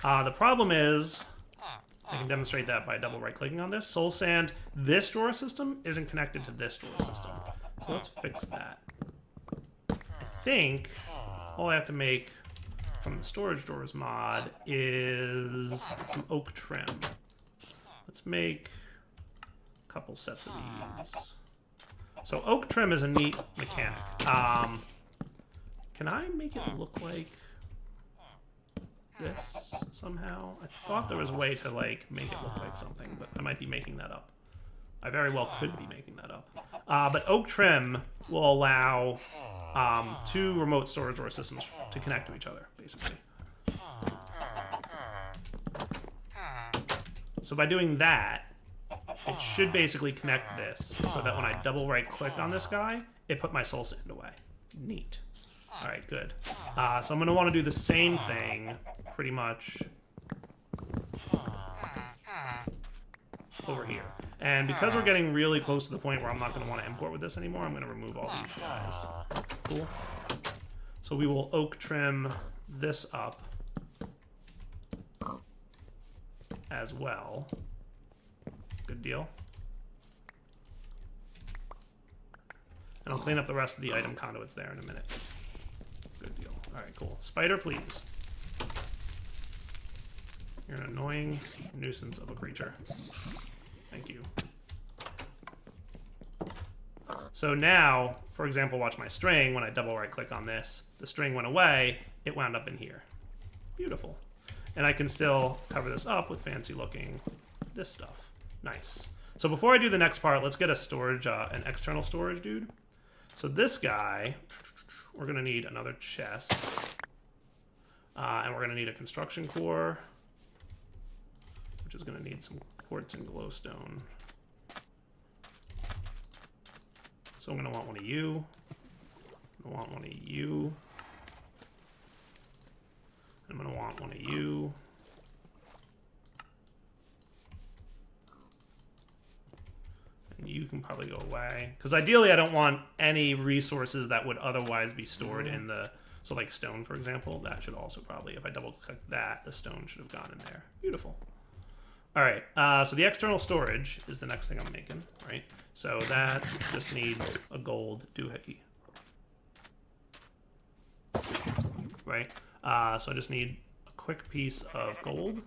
The problem is, I can demonstrate that by double right-clicking on this. Soul sand, this drawer system isn't connected to this drawer system. So let's fix that. I think all I have to make from the storage drawers mod is some oak trim. Let's make a couple sets of these. So oak trim is a neat mechanic. Can I make it look like this somehow? I thought there was a way to like make it look like something, but I might be making that up. I very well could be making that up. But oak trim will allow 2 remote storage drawer systems to connect to each other, basically. So by doing that, it should basically connect this so that when I double right click on this guy, it put my soul sand away. Neat. All right, good. So I'm going to want to do the same thing pretty much over here. And because we're getting really close to the point where I'm not going to want to import with this anymore, I'm going to remove all these guys. Cool. So we will oak trim this up as well. Good deal. And I'll clean up the rest of the item conduits there in a minute. Good deal. All right, cool. Spider, please. You're an annoying nuisance of a creature. Thank you. So now, for example, watch my string. When I double right click on this, the string went away. It wound up in here. Beautiful. And I can still cover this up with fancy looking this stuff. Nice. So before I do the next part, let's get a storage, an external storage dude. So this guy, we're going to need another chest. And we're going to need a construction core, which is going to need some quartz and glowstone. So I'm going to want one of you. I'm going to want one of you. I'm going to want one of you. And you can probably go away. Because ideally I don't want any resources that would otherwise be stored in the... So like stone, for example, that should also probably, if I double click that, the stone should have gone in there. Beautiful. All right, so the external storage is the next thing I'm making, right? So that just needs a gold doohickey. Right? So I just need a quick piece of gold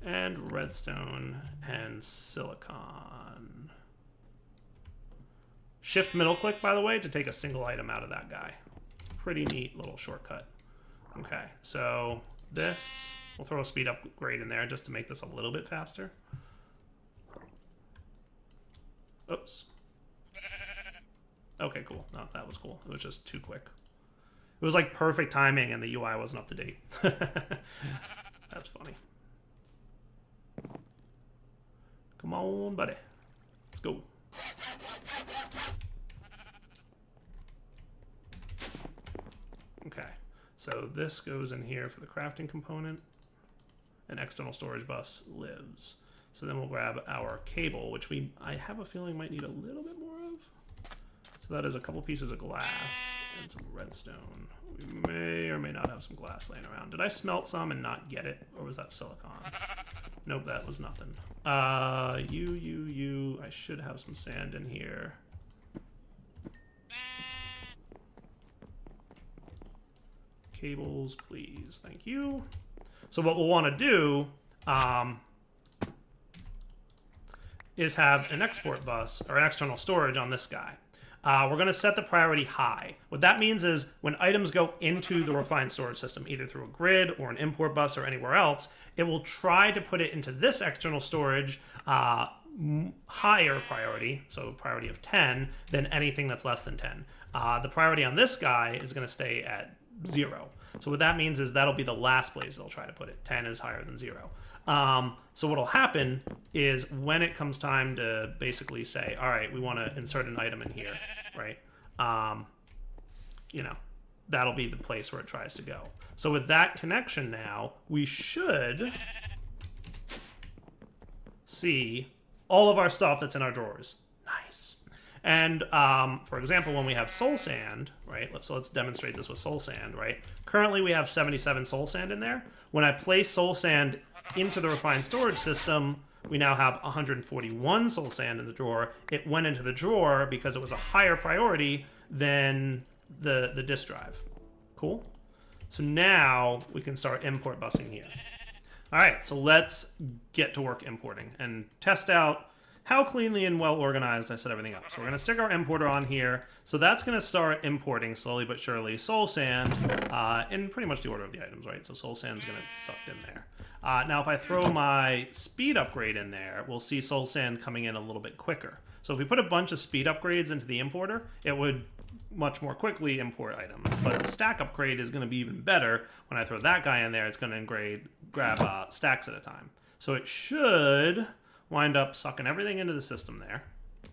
and redstone and silicon. Shift middle click, by the way, to take a single item out of that guy. Pretty neat little shortcut. Okay, so this, we'll throw a speed upgrade in there just to make this a little bit faster. Oops. Okay, cool. No, that was cool. It was just too quick. It was like perfect timing and the UI wasn't up to date. That's funny. Come on, buddy. Let's go. Okay, so this goes in here for the crafting component. An external storage bus lives. So then we'll grab our cable, which I have a feeling might need a little bit more of. So that is a couple pieces of glass and some redstone. We may or may not have some glass laying around. Did I smelt some and not get it? Or was that silicon? Nope, that was nothing. You. I should have some sand in here. Cables, please. Thank you. So what we'll want to do is have an export bus or an external storage on this guy. We're going to set the priority high. What that means is when items go into the refined storage system, either through a grid or an import bus or anywhere else, it will try to put it into this external storage higher priority, so priority of 10, than anything that's less than 10. The priority on this guy is going to stay at 0. So what that means is that'll be the last place they'll try to put it. 10 is higher than 0. So what'll happen is when it comes time to basically say, all right, we want to insert an item in here, right? You know, that'll be the place where it tries to go. So with that connection now, we should see all of our stuff that's in our drawers. Nice. And for example, when we have soul sand, right? Let's demonstrate this with soul sand, right? Currently we have 77 soul sand in there. When I place soul sand into the refined storage system, we now have 141 soul sand in the drawer. It went into the drawer because it was a higher priority than the disk drive. Cool? So now we can start import busing here. All right, so let's get to work importing and test out how cleanly and well organized I set everything up. So we're going to stick our importer on here. So that's going to start importing slowly but surely soul sand in pretty much the order of the items, right? So soul sand's going to get sucked in there. Now if I throw my speed upgrade in there, we'll see soul sand coming in a little bit quicker. So if we put a bunch of speed upgrades into the importer, it would much more quickly import items. But the stack upgrade is going to be even better. When I throw that guy in there, it's going to grab stacks at a time. So it should wind up sucking everything into the system there,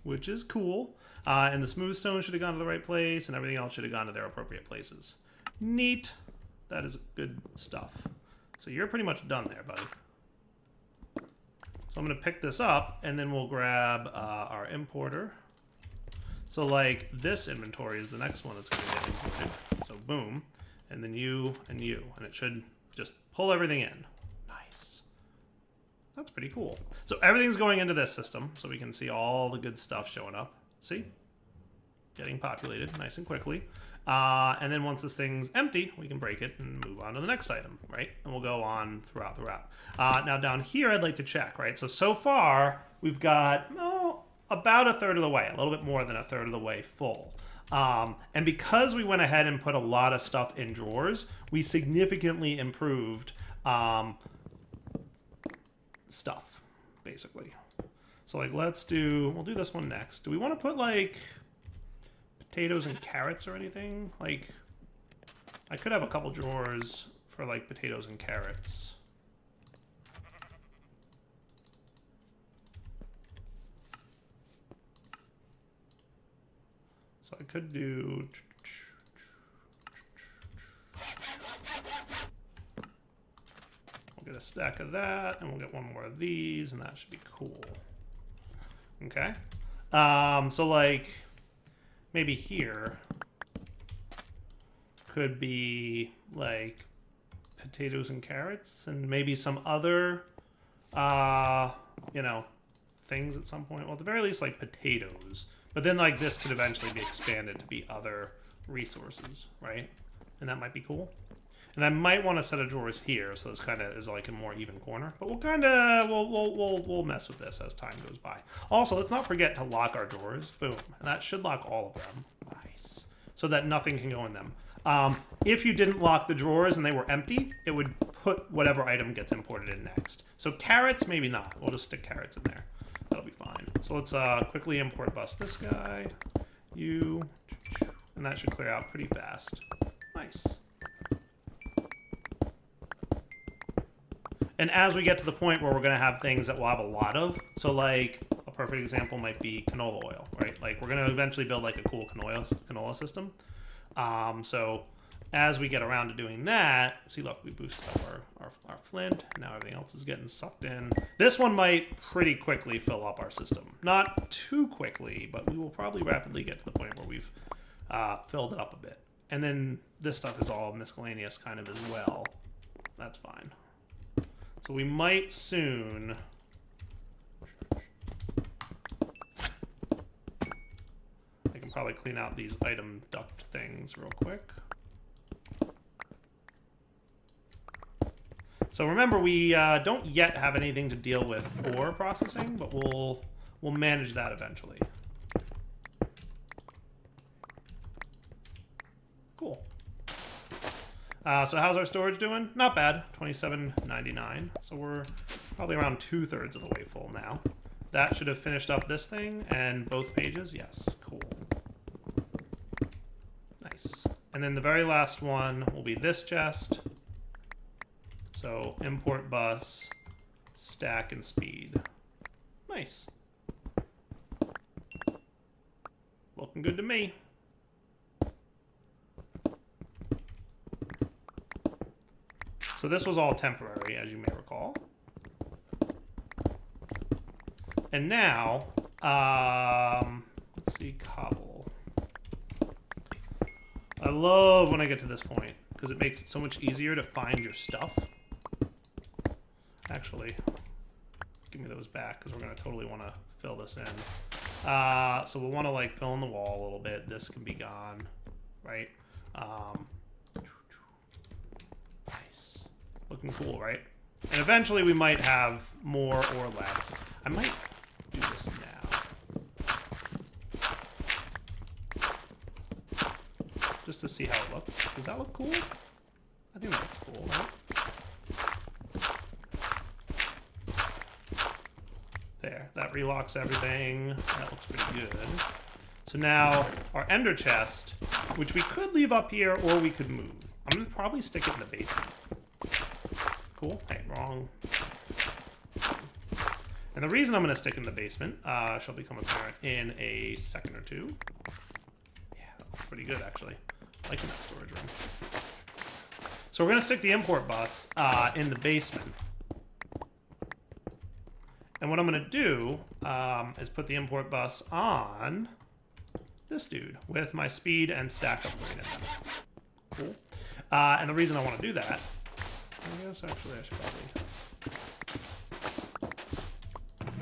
which is cool. And the smooth stone should have gone to the right place, and everything else should have gone to their appropriate places. Neat. That is good stuff. So you're pretty much done there, buddy. So I'm going to pick this up, and then we'll grab our importer. So like this inventory is the next one that's going to get imported. So boom, and then you, and it should just pull everything in. Nice. That's pretty cool. So everything's going into this system, so we can see all the good stuff showing up. See? Getting populated nice and quickly. And then once this thing's empty, we can break it and move on to the next item, right? And we'll go on throughout. Now down here, I'd like to check, right? So far, we've got about a third of the way, a little bit more than a third of the way full. And because we went ahead and put a lot of stuff in drawers, we significantly improved stuff, basically. So like, we'll do this one next. Do we want to put like potatoes and carrots or anything? Like, I could have a couple drawers for like potatoes and carrots. So I could do... We'll get a stack of that, and we'll get one more of these, and that should be cool. Okay. So like, maybe here could be like potatoes and carrots, and maybe some other, you know, things at some point. Well, at the very least, like potatoes. But then like this could eventually be expanded to be other resources, right? And that might be cool. And I might want to set a drawers here, so this kind of is like a more even corner. But we'll kind of we'll mess with this as time goes by. Also, let's not forget to lock our drawers. Boom, and that should lock all of them. Nice, so that nothing can go in them. If you didn't lock the drawers and they were empty, it would put whatever item gets imported in next. So carrots, maybe not. We'll just stick carrots in there. That'll be fine. So let's quickly import bus this guy. you, and that should clear out pretty fast. Nice. And as we get to the point where we're going to have things that we'll have a lot of, so like a perfect example might be canola oil, right? Like we're going to eventually build like a cool canola system. So as we get around to doing that, see, look, we boosted up our flint. Now everything else is getting sucked in. This one might pretty quickly fill up our system. Not too quickly, but we will probably rapidly get to the point where we've filled it up a bit. And then this stuff is all miscellaneous kind of as well. That's fine. So we might soon... I can probably clean out these item duct things real quick. So remember, we don't yet have anything to deal with ore processing, but we'll manage that eventually. Cool. So how's our storage doing? Not bad, 27.99. So we're probably around 2/3 of the way full now. That should have finished up this thing and both pages. Yes, cool. Nice. And then the very last one will be this chest. So import bus, stack, and speed. Nice. Looking good to me. So this was all temporary, as you may recall. And now, let's see, cobble. I love when I get to this point, because it makes it so much easier to find your stuff. Actually, give me those back, because we're going to totally want to fill this in. So we'll want to like fill in the wall a little bit. This can be gone, right? Nice. Looking cool, right? And eventually we might have more or less. I might do this now. Just to see how it looks. Does that look cool? I think that looks cool, right? There, that relocks everything. That looks pretty good. So now, our ender chest, which we could leave up here or we could move. I'm going to probably stick it in the basement. Cool. Hey, wrong. And the reason I'm going to stick in the basement shall become apparent in a second or two. Yeah, that looks pretty good, actually. I like that storage room. So we're going to stick the import bus in the basement. And what I'm going to do is put the import bus on this dude with my speed and stack upgrade in them. Cool. And the reason I want to do that, I guess actually I should probably...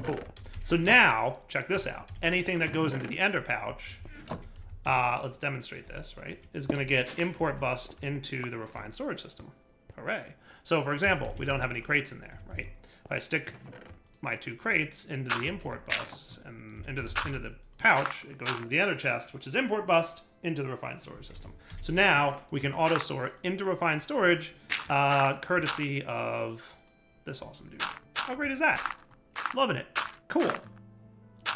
Cool. So now, check this out. Anything that goes into the ender pouch, let's demonstrate this, right, is going to get import bust into the refined storage system. Hooray. So for example, we don't have any crates in there, right? If I stick my 2 crates into the import bus and into the pouch, it goes into the ender chest, which is import bust into the refined storage system. So now we can auto store it into refined storage, courtesy of this awesome dude. How great is that? Loving it. Cool.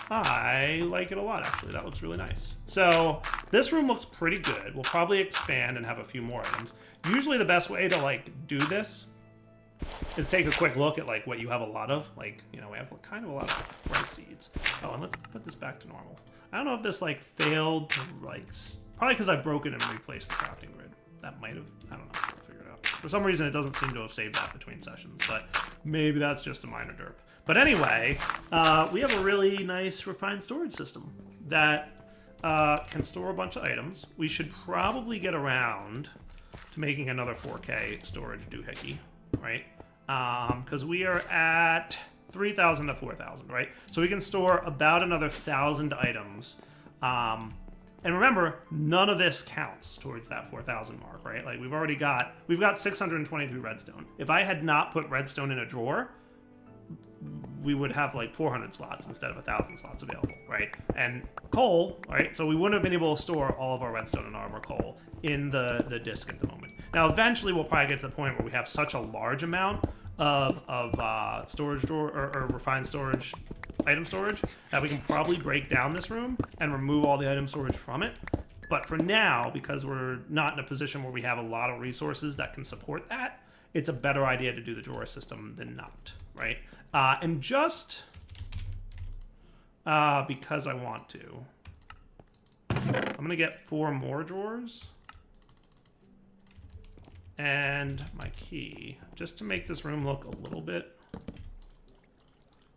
I like it a lot, actually. That looks really nice. So this room looks pretty good. We'll probably expand and have a few more items. Usually the best way to like do this is take a quick look at like what you have a lot of. Like, you know, we have kind of a lot of rice seeds. Oh, and let's put this back to normal. I don't know if this like failed to like, probably because I broke it and replaced the crafting grid. That might have, I don't know, I'll figure it out. For some reason it doesn't seem to have saved that between sessions, but maybe that's just a minor derp. But anyway, we have a really nice refined storage system that can store a bunch of items. We should probably get around to making another 4K storage doohickey, right? Because we are at 3,000 to 4,000, right? So we can store about another 1,000 items. And remember, none of this counts towards that 4,000 mark, right? Like we've got 623 redstone. If I had not put redstone in a drawer, we would have like 400 slots instead of 1,000 slots available, right? And coal, right? So we wouldn't have been able to store all of our redstone and all of our coal in the disk at the moment. Now, eventually, we'll probably get to the point where we have such a large amount of storage drawer or refined storage item storage that we can probably break down this room and remove all the item storage from it. But for now, because we're not in a position where we have a lot of resources that can support that, it's a better idea to do the drawer system than not, right? And just because I want to, I'm gonna get 4 more drawers and my key, just to make this room look a little bit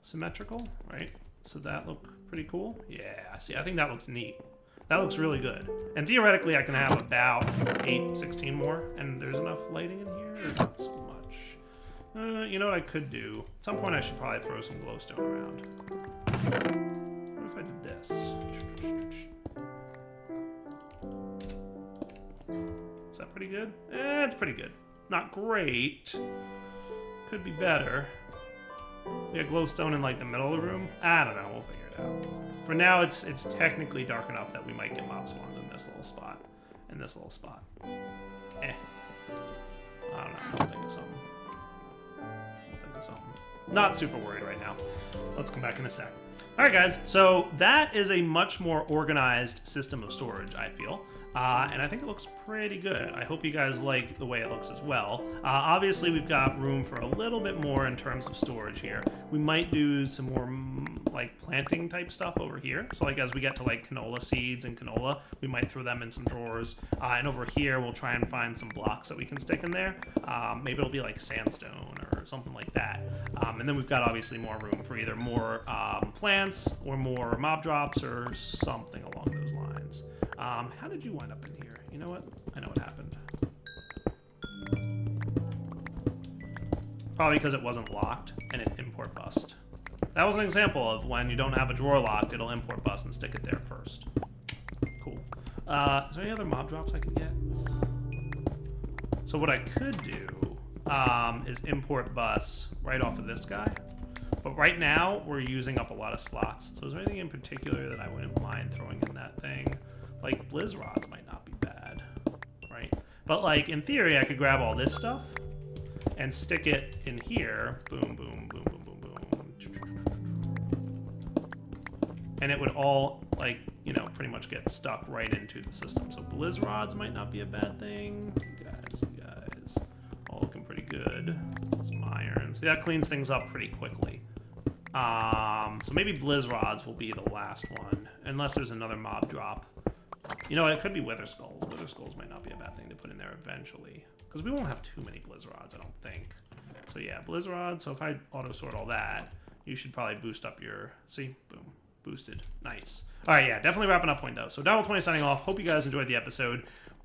symmetrical, right? So that look pretty cool. Yeah, see, I think that looks neat. That looks really good. And theoretically, I can have about 16 more, and there's enough lighting in here, or not so much. You know what I could do? At some point, I should probably throw some glowstone around. What if I did this? Is that pretty good? It's pretty good. Not great. Could be better. We got glowstone in like the middle of the room. I don't know. We'll figure it out. For now, it's technically dark enough that we might get mob spawns in this little spot. In this little spot. I don't know. We'll think of something. Not super worried right now. Let's come back in a sec. Alright guys, so that is a much more organized system of storage, I feel. And I think it looks pretty good. I hope you guys like the way it looks as well. Obviously, we've got room for a little bit more in terms of storage here. We might do some more like planting type stuff over here. So like as we get to like canola seeds and canola, we might throw them in some drawers. And over here, we'll try and find some blocks that we can stick in there. Maybe it'll be like sandstone or something like that. And then we've got obviously more room for either more plants or more mob drops or something along those lines. How did you wind up in here? You know what? I know what happened. Probably because it wasn't locked and it import bust. That was an example of when you don't have a drawer locked, it'll import bust and stick it there first. Cool. Is there any other mob drops I can get? So what I could do is import bus right off of this guy. But right now, we're using up a lot of slots. So is there anything in particular that I wouldn't mind throwing in that thing? Like, blizz rods might not be bad, right? But, like, in theory, I could grab all this stuff and stick it in here. Boom, boom, boom, boom, boom, boom. And it would all, like, you know, pretty much get stuck right into the system. So blizz rods might not be a bad thing. You guys, all looking pretty good. Some iron. See, that cleans things up pretty quickly. So maybe blizz rods will be the last one, unless there's another mob drop. You know, it could be wither skulls. Wither skulls might not be a bad thing to put in there eventually, because we won't have too many blizz rods, I don't think. So yeah, blizz rods. So if I auto sort all that, you should probably boost up your. See, boom, boosted, nice. All right, yeah, definitely wrapping up point though. So Darwell20 signing off. Hope you guys enjoyed the episode.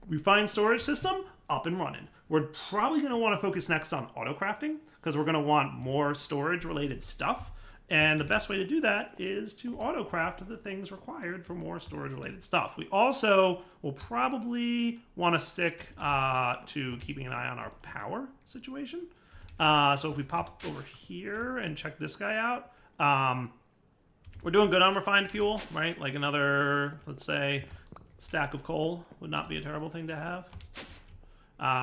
Refined storage system up and running. We're probably going to want to focus next on auto crafting because we're going to want more storage related stuff. And the best way to do that is to auto-craft the things required for more storage-related stuff. We also will probably want to stick to keeping an eye on our power situation. So if we pop over here and check this guy out, we're doing good on refined fuel, right? Like another, let's say, stack of coal would not be a terrible thing to have.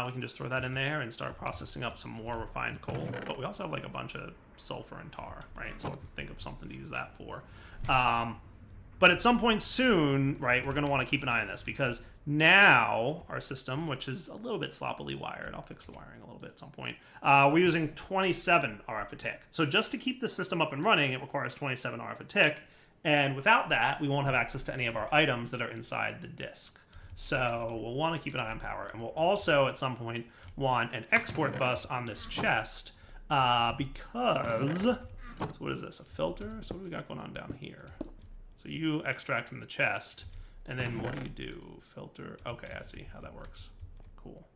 We can just throw that in there and start processing up some more refined coal. But we also have like a bunch of sulfur and tar, right? So we'll think of something to use that for. But at some point soon, right, we're going to want to keep an eye on this because now our system, which is a little bit sloppily wired, I'll fix the wiring a little bit at some point, we're using 27 RF a tick. So just to keep the system up and running, it requires 27 RF a tick. And without that, we won't have access to any of our items that are inside the disk. So we'll want to keep an eye on power. And we'll also, at some point, want an export bus on this chest because... So what is this, a filter? So what do we got going on down here? So you extract from the chest, and then what do you do? Filter. Okay, I see how that works. Cool.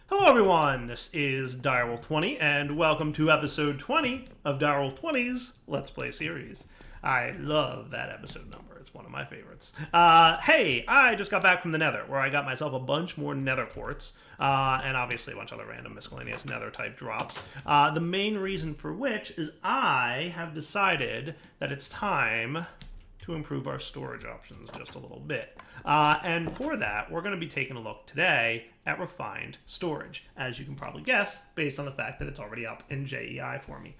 Hello everyone, this is Direwolf20, and welcome to episode 20 of Direwolf20's Let's Play series. I love that episode number. It's one of my favorites. Hey, I just got back from the Nether, where I got myself a bunch more Nether quartz, and obviously a bunch of other random miscellaneous Nether type drops. The main reason for which is I have decided that it's time to improve our storage options just a little bit. And for that, we're going to be taking a look today at refined storage, as you can probably guess, based on the fact that it's already up in JEI for me.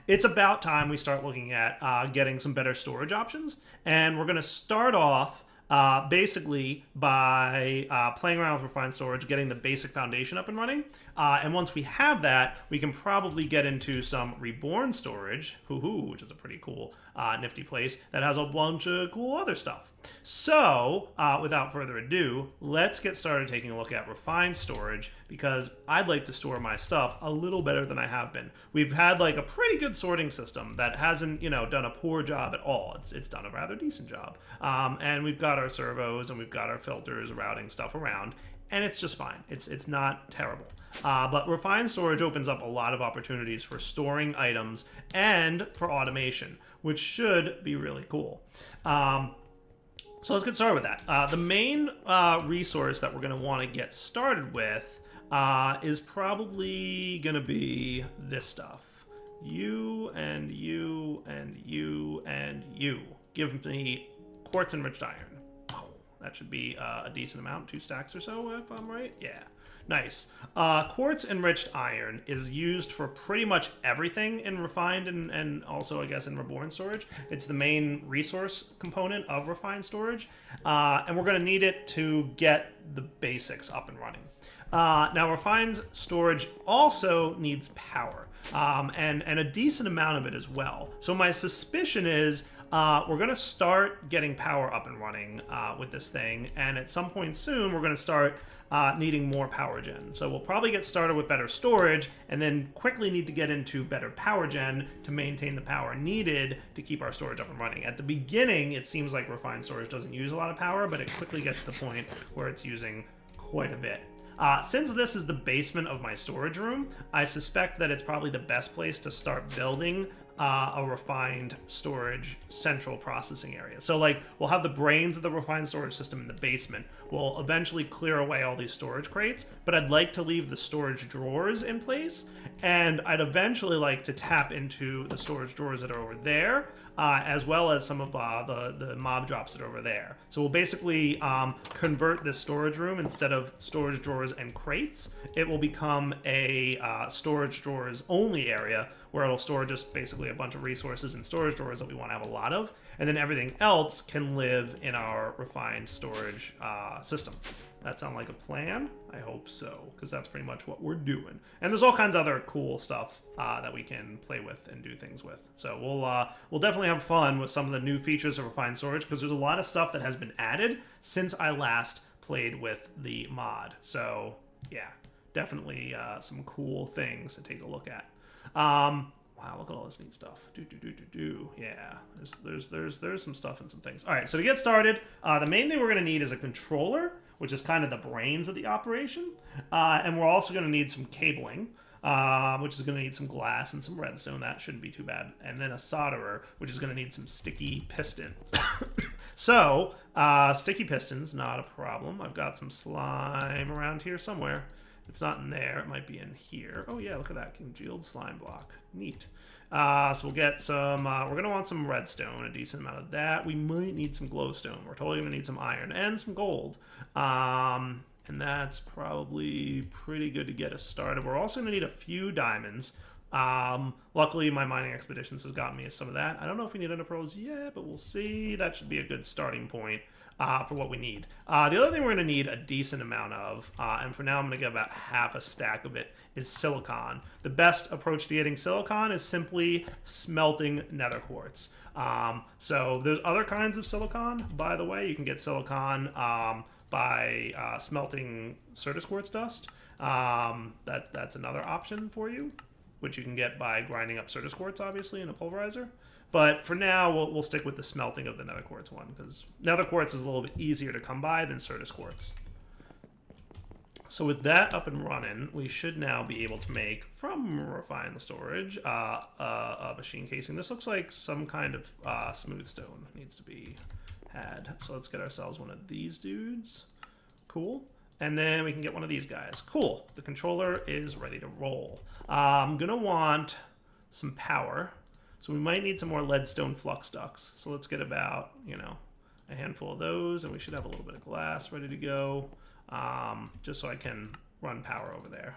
It's about time we start looking at getting some better storage options, and we're going to start off basically by playing around with refined storage, getting the basic foundation up and running. And once we have that, we can probably get into some reborn storage, which is a pretty cool, nifty place that has a bunch of cool other stuff. So, without further ado, let's get started taking a look at refined storage, because I'd like to store my stuff a little better than I have been. We've had like a pretty good sorting system that hasn't, done a poor job at all. It's done a rather decent job. And we've got our servos and we've got our filters routing stuff around, and it's just fine. It's not terrible. But refined storage opens up a lot of opportunities for storing items and for automation, which should be really cool. So let's get started with that. The main resource that we're going to want to get started with is probably going to be this stuff. You and you and you and you. Give me quartz enriched iron. That should be a decent amount, 2 stacks or so, if I'm right. Yeah. Nice. Quartz enriched iron is used for pretty much everything in refined and also, I guess, in reborn storage. It's the main resource component of refined storage, and we're going to need it to get the basics up and running. Now, refined storage also needs power, and a decent amount of it as well. So my suspicion is we're going to start getting power up and running with this thing, and at some point soon, we're going to start needing more power gen. So we'll probably get started with better storage, and then quickly need to get into better power gen to maintain the power needed to keep our storage up and running. At the beginning, it seems like refined storage doesn't use a lot of power, but it quickly gets to the point where it's using quite a bit. Since this is the basement of my storage room, I suspect that it's probably the best place to start building a refined storage central processing area. So like, we'll have the brains of the refined storage system in the basement. We'll eventually clear away all these storage crates, but I'd like to leave the storage drawers in place, and I'd eventually like to tap into the storage drawers that are over there, as well as some of the mob drops that are over there. So we'll basically convert this storage room, instead of storage drawers and crates, it will become a storage drawers only area, where it'll store just basically a bunch of resources in storage drawers that we want to have a lot of, and then everything else can live in our refined storage system. That sound like a plan? I hope so, because that's pretty much what we're doing. And there's all kinds of other cool stuff that we can play with and do things with. So we'll definitely have fun with some of the new features of refined storage, because there's a lot of stuff that has been added since I last played with the mod. So yeah, definitely some cool things to take a look at. Wow, look at all this neat stuff. Yeah, there's some stuff and some things. All right, so to get started, the main thing we're going to need is a controller, which is kind of the brains of the operation. And we're also going to need some cabling, which is going to need some glass and some redstone. That shouldn't be too bad. And then a solderer, which is going to need some sticky pistons. So, sticky pistons, not a problem. I've got some slime around here somewhere. It's not in there. It might be in here. Oh yeah, look at that congealed slime block. Neat. So we'll get some, we're going to want some redstone, a decent amount of that. We might need some glowstone. We're totally going to need some iron and some gold. And that's probably pretty good to get us started. We're also going to need a few diamonds. Luckily, my mining expeditions has gotten me some of that. I don't know if we need ender pearls yet, but we'll see. That should be a good starting point for what we need. The other thing we're going to need a decent amount of, and for now I'm going to get about half a stack of it, is silicon. The best approach to getting silicon is simply smelting nether quartz. So there's other kinds of silicon, by the way. You can get silicon by smelting Certus quartz dust. That's another option for you, which you can get by grinding up Certus quartz, obviously, in a pulverizer. But for now, we'll stick with the smelting of the nether quartz one, because nether quartz is a little bit easier to come by than Certus quartz. So with that up and running, we should now be able to make, from refined storage, a machine casing. This looks like some kind of smooth stone needs to be had. So let's get ourselves one of these dudes. Cool. And then we can get one of these guys. Cool. The controller is ready to roll. I'm going to want some power. So we might need some more leadstone flux ducts. So let's get about, you know, a handful of those, and we should have a little bit of glass ready to go, just so I can run power over there.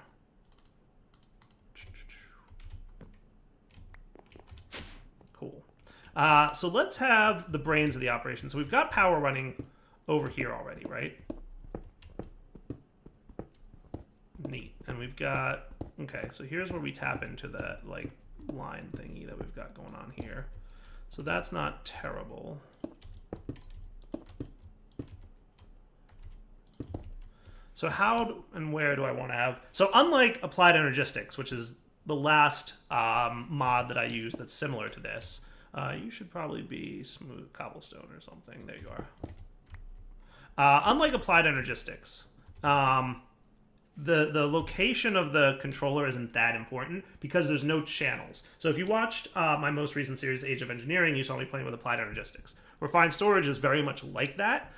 Cool. So let's have the brains of the operation. So we've got power running over here already, right? Neat. And we've got, okay, so here's where we tap into that, like, line thingy that we've got going on here. So that's not terrible. So how and where do I want to have... So unlike Applied Energistics, which is the last mod that I use that's similar to this, you should probably be Smooth Cobblestone or something. There you are. Unlike Applied Energistics, the location of the controller isn't that important because there's no channels. So if you watched my most recent series, Age of Engineering, you saw me playing with Applied Energistics. Refined Storage is very much like that,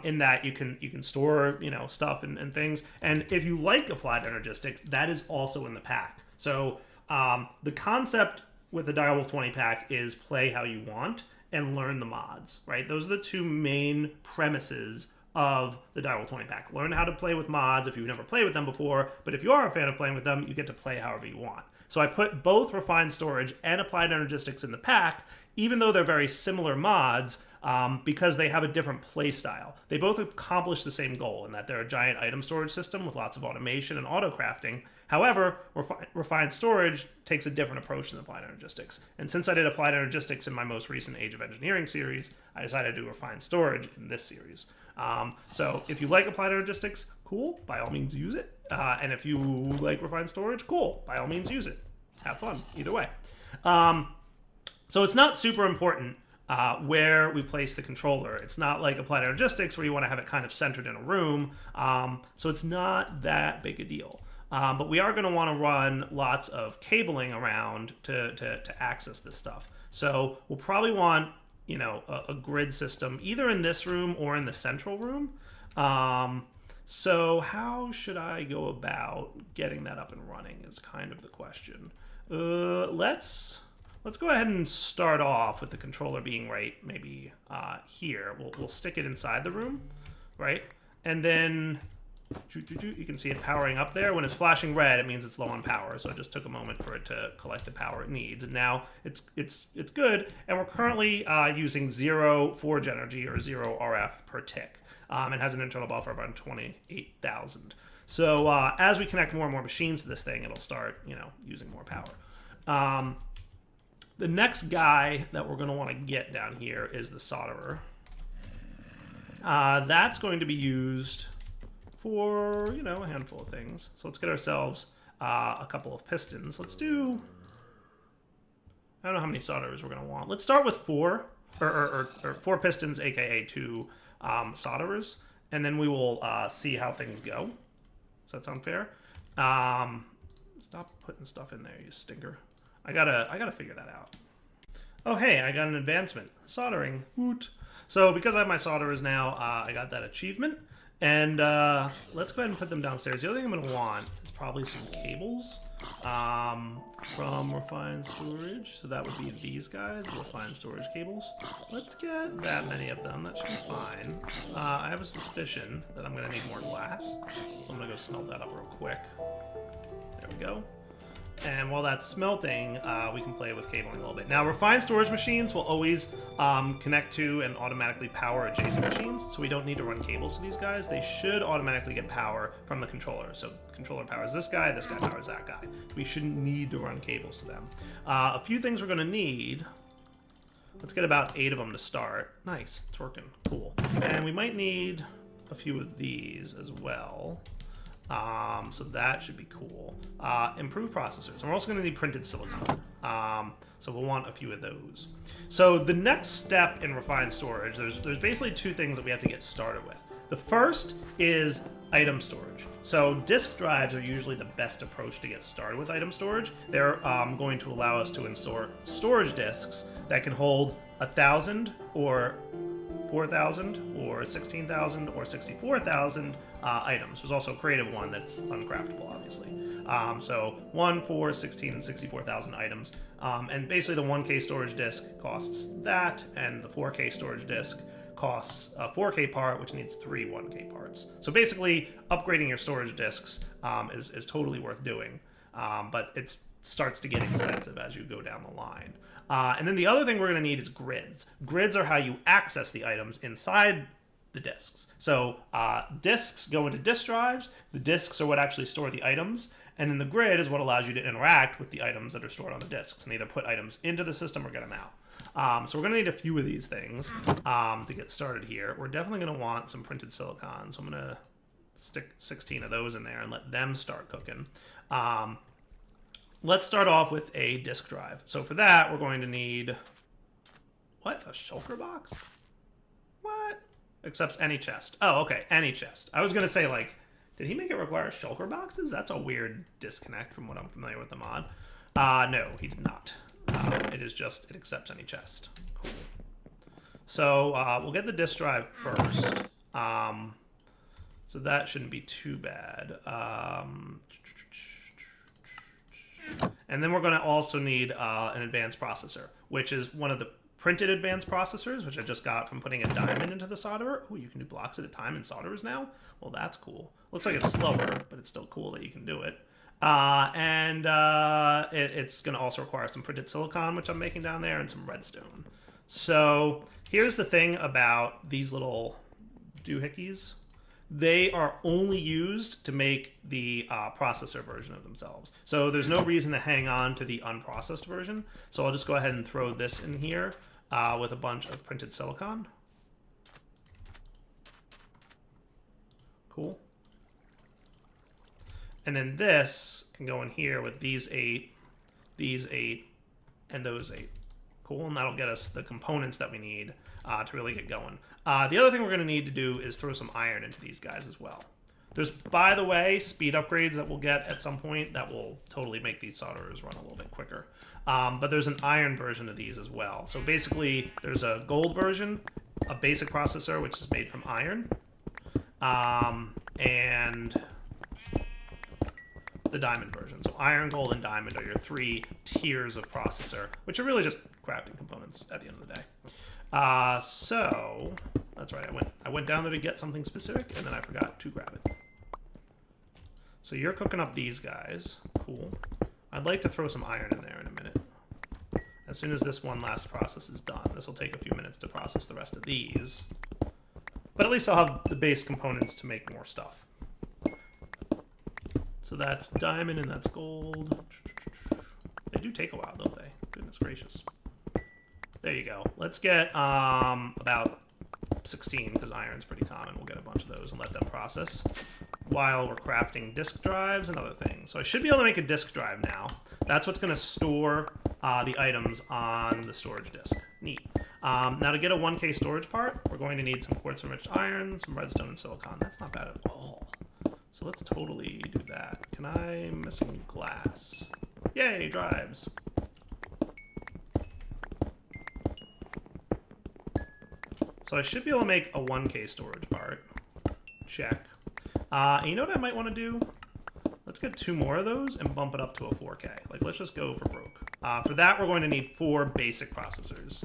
in that you can store, you know, stuff and things. And if you like Applied Energistics, that is also in the pack. So the concept with the Direwolf 20 pack is play how you want and learn the mods, right? Those are the two main premises of the Direwolf 20 pack. Learn how to play with mods if you've never played with them before, but if you are a fan of playing with them, you get to play however you want. So I put both Refined Storage and Applied Energistics in the pack, even though they're very similar mods, because they have a different play style. They both accomplish the same goal in that they're a giant item storage system with lots of automation and auto crafting. However, Refined Storage takes a different approach than Applied Energistics. And since I did Applied Energistics in my most recent Age of Engineering series, I decided to do Refined Storage in this series. So if you like Applied Energistics, cool, by all means use it. And if you like Refined Storage, cool, by all means use it. Have fun, either way. So it's not super important where we place the controller. It's not like Applied Energistics where you want to have it kind of centered in a room. So it's not that big a deal. But we are going to want to run lots of cabling around to access this stuff. So we'll probably want, you know, a grid system either in this room or in the central room. So how should I go about getting that up and running is kind of the question. Let's go ahead and start off with the controller being right maybe here. We'll stick it inside the room, right? And then you can see it powering up there. When it's flashing red, it means it's low on power. So it just took a moment for it to collect the power it needs. And now it's good. And we're currently using 0 forge energy or 0 RF per tick. It has an internal buffer of around 28,000. So as we connect more and more machines to this thing, it'll start, you know, using more power. The next guy that we're going to want to get down here is the solderer. That's going to be used for, you know, a handful of things. So let's get ourselves a couple of pistons. Let's do, I don't know how many solderers we're going to want. Let's start with 4, or 4 pistons, aka 2 solderers, and then we will see how things go. Does that sound fair? Stop putting stuff in there, you stinker. I gotta figure that out. Oh hey, I got an advancement. Soldering. Woot. So because I have my solderers now, I got that achievement. And let's go ahead and put them downstairs. The other thing I'm gonna want is probably some cables from Refined Storage. So that would be these guys, Refined Storage cables. Let's get that many of them. That should be fine. I have a suspicion that I'm gonna need more glass. So I'm gonna go smelt that up real quick. There we go. And while that's smelting, we can play with cabling a little bit. Now, Refined Storage machines will always connect to and automatically power adjacent machines, so we don't need to run cables to these guys. They should automatically get power from the controller. So the controller powers this guy powers that guy. We shouldn't need to run cables to them. A few things we're going to need. Let's get about 8 of them to start. Nice, it's working. Cool. And we might need a few of these as well. So that should be cool. Improved processors. And we're also going to need printed silicon. So we'll want a few of those. So the next step in Refined Storage, there's basically 2 things that we have to get started with. The first is item storage. So disk drives are usually the best approach to get started with item storage. They're going to allow us to install storage disks that can hold 1,000 or 4,000 or 16,000 or 64,000 items. There's also a creative one that's uncraftable, obviously. So 1, 4, 16, and 64,000 items. And basically the 1K storage disk costs that, and the 4K storage disk costs a 4K part, which needs 3 1K parts. So basically, upgrading your storage disks is totally worth doing, but it starts to get expensive as you go down the line. And then the other thing we're going to need is grids. Grids are how you access the items inside the disks. So disks go into disk drives. The disks are what actually store the items. And then the grid is what allows you to interact with the items that are stored on the disks and either put items into the system or get them out. So we're going to need a few of these things to get started here. We're definitely going to want some printed silicon. So I'm going to stick 16 of those in there and let them start cooking. Let's start off with a disk drive. So for that, we're going to need... What? A shulker box? What? Accepts any chest. Oh, okay. Any chest. I was going to say, like, did he make it require shulker boxes? That's a weird disconnect from what I'm familiar with the mod. No, he did not. It is just, it accepts any chest. Cool. So we'll get the disk drive first. So that shouldn't be too bad. And then we're going to also need an advanced processor, which is one of the printed advanced processors, which I just got from putting a diamond into the solderer. Oh, you can do blocks at a time in solderers now? Well, that's cool. Looks like it's slower, but it's still cool that you can do it. It's going to also require some printed silicon, which I'm making down there, and some redstone. So here's the thing about these little doohickeys. They are only used to make the processor version of themselves. So there's no reason to hang on to the unprocessed version. So I'll just go ahead and throw this in here with a bunch of printed silicon. Cool. And then this can go in here with these 8, and those 8. Cool, and that'll get us the components that we need to really get going. The other thing we're going to need to do is throw some iron into these guys as well. There's, by the way, speed upgrades that we'll get at some point that will totally make these solderers run a little bit quicker. But there's an iron version of these as well. So basically, there's a gold version, a basic processor, which is made from iron, and the diamond version. So iron, gold, and diamond are your 3 tiers of processor, which are really just crafting components at the end of the day. So that's right. I went down there to get something specific, and then I forgot to grab it. So you're cooking up these guys. Cool. I'd like to throw some iron in there in a minute. As soon as this one last process is done, this will take a few minutes to process the rest of these. But at least I'll have the base components to make more stuff. So that's diamond and that's gold. They do take a while, don't they? Goodness gracious. There you go. Let's get about 16, because iron's pretty common. We'll get a bunch of those and let them process while we're crafting disk drives and other things. So I should be able to make a disk drive now. That's what's going to store the items on the storage disk. Neat. Now to get a 1K storage part, we're going to need some quartz-enriched iron, some redstone, and silicon. That's not bad at all. So let's totally do that. I'm missing glass. Yay, drives. So I should be able to make a 1K storage part. Check. You know what I might want to do? Let's get 2 more of those and bump it up to a 4K. Like, let's just go for broke. For that, we're going to need 4 basic processors.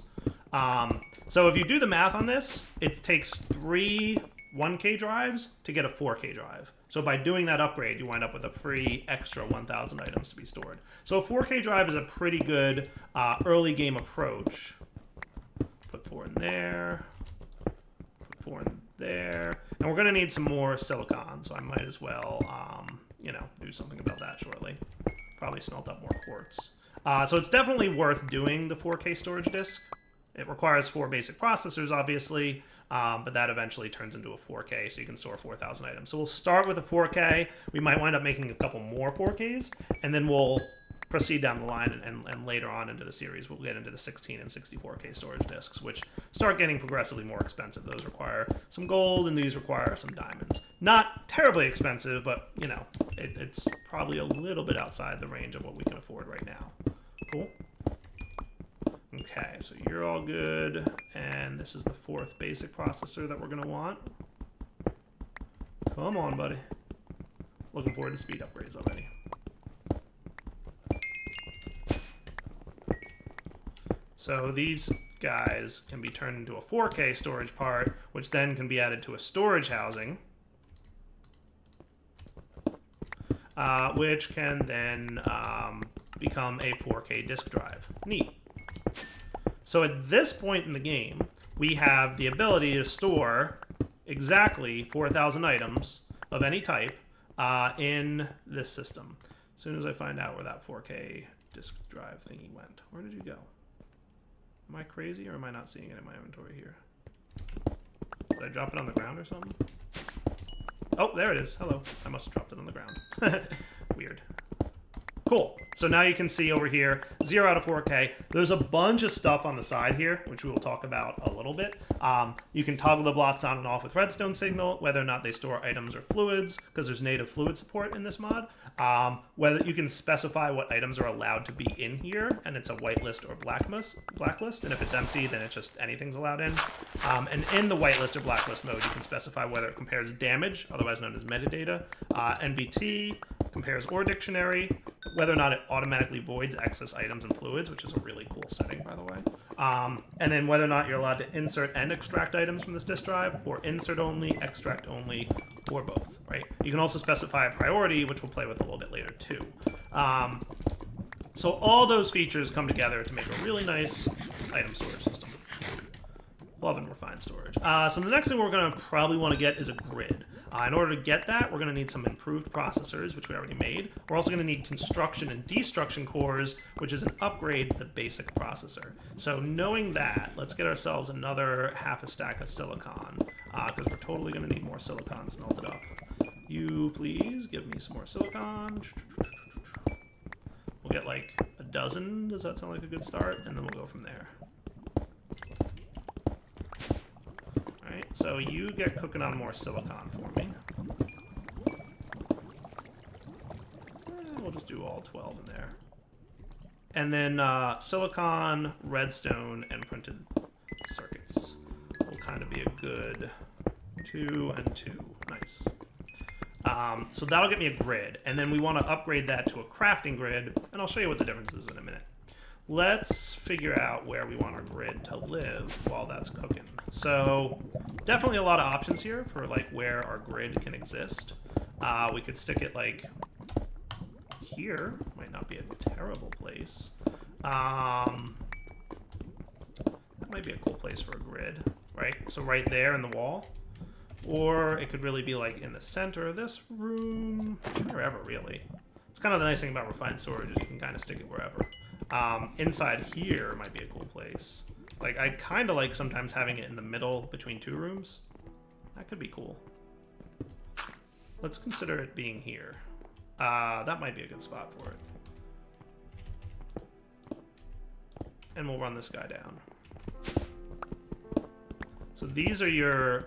So if you do the math on this, it takes 3 1K drives to get a 4K drive. So by doing that upgrade, you wind up with a free extra 1,000 items to be stored. So a 4K drive is a pretty good early game approach. Put 4 in there. Put 4 in there. And we're going to need some more silicon, so I might as well, you know, do something about that shortly. Probably smelt up more quartz. So it's definitely worth doing the 4K storage disk. It requires 4 basic processors, obviously, but that eventually turns into a 4K, so you can store 4,000 items. So we'll start with a 4K. We might wind up making a couple more 4Ks, and then we'll proceed down the line, and later on into the series, we'll get into the 16 and 64K storage disks, which start getting progressively more expensive. Those require some gold, and these require some diamonds. Not terribly expensive, but, you know, it's probably a little bit outside the range of what we can afford right now. Cool. Okay, so you're all good, and this is the 4th basic processor that we're gonna want. Come on, buddy. Looking forward to speed upgrades already. So these guys can be turned into a 4K storage part, which then can be added to a storage housing, which can then become a 4K disk drive. Neat. So at this point in the game, we have the ability to store exactly 4,000 items of any type in this system. As soon as I find out where that 4K disk drive thingy went. Where did you go? Am I crazy, or am I not seeing it in my inventory here? Did I drop it on the ground or something? Oh, there it is. Hello. I must have dropped it on the ground. Weird. Cool. So now you can see over here, 0 out of 4K. There's a bunch of stuff on the side here, which we will talk about a little bit. You can toggle the blocks on and off with redstone signal, whether or not they store items or fluids, because there's native fluid support in this mod. Whether you can specify what items are allowed to be in here, and it's a whitelist or blacklist, and if it's empty, then it's just anything's allowed in. And in the whitelist or blacklist mode, you can specify whether it compares damage, otherwise known as metadata, NBT, compares ore dictionary, whether or not it automatically voids excess items and fluids, which is a really cool setting, by the way. And then whether or not you're allowed to insert and extract items from this disk drive, or insert only, extract only, or both, right? You can also specify a priority, which we'll play with a little bit later, too. So all those features come together to make a really nice item storage system. Love and refined storage. So the next thing we're going to probably want to get is a grid. In order to get that, we're going to need some improved processors, which we already made. We're also going to need construction and destruction cores, which is an upgrade to the basic processor. So knowing that, let's get ourselves another half a stack of silicon, because we're totally going to need more silicon smelted up. You please give me some more silicon. We'll get like a dozen. Does that sound like a good start? And then we'll go from there. So you get cooking on more silicon for me. We'll just do all 12 in there. And then silicon, redstone, and printed circuits will kind of be a good 2 and 2. Nice. So that'll get me a grid. And then we want to upgrade that to a crafting grid. And I'll show you what the difference is in a minute. Let's figure out where we want our grid to live while that's cooking. So definitely a lot of options here for like where our grid can exist. We could stick it like here. Might not be a terrible place. That might be a cool place for a grid, right? So right there in the wall. Or it could really be like in the center of this room, wherever really. It's kind of the nice thing about refined storage is you can kind of stick it wherever. Inside here might be a cool place. Like, I kind of like sometimes having it in the middle between 2 rooms. That could be cool. Let's consider it being here. That might be a good spot for it. And we'll run this guy down. So these are your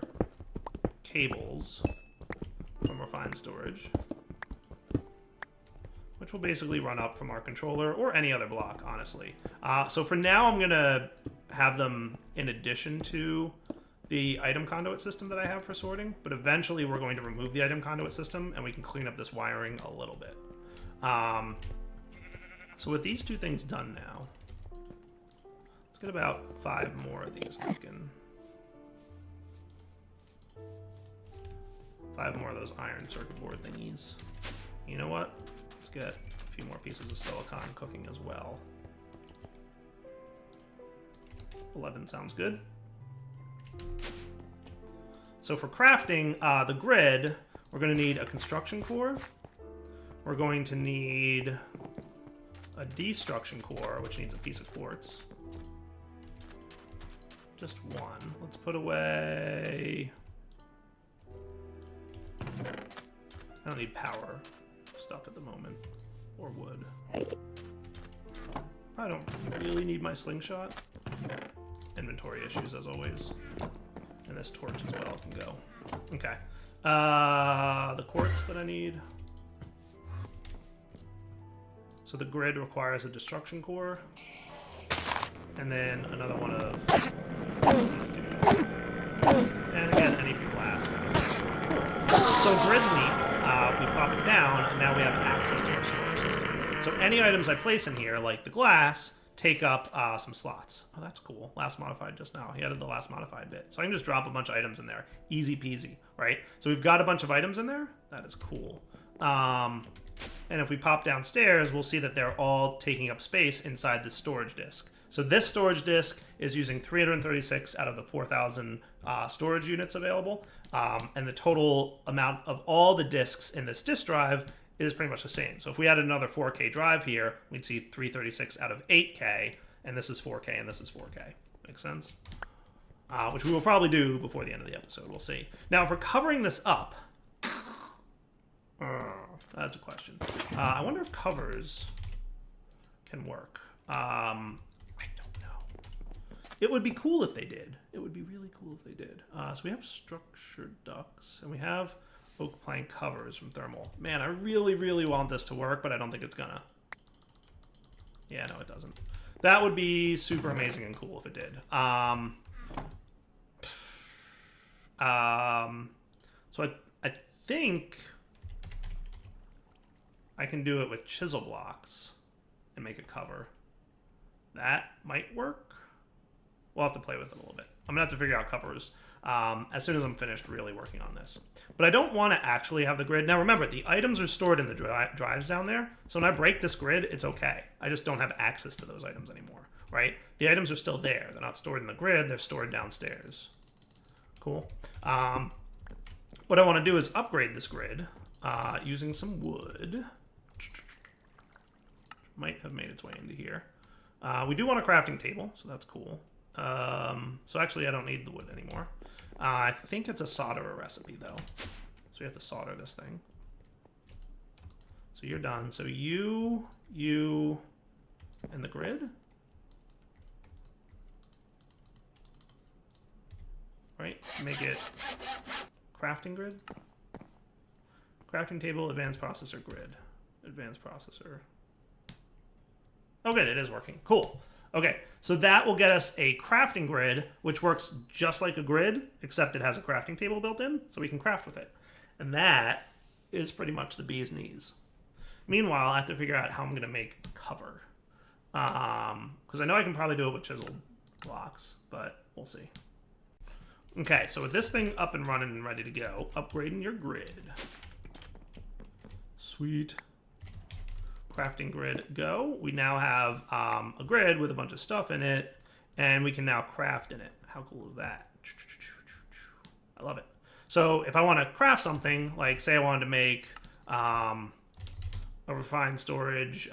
cables from refined storage, which will basically run up from our controller or any other block, honestly. So for now, I'm going to have them in addition to the item conduit system that I have for sorting, but eventually we're going to remove the item conduit system and we can clean up this wiring a little bit. So with these 2 things done now, let's get about 5 more of these cooking. 5 more of those iron circuit board thingies. You know what? Let's get a few more pieces of silicon cooking as well. 11 sounds good. So for crafting the grid, we're going to need a construction core. We're going to need a destruction core, which needs a piece of quartz. Just 1. Let's put away... I don't need power stuff at the moment, or wood. I don't really need my slingshot. Inventory issues as always. And this torch as well can go. Okay. The quartz that I need. So the grid requires a destruction core. And then another one of these dudes. And again, NEP blast. Cool. So grid's neat. We pop it down, and now we have access to our storage system. So any items I place in here, like the glass, take up some slots. Oh, that's cool. Last modified just now. He added the last modified bit. So I can just drop a bunch of items in there. Easy peasy, right? So we've got a bunch of items in there. That is cool. And if we pop downstairs, we'll see that they're all taking up space inside the storage disk. So this storage disk is using 336 out of the 4,000 storage units available. And the total amount of all the disks in this disk drive is pretty much the same. So if we added another 4K drive here, we'd see 336 out of 8K, and this is 4K and this is 4K. Makes sense? Which we will probably do before the end of the episode. We'll see. Now, if we're covering this up, that's a question. I wonder if covers can work. I don't know. It would be cool if they did. It would be really cool if they did. So we have structured ducts, and we have oak plank covers from thermal. Man, I really, really want this to work, but I don't think it's gonna. Yeah, no, it doesn't. That would be super amazing and cool if it did. So I think I can do it with chisel blocks and make a cover. That might work. We'll have to play with it a little bit. I'm gonna have to figure out covers as soon as I'm finished really working on this. But I don't want to actually have the grid. Now remember, the items are stored in the drives down there. So when I break this grid, it's okay. I just don't have access to those items anymore, right? The items are still there. They're not stored in the grid. They're stored downstairs. Cool. What I want to do is upgrade this grid using some wood. Might have made its way into here. We do want a crafting table, so that's cool. So actually, I don't need the wood anymore. I think it's a solderer recipe, though. So we have to solder this thing. So you're done. So you, and the grid? Right? Make it crafting grid? Crafting table, advanced processor grid. Advanced processor. Oh, good. It is working. Cool. Okay, so that will get us a crafting grid, which works just like a grid, except it has a crafting table built in, so we can craft with it. And that is pretty much the bee's knees. Meanwhile, I have to figure out how I'm going to make cover. Because I know I can probably do it with chiseled blocks, but we'll see. Okay, so with this thing up and running and ready to go, upgrading your grid. Sweet. Crafting grid go. We now have a grid with a bunch of stuff in it, and we can now craft in it. How cool is that? I love it. So if I want to craft something, like say I wanted to make a refined storage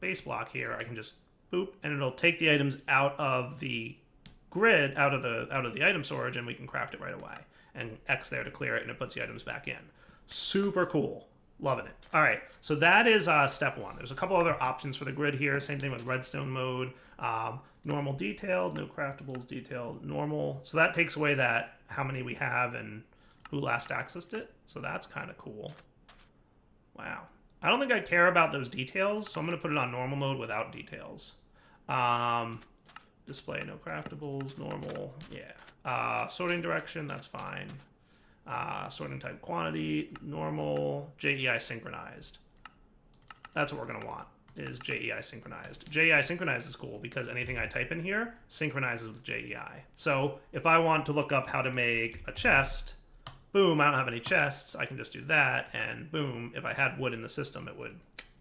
base block here, I can just boop, and it'll take the items out of the grid, out of the item storage, and we can craft it right away. And X there to clear it, and it puts the items back in. Super cool. Loving it. All right, so that is step one. There's a couple other options for the grid here. Same thing with redstone mode. Normal detailed, no craftables detailed, normal. So that takes away that how many we have and who last accessed it. So that's kind of cool. Wow. I don't think I care about those details, so I'm going to put it on normal mode without details. Display no craftables, normal, yeah. Sorting direction, that's fine. Sorting type quantity, normal, JEI synchronized. That's what we're going to want, is JEI synchronized. JEI synchronized is cool because anything I type in here synchronizes with JEI. So if I want to look up how to make a chest, boom, I don't have any chests, I can just do that, and boom, if I had wood in the system, it would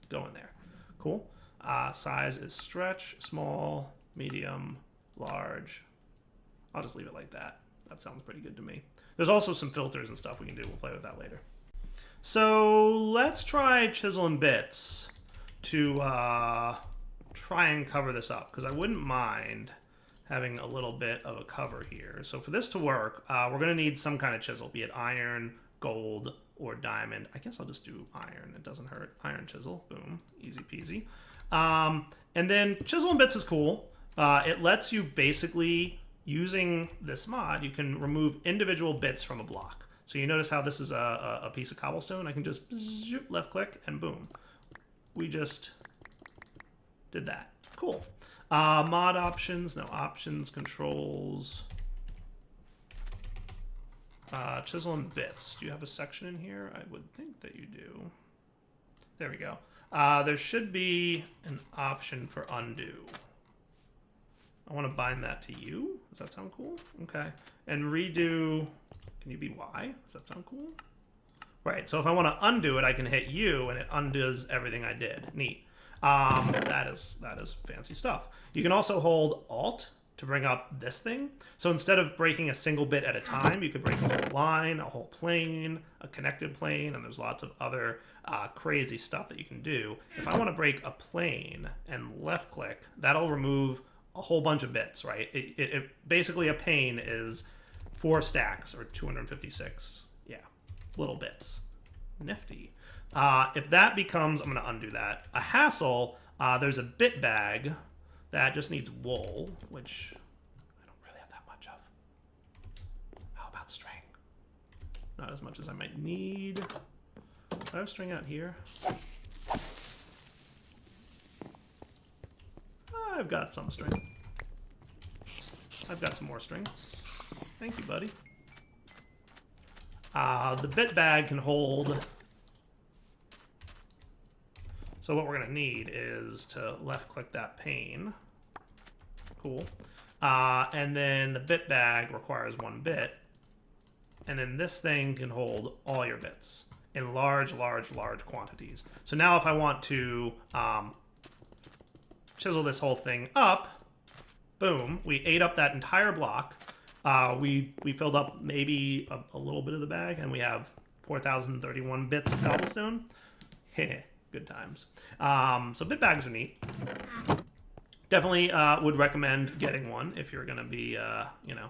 go in there. Cool. Size is stretch, small, medium, large. I'll just leave it like that. That sounds pretty good to me. There's also some filters and stuff we can do. We'll play with that later. So let's try chisel and bits to try and cover this up, because I wouldn't mind having a little bit of a cover here. So for this to work, we're going to need some kind of chisel, be it iron, gold, or diamond. I guess I'll just do iron. It doesn't hurt. Iron chisel. Boom. Easy peasy. And then chisel and bits is cool. It lets you basically, using this mod, you can remove individual bits from a block. So you notice how this is a piece of cobblestone? I can just left click and boom. We just did that. Cool. Mod options, no options, controls. Chisel and bits. Do you have a section in here? I would think that you do. There we go. There should be an option for undo. I want to bind that to you. Does that sound cool? Okay. And redo. Can you be Y? Does that sound cool? Right. So if I want to undo it, I can hit U and it undoes everything I did. Neat. That is fancy stuff. You can also hold Alt to bring up this thing. So instead of breaking a single bit at a time, you could break a whole line, a whole plane, a connected plane, and there's lots of other crazy stuff that you can do. If I want to break a plane and left click, that'll remove a whole bunch of bits, right? It basically, a pane is 4 stacks or 256, yeah, little bits. Nifty. If that becomes, I'm going to undo that, a hassle, there's a bit bag that just needs wool, which I don't really have that much of. How about string? Not as much as I might need. Do I have string out here? I've got some string. I've got some more string. Thank you, buddy. The bit bag can hold. So what we're going to need is to left click that pane. Cool. And then the bit bag requires 1 bit. And then this thing can hold all your bits in large quantities. So now if I want to chisel this whole thing up, boom, we ate up that entire block. We filled up maybe a little bit of the bag, and we have 4,031 bits of cobblestone. Good times. So bit bags are neat. Definitely would recommend getting one if you're going to be, you know,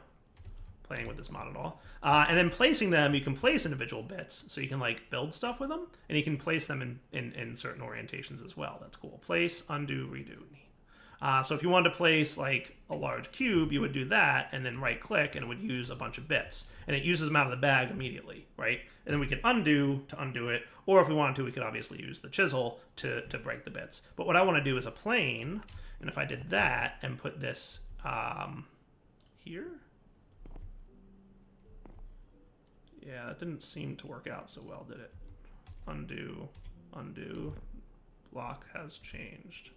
playing with this mod at all. And then placing them, you can place individual bits, so you can like build stuff with them, and you can place them in certain orientations as well. That's cool. Place, undo, redo. Neat. So if you wanted to place like a large cube, you would do that, and then right click, and it would use a bunch of bits, and it uses them out of the bag immediately, right? And then we can undo to undo it, or if we wanted to, we could obviously use the chisel to break the bits. But what I want to do is a plane, and if I did that and put this here. Yeah, that didn't seem to work out so well, did it? Undo, undo, block has changed.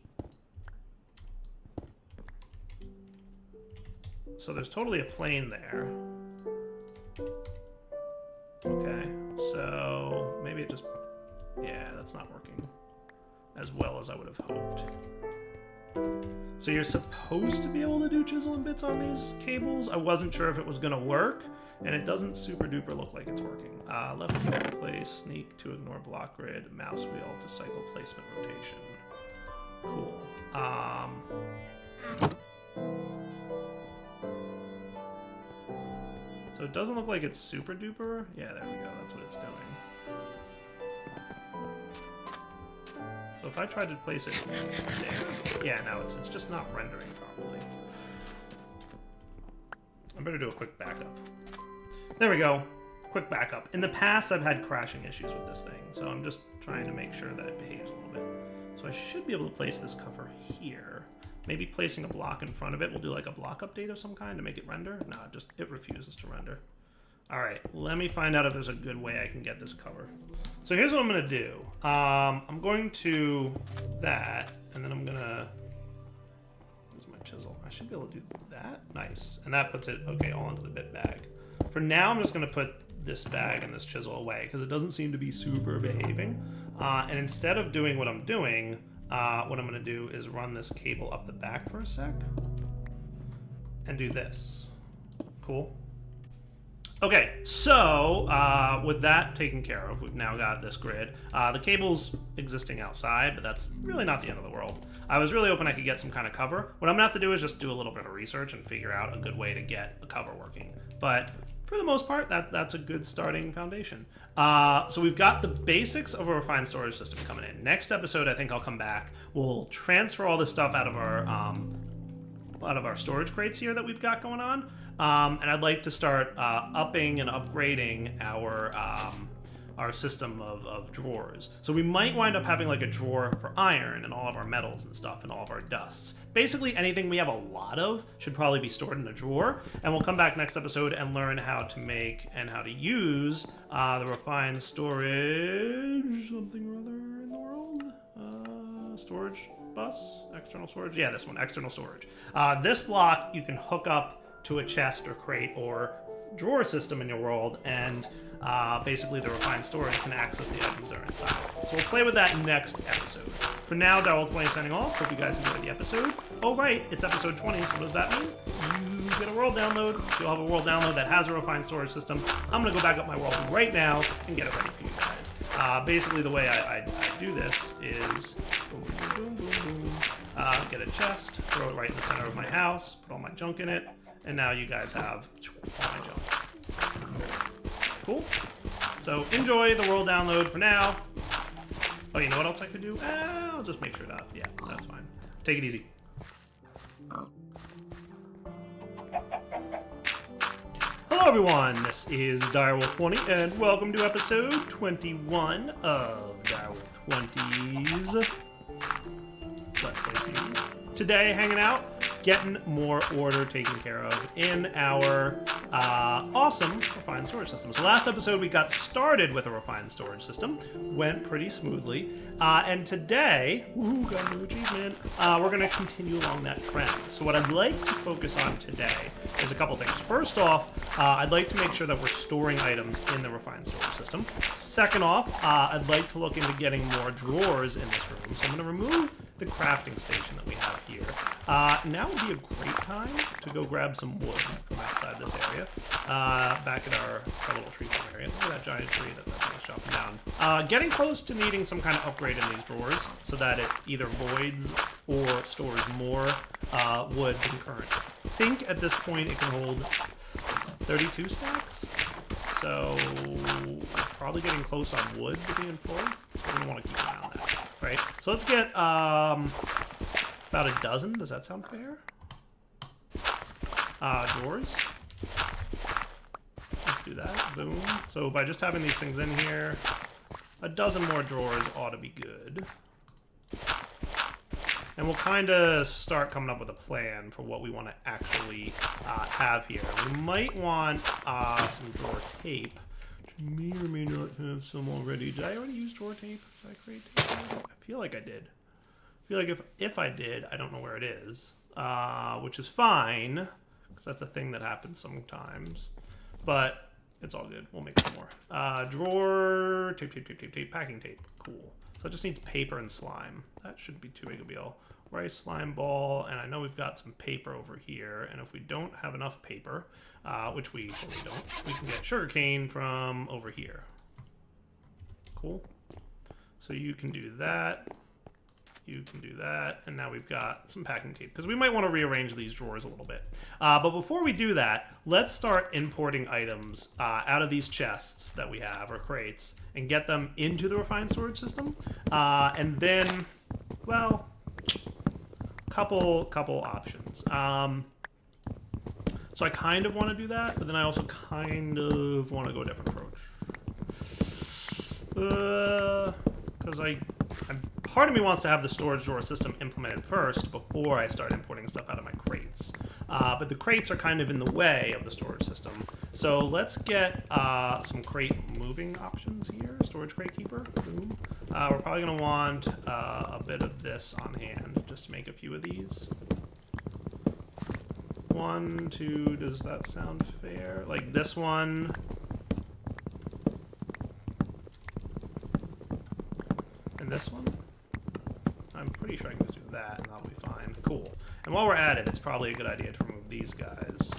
So there's totally a plane there. Okay, so maybe it just, yeah, that's not working as well as I would have hoped. So you're supposed to be able to do chisel and bits on these cables. I wasn't sure if it was gonna work, and it doesn't super duper look like it's working. Left click place, sneak to ignore block grid, mouse wheel to cycle placement rotation. Cool. So it doesn't look like it's super duper. Yeah, there we go. That's what it's doing. So if I tried to place it there, yeah, no, it's just not rendering properly. I better do a quick backup. There we go. Quick backup. In the past, I've had crashing issues with this thing, so I'm just trying to make sure that it behaves a little bit. So I should be able to place this cover here. Maybe placing a block in front of it will do like a block update of some kind to make it render. No, it refuses to render. All right, let me find out if there's a good way I can get this cover. So here's what I'm gonna do. I'm going to that, and then I'm gonna, where's my chisel? I should be able to do that, nice. And that puts it, okay, all into the bit bag. For now, I'm just gonna put this bag and this chisel away because it doesn't seem to be super behaving. And instead of doing what I'm doing, what I'm gonna do is run this cable up the back for a sec and do this. Cool. Okay, so with that taken care of, we've now got this grid. The cable's existing outside, but that's really not the end of the world. I was really hoping I could get some kind of cover. What I'm gonna have to do is just do a little bit of research and figure out a good way to get a cover working. But for the most part, that's a good starting foundation. So we've got the basics of a refined storage system coming in. Next episode, I think I'll come back. We'll transfer all this stuff out of our storage crates here that we've got going on. And I'd like to start upping and upgrading our our system of drawers. So we might wind up having like a drawer for iron and all of our metals and stuff and all of our dusts. Basically anything we have a lot of should probably be stored in a drawer, and we'll come back next episode and learn how to make and how to use the refined storage something or other in the world. Storage bus? External storage? Yeah, this one, external storage. This block you can hook up to a chest or crate or drawer system in your world, and basically the refined storage can access the items that are inside. So we'll play with that next episode. For now, Darwell20 signing off. Hope you guys enjoyed the episode. Oh right, it's episode 20, so what does that mean? You get a world download. You'll have a world download that has a refined storage system. I'm gonna go back up my world right now and get it ready for you guys. Basically the way I do this is boom, boom, boom, boom, boom. Get a chest, throw it right in the center of my house, put all my junk in it, and now you guys have all my junk. Cool. So enjoy the world download for now. Oh, you know what else I could do? I'll just make sure that. Yeah, that's fine. Take it easy. Hello everyone, this is Direwolf20, and welcome to episode 21 of Direwolf20's Let's Play series. Today, hanging out, getting more order taken care of in our awesome refined storage system. So last episode we got started with a refined storage system, went pretty smoothly, and today, woohoo, got a new achievement, we're going to continue along that trend. So what I'd like to focus on today is a couple things. First off, I'd like to make sure that we're storing items in the refined storage system. Second off, I'd like to look into getting more drawers in this room. So I'm going to remove the crafting station that we have here. Now would be a great time to go grab some wood from outside this area. Back at our little tree farm area. Look at that giant tree that's chopping down. Getting close to needing some kind of upgrade in these drawers so that it either voids or stores more wood than current. I think at this point it can hold 32 stacks. So probably getting close on wood to being full. So we're gonna want to keep an eye on that, right? So let's get about a dozen. Does that sound fair? Drawers. Let's do that. Boom. So by just having these things in here, a dozen more drawers ought to be good. And we'll kind of start coming up with a plan for what we want to actually have here. We might want some drawer tape, which may or may not have some already. Did I already use drawer tape? Did I create tape? I feel like I did. I feel like if I did, I don't know where it is, which is fine, because that's a thing that happens sometimes. But it's all good. We'll make some more. Drawer tape, packing tape. Cool. So it just needs paper and slime. That shouldn't be too big a deal. Rice slime ball, and I know we've got some paper over here, and if we don't have enough paper, which we totally don't, we can get sugarcane from over here. Cool. So you can do that. You can do that, and now we've got some packing tape, because we might want to rearrange these drawers a little bit. But before we do that, let's start importing items out of these chests that we have, or crates, and get them into the refined storage system. And then, well, couple options. So I kind of want to do that, but then I also kind of want to go a different approach. Because part of me wants to have the storage drawer system implemented first before I start importing stuff out of my crates. But the crates are kind of in the way of the storage system. So let's get some crate moving options here. Storage crate keeper. Boom. We're probably going to want a bit of this on hand just to make a few of these. 1, 2, does that sound fair? Like this one. And this one. I'm pretty sure I can just do that and that'll be fine. Cool. And while we're at it, it's probably a good idea to remove these guys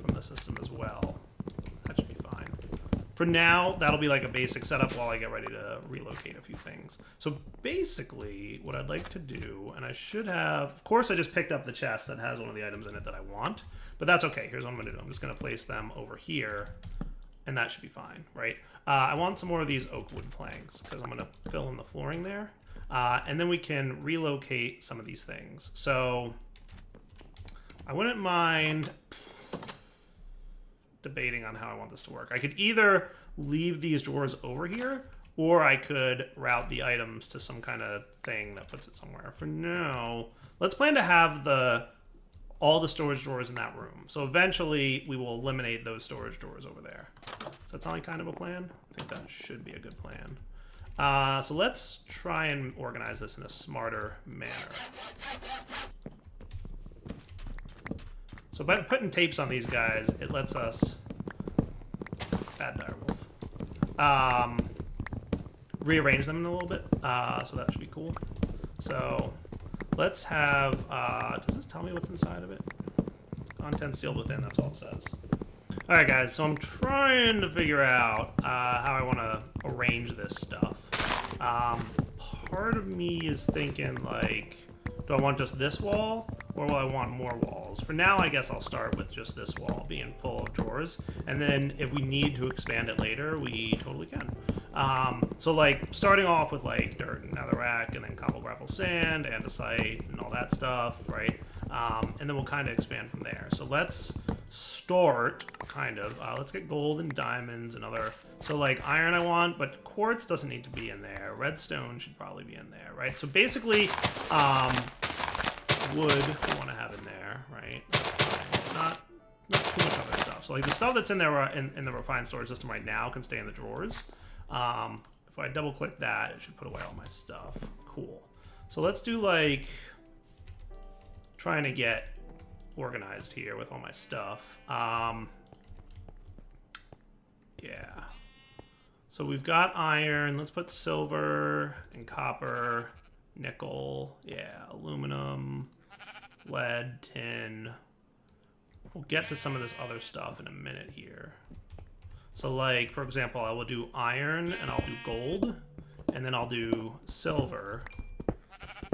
from the system as well. That should be fine. For now, that'll be like a basic setup while I get ready to relocate a few things. So basically, what I'd like to do, and I should have, of course I just picked up the chest that has one of the items in it that I want, but that's okay. Here's what I'm gonna do. I'm just gonna place them over here, and that should be fine, right? I want some more of these oak wood planks, because I'm gonna fill in the flooring there. And then we can relocate some of these things. So I wouldn't mind debating on how I want this to work. I could either leave these drawers over here, or I could route the items to some kind of thing that puts it somewhere. For now, let's plan to have all the storage drawers in that room. So eventually we will eliminate those storage drawers over there. Does that sound like kind of a plan? I think that should be a good plan. So let's try and organize this in a smarter manner. So by putting tapes on these guys, it lets us, bad direwolf, rearrange them a little bit. So that should be cool. So let's have, does this tell me what's inside of it? Content sealed within, that's all it says. All right, guys, so I'm trying to figure out how I want to arrange this stuff. Part of me is thinking, like, do I want just this wall, or will I want more walls? For now, I guess I'll start with just this wall being full of drawers, and then if we need to expand it later, we totally can. So, like, starting off with, like, dirt and netherrack, and then cobble, gravel, sand, andesite, and all that stuff, right? And then we'll kind of expand from there. So let's start, kind of, let's get gold and diamonds and other, so like iron I want, but quartz doesn't need to be in there. Redstone should probably be in there, right? So basically, wood we want to have in there, right? Not too much other stuff. So like the stuff that's in there in the refined storage system right now can stay in the drawers. If I double click that, it should put away all my stuff. Cool. So let's do like, trying to get organized here with all my stuff. Yeah. So we've got iron. Let's put silver and copper, nickel, yeah, aluminum, lead, tin. We'll get to some of this other stuff in a minute here. So like, for example, I will do iron and I'll do gold, and then I'll do silver.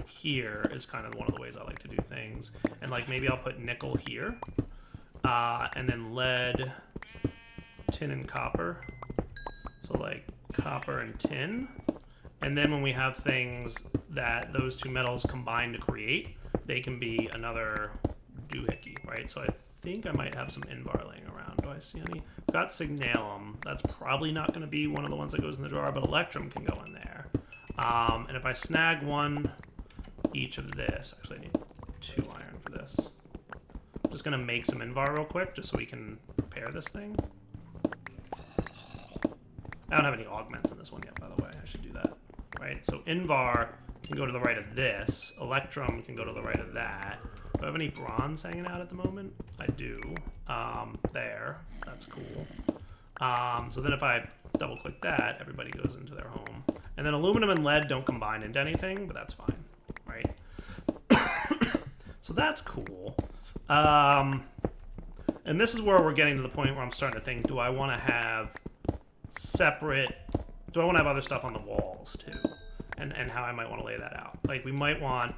Here is kind of one of the ways I like to do things. And like maybe I'll put nickel here, and then lead, tin, and copper. So like copper and tin. And then when we have things that those two metals combine to create, they can be another doohickey, right? So I think I might have some Invar laying around. Do I see any? I've got Signalum. That's probably not going to be one of the ones that goes in the drawer, but Electrum can go in there. And if I snag one each of this, actually I need 2 iron for this. I'm just going to make some Invar real quick just so we can prepare this thing. I don't have any augments in this one yet, by the way. I should do that. Right, so Invar can go to the right of this. Electrum can go to the right of that. Do I have any bronze hanging out at the moment? I do. There. That's cool. So then if I double click that, everybody goes into their home. And then aluminum and lead don't combine into anything, but that's fine. Right? So that's cool. And this is where we're getting to the point where I'm starting to think, do I want to have other stuff on the walls too? And how I might want to lay that out. Like we might want,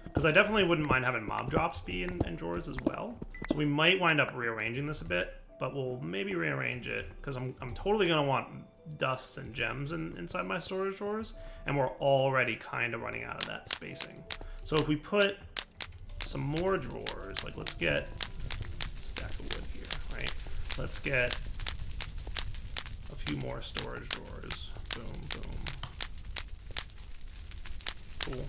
because I definitely wouldn't mind having mob drops be in drawers as well. So we might wind up rearranging this a bit, but we'll maybe rearrange it because I'm totally going to want dusts and gems inside my storage drawers, and we're already kind of running out of that spacing. So if we put some more drawers, like let's get a stack of wood here, right? Let's get a few more storage drawers. Boom, boom. Cool.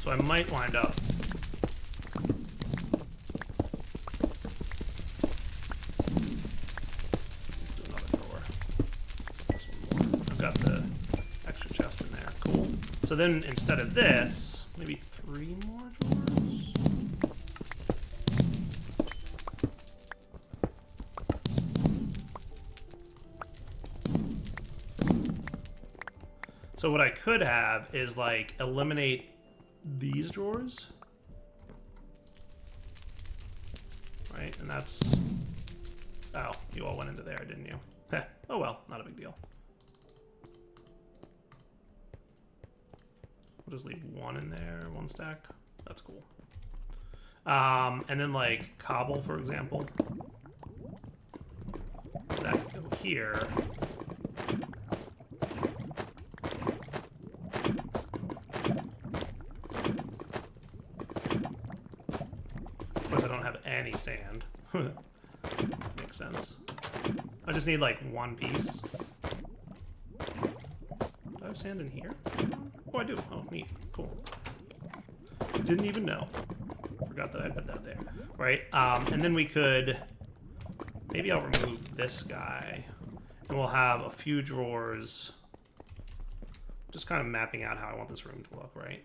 So I might wind up do another drawer. This one more. I've got the extra chest in there. Cool. So then instead of this, maybe 3 more drawers. So what I could have is like eliminate these drawers, right? And that's, oh, you all went into there, didn't you? Heh. Oh well, not a big deal. We'll just leave 1 in there, 1 stack. That's cool. And then like cobble, for example, that could go here. Of course, I don't have any sand. sense. I just need like one piece. Do I have sand in here? Oh, I do. Oh, neat. Cool. Didn't even know. Forgot that I put that there. Right, and then we could... Maybe I'll remove this guy. And we'll have a few drawers. Just kind of mapping out how I want this room to look, right?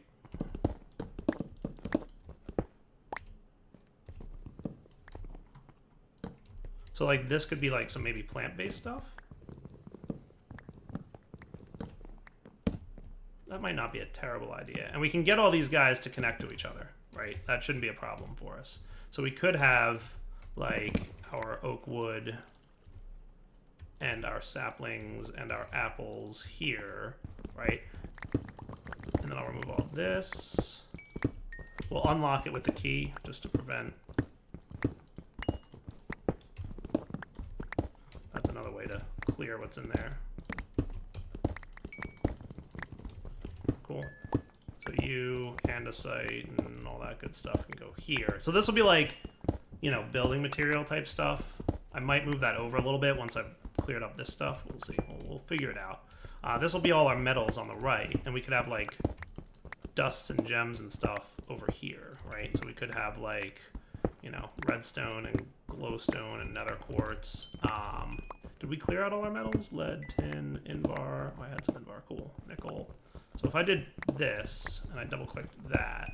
So like this could be like some maybe plant-based stuff. That might not be a terrible idea. And we can get all these guys to connect to each other, right? That shouldn't be a problem for us. So we could have like our oak wood and our saplings and our apples here, right? And then I'll remove all this. We'll unlock it with the key just to prevent. That's another way to clear what's in there. Cool. So you, andesite, and all that good stuff can go here. So this will be like, you know, building material type stuff. I might move that over a little bit once I've cleared up this stuff. We'll see. We'll figure it out. This will be all our metals on the right, and we could have like dusts and gems and stuff over here, right? So we could have like, you know, redstone and glowstone and nether quartz. Did we clear out all our metals? Lead, tin, invar. Oh, I had some invar. Cool. Nickel. So if I did this and I double clicked that.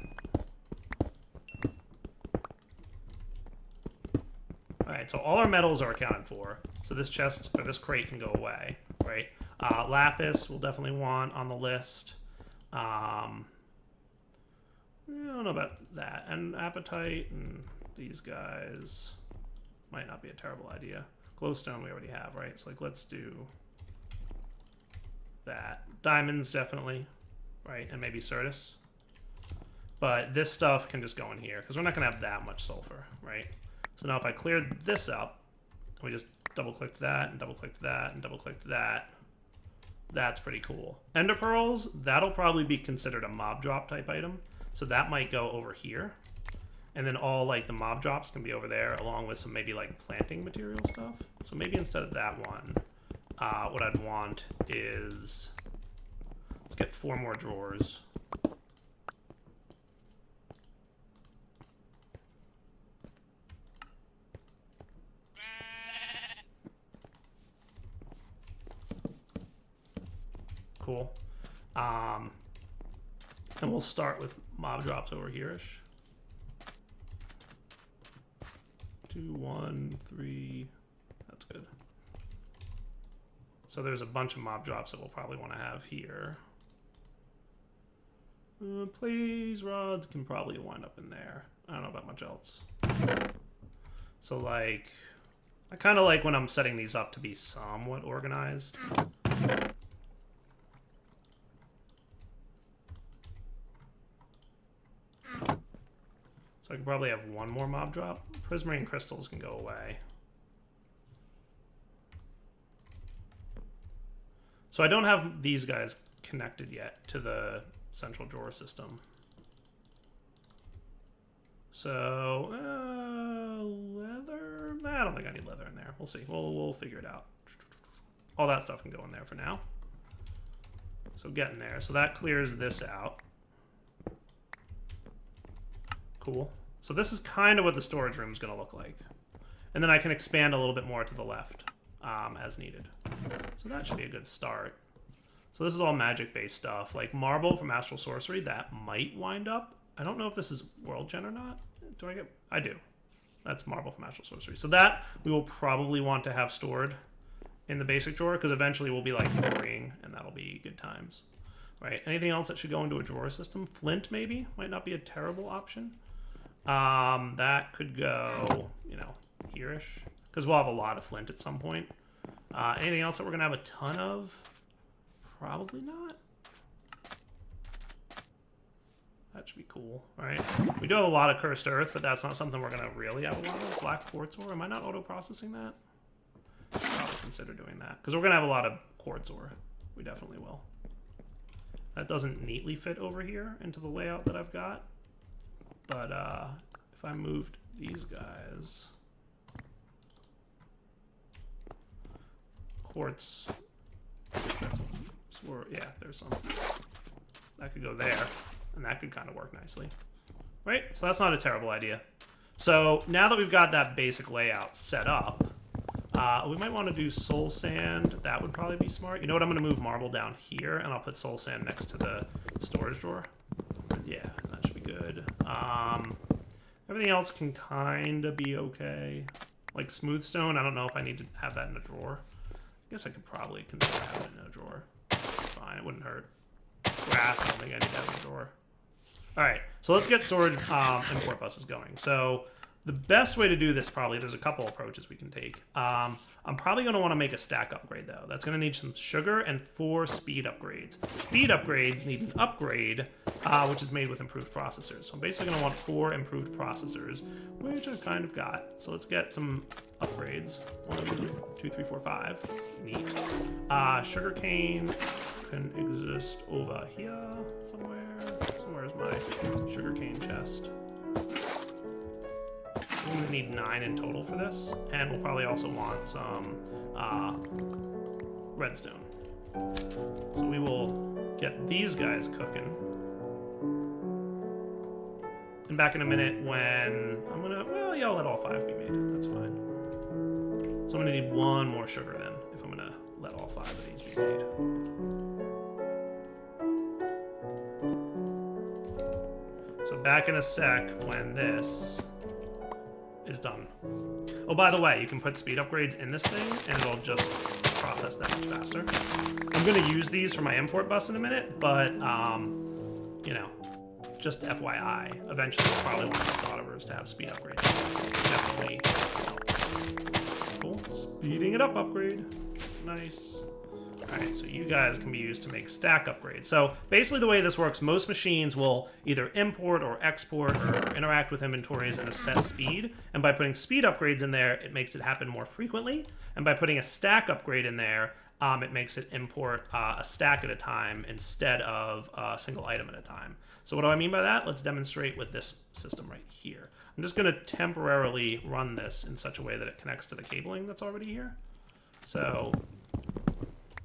Alright, so all our metals are accounted for. So this chest, or this crate can go away, right? Lapis we'll definitely want on the list. I don't know about that. And apatite and these guys might not be a terrible idea. Glowstone we already have, right? So like let's do that. Diamonds definitely, right? And maybe Certus. But this stuff can just go in here because we're not going to have that much sulfur, right? So now if I cleared this up, we just double-clicked that, and double-clicked that, and double-clicked that, that's pretty cool. Ender pearls, that'll probably be considered a mob drop type item. So that might go over here. And then all like the mob drops can be over there along with some maybe like planting material stuff. So maybe instead of that one, what I'd want is, let's get 4 more drawers. Cool. And we'll start with mob drops over here-ish. 2, 1, 3. That's good. So there's a bunch of mob drops that we'll probably want to have here. Please, rods can probably wind up in there. I don't know about much else. So like, I kind of like when I'm setting these up to be somewhat organized. So I could probably have 1 more mob drop. Prismarine crystals can go away. So I don't have these guys connected yet to the central drawer system. So, leather? I don't think I need leather in there. We'll see. We'll figure it out. All that stuff can go in there for now. So getting there. So that clears this out. Cool. So this is kind of what the storage room is going to look like. And then I can expand a little bit more to the left as needed. So that should be a good start. So this is all magic-based stuff. Like marble from Astral Sorcery, that might wind up. I don't know if this is World Gen or not. Do I get... I do. That's marble from Astral Sorcery. So that we will probably want to have stored in the basic drawer because eventually we'll be like quarrying and that'll be good times. Right? Anything else that should go into a drawer system? Flint maybe? Might not be a terrible option. That could go, you know, here-ish. Because we'll have a lot of flint at some point. Anything else that we're going to have a ton of? Probably not. That should be cool, right? We do have a lot of cursed earth, but that's not something we're going to really have a lot of. Black quartz ore. Am I not auto-processing that? Should probably consider doing that. Because we're going to have a lot of quartz ore. We definitely will. That doesn't neatly fit over here into the layout that I've got. But if I moved these guys quartz. Yeah, there's some. That could go there, and that could kind of work nicely. Right? So that's not a terrible idea. So now that we've got that basic layout set up, we might want to do soul sand. That would probably be smart. You know what? I'm going to move marble down here, and I'll put soul sand next to the storage drawer. Yeah, that should be good. Everything else can kind of be okay. Like smooth stone, I don't know if I need to have that in a drawer. I guess I could probably consider having it in a drawer. It's fine, it wouldn't hurt. Grass, I don't think I need to have in a drawer. Alright, so let's get storage import buses going. So the best way to do this probably, there's a couple approaches we can take. I'm probably going to want to make a stack upgrade though. That's going to need some sugar and 4 speed upgrades. Speed upgrades need an upgrade, which is made with improved processors. So I'm basically going to want 4 improved processors, which I've kind of got. So let's get some upgrades. 1, 2, 3, 4, 5. Neat. Sugarcane can exist over here somewhere. Where's my sugarcane chest? We're going to need 9 in total for this, and we'll probably also want some redstone. So we will get these guys cooking. And back in a minute when I'm going to, well, yeah, I'll let all 5 be made. That's fine. So I'm going to need 1 more sugar then, if I'm going to let all 5 of these be made. So back in a sec when this is done. Oh, by the way, you can put speed upgrades in this thing, and it'll just process that much faster. I'm going to use these for my import bus in a minute, but, you know, just FYI, eventually we'll probably want the solderers to have speed upgrades. Definitely. Cool. Speeding it up upgrade. Nice. Alright, so you guys can be used to make stack upgrades. So basically the way this works, most machines will either import or export or interact with inventories at a set speed. And by putting speed upgrades in there, it makes it happen more frequently. And by putting a stack upgrade in there, it makes it import a stack at a time instead of a single item at a time. So what do I mean by that? Let's demonstrate with this system right here. I'm just going to temporarily run this in such a way that it connects to the cabling that's already here. So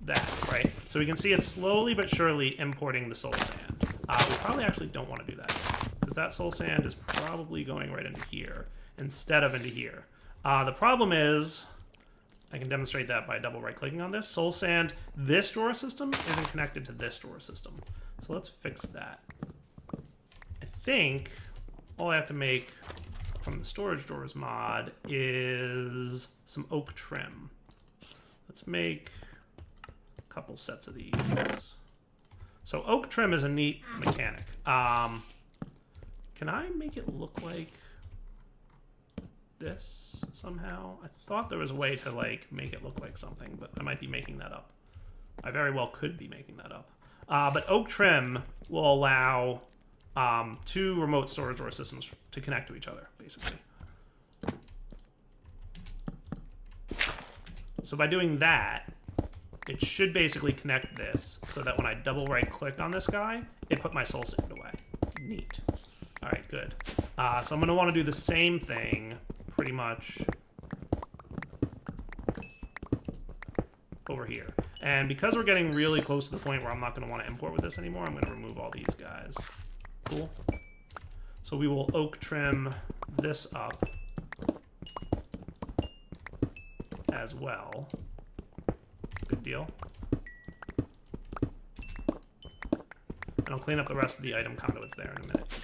that, right? So we can see it's slowly but surely importing the soul sand. We probably actually don't want to do that because that soul sand is probably going right into here instead of into here. The problem is, I can demonstrate that by double right-clicking on this. Soul sand, this drawer system isn't connected to this drawer system. So let's fix that. I think all I have to make from the storage drawers mod is some oak trim. Let's make couple sets of these. So oak trim is a neat mechanic. Can I make it look like this somehow? I thought there was a way to like make it look like something, but I might be making that up. I very well could be making that up. But oak trim will allow 2 remote storage drawer systems to connect to each other, basically. So by doing that, it should basically connect this so that when I double right click on this guy, it put my soul sand away. Neat. All right, good. So I'm going to want to do the same thing pretty much over here. And because we're getting really close to the point where I'm not going to want to import with this anymore, I'm going to remove all these guys. Cool. So we will oak trim this up as well. Good deal. And I'll clean up the rest of the item conduits there in a minute.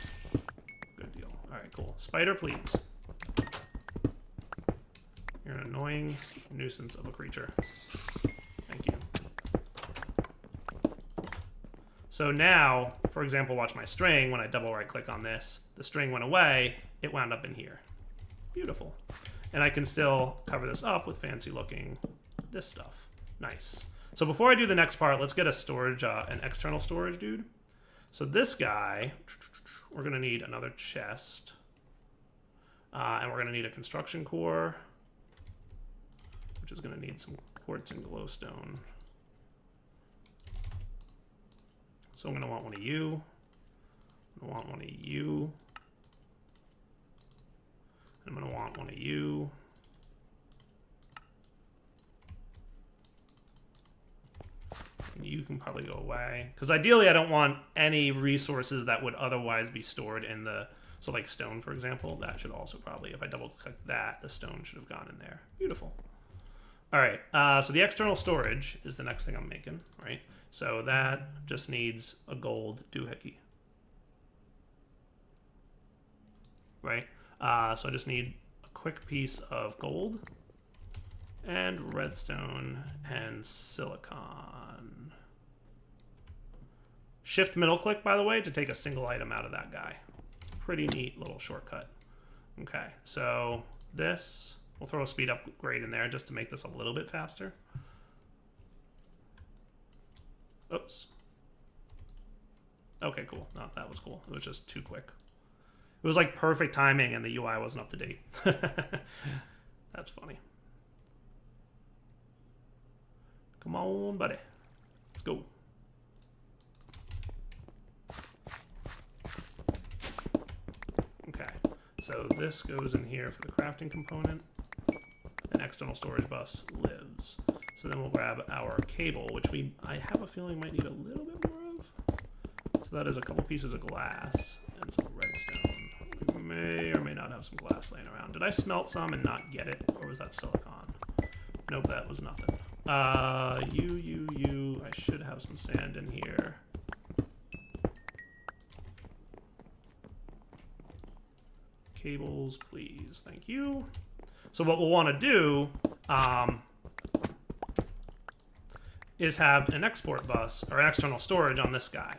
Good deal. Alright, cool. Spider, please. You're an annoying nuisance of a creature. Thank you. So now, for example, watch my string. When I double right click on this, the string went away. It wound up in here. Beautiful. And I can still cover this up with fancy looking this stuff. Nice. So before I do the next part, let's get a storage, an external storage dude. So this guy, we're going to need another chest. And we're going to need a construction core, which is going to need some quartz and glowstone. So I'm going to want one of you. I'm going to want one of you. And I'm going to want one of you. You can probably go away. Because ideally I don't want any resources that would otherwise be stored in the... So like stone, for example, that should also probably, if I double click that, the stone should have gone in there. Beautiful. All right, so the external storage is the next thing I'm making, right? So that just needs a gold doohickey. Right? So I just need a quick piece of gold and redstone and silicon. Shift middle click, by the way, to take a single item out of that guy. Pretty neat little shortcut. Okay, so this, we'll throw a speed upgrade in there just to make this a little bit faster. Oops. Okay, cool. No, that was cool. It was just too quick. It was like perfect timing and the UI wasn't up to date. That's funny. Come on, buddy. Let's go. Okay, so this goes in here for the crafting component. An external storage bus lives. So then we'll grab our cable, which I have a feeling might need a little bit more of. So that is a couple pieces of glass and some redstone. We may or may not have some glass laying around. Did I smelt some and not get it, or was that silicon? Nope, that was nothing. I should have some sand in here. Cables, please. Thank you. So what we'll want to do is have an export bus or external storage on this guy.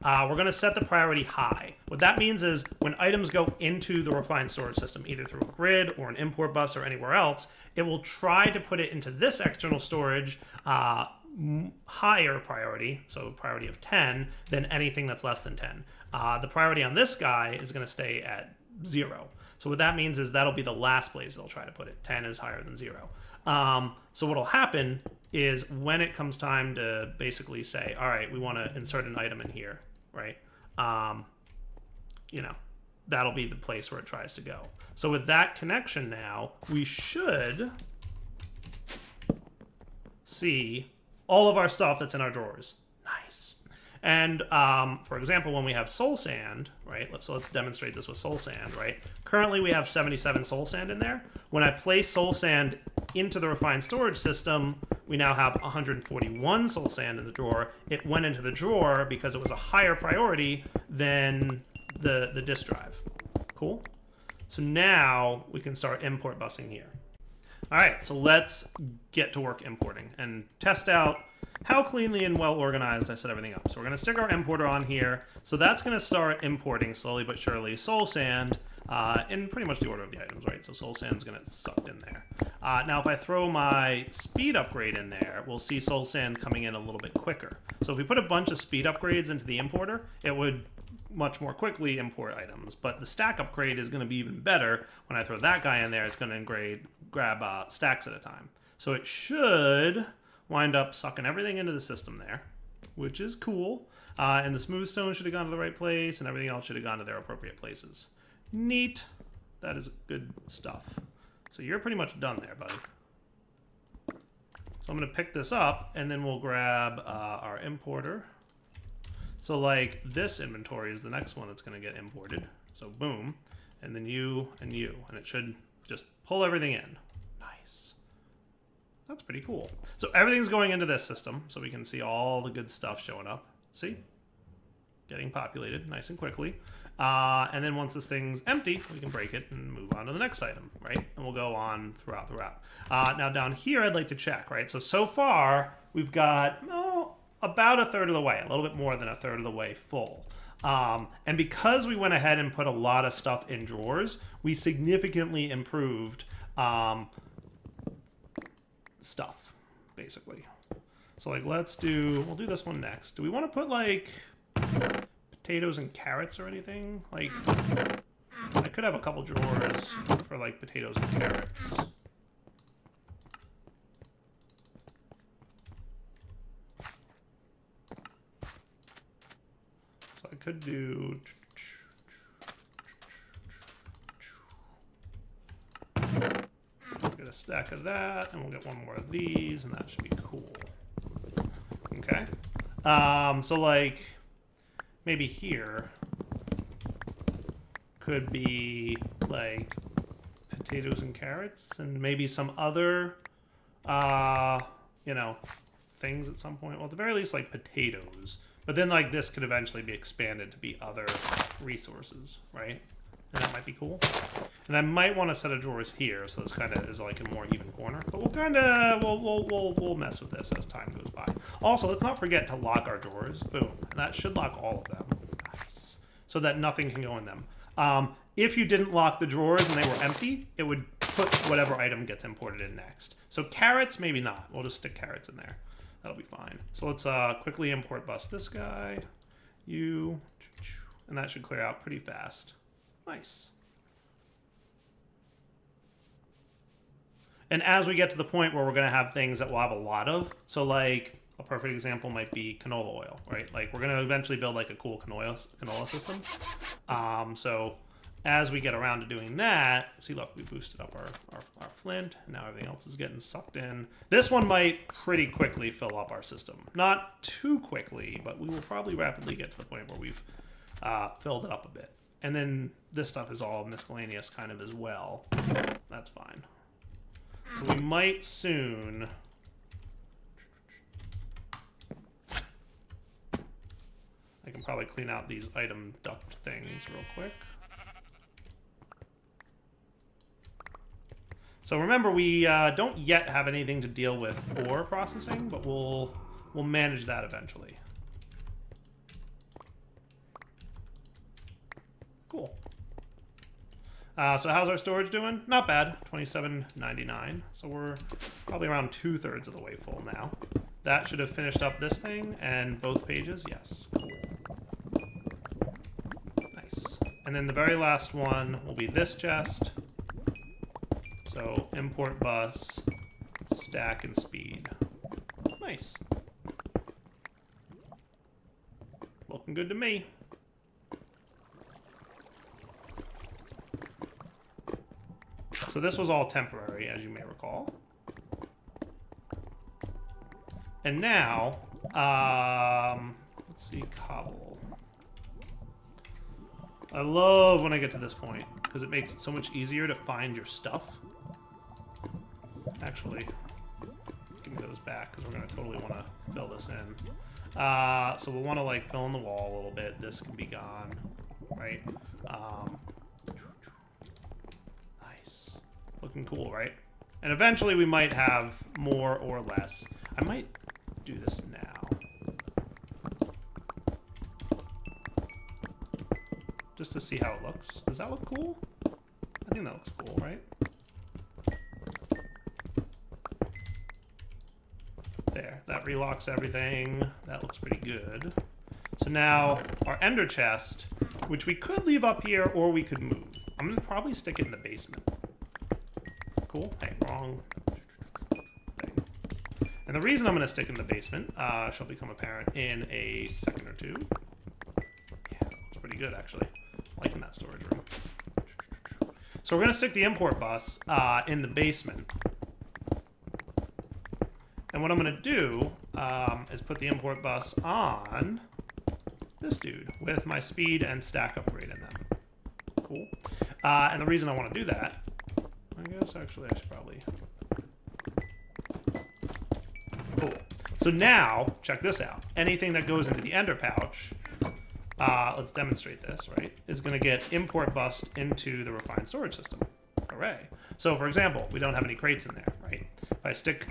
We're going to set the priority high. What that means is when items go into the refined storage system, either through a grid or an import bus or anywhere else, it will try to put it into this external storage higher priority, so priority of 10, than anything that's less than 10. The priority on this guy is going to stay at 0. So what that means is that'll be the last place they'll try to put it. 10 is higher than 0. So what'll happen is when it comes time to basically say, all right, we want to insert an item in here, right? You know, that'll be the place where it tries to go. So with that connection now, we should see all of our stuff that's in our drawers. Nice. And for example, when we have soul sand, right? Let's demonstrate this with soul sand, right? Currently we have 77 soul sand in there. When I place soul sand into the refined storage system, we now have 141 soul sand in the drawer. It went into the drawer because it was a higher priority than the disk drive. Cool. So now we can start import busing here. All right, so let's get to work importing and test out how cleanly and well organized I set everything up. So we're going to stick our importer on here. So that's going to start importing slowly but surely soul sand in pretty much the order of the items, right? So soul sand's going to get sucked in there. Now if I throw my speed upgrade in there, we'll see soul sand coming in a little bit quicker. So if we put a bunch of speed upgrades into the importer, it would much more quickly import items. But the stack upgrade is going to be even better. When I throw that guy in there, it's going to grab stacks at a time. So it should wind up sucking everything into the system there, which is cool. And the smooth stone should have gone to the right place, and everything else should have gone to their appropriate places. Neat. That is good stuff. So you're pretty much done there, buddy. So I'm going to pick this up, and then we'll grab our importer. So like this inventory is the next one that's going to get imported. So boom, and then you, and it should just pull everything in. Nice. That's pretty cool. So everything's going into this system, so we can see all the good stuff showing up. See? Getting populated nice and quickly. And then once this thing's empty, we can break it and move on to the next item, right? And we'll go on throughout the route. Now down here, I'd like to check, right? So far, we've got about a third of the way, a little bit more than a third of the way full. And because we went ahead and put a lot of stuff in drawers, we significantly improved stuff, basically. So like, we'll do this one next. Do we want to put like potatoes and carrots or anything? Like, I could have a couple drawers for like potatoes and carrots. So I could do... Get a stack of that, and we'll get one more of these, and that should be cool. Okay. So like maybe here could be like potatoes and carrots, and maybe some other, you know, things at some point. Well, at the very least, like potatoes. But then like this could eventually be expanded to be other resources, right? And that might be cool. And I might want a set of drawers here, so this kind of is like a more even corner. But we'll kind of we'll mess with this as time goes by. Also, let's not forget to lock our drawers. Boom, and that should lock all of them. Nice. So that nothing can go in them. If you didn't lock the drawers and they were empty, it would put whatever item gets imported in next. So carrots, maybe not. We'll just stick carrots in there. That'll be fine. So let's quickly import bus this guy. You, and that should clear out pretty fast. Nice. And as we get to the point where we're going to have things that we'll have a lot of, so like a perfect example might be canola oil, right? Like we're going to eventually build like a cool canola system. So as we get around to doing that, see, look, we boosted up our flint. And now everything else is getting sucked in. This one might pretty quickly fill up our system. Not too quickly, but we will probably rapidly get to the point where we've filled it up a bit. And then this stuff is all miscellaneous kind of as well. That's fine. So we might soon... I can probably clean out these item duct things real quick. So remember, we don't yet have anything to deal with ore processing, but we'll manage that eventually. Cool. So how's our storage doing? Not bad, $27.99. So we're probably around 2/3 of the way full now. That should have finished up this thing and both pages. Yes, cool. Nice. And then the very last one will be this chest. So import bus, stack, and speed. Nice. Looking good to me. So this was all temporary, as you may recall. And now, let's see, cobble. I love when I get to this point, because it makes it so much easier to find your stuff. Actually, give me those back, because we're going to totally want to fill this in. So we'll want to like fill in the wall a little bit. This can be gone, right? Nice. Looking cool, right? And eventually we might have more or less. I might do this now. Just to see how it looks. Does that look cool? I think that looks cool, right? There, that relocks everything. That looks pretty good. So now, our ender chest, which we could leave up here or we could move. I'm gonna probably stick it in the basement. Cool, hey, wrong thing. And the reason I'm gonna stick it in the basement shall become apparent in a second or two. Yeah, it's pretty good actually. Liking that storage room. So we're gonna stick the import bus in the basement. And what I'm going to do is put the import bus on this dude with my speed and stack upgrade in them. Cool. And the reason I want to do that, I guess actually I should probably... Cool. So now, check this out. Anything that goes into the ender pouch, let's demonstrate this, right, is going to get import bust into the refined storage system. Hooray. So for example, we don't have any crates in there, right? If I stick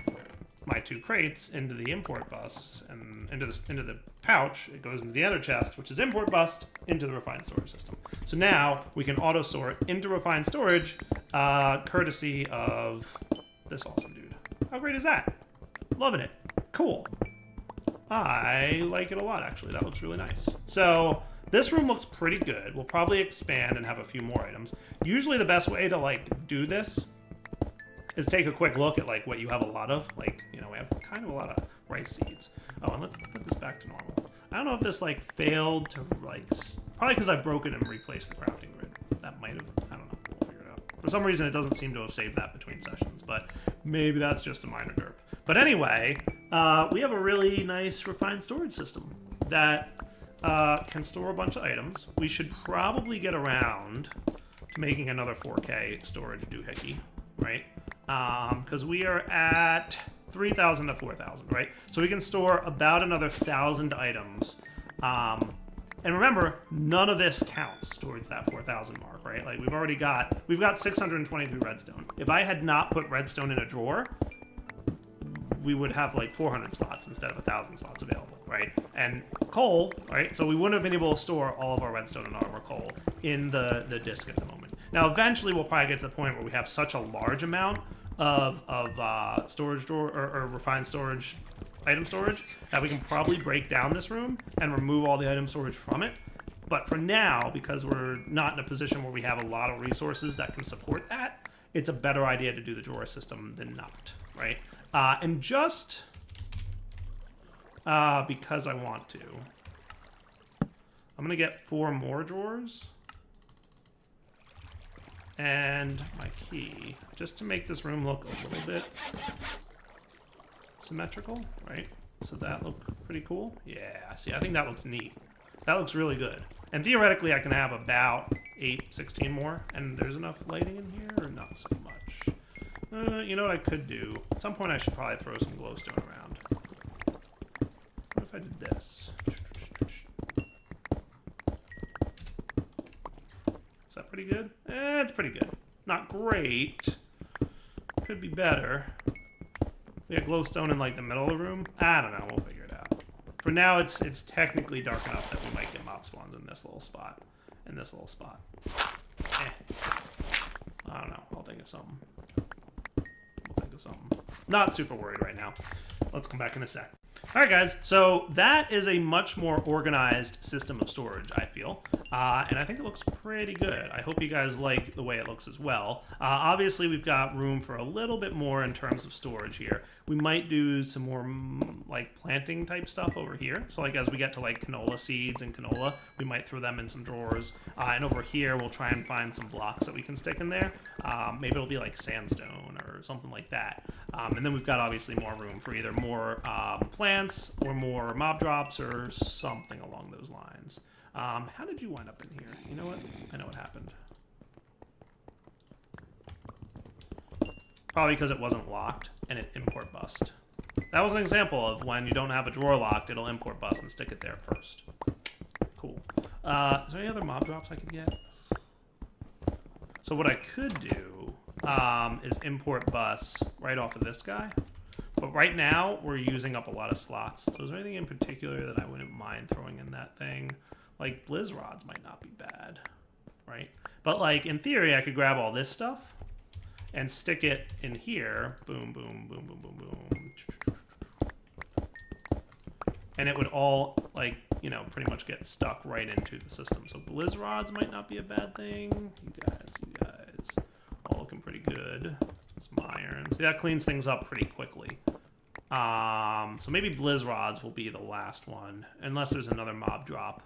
my 2 crates into the import bus and into the pouch, it goes into the ender chest, which is import bust into the refined storage system. So now we can auto sort into refined storage, courtesy of this awesome dude. How great is that? Loving it. Cool. I like it a lot, actually. That looks really nice. So this room looks pretty good. We'll probably expand and have a few more items. Usually the best way to like do this is take a quick look at like what you have a lot of. Like, you know, we have kind of a lot of rice seeds. Oh, and let's put this back to normal. I don't know if this like failed to like, probably because I've broken and replaced the crafting grid. That might have, I don't know, we'll figure it out. For some reason it doesn't seem to have saved that between sessions, but maybe that's just a minor derp. But anyway, we have a really nice refined storage system that can store a bunch of items. We should probably get around to making another 4K storage doohickey, right? Because we are at 3,000 to 4,000, right? So we can store about another 1,000 items. And remember, none of this counts towards that 4,000 mark, right? Like we've got 623 redstone. If I had not put redstone in a drawer, we would have like 400 slots instead of 1,000 slots available, right? And coal, right? So we wouldn't have been able to store all of our redstone and all of our coal in the disk at the moment. Now, eventually, we'll probably get to the point where we have such a large amount of storage drawer or refined storage, item storage, that we can probably break down this room and remove all the item storage from it. But for now, because we're not in a position where we have a lot of resources that can support that, it's a better idea to do the drawer system than not, right? And just because I want to, I'm gonna get 4 more drawers and my key, just to make this room look a little bit symmetrical, right? So that look pretty cool. Yeah, see, I think that looks neat. That looks really good. And theoretically, I can have about 16 more, and there's enough lighting in here, or not so much. You know what I could do? At some point, I should probably throw some glowstone around. What if I did this? Is that pretty good? It's pretty good. Not great. Could be better. We got glowstone in like the middle of the room. I don't know. We'll figure it out. For now, it's technically dark enough that we might get mob spawns in this little spot. In this little spot. I don't know. I'll think of something. Not super worried right now. Let's come back in a sec. All right, guys. So that is a much more organized system of storage, I feel. And I think it looks pretty good. I hope you guys like the way it looks as well. Obviously, we've got room for a little bit more in terms of storage here. We might do some more like planting type stuff over here. So like as we get to like canola seeds and canola, we might throw them in some drawers. And over here, we'll try and find some blocks that we can stick in there. Maybe it'll be like sandstone or something like that. And then we've got obviously more room for either more plants or more mob drops or something along those lines. How did you wind up in here? You know what? I know what happened. Probably because it wasn't locked and it import bust. That was an example of when you don't have a drawer locked, it'll import bust and stick it there first. Cool. Is there any other mob drops I could get? So what I could do is import bust right off of this guy. But right now, we're using up a lot of slots. So is there anything in particular that I wouldn't mind throwing in that thing? Like, blizz rods might not be bad, right? But, like, in theory, I could grab all this stuff and stick it in here. Boom, boom, boom, boom, boom, boom. And it would all, like, you know, pretty much get stuck right into the system. So blizz rods might not be a bad thing. You guys, all looking pretty good. Some iron. See, that cleans things up pretty quickly. So maybe blizz rods will be the last one, unless there's another mob drop.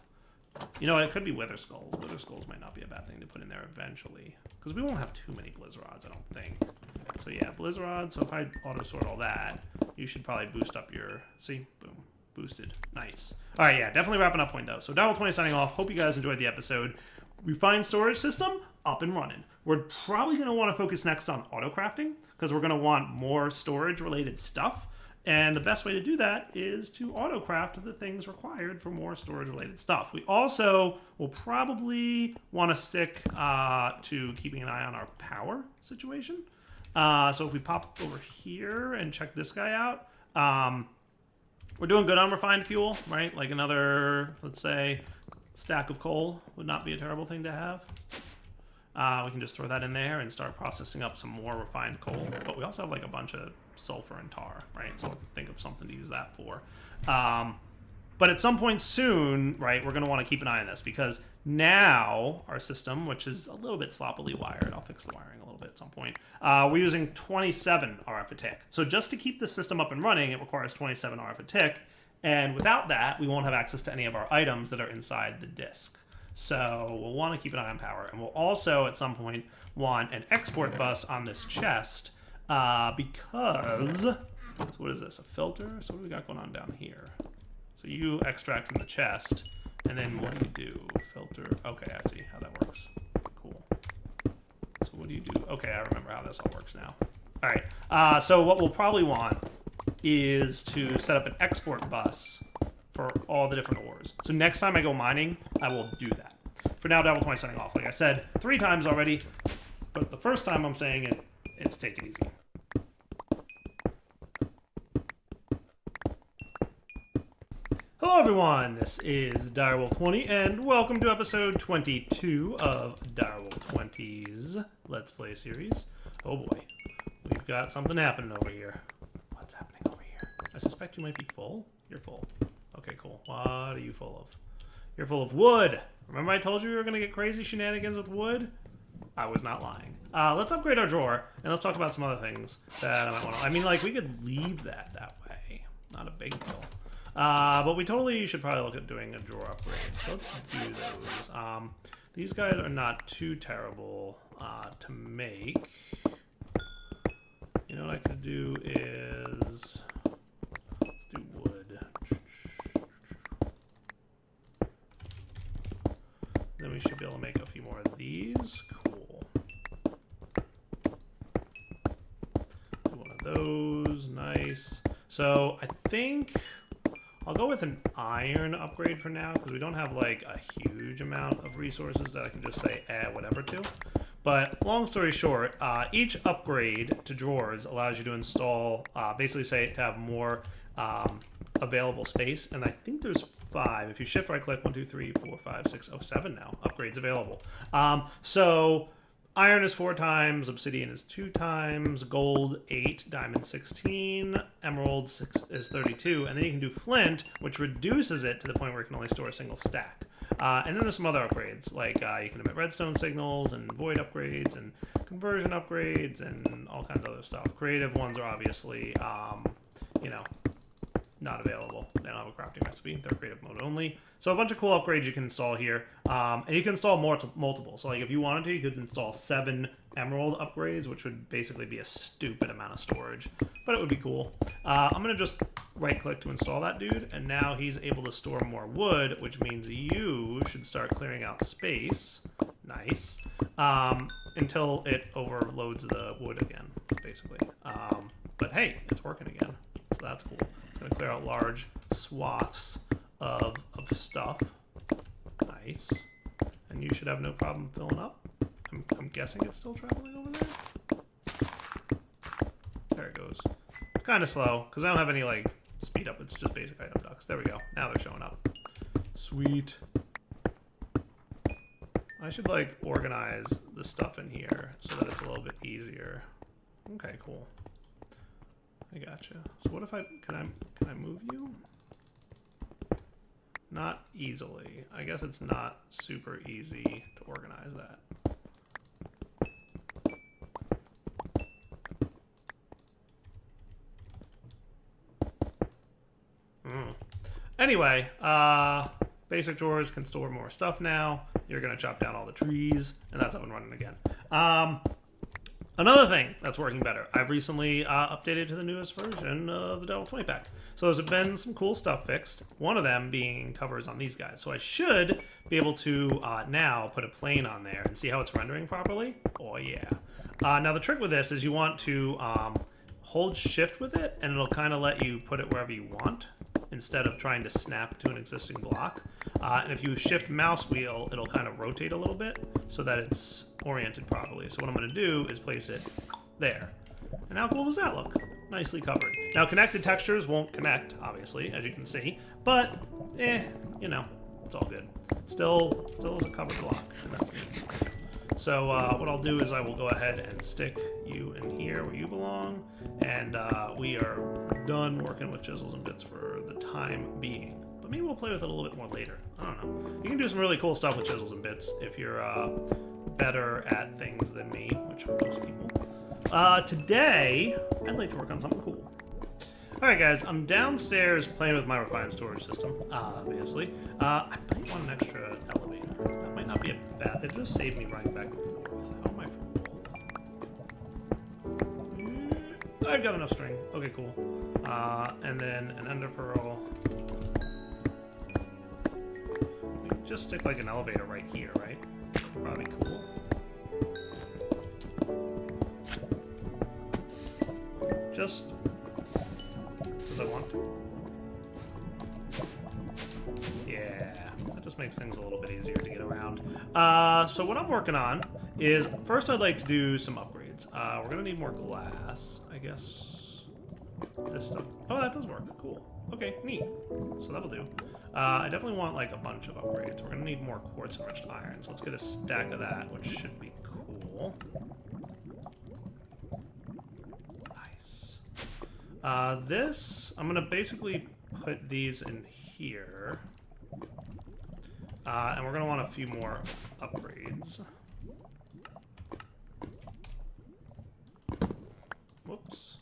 You know, it could be wither skulls. Wither skulls might not be a bad thing to put in there eventually, because we won't have too many blizz rods, I don't think. So yeah, blizz rods. So if I auto sort all that, you should probably boost up your. See, boom, boosted. Nice. All right, yeah, definitely wrapping up point though. So Devil20 signing off. Hope you guys enjoyed the episode. Refined storage system up and running. We're probably going to want to focus next on auto crafting because we're going to want more storage related stuff. And the best way to do that is to auto craft the things required for more storage related stuff. We also will probably want to stick to keeping an eye on our power situation. So if we pop over here and check this guy out, we're doing good on refined fuel, right? Like another, let's say, stack of coal would not be a terrible thing to have. We can just throw that in there and start processing up some more refined coal. But we also have like a bunch of sulfur and tar, right? So we'll think of something to use that for. But at some point soon, right, we're going to want to keep an eye on this because now our system, which is a little bit sloppily wired, I'll fix the wiring a little bit at some point, we're using 27 RF a tick. So just to keep the system up and running, it requires 27 RF a tick. And without that, we won't have access to any of our items that are inside the disk. So we'll want to keep an eye on power. And we'll also, at some point, want an export bus on this chest because So what is this? A filter? So what do we got going on down here? So you extract from the chest, and then what do you do? Filter. Okay, I see how that works. Cool. So what do you do? Okay, I remember how this all works now. All right. So what we'll probably want is to set up an export bus for all the different ores. So next time I go mining, I will do that. For now, Devil 20 signing off. Like I said 3 times already, but the first time I'm saying it, it's take it easy. Hello everyone, this is Direwolf 20, and welcome to episode 22 of Direwolf 20's Let's Play series. Oh boy, we've got something happening over here. What's happening over here? I suspect you might be full. You're full. Okay, cool. What are you full of? You're full of wood. Remember I told you we were going to get crazy shenanigans with wood? I was not lying. Let's upgrade our drawer, and let's talk about some other things that I might want to... I mean, like, we could leave that way. Not a big deal. But we totally should probably look at doing a drawer upgrade. So let's do those. These guys are not too terrible to make. You know what I could do is... Let's do wood. Then we should be able to make a few more of these. Cool. Do one of those. Nice. So I think... I'll go with an iron upgrade for now, because we don't have, like, a huge amount of resources that I can just say, whatever to. But, long story short, each upgrade to drawers allows you to install, basically say, to have more available space. And I think there's 5. If you shift right-click, 1, 2, 3, 4, 5, 6, 7 now. Upgrades available. So... Iron is 4 times, obsidian is 2 times, gold 8, diamond 16, emerald 6 is 32, and then you can do flint, which reduces it to the point where it can only store a single stack. And then there's some other upgrades, like you can emit redstone signals, and void upgrades, and conversion upgrades, and all kinds of other stuff. Creative ones are obviously, you know, not available. They don't have a crafting recipe. They're creative mode only. So a bunch of cool upgrades you can install here. And you can install multiple. So like if you wanted to, you could install 7 emerald upgrades, which would basically be a stupid amount of storage. But it would be cool. I'm going to just right click to install that dude. And now he's able to store more wood, which means you should start clearing out space. Nice. Until it overloads the wood again, basically. But hey, it's working again. So that's cool. It's going to clear out large swaths of stuff. Nice. And you should have no problem filling up. I'm guessing it's still traveling over there. There it goes. Kind of slow, because I don't have any, like, speed up. It's just basic item ducks. There we go. Now they're showing up. Sweet. I should, like, organize the stuff in here so that it's a little bit easier. Okay, cool. I gotcha. So what if can I move you? Not easily. I guess it's not super easy to organize that. Anyway, basic drawers can store more stuff now. You're gonna chop down all the trees, and that's up and running again. Another thing that's working better, I've recently updated to the newest version of the Devil 20 pack. So there's been some cool stuff fixed, one of them being covers on these guys. So I should be able to now put a plane on there and see how it's rendering properly. Oh yeah. Now the trick with this is you want to hold shift with it, and it'll kind of let you put it wherever you want instead of trying to snap to an existing block. And if you shift mouse wheel, it'll kind of rotate a little bit so that it's oriented properly. So what I'm going to do is place it there. And how cool does that look? Nicely covered. Now connected textures won't connect, obviously, as you can see, but you know, it's all good. Still is a covered block, and that's neat. So what I'll do is I will go ahead and stick you in here where you belong, and we are done working with chisels and bits for the time being. But maybe we'll play with it a little bit more later. I don't know. You can do some really cool stuff with chisels and bits if you're better at things than me, which are most people. Today, I'd like to work on something cool. Alright guys, I'm downstairs playing with my refined storage system, obviously. I might want an extra elevator. That might not be a bad... It just saved me running back and forth. How am I I've got enough string. Okay, cool. And then an ender pearl. We can just stick like an elevator right here, right? Probably cool. Just because I want to. Yeah, that just makes things a little bit easier to get around. So what I'm working on is, first I'd like to do some upgrades. We're gonna need more glass, I guess. This stuff. Oh, that does work. Cool. Okay, neat. So that'll do. I definitely want like a bunch of upgrades. We're gonna need more quartz enriched iron. So let's get a stack of that, which should be cool. Nice. This, I'm gonna basically put these in here. And we're gonna want a few more upgrades. Whoops.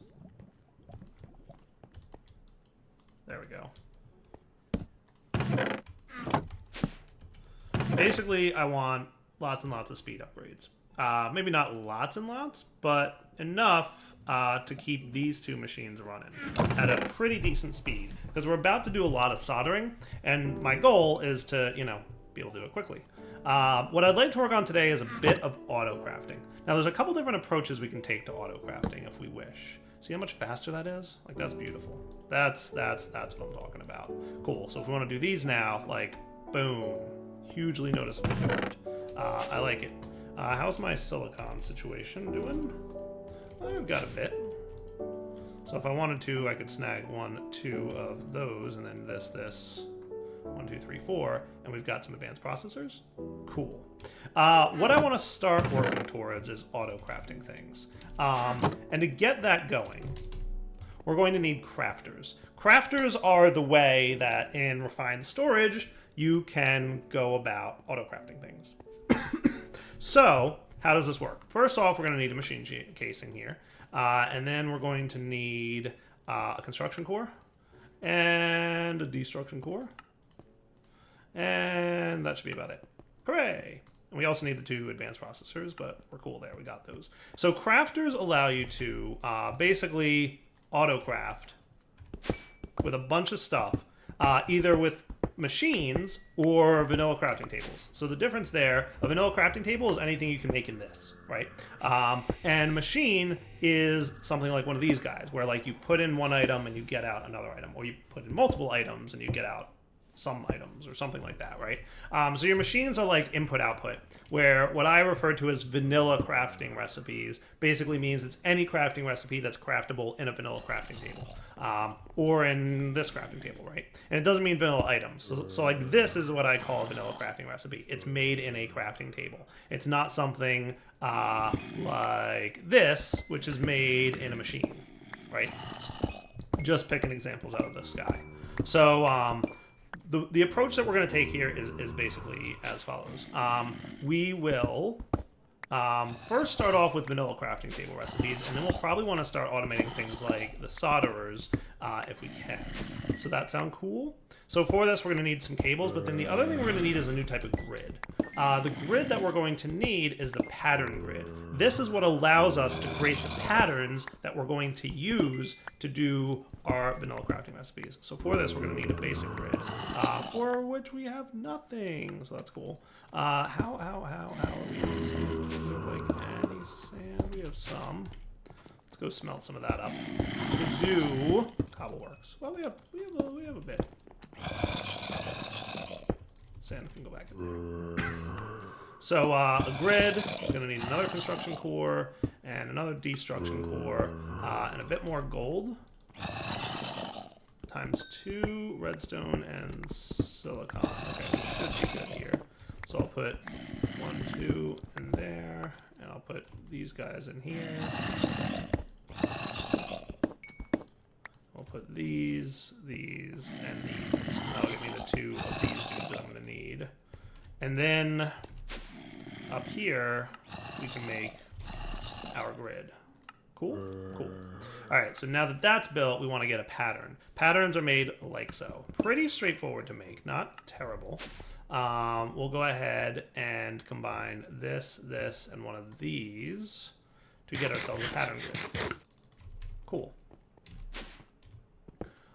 There we go. Basically, I want lots and lots of speed upgrades. Maybe not lots and lots, but enough to keep these two machines running at a pretty decent speed. Because we're about to do a lot of soldering, and my goal is to, you know, be able to do it quickly. What I'd like to work on today is a bit of auto crafting. Now, there's a couple different approaches we can take to auto crafting if we wish. See how much faster that is? Like, that's beautiful. That's what I'm talking about. Cool. So if we want to do these now, like, boom, hugely noticeable different. I like it. How's my silicon situation doing? I've got a bit. So if I wanted to, I could snag 1, 2 of those, and then this. 1, 2, 3, 4, and we've got some advanced processors. Cool. What I want to start working towards is auto crafting things. And to get that going, we're going to need crafters. Crafters are the way that in refined storage, you can go about auto crafting things. So, how does this work? First off, we're going to need a machine casing here. And then we're going to need a construction core and a destruction core. And that should be about it. Hooray! And we also need the 2 advanced processors, but we're cool there. We got those. So crafters allow you to basically auto-craft with a bunch of stuff, either with machines or vanilla crafting tables. So the difference there, a vanilla crafting table is anything you can make in this, right? And machine is something like one of these guys, where like you put in one item and you get out another item, or you put in multiple items and you get out some items or something like that, right? So your machines are like input-output, where what I refer to as vanilla crafting recipes basically means it's any crafting recipe that's craftable in a vanilla crafting table, or in this crafting table, right? And it doesn't mean vanilla items. So like this is what I call a vanilla crafting recipe. It's made in a crafting table. It's not something like this, which is made in a machine, right? Just picking examples out of the sky. So, the approach that we're going to take here is basically as follows. We will first start off with vanilla crafting table recipes, and then we'll probably want to start automating things like the solderers if we can. So that sound cool? So for this, we're going to need some cables, but then the other thing we're going to need is a new type of grid. The grid that we're going to need is the pattern grid. This is what allows us to create the patterns that we're going to use to do our vanilla crafting recipes. So for this, we're going to need a basic grid, for which we have nothing. So that's cool. How are we doing some? Do we have like any sand? We have some. Let's go smelt some of that up. We do cobbleworks. Well, we have a bit. Sand can go back in there. So a grid is going to need another construction core and another destruction core and a bit more gold. Times 2 redstone and silicon. Okay, we should be good here. So I'll put 1, 2 in there, and I'll put these guys in here. I'll put these, and these. That'll give me the 2 of these dudes that I'm going to need. And then up here, we can make our grid. Cool? Cool. All right, so now that that's built, we want to get a pattern. Patterns are made like so. Pretty straightforward to make, not terrible. We'll go ahead and combine this, and one of these to get ourselves a pattern grid. Cool.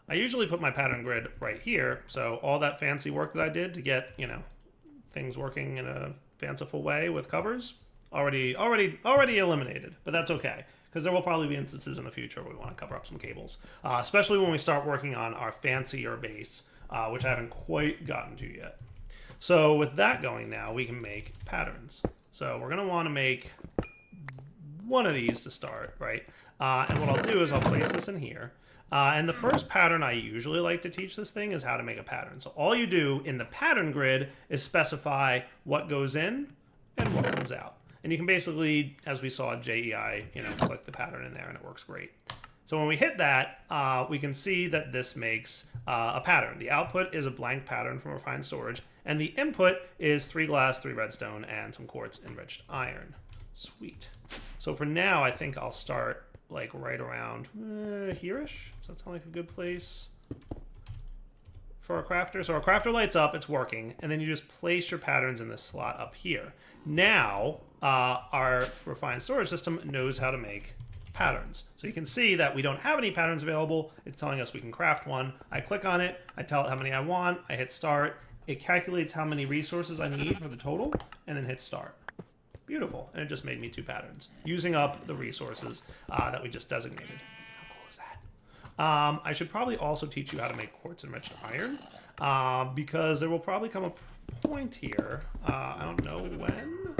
I usually put my pattern grid right here, so all that fancy work that I did to get, you know, things working in a fanciful way with covers, already eliminated. But that's okay, because there will probably be instances in the future where we want to cover up some cables, especially when we start working on our fancier base, which I haven't quite gotten to yet. So with that going now, we can make patterns. So we're going to want to make one of these to start, right? And what I'll do is I'll place this in here. And the first pattern I usually like to teach this thing is how to make a pattern. So all you do in the pattern grid is specify what goes in and what comes out. And you can basically, as we saw, JEI, you know, click the pattern in there and it works great. So when we hit that, we can see that this makes a pattern. The output is a blank pattern from refined storage, and the input is 3 glass, 3 redstone, and some quartz enriched iron. Sweet. So for now, I think I'll start like right around here-ish. Does that sound like a good place for a crafter? So our crafter lights up, it's working, and then you just place your patterns in this slot up here. Now, our refined storage system knows how to make patterns. So you can see that we don't have any patterns available. It's telling us we can craft one. I click on it, I tell it how many I want, I hit start. It calculates how many resources I need for the total, and then hit start. Beautiful. And it just made me 2 patterns using up the resources that we just designated. How cool is that? I should probably also teach you how to make quartz enriched iron, because there will probably come a point here, I don't know when,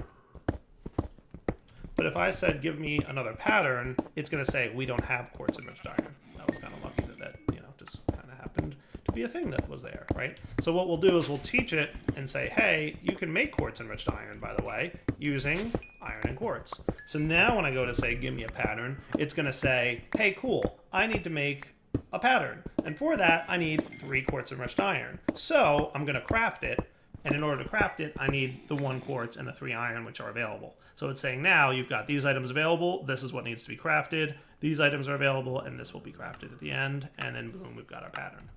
but if I said give me another pattern, it's going to say we don't have quartz enriched iron. That was kind of lucky that you know, just kind of happened to be a thing that was there, right? So what we'll do is we'll teach it and say, hey, you can make quartz enriched iron, by the way, using iron and quartz. So now when I go to say give me a pattern, it's going to say, hey, cool, I need to make a pattern, and for that I need 3 quartz enriched iron. So I'm going to craft it, and in order to craft it, I need the 1 quartz and the 3 iron, which are available. So it's saying now you've got these items available, this is what needs to be crafted, these items are available, and this will be crafted at the end, and then boom, we've got our pattern.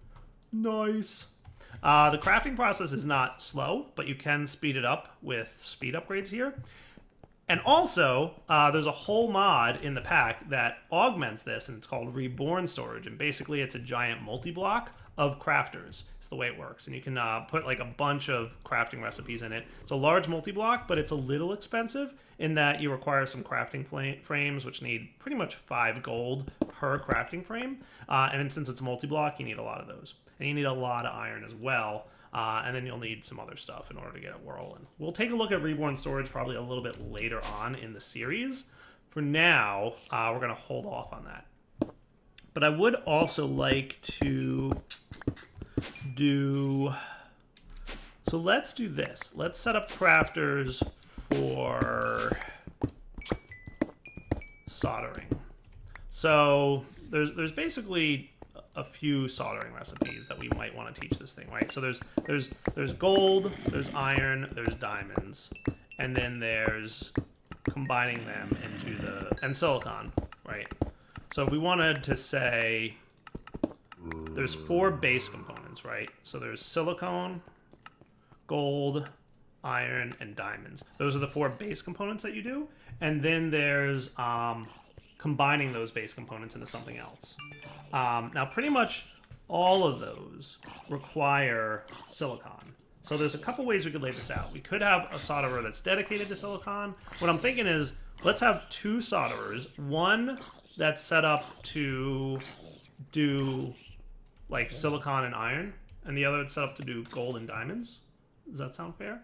Nice. The crafting process is not slow, but you can speed it up with speed upgrades here. And also, there's a whole mod in the pack that augments this, and it's called Reborn Storage. And basically, it's a giant multi-block of crafters. It's the way it works. And you can put like a bunch of crafting recipes in it. It's a large multi-block, but it's a little expensive in that you require some crafting frames, which need pretty much 5 gold per crafting frame. And then since it's multi-block, you need a lot of those. And you need a lot of iron as well. And then you'll need some other stuff in order to get it whirling. We'll take a look at Reborn Storage probably a little bit later on in the series. For now, we're going to hold off on that. But I would also like to do... So let's do this. Let's set up crafters for soldering. So there's basically a few soldering recipes that we might want to teach this thing, right? So there's gold, there's iron, there's diamonds, and then there's combining them into and silicon, right? So if we wanted to say there's 4 base components, right? So there's silicone, gold, iron, and diamonds. Those are the 4 base components that you do, and then there's combining those base components into something else. Now, pretty much all of those require silicon. So there's a couple ways we could lay this out. We could have a solderer that's dedicated to silicon. What I'm thinking is, let's have 2 solderers. One that's set up to do like silicon and iron, and the other that's set up to do gold and diamonds. Does that sound fair?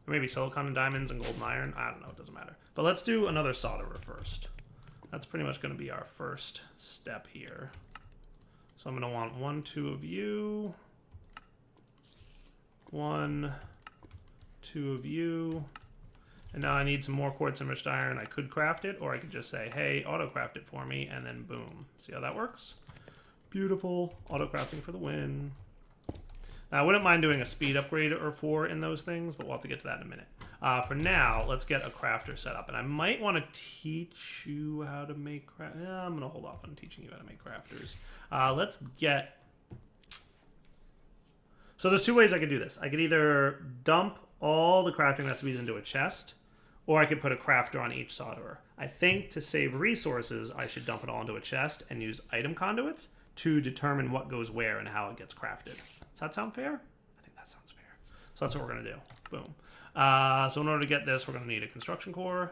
Or maybe silicon and diamonds and gold and iron. I don't know. It doesn't matter. But let's do another solderer first. That's pretty much going to be our first step here. So I'm going to want 1, 2 of you. 1, 2 of you. And now I need some more quartz enriched iron. I could craft it, or I could just say, hey, auto craft it for me, and then boom. See how that works? Beautiful. Auto crafting for the win. Now, I wouldn't mind doing a speed upgrade or 4 in those things, but we'll have to get to that in a minute. For now, let's get a crafter set up. And I might want to teach you how to make crafters. I'm going to hold off on teaching you how to make crafters. Let's get... So there's 2 ways I could do this. I could either dump all the crafting recipes into a chest, or I could put a crafter on each solderer. I think to save resources, I should dump it all into a chest and use item conduits to determine what goes where and how it gets crafted. Does that sound fair? I think that sounds fair. So that's what we're going to do. Boom. So in order to get this, we're going to need a construction core,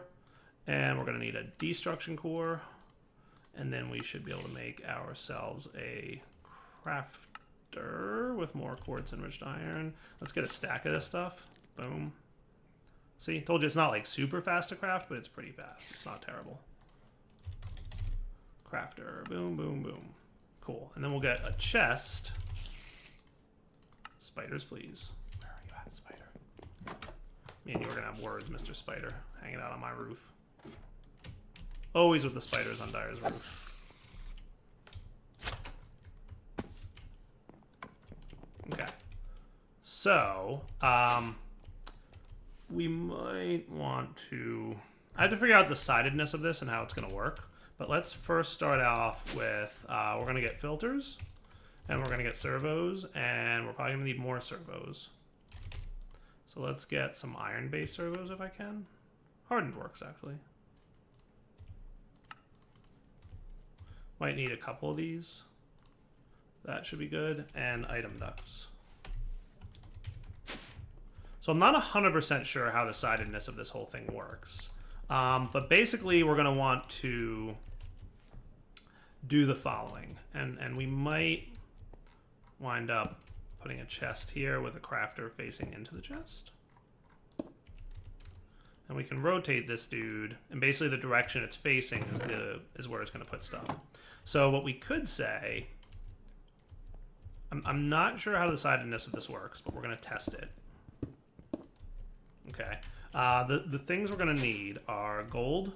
and we're going to need a destruction core, and then we should be able to make ourselves a crafter with more quartz enriched iron. Let's get a stack of this stuff. Boom. See, told you it's not like super fast to craft, but it's pretty fast. It's not terrible. Crafter. Boom, boom, boom. Cool. And then we'll get a chest. Spiders, please. Where are you at, spider? Me and you are going to have words, Mr. Spider, hanging out on my roof. Always with the spiders on Dyer's roof. Okay. So, we might want to... I have to figure out the sidedness of this and how it's going to work. But let's first start off with, we're going to get filters, and we're going to get servos, and we're probably going to need more servos. So let's get some iron-based servos if I can. Hardened works, actually. Might need a couple of these. That should be good. And item ducts. So I'm not 100% sure how the sidedness of this whole thing works. But basically, we're going to want to do the following. And we might wind up putting a chest here with a crafter facing into the chest. And we can rotate this dude, and basically the direction it's facing is where it's going to put stuff. So what we could say, I'm not sure how the sidedness of this works, but we're going to test it. Okay. The things we're going to need are gold,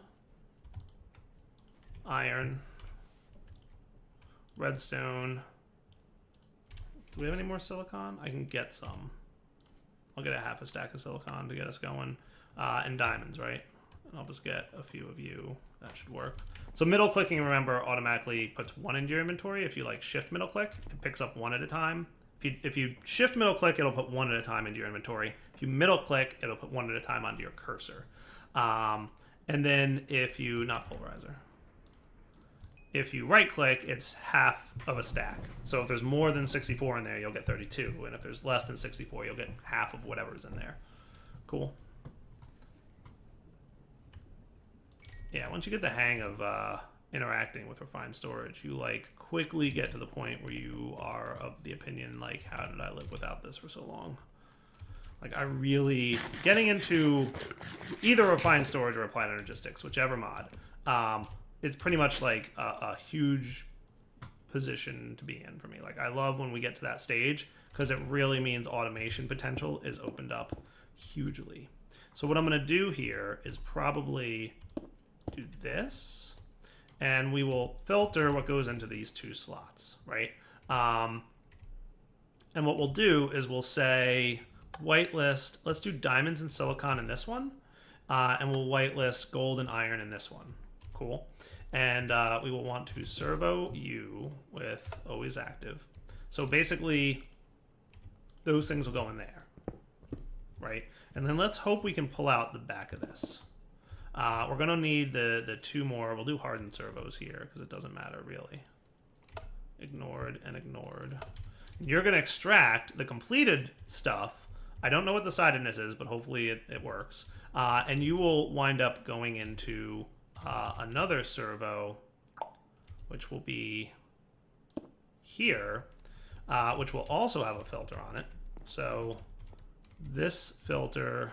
iron, redstone. Do we have any more silicon? I can get some. I'll get a half a stack of silicon to get us going. And diamonds, right? And I'll just get a few of you. That should work. So middle clicking, remember, automatically puts one into your inventory. If you like shift middle click, it picks up one at a time. If you shift middle click, it'll put one at a time into your inventory. If you middle click, it'll put one at a time onto your cursor. And then if you, not polarizer, if you right click, it's half of a stack. So if there's more than 64 in there, you'll get 32. And if there's less than 64, you'll get half of whatever's in there. Cool. Yeah, once you get the hang of interacting with refined storage, you like quickly get to the point where you are of the opinion like, how did I live without this for so long? Like, I really getting into either refined storage or applied energistics, whichever mod. It's pretty much like a huge position to be in for me. Like, I love when we get to that stage because it really means automation potential is opened up hugely. So what I'm going to do here is probably do this, and we will filter what goes into these two slots, right? And what we'll do is we'll say whitelist, let's do diamonds and silicon in this one, and we'll whitelist gold and iron in this one. Cool. And we will want to servo you with always active. So basically, those things will go in there, right? And then let's hope we can pull out the back of this. We're going to need the two more. We'll do hardened servos here because it doesn't matter really. Ignored and ignored. You're going to extract the completed stuff. I don't know what the sidedness is, but hopefully it works. And you will wind up going into another servo, which will be here, which will also have a filter on it. So this filter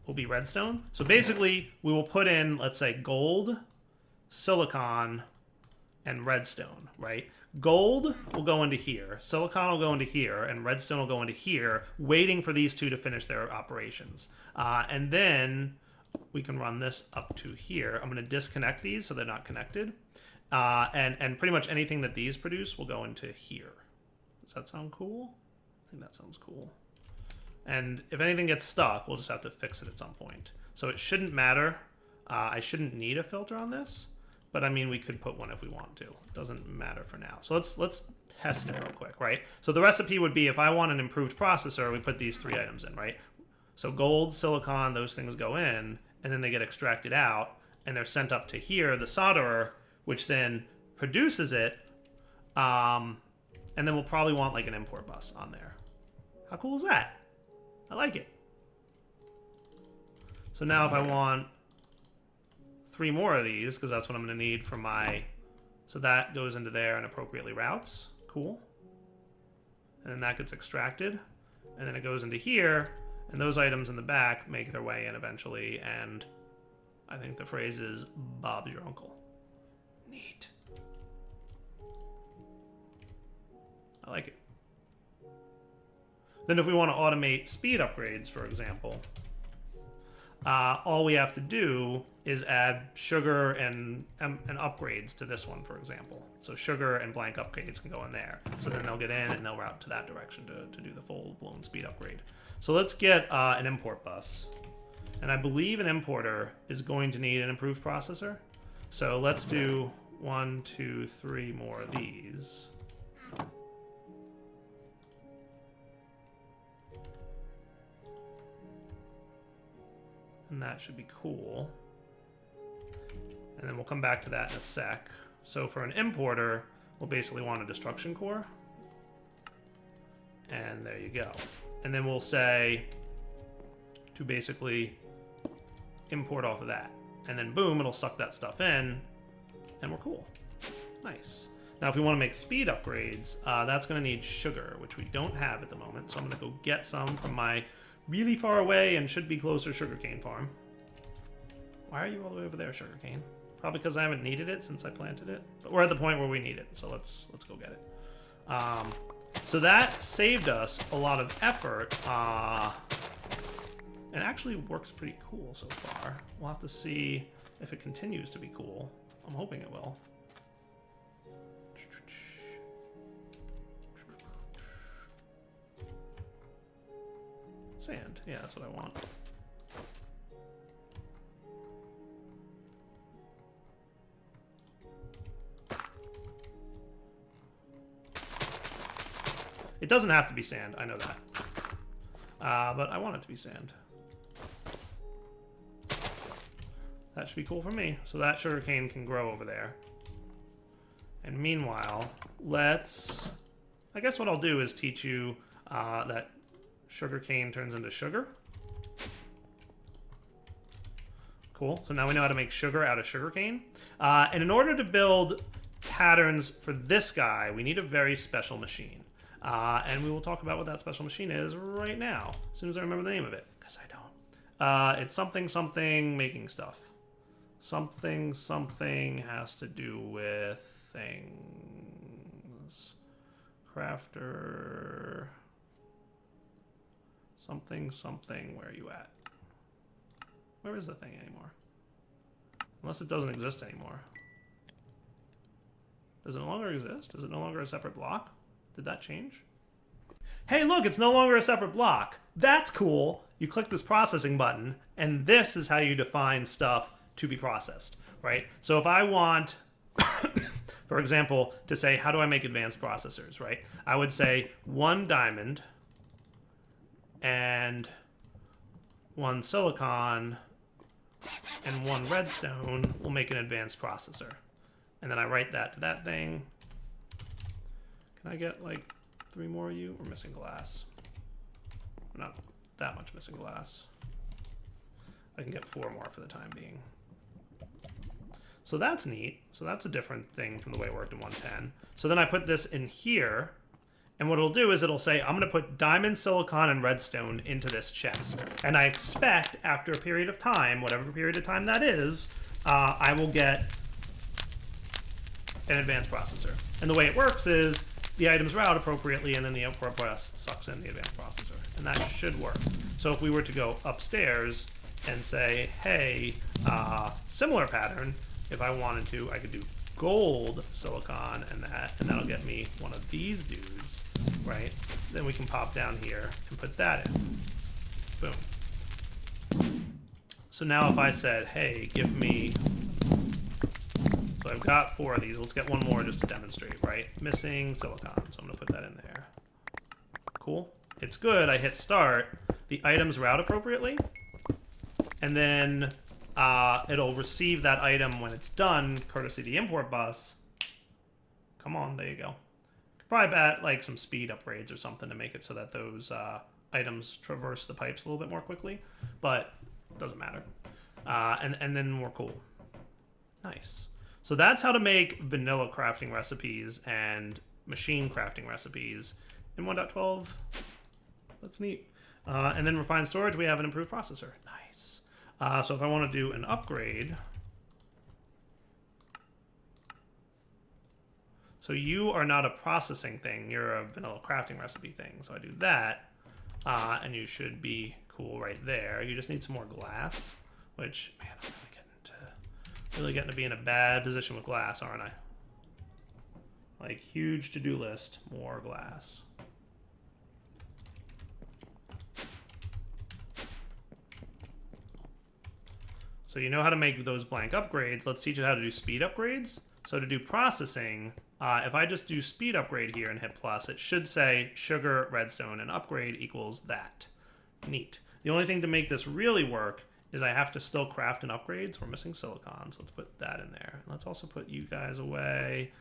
will be redstone. So basically, we will put in, let's say, gold, silicon, and redstone, right? Gold will go into here, silicon will go into here, and redstone will go into here, waiting for these two to finish their operations. And then we can run this up to here. I'm going to disconnect these so they're not connected. And pretty much anything that these produce will go into here. Does that sound cool? I think that sounds cool. And if anything gets stuck, we'll just have to fix it at some point. So it shouldn't matter. I shouldn't need a filter on this, but I mean, we could put one if we want to. It doesn't matter for now. So let's test it real quick, right? So the recipe would be if I want an improved processor, we put these three items in, right? So gold, silicon, those things go in, and then they get extracted out, and they're sent up to here, the solderer, which then produces it, and then we'll probably want like an import bus on there. How cool is that? I like it. So now if I want 3 more of these, because that's what I'm going to need for my... So that goes into there and appropriately routes. Cool. And then that gets extracted. And then it goes into here, and those items in the back make their way in eventually, and I think the phrase is, Bob's your uncle. Neat. I like it. Then if we want to automate speed upgrades, for example, all we have to do is add sugar and upgrades to this one, for example. So sugar and blank upgrades can go in there. So then they'll get in and they'll route to that direction to do the full-blown speed upgrade. So let's get an import bus. And I believe an importer is going to need an improved processor. So let's do 1, 2, 3 more of these. And that should be cool. And then we'll come back to that in a sec. So for an importer, we'll basically want a destruction core. And there you go. And then we'll say to basically import off of that. And then boom, it'll suck that stuff in, and we're cool. Nice. Now if we want to make speed upgrades, that's going to need sugar, which we don't have at the moment. So I'm going to go get some from my really far away and should be closer sugarcane farm. Why are you all the way over there, sugarcane? Probably because I haven't needed it since I planted it. But we're at the point where we need it, so let's go get it. So that saved us a lot of effort. And actually works pretty cool so far. We'll have to see if it continues to be cool. I'm hoping it will. Sand. Yeah, that's what I want. It doesn't have to be sand, I know that. But I want it to be sand. That should be cool for me. So that sugarcane can grow over there. And meanwhile, let's... I guess what I'll do is teach you that sugarcane turns into sugar. Cool. So now we know how to make sugar out of sugarcane. And in order to build patterns for this guy, we need a very special machine. And we will talk about what that special machine is right now, as soon as I remember the name of it, because I don't. It's something making stuff. Something has to do with things. Crafter. Something, where are you at? Where is the thing anymore? Unless it doesn't exist anymore. Does it no longer exist? Is it no longer a separate block? Did that change? Hey, look, it's no longer a separate block. That's cool. You click this processing button, and this is how you define stuff to be processed, right? So if I want, for example, to say, how do I make advanced processors, right? I would say 1 diamond and 1 silicon and 1 redstone will make an advanced processor. And then I write that to that thing. Can I get like 3 more of you? We're missing glass. We're not that much missing glass. I can get 4 more for the time being. So that's neat. So that's a different thing from the way it worked in 110. So then I put this in here, and what it'll do is it'll say, I'm going to put diamond, silicon, and redstone into this chest. And I expect, after a period of time, whatever period of time that is, I will get an advanced processor. And the way it works is, the items route appropriately, and then the import bus sucks in the advanced processor. And that should work. So if we were to go upstairs and say, hey, similar pattern, if I wanted to, I could do gold, silicon, and that'll get me one of these dudes, right? Then we can pop down here and put that in. Boom. So now if I said, hey, give me... So I've got 4 of these. Let's get 1 more just to demonstrate, right? Missing silicon, so I'm going to put that in there. Cool. It's good. I hit start. the items route appropriately, and then it'll receive that item when it's done, courtesy the import bus. Come on, there you go. Probably add like some speed upgrades or something to make it so that those items traverse the pipes a little bit more quickly, but it doesn't matter. And then we're cool. Nice. So that's how to make vanilla crafting recipes and machine crafting recipes in 1.12. That's neat. And then refined storage, we have an improved processor. Nice. So if I want to do an upgrade, so you are not a processing thing, you're a vanilla crafting recipe thing. So I do that, and you should be cool right there. You just need some more glass, which, man, I'm really getting to be in a bad position with glass, aren't I? Like, huge to-do list, more glass. So you know how to make those blank upgrades. Let's teach you how to do speed upgrades. So to do processing, if I just do speed upgrade here and hit plus, it should say sugar, redstone, and upgrade equals that. Neat. The only thing to make this really work is I have to still craft an upgrade. So we're missing silicon, so let's put that in there. Let's also put you guys away.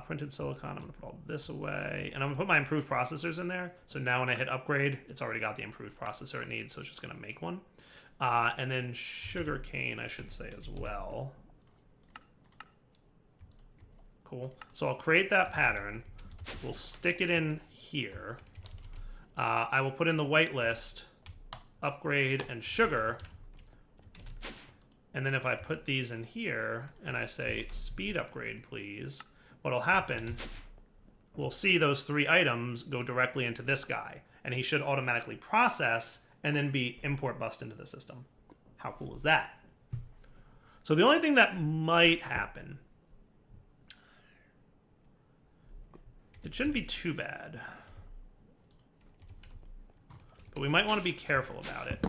Printed silicon, I'm gonna put all this away. And I'm gonna put my improved processors in there. So now when I hit upgrade, it's already got the improved processor it needs, so it's just gonna make one. And then sugar cane, I should say as well. Cool. So I'll create that pattern. We'll stick it in here. I will put in the whitelist, upgrade, and sugar. And then if I put these in here and I say speed upgrade, please, what'll happen, we'll see those 3 items go directly into this guy. And he should automatically process and then be import bust into the system. How cool is that? So the only thing that might happen, it shouldn't be too bad, but we might want to be careful about it.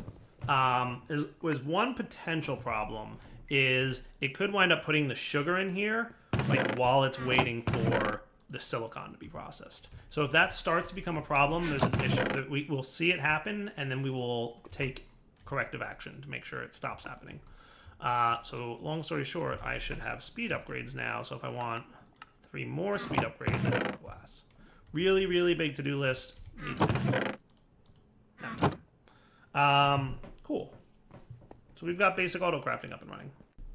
Was one potential problem is it could wind up putting the sugar in here like while it's waiting for the silicon to be processed. So if that starts to become a problem, there's an issue. We will see it happen, and then we will take corrective action to make sure it stops happening. So long story short, I should have speed upgrades now. So if I want 3 more speed upgrades, I have more glass. Really, really big to-do list. Cool. So we've got basic auto crafting up and running.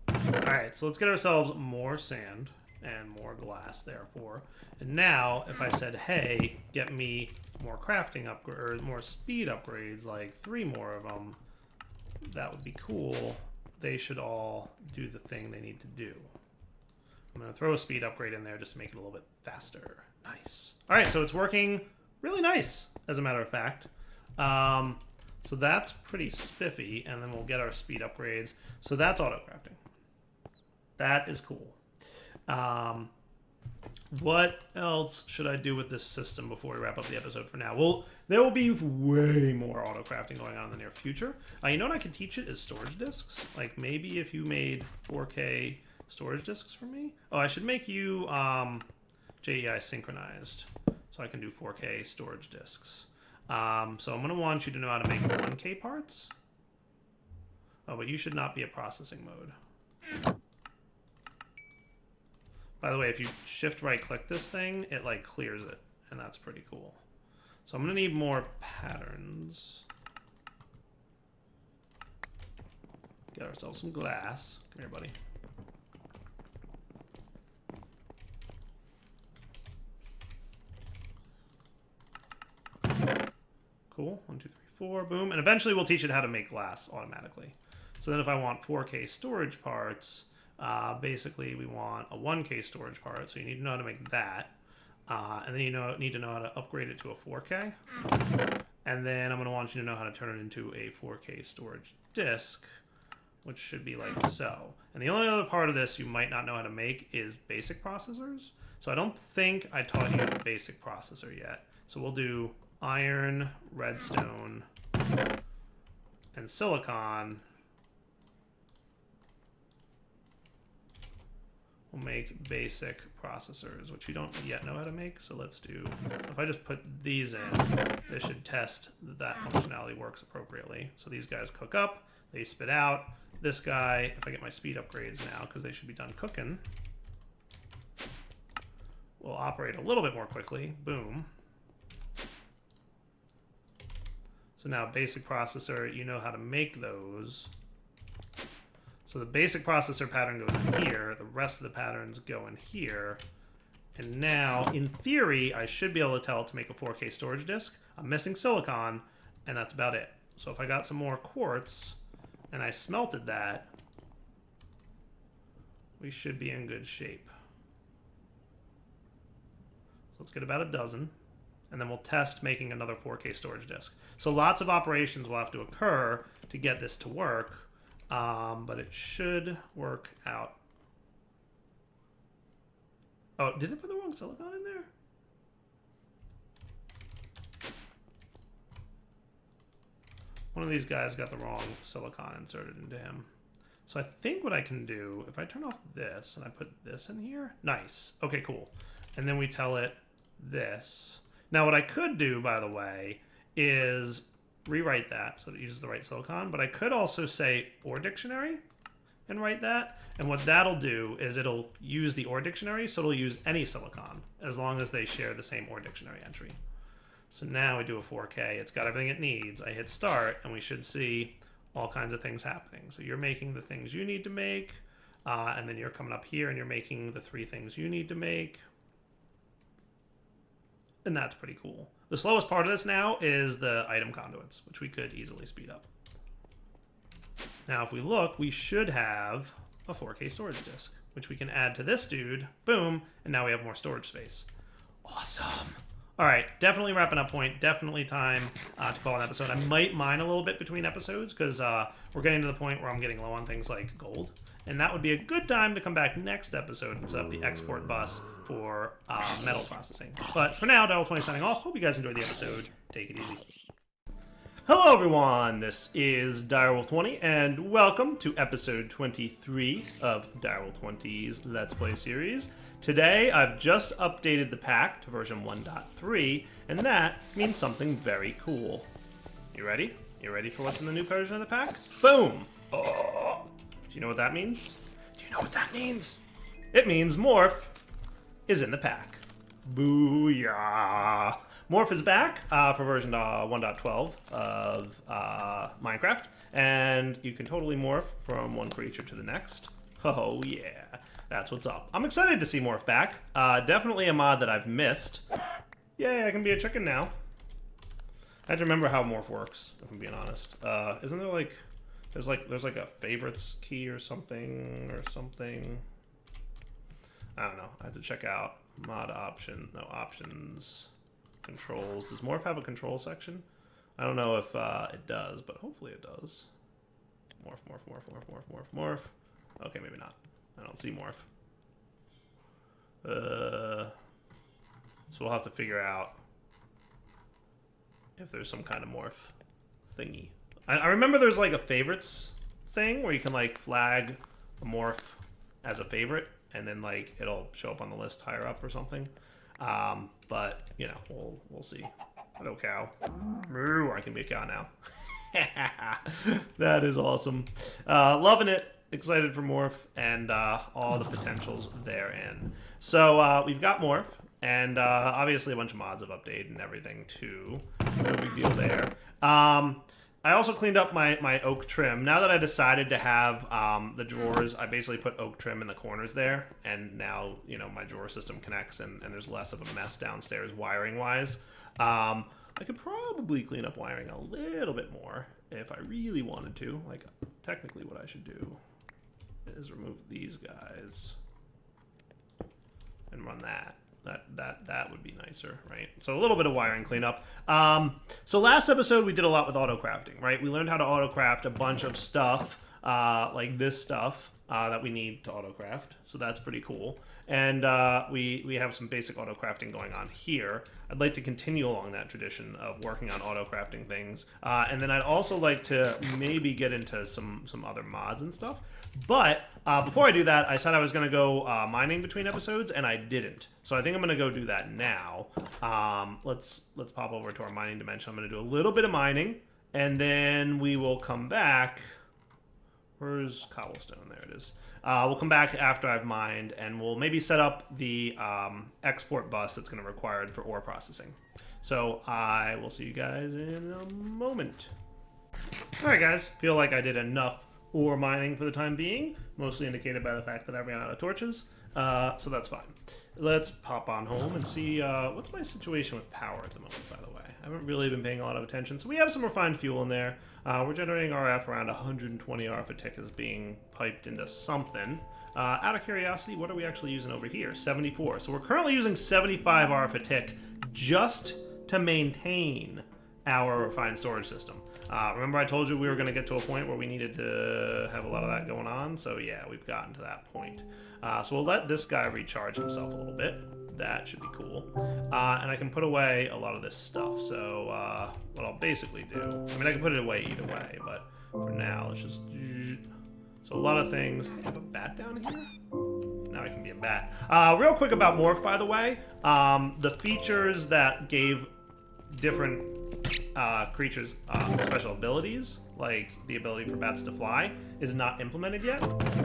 All right, so let's get ourselves more sand and more glass, therefore. And now, if I said, hey, get me more crafting upgrades, or more speed upgrades, like 3 more of them, that would be cool. They should all do the thing they need to do. I'm going to throw a speed upgrade in there just to make it a little bit faster. Nice. All right, so it's working really nice, as a matter of fact. So that's pretty spiffy, and then we'll get our speed upgrades. So that's auto crafting. That is cool. What else should I do with this system before we wrap up the episode for now? Well, there will be way more auto crafting going on in the near future. You know what I could teach it is storage disks. Like maybe if you made 4K storage disks for me. Oh, I should make you JEI synchronized so I can do 4K storage disks. So I'm going to want you to know how to make 1K parts. Oh, but you should not be a processing mode. By the way, if you shift right click this thing, it like clears it, and that's pretty cool. So I'm gonna need more patterns. Get ourselves some glass. Come here, buddy. Cool, 1, 2, 3, 4, boom. And eventually we'll teach it how to make glass automatically. So then if I want 4K storage parts, basically we want a 1K storage part, so you need to know how to make that. And then you need to know how to upgrade it to a 4K. And then I'm going to want you to know how to turn it into a 4K storage disk, which should be like so. And the only other part of this you might not know how to make is basic processors. So I don't think I taught you the basic processor yet. So we'll do iron, redstone, and silicon. we'll make basic processors, which you don't yet know how to make. So let's do, if I just put these in, this should test that functionality works appropriately. So these guys cook up, they spit out. This guy, if I get my speed upgrades now, because they should be done cooking, will operate a little bit more quickly. Boom. So now basic processor, you know how to make those. So the basic processor pattern goes in here, the rest of the patterns go in here. And now, in theory, I should be able to tell it to make a 4K storage disk. I'm missing silicon, and that's about it. So if I got some more quartz, and I smelted that, we should be in good shape. So let's get about a dozen, and then we'll test making another 4K storage disk. So lots of operations will have to occur to get this to work, but it should work out. Oh, did it put the wrong silicon in there? One of these guys got the wrong silicon inserted into him. So I think what I can do, if I turn off this and I put this in here, nice. Okay, cool. And then we tell it this. Now what I could do, by the way, is rewrite that so that it uses the right silicon, but I could also say OR dictionary and write that. And what that'll do is it'll use the OR dictionary, so it'll use any silicon as long as they share the same OR dictionary entry. So now we do a 4K. It's got everything it needs. I hit start, and we should see all kinds of things happening. So you're making the things you need to make, and then you're coming up here, and you're making the 3 things you need to make. And that's pretty cool. The slowest part of this now is the item conduits, which we could easily speed up. Now, if we look, we should have a 4K storage disk, which we can add to this dude. Boom, and now we have more storage space. Awesome. All right, definitely wrapping up point. Definitely time to call an episode. I might mine a little bit between episodes because we're getting to the point where I'm getting low on things like gold. And that would be a good time to come back next episode and set up the export bus for metal processing. But for now, Direwolf20 signing off. Hope you guys enjoyed the episode. Take it easy. Hello, everyone. This is Direwolf20, and welcome to episode 23 of Direwolf20's Let's Play series. Today, I've just updated the pack to version 1.3, and that means something very cool. You ready? You ready for what's in the new version of the pack? Boom! Oh. Do you know what that means? Do you know what that means? It means Morph is in the pack. Booyah! Morph is back for version 1.12 of Minecraft, and you can totally morph from one creature to the next. Oh yeah, that's what's up. I'm excited to see Morph back. Definitely a mod that I've missed. Yay, I can be a chicken now. I have to remember how Morph works, if I'm being honest. Isn't there like, there's like a favorites key or something, I don't know, I have to check out mod option, no options. Controls. Does Morph have a control section? I don't know if it does, but hopefully it does. Morph, morph, morph, morph, morph, morph, morph. Okay, maybe not. I don't see Morph. So we'll have to figure out if there's some kind of Morph thingy. I remember there's like a favorites thing where you can like flag a Morph as a favorite, and then like it'll show up on the list higher up or something. But you know, we'll see. Hello, cow. Moo, I can be a cow now. That is awesome. Loving it. Excited for Morph and all the potentials therein. So we've got Morph, and obviously a bunch of mods have updated and everything too. No big deal there. I also cleaned up my oak trim. Now that I decided to have the drawers, I basically put oak trim in the corners there, and now, you know, my drawer system connects, and there's less of a mess downstairs wiring-wise. I could probably clean up wiring a little bit more if I really wanted to. Like, technically what I should do is remove these guys and run that. That would be nicer, right? So a little bit of wiring cleanup. So last episode we did a lot with auto crafting, right? We learned how to auto craft a bunch of stuff, like this stuff, that we need to autocraft, so that's pretty cool. And we have some basic autocrafting going on here. I'd like to continue along that tradition of working on autocrafting things, and then I'd also like to maybe get into some other mods and stuff. But before I do that, I said I was going to go mining between episodes, and I didn't. So I think I'm going to go do that now. Let's pop over to our mining dimension. I'm going to do a little bit of mining, and then we will come back. Where's cobblestone? There it is. We'll come back after I've mined, and we'll maybe set up the export bus that's going to be required for ore processing. So I will see you guys in a moment. All right, guys. Feel like I did enough ore mining for the time being, mostly indicated by the fact that I ran out of torches. So that's fine. Let's pop on home and see what's my situation with power at the moment, by the way. I haven't really been paying a lot of attention. So we have some refined fuel in there. We're generating RF around 120 RF a tick is being piped into something. Out of curiosity, what are we actually using over here? 74. So we're currently using 75 RF a tick just to maintain our refined storage system. Remember I told you we were going to get to a point where we needed to have a lot of that going on? So yeah, we've gotten to that point. So we'll let this guy recharge himself a little bit. That should be cool. And I can put away a lot of this stuff. So what I'll basically do, I mean I can put it away either way, but for now let's just... So a lot of things. I have a bat down here? Now I can be a bat. Real quick about Morph, by the way. The features that gave different creatures special abilities, like the ability for bats to fly, is not implemented yet.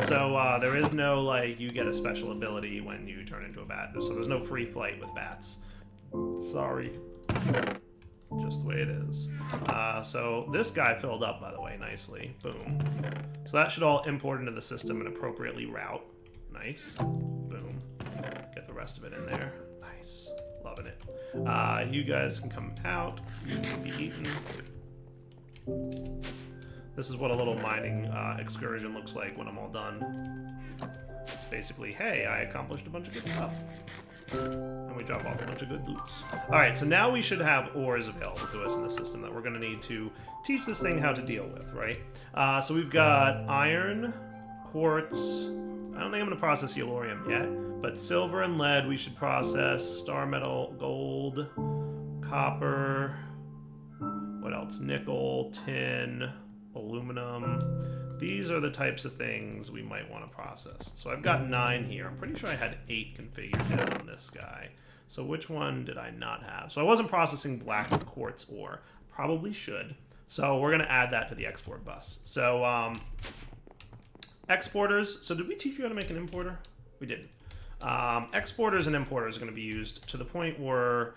So there is no, like, you get a special ability when you turn into a bat. So there's no free flight with bats. Sorry. Just the way it is. So this guy filled up, by the way, nicely. Boom. So that should all import into the system and appropriately route. Nice. Boom. Get the rest of it in there. Nice. Loving it. You guys can come out. You can be eaten. This is what a little mining excursion looks like when I'm all done. It's basically, hey, I accomplished a bunch of good stuff. And we drop off a bunch of good loots. Alright, so now we should have ores available to us in the system that we're going to need to teach this thing how to deal with, right? So we've got iron, quartz. I don't think I'm going to process yellorium yet, but silver and lead we should process, star metal, gold, copper, what else? Nickel, tin, aluminum. These are the types of things we might want to process. So I've got 9 here. I'm pretty sure I had 8 configured down on this guy. So which one did I not have? So I wasn't processing black quartz ore. Probably should. So we're going to add that to the export bus. So exporters. So did we teach you how to make an importer? We didn't. Exporters and importers are going to be used to the point where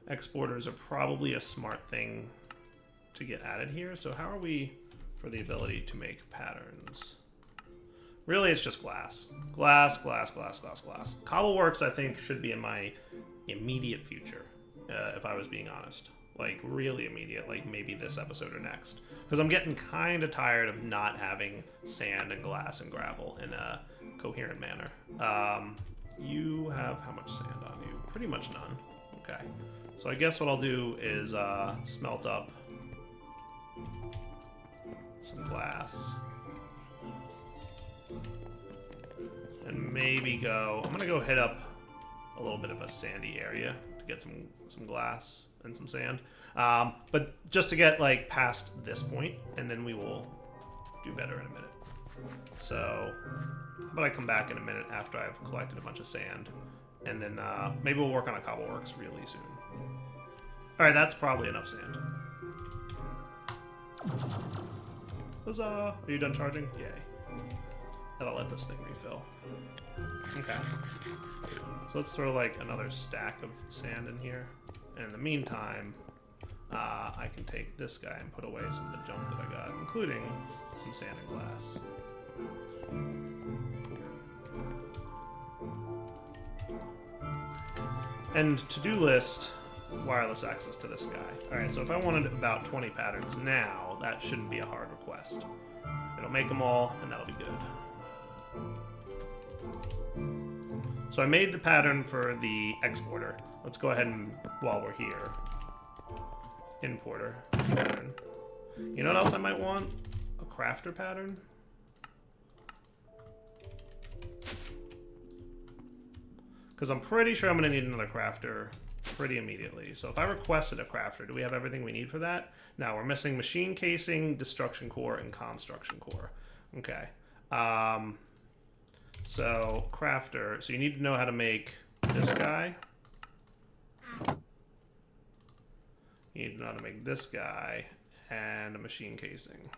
exporters are probably a smart thing to get added here. So how are we for the ability to make patterns? Really, it's just glass. Glass, glass, glass, glass, glass. Cobbleworks, I think, should be in my immediate future, if I was being honest. Like, really immediate, like maybe this episode or next. Because I'm getting kind of tired of not having sand and glass and gravel in a coherent manner. You have how much sand on you? Pretty much none. Okay. So I guess what I'll do is smelt up some glass. And maybe go... I'm going to go hit up a little bit of a sandy area to get some glass and some sand. But just to get, like, past this point, and then we will do better in a minute. So, how about I come back in a minute after I've collected a bunch of sand, and then maybe we'll work on a cobbleworks really soon. Alright, that's probably enough sand. Huzzah! Are you done charging? Yay. And I'll let this thing refill. Okay. So let's throw like another stack of sand in here. And in the meantime, I can take this guy and put away some of the junk that I got, including some sand and glass. And to-do list, wireless access to this guy. Alright, so if I wanted about 20 patterns now, that shouldn't be a hard request. It'll make them all, and that'll be good. So I made the pattern for the exporter. Let's go ahead and, while we're here, importer pattern. You know what else I might want? A crafter pattern? Because I'm pretty sure I'm going to need another crafter pretty immediately. So if I requested a crafter, do we have everything we need for that? No, we're missing machine casing, destruction core, and construction core. Okay. So crafter. So you need to know how to make this guy. You need to know how to make this guy and a machine casing.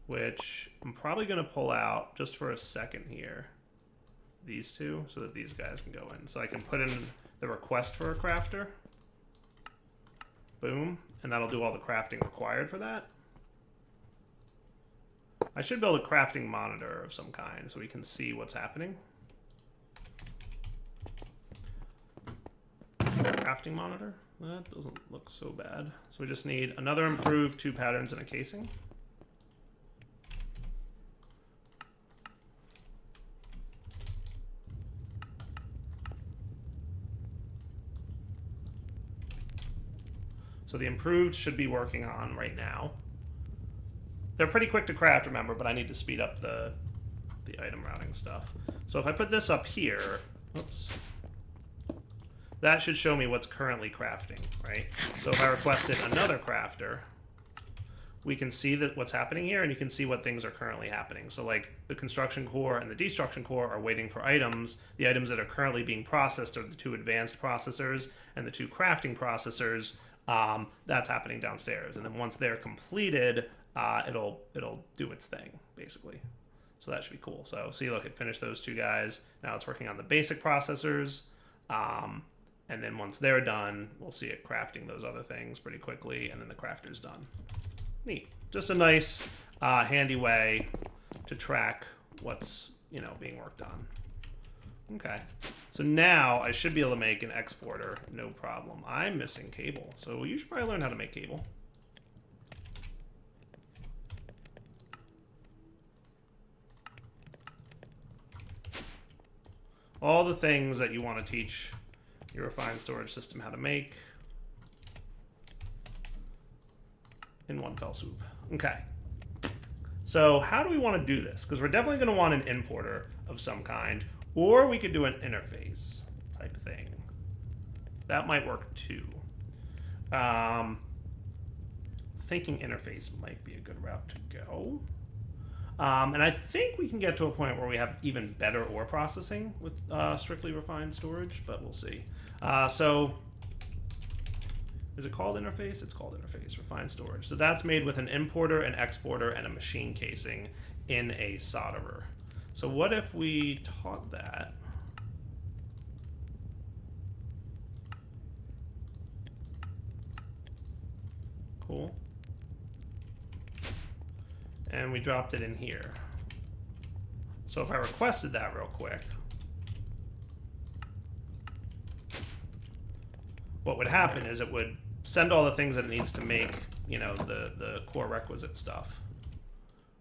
Which I'm probably going to pull out just for a second here. These two, so that these guys can go in. So I can put in the request for a crafter. Boom. And that'll do all the crafting required for that. I should build a crafting monitor of some kind so we can see what's happening. Crafting monitor? That doesn't look so bad. So we just need another improved 2 patterns and a casing. So the improved should be working on right now. They're pretty quick to craft, remember, but I need to speed up the item routing stuff. So if I put this up here, oops, that should show me what's currently crafting, right? So if I requested another crafter, we can see that what's happening here, and you can see what things are currently happening. So like the construction core and the destruction core are waiting for items. The items that are currently being processed are the 2 advanced processors and the 2 crafting processors. That's happening downstairs, and then once they're completed, it'll do its thing basically. So that should be cool. So see, look, it finished those 2 guys. Now it's working on the basic processors, and then once they're done, we'll see it crafting those other things pretty quickly, and then the crafter's done. Neat. Just a nice, handy way to track what's being worked on. Okay. So now I should be able to make an exporter, no problem. I'm missing cable, so you should probably learn how to make cable. All the things that you want to teach your refined storage system how to make in one fell swoop. Okay. So how do we want to do this? Because we're definitely going to want an importer of some kind. Or we could do an interface type thing. That might work too. Thinking interface might be a good route to go. And I think we can get to a point where we have even better ore processing with strictly refined storage, but we'll see. So is it called interface? It's called interface, refined storage. So that's made with an importer, an exporter, and a machine casing in a solderer. So what if we taught that? Cool. And we dropped it in here. So if I requested that real quick, what would happen is it would send all the things that it needs to make, the core requisite stuff,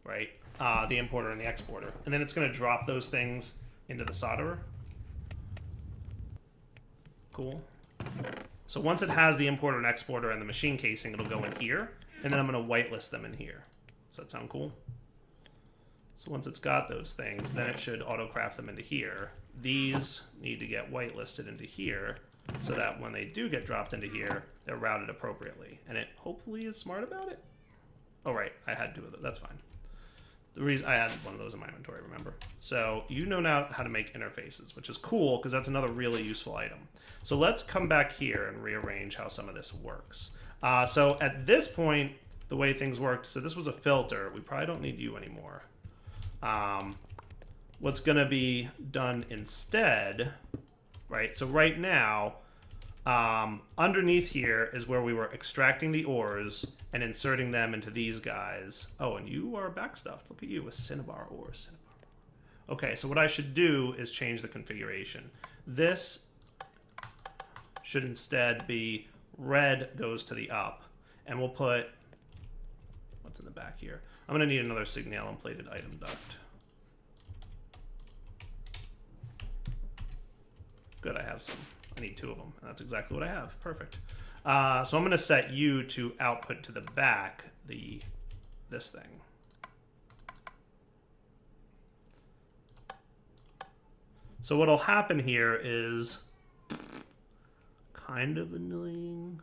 right? The importer and the exporter. And then it's going to drop those things into the solderer. Cool. So once it has the importer and exporter and the machine casing, it'll go in here. And then I'm going to whitelist them in here. Does that sound cool? So once it's got those things, then it should auto-craft them into here. These need to get whitelisted into here so that when they do get dropped into here, they're routed appropriately. And it hopefully is smart about it. Oh, right. I had 2 of those. That's fine. The reason I had one of those in my inventory, remember? So you know now how to make interfaces, which is cool because that's another really useful item. So let's come back here and rearrange how some of this works. So at this point, the way things worked, so this was a filter. We probably don't need you anymore. What's going to be done instead, right? So right now, underneath here is where we were extracting the ores and inserting them into these guys. Oh, and you are backstuffed. Look at you with Cinnabar ores. Okay, so what I should do is change the configuration. This should instead be red goes to the up. And we'll put, what's in the back here? I'm going to need another signalum plated item duct. Good, I have some. I need 2 of them, and that's exactly what I have. Perfect. So I'm going to set you to output to the back this thing. So what'll happen here is kind of annoying.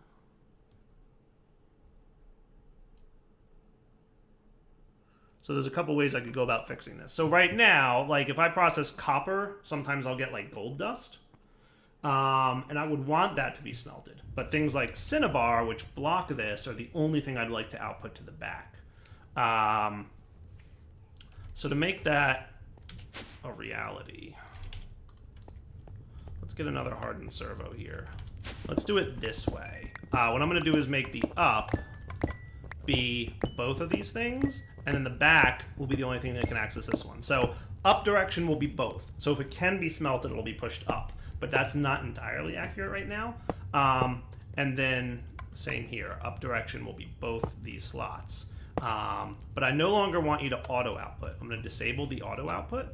So there's a couple ways I could go about fixing this. So right now, like if I process copper, sometimes I'll get like gold dust. And I would want that to be smelted. But things like Cinnabar, which block this, are the only thing I'd like to output to the back. So to make that a reality, let's get another hardened servo here. Let's do it this way. What I'm going to do is make the up be both of these things, and then the back will be the only thing that can access this one. So up direction will be both. So if it can be smelted, it'll be pushed up. But that's not entirely accurate right now. And then same here, up direction will be both these slots. But I no longer want you to auto output. I'm going to disable the auto output.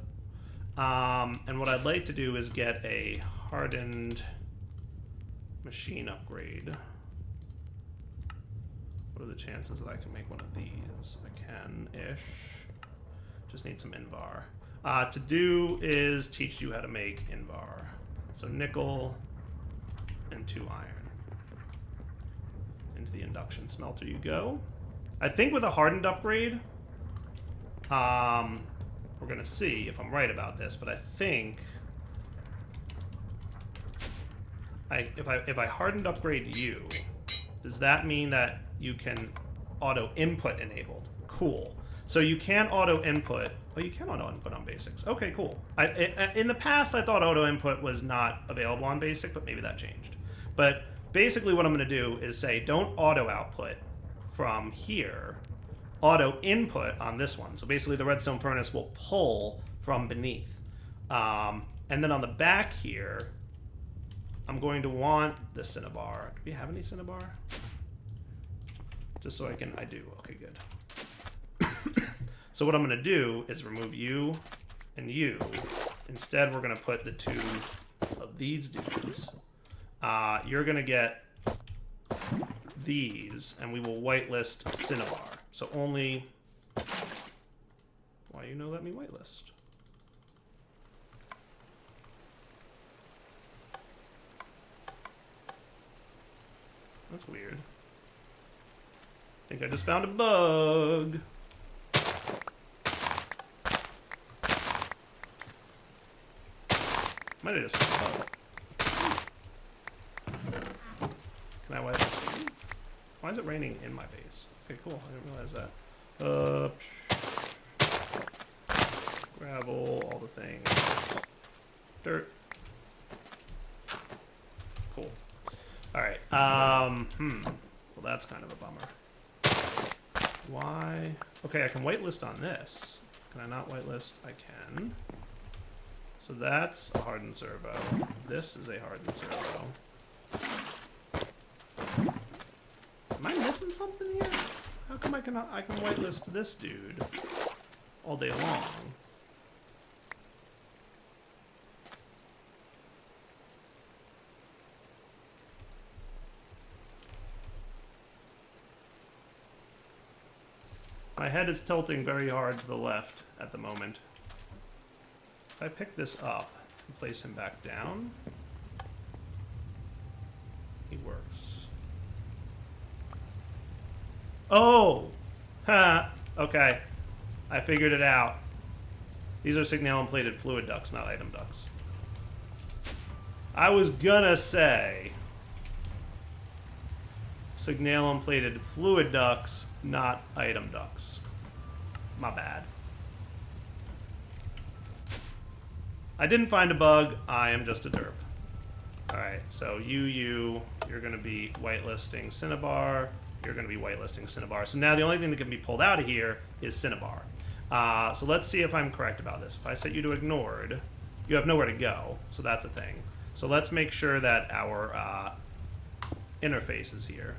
And what I'd like to do is get a hardened machine upgrade. What are the chances that I can make one of these? I can-ish. Just need some Invar. To do is teach you how to make Invar. So nickel and 2 iron. Into the induction smelter you go. I think with a hardened upgrade, we're gonna see if I'm right about this, but I think if I hardened upgrade you, does that mean that you can auto input enabled? Cool. So you can auto input. Oh, you can auto input on basics. Okay, cool. In the past, I thought auto input was not available on basic, but maybe that changed. But basically, what I'm going to do is say, don't auto output from here. Auto input on this one. So basically, the redstone furnace will pull from beneath. And then on the back here, I'm going to want the Cinnabar. Do we have any Cinnabar? Just so I do. Okay, good. So what I'm going to do is remove you and you. Instead, we're going to put the 2 of these dudes. You're going to get these, and we will whitelist Cinnabar. So only... Why you no let me whitelist? That's weird. I think I just found a bug. Might have just... Can I wipe? Why is it raining in my base? Okay, cool. I didn't realize that. Gravel, all the things. Dirt. Cool. Alright. Well, that's kind of a bummer. Why? Okay, I can whitelist on this. Can I not whitelist? I can. So that's a hardened servo. This is a hardened servo. Am I missing something here? How come I can whitelist this dude all day long? My head is tilting very hard to the left at the moment. If I pick this up and place him back down, he works. Oh! Ha! Okay. I figured it out. These are signalum-plated fluid ducts, not item ducts. I was gonna say signalum-plated fluid ducts, not item ducts. My bad. I didn't find a bug. I am just a derp. Alright, so you're going to be whitelisting Cinnabar. You're going to be whitelisting Cinnabar. So now the only thing that can be pulled out of here is Cinnabar. So let's see if I'm correct about this. If I set you to ignored, you have nowhere to go. So that's a thing. So let's make sure that our interface is here.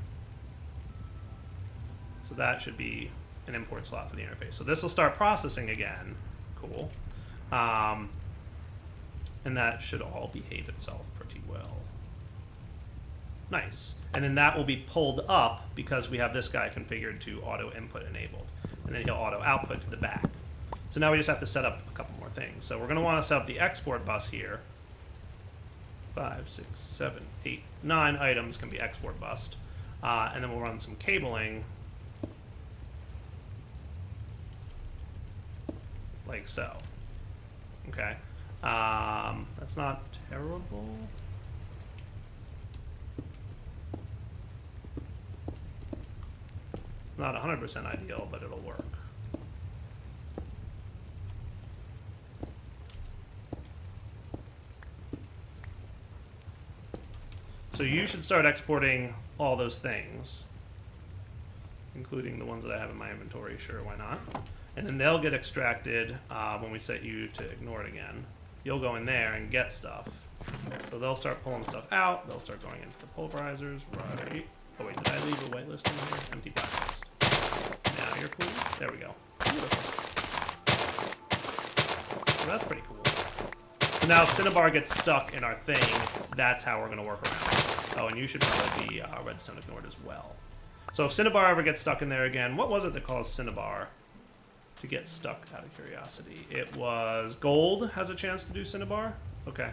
So that should be an import slot for the interface. So this will start processing again. Cool. And that should all behave itself pretty well. Nice. And then that will be pulled up because we have this guy configured to auto input enabled. And then he'll auto output to the back. So now we just have to set up a couple more more things. So we're going to want to set up the export bus here. 5, 6, 7, 8, 9 items can be export bused. And then we'll run some cabling like so. Okay. That's not terrible. It's not 100% ideal, but it'll work. So you should start exporting all those things, including the ones that I have in my inventory. Sure, why not? And then they'll get extracted when we set you to ignore it again. You'll go in there and get stuff. So they'll start pulling stuff out. They'll start going into the pulverizers. Right. Oh wait, did I leave a whitelist in here? Empty blacklist. Now you're cool. There we go. Beautiful. So that's pretty cool. So now if Cinnabar gets stuck in our thing, that's how we're going to work around it. Oh, and you should probably be redstone ignored as well. So if Cinnabar ever gets stuck in there again, what was it that caused Cinnabar to get stuck out of curiosity? It was gold has a chance to do Cinnabar? Okay,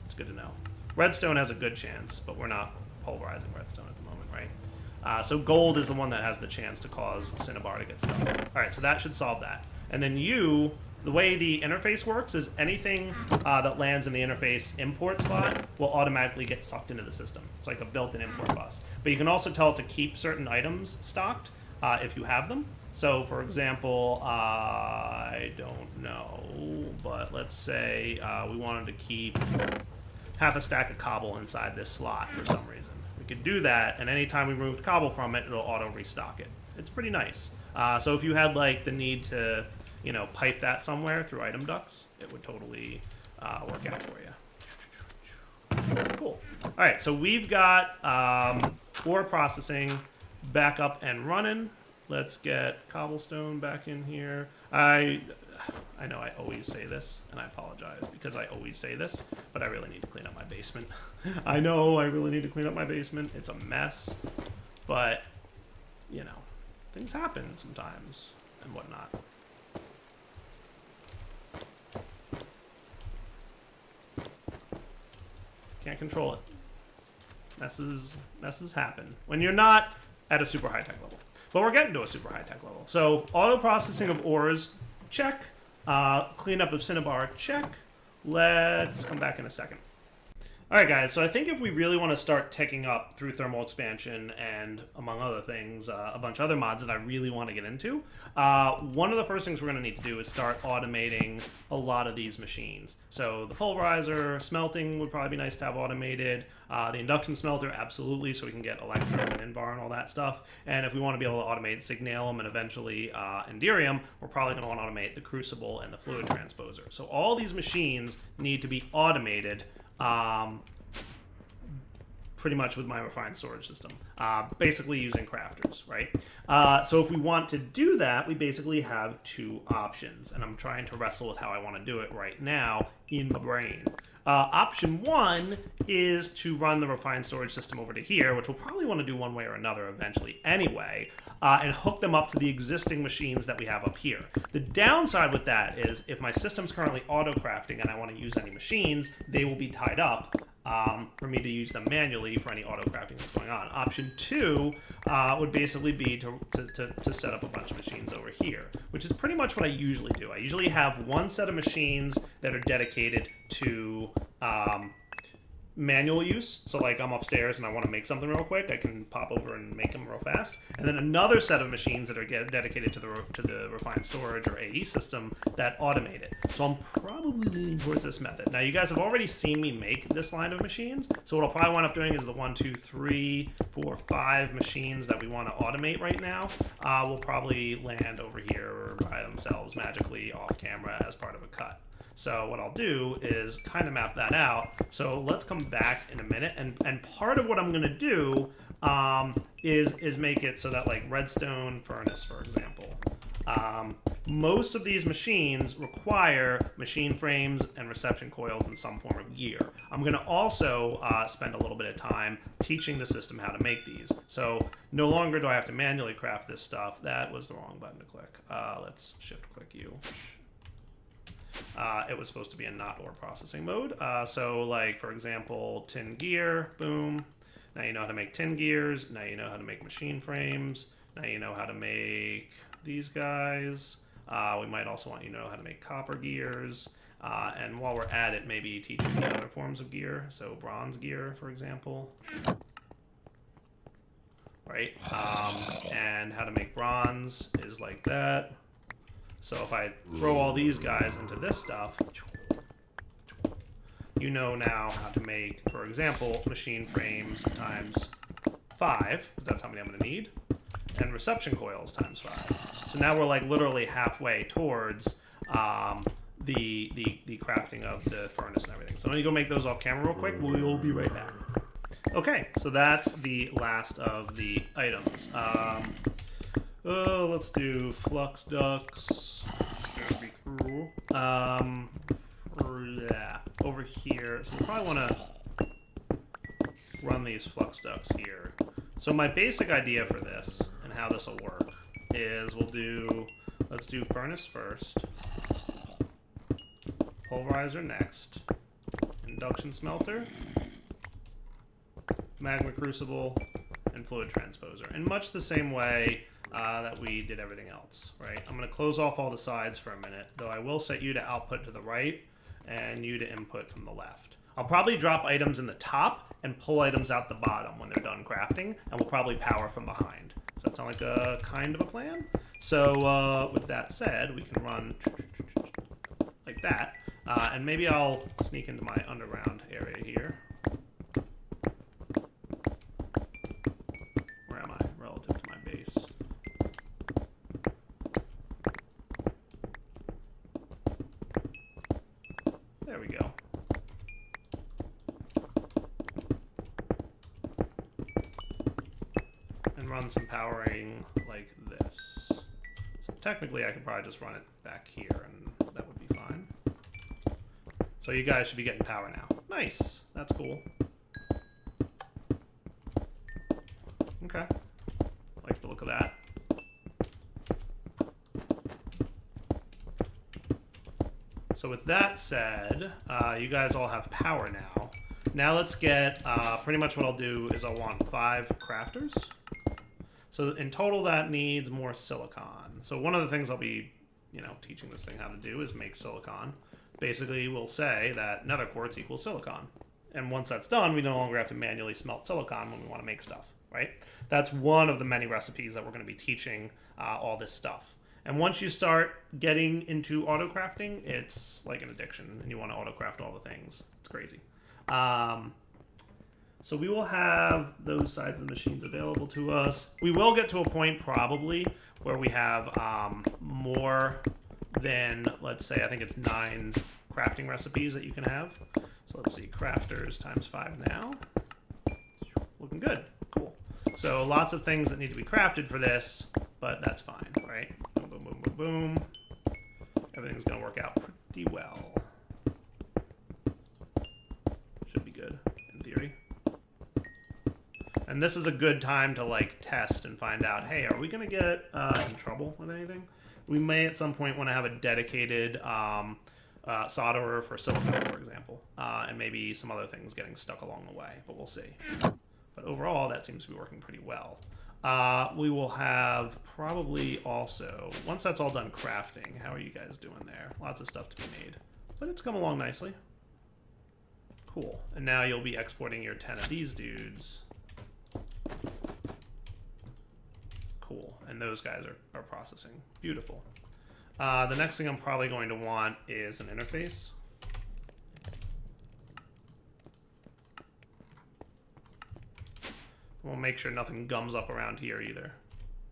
it's good to know. Redstone has a good chance, but we're not pulverizing redstone at the moment, right? So gold is the one that has the chance to cause Cinnabar to get stuck. All right, so that should solve that. And then you, the way the interface works is anything that lands in the interface import slot will automatically get sucked into the system. It's like a built-in import bus. But you can also tell it to keep certain items stocked if you have them. So, for example, I don't know, but let's say we wanted to keep half a stack of cobble inside this slot for some reason. We could do that, and anytime we removed cobble from it, it'll auto-restock it. It's pretty nice. So if you had, like, the need to, you know, pipe that somewhere through item ducts, it would totally work out for you. Cool. All right, so we've got ore processing back up and running. Let's get cobblestone back in here. I know I always say this, and I apologize because I always say this, but I really need to clean up my basement. I know I really need to clean up my basement. It's a mess, but, you know, things happen sometimes and whatnot. Can't control it. Messes happen when you're not at a super high-tech level. But we're getting to a super high-tech level. So auto processing of ores, check. Cleanup of Cinnabar, check. Let's come back in a second. All right, guys, so I think if we really want to start taking up through thermal expansion and, among other things, a bunch of other mods that I really want to get into, one of the first things we're going to need to do is start automating a lot of these machines. So the pulverizer, smelting would probably be nice to have automated. The induction smelter, absolutely, so we can get electrum and Invar and all that stuff. And if we want to be able to automate Signalum and eventually Enderium, we're probably going to want to automate the Crucible and the Fluid Transposer. So all these machines need to be automated pretty much with my refined storage system, basically using crafters, right? So if we want to do that, we basically have two options, and I'm trying to wrestle with how I want to do it right now in my brain. Option one is to run the refined storage system over to here, which we'll probably want to do one way or another eventually anyway, and hook them up to the existing machines that we have up here. The downside with that is if my system's currently auto-crafting and I want to use any machines, they will be tied up for me to use them manually for any auto-crafting that's going on. Option two would basically be to set up a bunch of machines over here, which is pretty much what I usually do. I usually have one set of machines that are dedicated to manual use. So like I'm upstairs and I want to make something real quick, I can pop over and make them real fast. And then another set of machines that are dedicated to the refined storage or AE system that automate it. So I'm probably leaning towards this method. Now you guys have already seen me make this line of machines. So what I'll probably wind up doing is the 1, 2, 3, 4, 5 machines that we want to automate right now will probably land over here by themselves magically off camera as part of a cut. So what I'll do is kind of map that out. So let's come back in a minute. And part of what I'm going to do is make it so that like redstone furnace, for example. Most of these machines require machine frames and reception coils in some form of gear. I'm going to also spend a little bit of time teaching the system how to make these. So no longer do I have to manually craft this stuff. That was the wrong button to click. Let's shift click U. it was supposed to be in not ore processing mode. So like, for example, tin gear, boom. Now you know how to make tin gears. Now you know how to make machine frames. Now you know how to make these guys. We might also want you to know how to make copper gears. And while we're at it, maybe teach you the other forms of gear. So bronze gear, for example. Right? And how to make bronze is like that. So if I throw all these guys into this stuff, you know now how to make, for example, machine frames times 5, because that's how many I'm going to need, and reception coils times 5. So now we're like literally halfway towards the crafting of the furnace and everything. So let me go make those off camera real quick. We'll be right back. Okay, so that's the last of the items. Let's do flux ducts. That would be cool. Yeah, over here. So we probably want to run these flux ducts here. So my basic idea for this and how this will work is let's do furnace first, pulverizer next, induction smelter, magma crucible, and fluid transposer. In much the same way that we did everything else, right? I'm going to close off all the sides for a minute, though I will set you to output to the right and you to input from the left. I'll probably drop items in the top and pull items out the bottom when they're done crafting, and we'll probably power from behind. Does that sound like a kind of a plan? So with that said, we can run like that, and maybe I'll sneak into my underground area here. Where am I relative to my base? There we go. And run some powering like this. So technically I could probably just run it back here and that would be fine. So you guys should be getting power now. Nice. That's cool. Okay. Like the look of that. So with that said, you guys all have power now. Now let's get, pretty much what I'll do is I'll want 5 crafters. So in total that needs more silicon. So one of the things I'll be, teaching this thing how to do is make silicon. Basically we'll say that nether quartz equals silicon. And once that's done, we no longer have to manually smelt silicon when we want to make stuff, right? That's one of the many recipes that we're going to be teaching all this stuff. And once you start getting into auto crafting, it's like an addiction, and you want to auto craft all the things. It's crazy. So we will have those sides of the machines available to us. We will get to a point probably where we have more than, let's say, I think it's 9 crafting recipes that you can have. So let's see, crafters times 5 now. Looking good. Cool. So lots of things that need to be crafted for this, but that's fine, right? Boom, boom, boom, boom, boom. Everything's going to work out pretty well. Should be good, in theory. And this is a good time to, like, test and find out, hey, are we going to get in trouble with anything? We may at some point want to have a dedicated solderer for silicon, for example, and maybe some other things getting stuck along the way, but we'll see. But overall, that seems to be working pretty well. We will have probably also, once that's all done crafting, how are you guys doing there? Lots of stuff to be made, but it's come along nicely. Cool. And now you'll be exporting your 10 of these dudes. Cool. And those guys are processing. Beautiful. The next thing I'm probably going to want is an interface. We'll make sure nothing gums up around here either.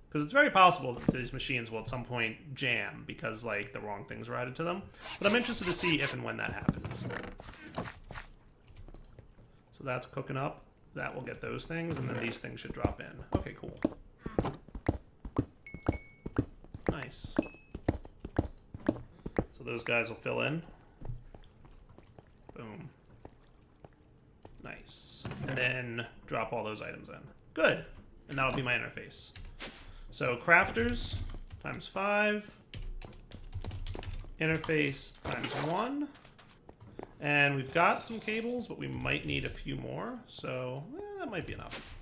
Because it's very possible that these machines will at some point jam because, like, the wrong things are added to them. But I'm interested to see if and when that happens. So that's cooking up. That will get those things, and then these things should drop in. Okay, cool. Nice. So those guys will fill in. Boom. Nice. And then drop all those items in. Good. And that'll be my interface. So crafters times 5. interface times 1. And we've got some cables, but we might need a few more. So that might be enough.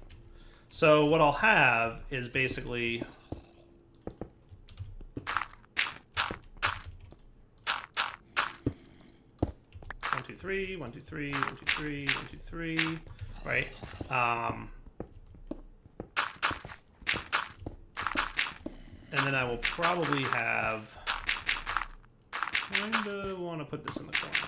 So what I'll have is basically... 1, 2, 3, 1, 2, 3, 1, 2, 3, 1, 2, 3, right? And then I will probably have... kind of want to put this in the corner.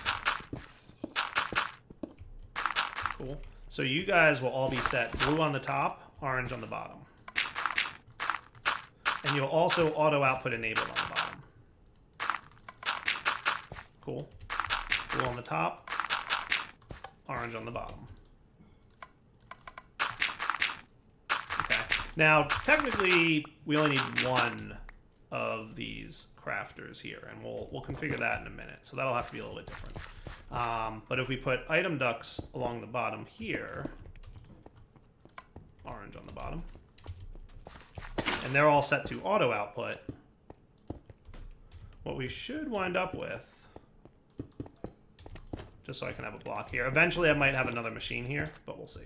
Cool. So you guys will all be set blue on the top, orange on the bottom. And you'll also auto output enabled on the bottom. Cool. Blue on the top, orange on the bottom. Okay. Now, technically, we only need one of these crafters here, and we'll configure that in a minute. So that'll have to be a little bit different. But if we put item ducts along the bottom here, orange on the bottom, and they're all set to auto output, what we should wind up with, just so I can have a block here. Eventually, I might have another machine here, but we'll see.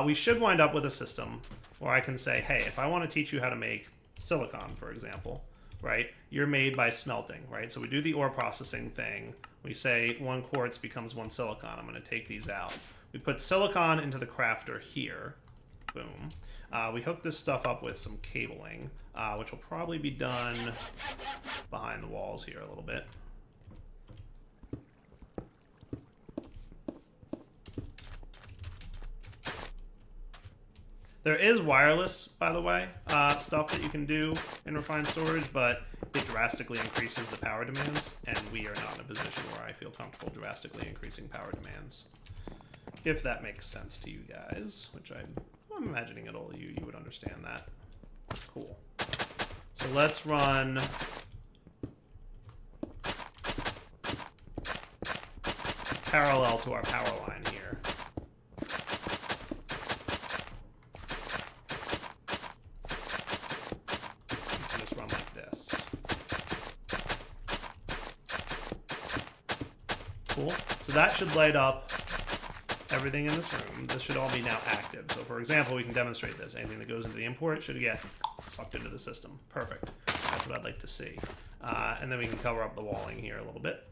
We should wind up with a system where I can say, hey, if I want to teach you how to make silicon, for example, right? You're made by smelting, right? So we do the ore processing thing. We say 1 quartz becomes 1 silicon. I'm going to take these out. We put silicon into the crafter here. Boom. We hook this stuff up with some cabling, which will probably be done behind the walls here a little bit. There is wireless, by the way, stuff that you can do in refined storage, but it drastically increases the power demands, and we are not in a position where I feel comfortable drastically increasing power demands. If that makes sense to you guys, which I'm imagining it all you would understand that. Cool. So let's run parallel to our power line here. Cool. So that should light up everything in this room. This should all be now active. So for example, we can demonstrate this. Anything that goes into the import should get sucked into the system. Perfect. That's what I'd like to see. And then we can cover up the walling here a little bit.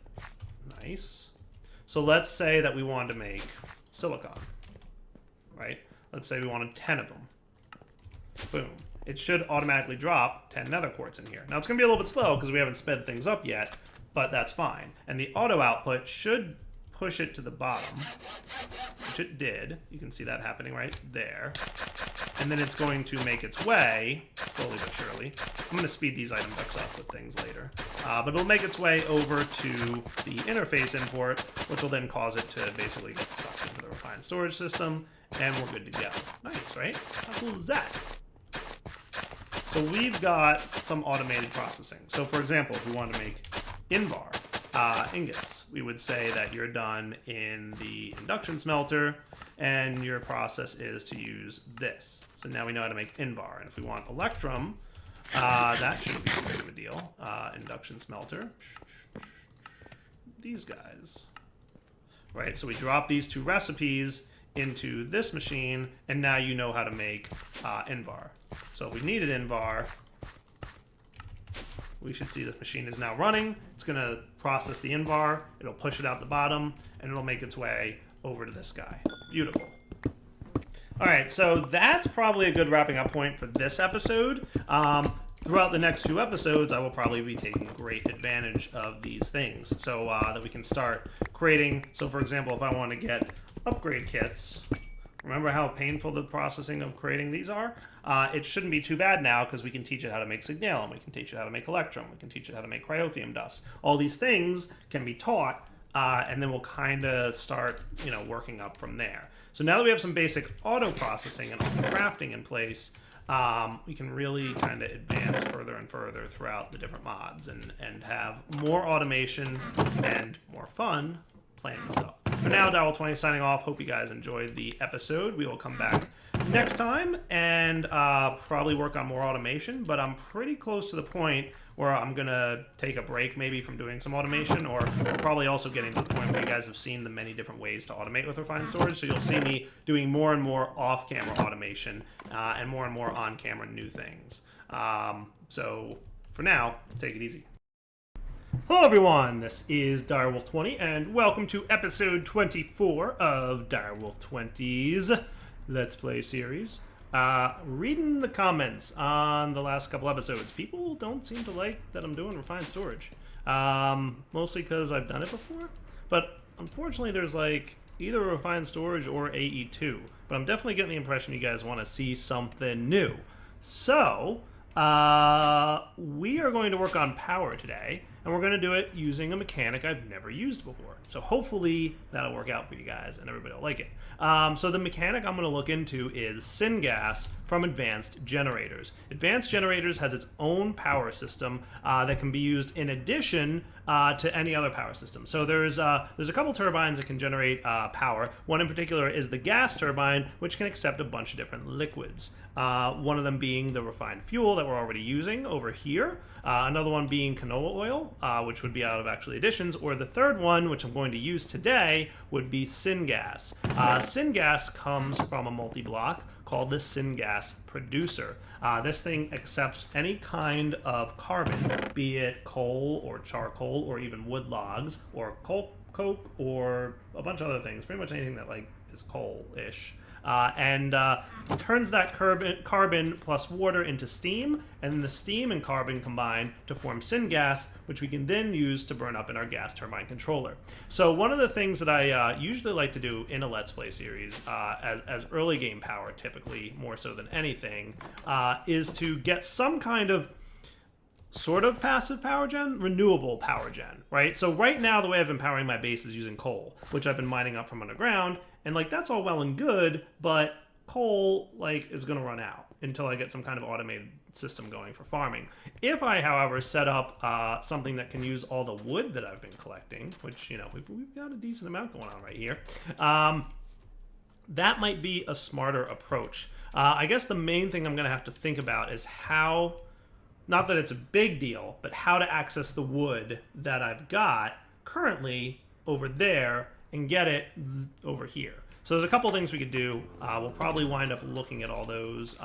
Nice. So let's say that we wanted to make silicon, right? Let's say we wanted 10 of them. Boom. It should automatically drop 10 nether quartz in here. Now it's going to be a little bit slow because we haven't sped things up yet, but that's fine. And the auto output should push it to the bottom, which it did. You can see that happening right there. And then it's going to make its way, slowly but surely. I'm going to speed these item ducts up with things later. But it'll make its way over to the interface import, which will then cause it to basically get sucked into the refined storage system, and we're good to go. Nice, right? How cool is that? So we've got some automated processing. So for example, if we want to make Invar ingots, we would say that you're done in the induction smelter and your process is to use this. So now we know how to make Invar. And if we want Electrum, that shouldn't be too big of a deal. Induction smelter. These guys. Right, so we drop these 2 recipes into this machine, and now you know how to make Invar. So if we needed Invar, we should see this machine is now running. It's going to process the Invar, it'll push it out the bottom, and it'll make its way over to this guy. Beautiful. All right, so that's probably a good wrapping up point for this episode. Throughout the next few episodes, I will probably be taking great advantage of these things so that we can start creating. So for example, if I want to get upgrade kits, remember how painful the processing of creating these are? It shouldn't be too bad now because we can teach it how to make Signalum, we can teach it how to make Electrum, we can teach it how to make Cryothium dust. All these things can be taught, and then we'll kind of start, working up from there. So now that we have some basic auto processing and crafting in place, we can really kind of advance further and further throughout the different mods and have more automation and more fun playing stuff. For now, Dowell20 signing off. Hope you guys enjoyed the episode. We will come back next time and probably work on more automation, but I'm pretty close to the point where I'm gonna take a break maybe from doing some automation, or we're probably also getting to the point where you guys have seen the many different ways to automate with refined storage, so you'll see me doing more and more off-camera automation and more on-camera new things. So for now, take it easy. Hello everyone, this is Direwolf20 and welcome to episode 24 of Direwolf20's Let's Play series. Reading the comments on the last couple episodes, people don't seem to like that I'm doing refined storage. Mostly because I've done it before, but unfortunately there's like either refined storage or AE2, but I'm definitely getting the impression you guys want to see something new. So, we are going to work on power today, and we're going to do it using a mechanic I've never used before. So hopefully that'll work out for you guys and everybody will like it. So the mechanic I'm going to look into is syngas from Advanced Generators. Advanced Generators has its own power system that can be used in addition to any other power system. So there's a couple turbines that can generate power. One in particular is the gas turbine, which can accept a bunch of different liquids. One of them being the refined fuel that we're already using over here. Another one being canola oil, which would be out of actually additions. Or the third one, which I'm going to use today, would be syngas. Syngas comes from a multi-block called the syngas producer. This thing accepts any kind of carbon, be it coal or charcoal or even wood logs or coke or a bunch of other things, pretty much anything that like is coal-ish. And turns that carbon plus water into steam, and then the steam and carbon combine to form syngas, which we can then use to burn up in our gas turbine controller. So one of the things that I usually like to do in a Let's Play series, as early game power typically, more so than anything, is to get some kind of sort of passive power gen, renewable power gen, right? So right now the way I've been powering my base is using coal, which I've been mining up from underground, and like that's all well and good, but coal like is gonna run out until I get some kind of automated system going for farming. If I, however, set up something that can use all the wood that I've been collecting, which, you know, we've got a decent amount going on right here, that might be a smarter approach. I guess the main thing I'm gonna have to think about is how, not that it's a big deal, but how to access the wood that I've got currently over there and get it over here. So there's a couple things we could do. We'll probably wind up looking at all those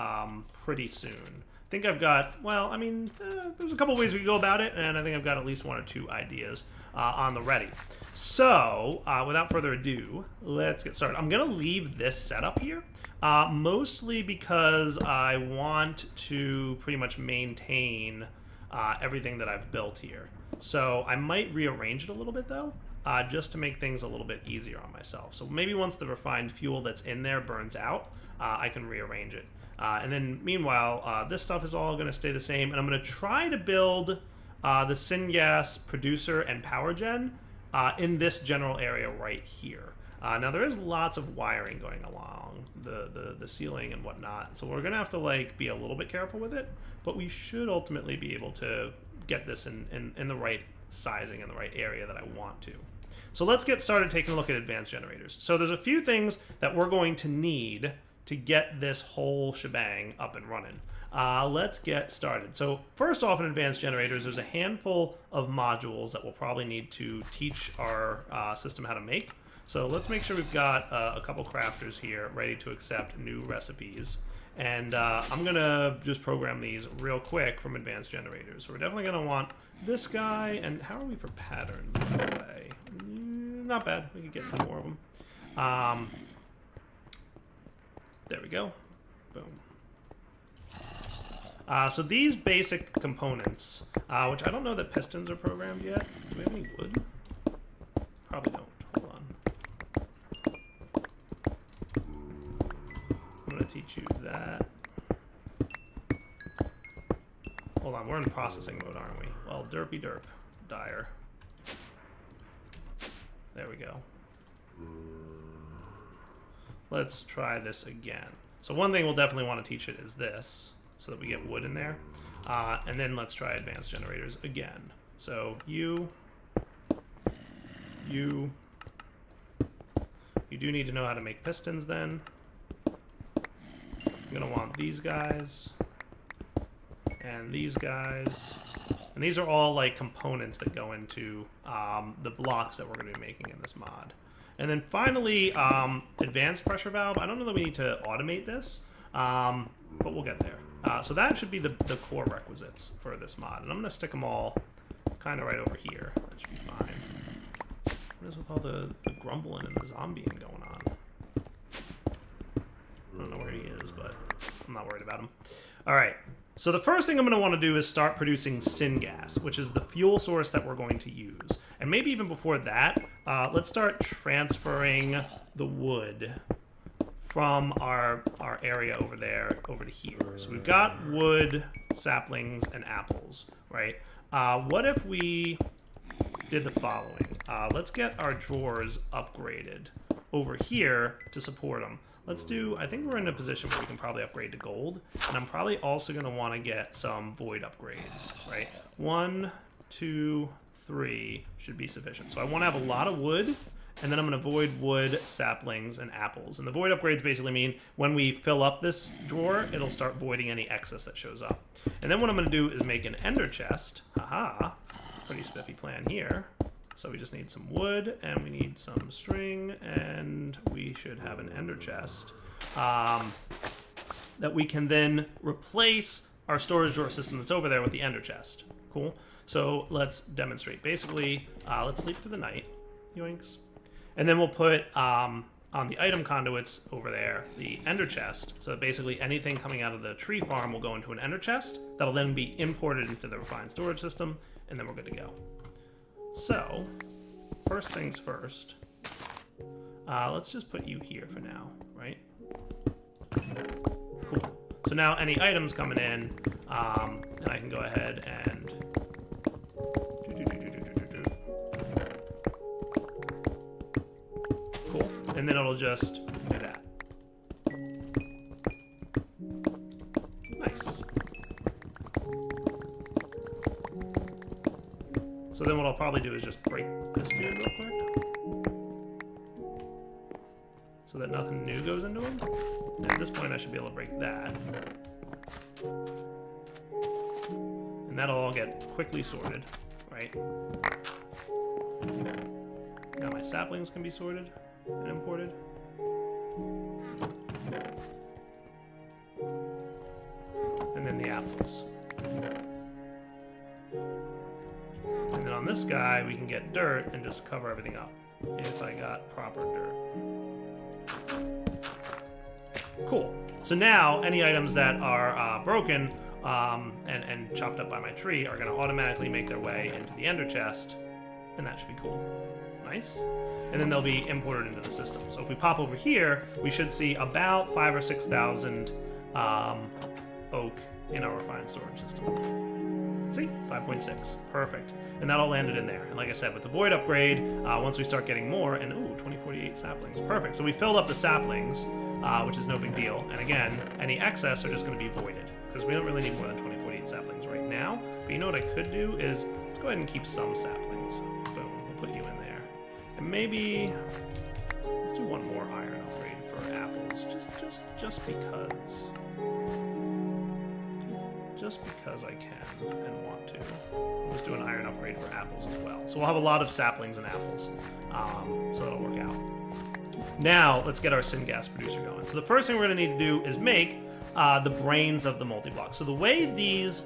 pretty soon. I think I've got, well, I mean, there's a couple ways we could go about it, and I think I've got at least one or two ideas on the ready. So, without further ado, let's get started. I'm going to leave this setup here, mostly because I want to pretty much maintain everything that I've built here. So I might rearrange it a little bit, though, just to make things a little bit easier on myself. So maybe once the refined fuel that's in there burns out, I can rearrange it. And then meanwhile, this stuff is all going to stay the same, and I'm going to try to build the syngas producer and power gen in this general area right here. Now there is lots of wiring going along the ceiling and whatnot, so we're going to have to like be a little bit careful with it, but we should ultimately be able to get this in the right sizing in the right area that I want to. So let's get started taking a look at advanced generators. So there's a few things that we're going to need to get this whole shebang up and running. Let's get started. So first off, in advanced generators, there's a handful of modules that we'll probably need to teach our system how to make. So let's make sure we've got a couple crafters here ready to accept new recipes. And I'm going to just program these real quick from advanced generators. So we're definitely going to want this guy. And how are we for patterns, by the way? Not bad. We could get 2 more of them. There we go. Boom. So these basic components, which I don't know that pistons are programmed yet. Do we have any wood? Probably don't. Hold on. I'm going to teach you that. Hold on, we're in processing mode, aren't we? Well, derpy derp. Dire. There we go. Let's try this again. So one thing we'll definitely want to teach it is this, so that we get wood in there. And then let's try advanced generators again. So you do need to know how to make pistons then. I'm gonna want these guys and these guys And these are all like components that go into the blocks that we're going to be making in this mod. And then finally, advanced pressure valve. I don't know that we need to automate this, but we'll get there. So that should be the core requisites for this mod. And I'm going to stick them all kind of right over here. That should be fine. What is with all the grumbling and the zombieing going on? I don't know where he is, but I'm not worried about him. All right. So the first thing I'm going to want to do is start producing syngas, which is the fuel source that we're going to use. And maybe even before that, let's start transferring the wood from our area over there over to here. So we've got wood, saplings, and apples, right? What if we did the following? Let's get our drawers upgraded over here to support them. Let's do, I think we're in a position where we can probably upgrade to gold. And I'm probably also going to want to get some void upgrades, right? 1, 2, 3 should be sufficient. So I want to have a lot of wood, and then I'm going to void wood, saplings, and apples. And the void upgrades basically mean when we fill up this drawer, it'll start voiding any excess that shows up. And then what I'm going to do is make an ender chest. Haha, pretty spiffy plan here. So we just need some wood, and we need some string, and we should have an ender chest that we can then replace our storage drawer system that's over there with the ender chest. Cool? So let's demonstrate. Basically, let's sleep through the night. Yoinks. And then we'll put on the item conduits over there the ender chest. So basically anything coming out of the tree farm will go into an ender chest. That'll then be imported into the refined storage system, and then we're good to go. So, first things first, let's just put you here for now, right? Cool. So now any items coming in, and I can go ahead and cool, and then it'll just do that. Nice. So then what I'll probably do is just break this dude real quick, so that nothing new goes into him. And at this point I should be able to break that. And that'll all get quickly sorted, right? Now my saplings can be sorted and imported. And then the apples. And then on this guy, we can get dirt and just cover everything up if I got proper dirt. Cool. So now, any items that are broken and chopped up by my tree are going to automatically make their way into the ender chest, and that should be cool. Nice. And then they'll be imported into the system. So if we pop over here, we should see about 5,000 or 6,000 oak in our refined storage system. See? 5.6. Perfect. And that all landed in there. And like I said, with the void upgrade, once we start getting more, and ooh, 2048 saplings. Perfect. So we filled up the saplings, which is no big deal. And again, any excess are just going to be voided, because we don't really need more than 2048 saplings right now. But you know what I could do is, let's go ahead and keep some saplings. Boom. We'll put you in there. And maybe, let's do one more iron upgrade for apples, just because. Just because I can and want to. I'll just do an iron upgrade for apples as well. So we'll have a lot of saplings and apples. So that'll work out. Now, let's get our syngas producer going. So the first thing we're going to need to do is make the brains of the multi-block. So the way these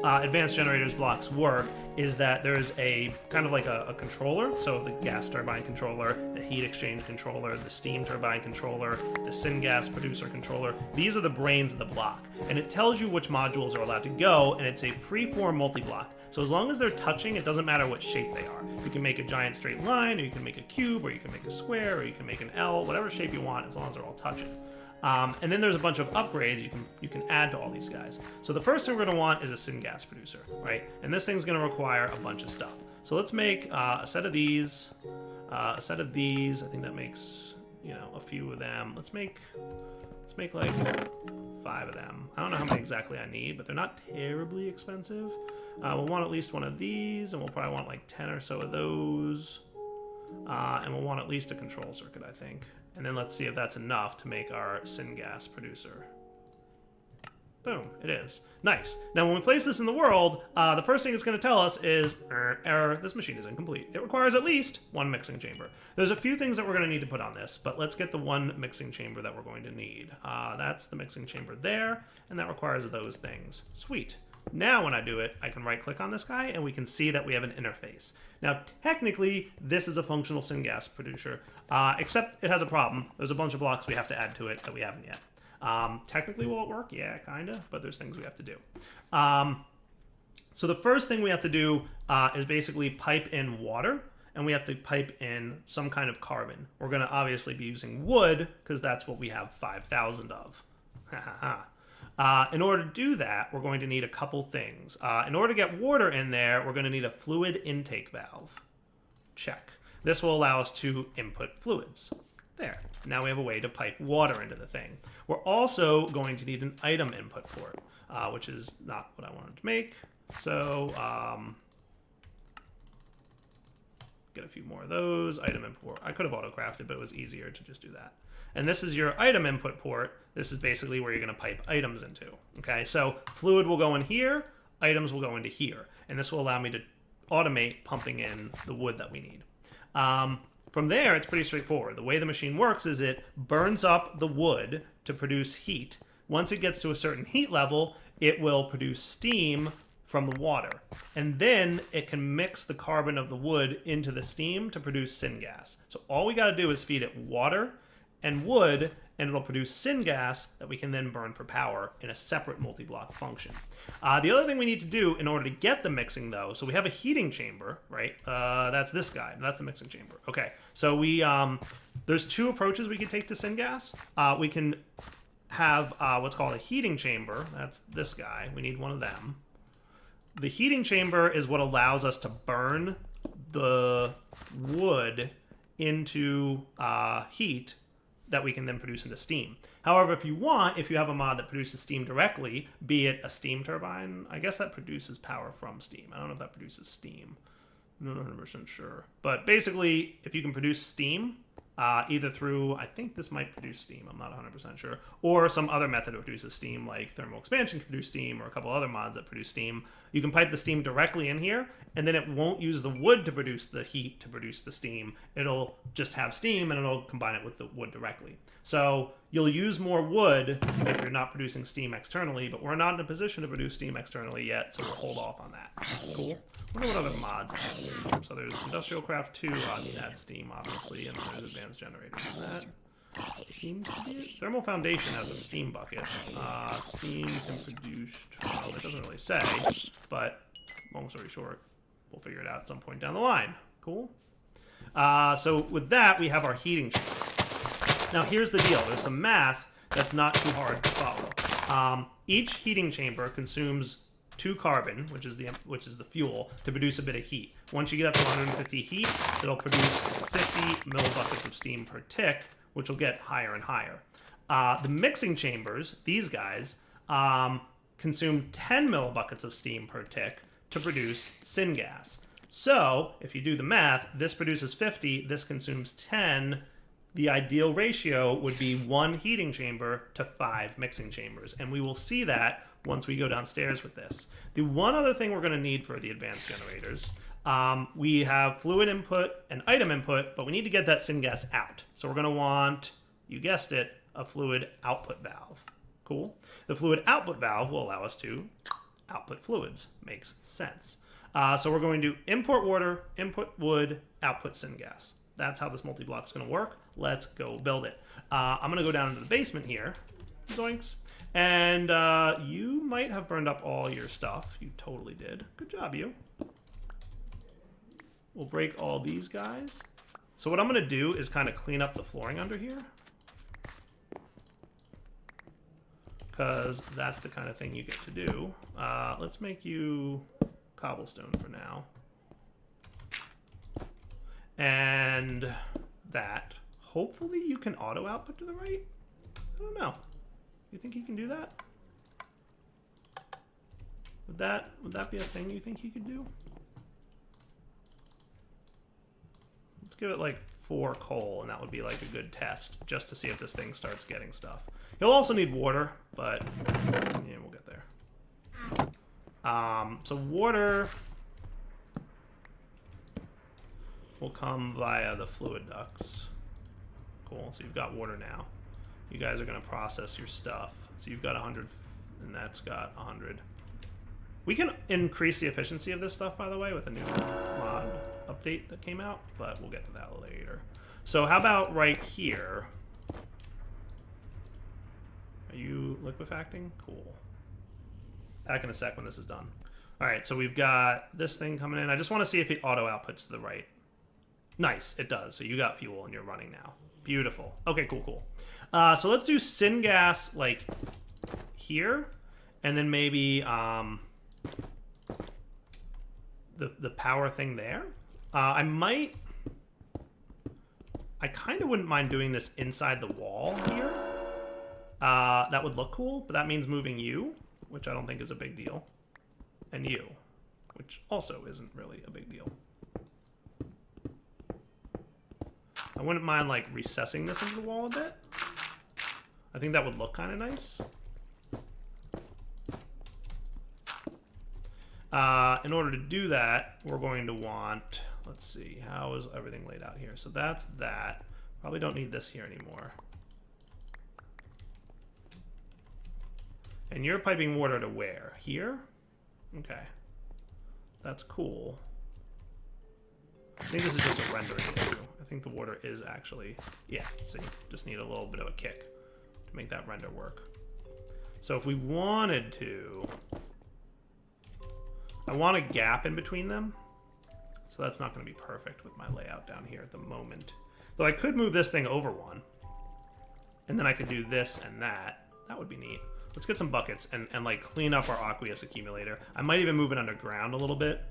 advanced generators blocks work is that there's a kind of like a controller. So the gas turbine controller, the heat exchange controller, the steam turbine controller, the syngas producer controller. These are the brains of the block. And it tells you which modules are allowed to go, and it's a free-form multi-block. So as long as they're touching, it doesn't matter what shape they are. You can make a giant straight line, or you can make a cube, or you can make a square, or you can make an L, whatever shape you want, as long as they're all touching. And then there's a bunch of upgrades you can add to all these guys. So the first thing we're going to want is a syngas producer, right? And this thing's going to require a bunch of stuff. So let's make a set of these, a set of these. I think that makes, a few of them. Let's make like 5 of them. I don't know how many exactly I need, but they're not terribly expensive. We'll want at least one of these, and we'll probably want like 10 or so of those. And we'll want at least a control circuit, I think. And then let's see if that's enough to make our syngas producer. Boom, it is. Nice. Now, when we place this in the world, the first thing it's going to tell us is, error, this machine is incomplete. It requires at least one mixing chamber. There's a few things that we're going to need to put on this, but let's get the one mixing chamber that we're going to need. That's the mixing chamber there, and that requires those things. Sweet. Now when I do it, I can right-click on this guy, and we can see that we have an interface. Now, technically, this is a functional syngas producer, except it has a problem. There's a bunch of blocks we have to add to it that we haven't yet. Technically, will it work? Yeah, kind of, but there's things we have to do. So the first thing we have to do is basically pipe in water, and we have to pipe in some kind of carbon. We're going to obviously be using wood, because that's what we have 5,000 of. In order to do that, we're going to need a couple things. In order to get water in there, we're going to need a fluid intake valve. Check. This will allow us to input fluids. There. Now we have a way to pipe water into the thing. We're also going to need an item input port, which is not what I wanted to make. So, get a few more of those. Item input. I could have auto-crafted, but it was easier to just do that. And this is your item input port. This is basically where you're going to pipe items into. Okay, so fluid will go in here, items will go into here. And this will allow me to automate pumping in the wood that we need. From there, it's pretty straightforward. The way the machine works is it burns up the wood to produce heat. Once it gets to a certain heat level, it will produce steam from the water. And then it can mix the carbon of the wood into the steam to produce syngas. So all we got to do is feed it water and wood, and it'll produce syngas that we can then burn for power in a separate multi-block function. The other thing we need to do in order to get the mixing, though, so we have a heating chamber, right? That's this guy. That's the mixing chamber. Okay, so there's two approaches we can take to syngas. We can have what's called a heating chamber. That's this guy. We need one of them. The heating chamber is what allows us to burn the wood into heat that we can then produce into steam. However, if you have a mod that produces steam directly, be it a steam turbine, I guess that produces power from steam. I don't know if that produces steam. I'm not 100% sure. But basically, if you can produce steam, either through, I think this might produce steam, I'm not 100% sure, or some other method that produces steam, like thermal expansion can produce steam, or a couple other mods that produce steam. You can pipe the steam directly in here, and then it won't use the wood to produce the heat to produce the steam. It'll just have steam, and it'll combine it with the wood directly. So you'll use more wood if you're not producing steam externally, but we're not in a position to produce steam externally yet, so we'll hold off on that. Cool. I wonder what other mods add steam. So there's Industrial Craft 2 adds steam, obviously, and then there's Advanced Generators. That seems to be it. Thermal Foundation has a steam bucket. Steam can produce, well, it doesn't really say, but long story short, we'll figure it out at some point down the line. Cool. So with that, we have our heating chamber. Now here's the deal. There's some math that's not too hard to follow. Each heating chamber consumes 2 carbon, which is the fuel, to produce a bit of heat. Once you get up to 150 heat, it'll produce 50 millibuckets of steam per tick, which will get higher and higher. The mixing chambers, these guys, consume 10 millibuckets of steam per tick to produce syngas. So, if you do the math, this produces 50, this consumes 10. The ideal ratio would be 1 heating chamber to 5 mixing chambers, and we will see that once we go downstairs with this. The one other thing we're going to need for the advanced generators, we have fluid input and item input, but we need to get that syngas out. So we're going to want, you guessed it, a fluid output valve. Cool. The fluid output valve will allow us to output fluids. Makes sense. So we're going to import water, input wood, output syngas. That's how this multi-block is going to work. Let's go build it. I'm going to go down into the basement here. Zoinks. And you might have burned up all your stuff. You totally did. Good job, you. We'll break all these guys. So what I'm going to do is kind of clean up the flooring under here. Because that's the kind of thing you get to do. Let's make you cobblestone for now. And that. Hopefully you can auto output to the right? I don't know. You think he can do that? Would that be a thing you think he could do? Let's give it like 4 coal, and that would be like a good test, just to see if this thing starts getting stuff. You'll also need water, but yeah, we'll get So water will come via the fluid ducts. Cool. So you've got water now. You guys are going to process your stuff. So you've got 100, and that's got 100. We can increase the efficiency of this stuff, by the way, with a new mod update that came out, but we'll get to that later. So how about right here? Are you liquefacting? Cool. Back in a sec when this is done. All right, so we've got this thing coming in. I just want to see if it auto outputs to the right. Nice, it does. So you got fuel and you're running now. Beautiful. Okay, cool, cool. So let's do syngas like here, and then maybe the power thing there. I kind of wouldn't mind doing this inside the wall here. That would look cool, but that means moving you, which I don't think is a big deal, and you, which also isn't really a big deal. I wouldn't mind like recessing this into the wall a bit. I think that would look kind of nice. In order to do that, we're going to want, let's see, how is everything laid out here? So that's that. Probably don't need this here anymore. And you're piping water to where? Here? Okay. That's cool. I think this is just a rendering issue. I think the water is actually, yeah, so you just need a little bit of a kick to make that render work. So if we wanted to, I want a gap in between them. So that's not going to be perfect with my layout down here at the moment. Though I could move this thing over one. And then I could do this and that. That would be neat. Let's get some buckets and like clean up our aqueous accumulator. I might even move it underground a little bit.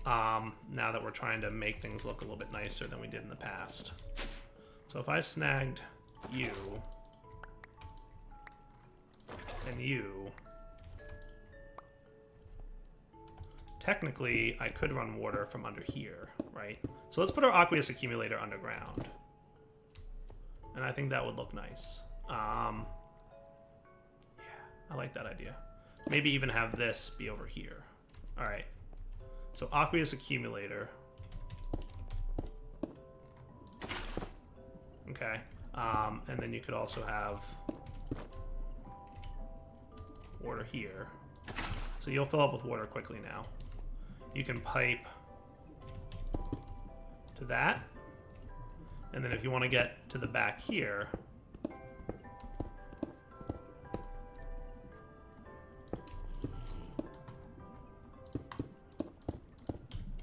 Now that we're trying to make things look a little bit nicer than we did in the past. So if I snagged you and you, technically I could run water from under here, right? So let's put our aqueous accumulator underground. And I think that would look nice. Yeah, I like that idea. Maybe even have this be over here. All right. So aqueous accumulator. Okay. And then you could also have water here. So you'll fill up with water quickly now. You can pipe to that. And then if you want to get to the back here,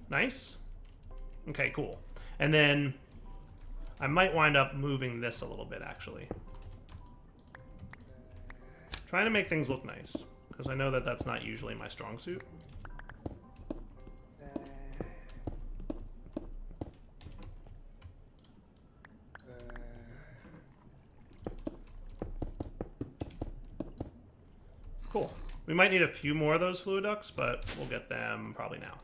nice. Okay, cool. And then I might wind up moving this a little bit, actually. Trying to make things look nice, because I know that that's not usually my strong suit. Cool. We might need a few more of those fluid ducts, but we'll get them probably now.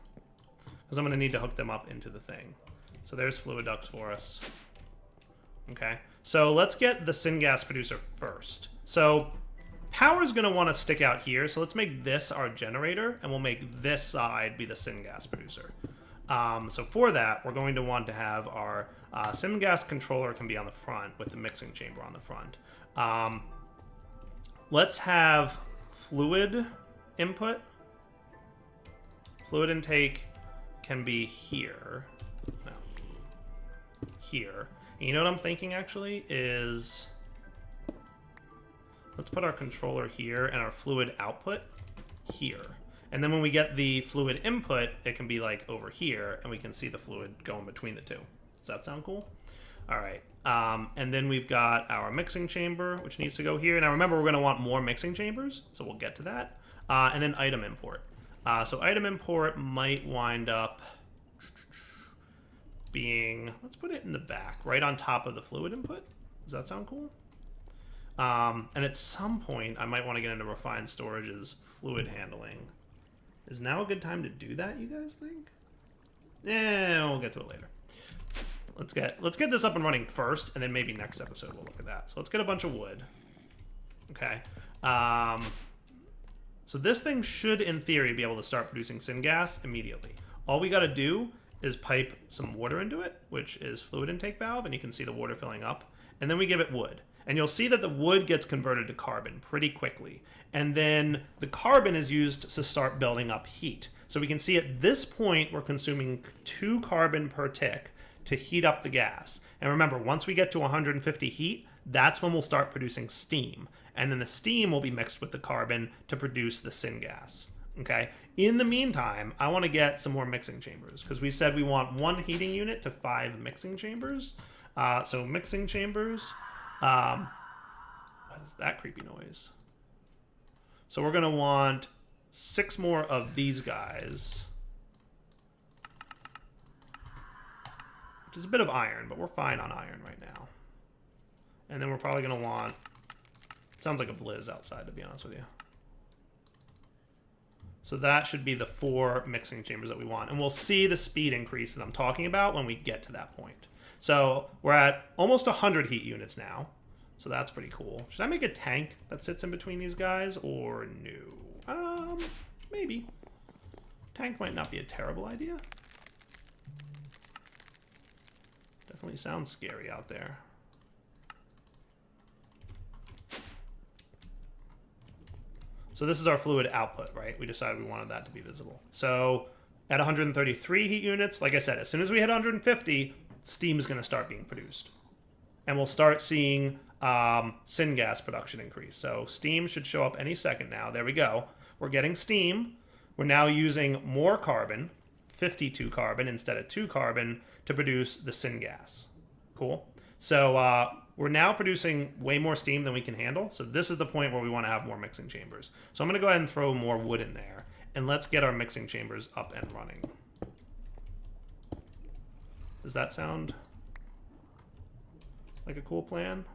Because I'm going to need to hook them up into the thing. So there's fluid ducts for us. Okay. So let's get the syngas producer first. So power is going to want to stick out here. So let's make this our generator, and we'll make this side be the syngas producer. So for that, we're going to want to have our syngas controller can be on the front with the mixing chamber on the front. Let's have fluid input. Fluid intake can be here. No. Here. And you know what I'm thinking actually is, let's put our controller here and our fluid output here. And then when we get the fluid input, it can be like over here and we can see the fluid going between the two. Does that sound cool? All right. And then we've got our mixing chamber, which needs to go here. Now remember, we're going to want more mixing chambers, so we'll get to that. And then item import. So item import might wind up being, let's put it in the back, right on top of the fluid input. Does that sound cool? And at some point, I might want to get into refined storage's fluid handling. Is now a good time to do that, you guys think? Yeah, we'll get to it later. Let's get this up and running first, and then maybe next episode we'll look at that. So let's get a bunch of wood. Okay. So this thing should, in theory, be able to start producing syngas immediately. All we got to do is pipe some water into it, which is fluid intake valve, and you can see the water filling up. And then we give it wood. And you'll see that the wood gets converted to carbon pretty quickly. And then the carbon is used to start building up heat. So we can see at this point, we're consuming 2 carbon per tick to heat up the gas. And remember, once we get to 150 heat, that's when we'll start producing steam. And then the steam will be mixed with the carbon to produce the syngas. Okay. In the meantime, I want to get some more mixing chambers because we said we want 1 heating unit to 5 mixing chambers. So mixing chambers. What is that creepy noise? So we're going to want 6 more of these guys. Which is a bit of iron, but we're fine on iron right now. And then we're probably going to want... It sounds like a blizz outside, to be honest with you. So that should be the 4 mixing chambers that we want. And we'll see the speed increase that I'm talking about when we get to that point. So we're at almost 100 heat units now. So that's pretty cool. Should I make a tank that sits in between these guys or no? Maybe. Tank might not be a terrible idea. Definitely sounds scary out there. So this is our fluid output, right? We decided we wanted that to be visible. So at 133 heat units, like I said, as soon as we hit 150, steam is going to start being produced. And we'll start seeing syngas production increase. So steam should show up any second now. There we go. We're getting steam. We're now using more carbon, 52 carbon instead of 2 carbon, to produce the syngas. Cool. So we're now producing way more steam than we can handle. So this is the point where we want to have more mixing chambers. So I'm going to go ahead and throw more wood in there. And let's get our mixing chambers up and running. Does that sound like a cool plan?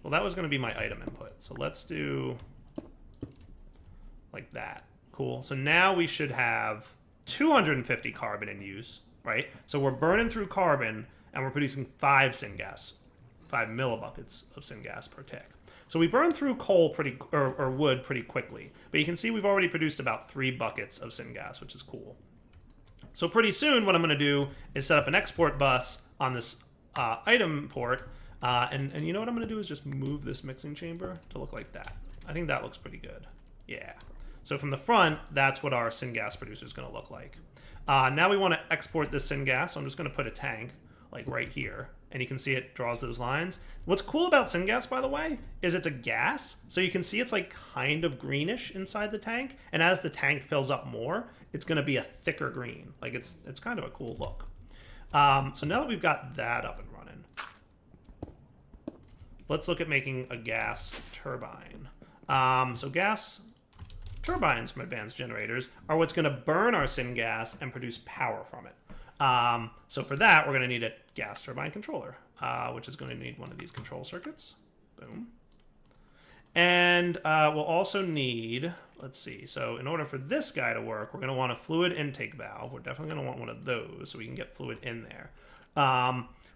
Well, that was going to be my item input. So let's do like that. Cool. So now we should have 250 carbon in use, right? So we're burning through carbon and we're producing 5 syngas, 5 millibuckets of syngas per tick. So we burn through coal or wood pretty quickly, but you can see we've already produced about 3 buckets of syngas, which is cool. So pretty soon what I'm going to do is set up an export bus on this item port, and you know what I'm going to do is just move this mixing chamber to look like that. I think that looks pretty good. Yeah. So from the front, that's what our syngas producer is going to look like. Now we want to export this syngas, so I'm just going to put a tank like right here, and you can see it draws those lines. What's cool about syngas, by the way, is it's a gas, so you can see it's like kind of greenish inside the tank, and as the tank fills up more, it's going to be a thicker green. Like it's kind of a cool look. So now that we've got that up and running, let's look at making a gas turbine. So gas turbines from advanced generators are what's going to burn our syngas and produce power from it. So for that, we're going to need a gas turbine controller, which is going to need one of these control circuits. Boom. And we'll also need, let's see, so in order for this guy to work, we're going to want a fluid intake valve. We're definitely going to want one of those so we can get fluid in there.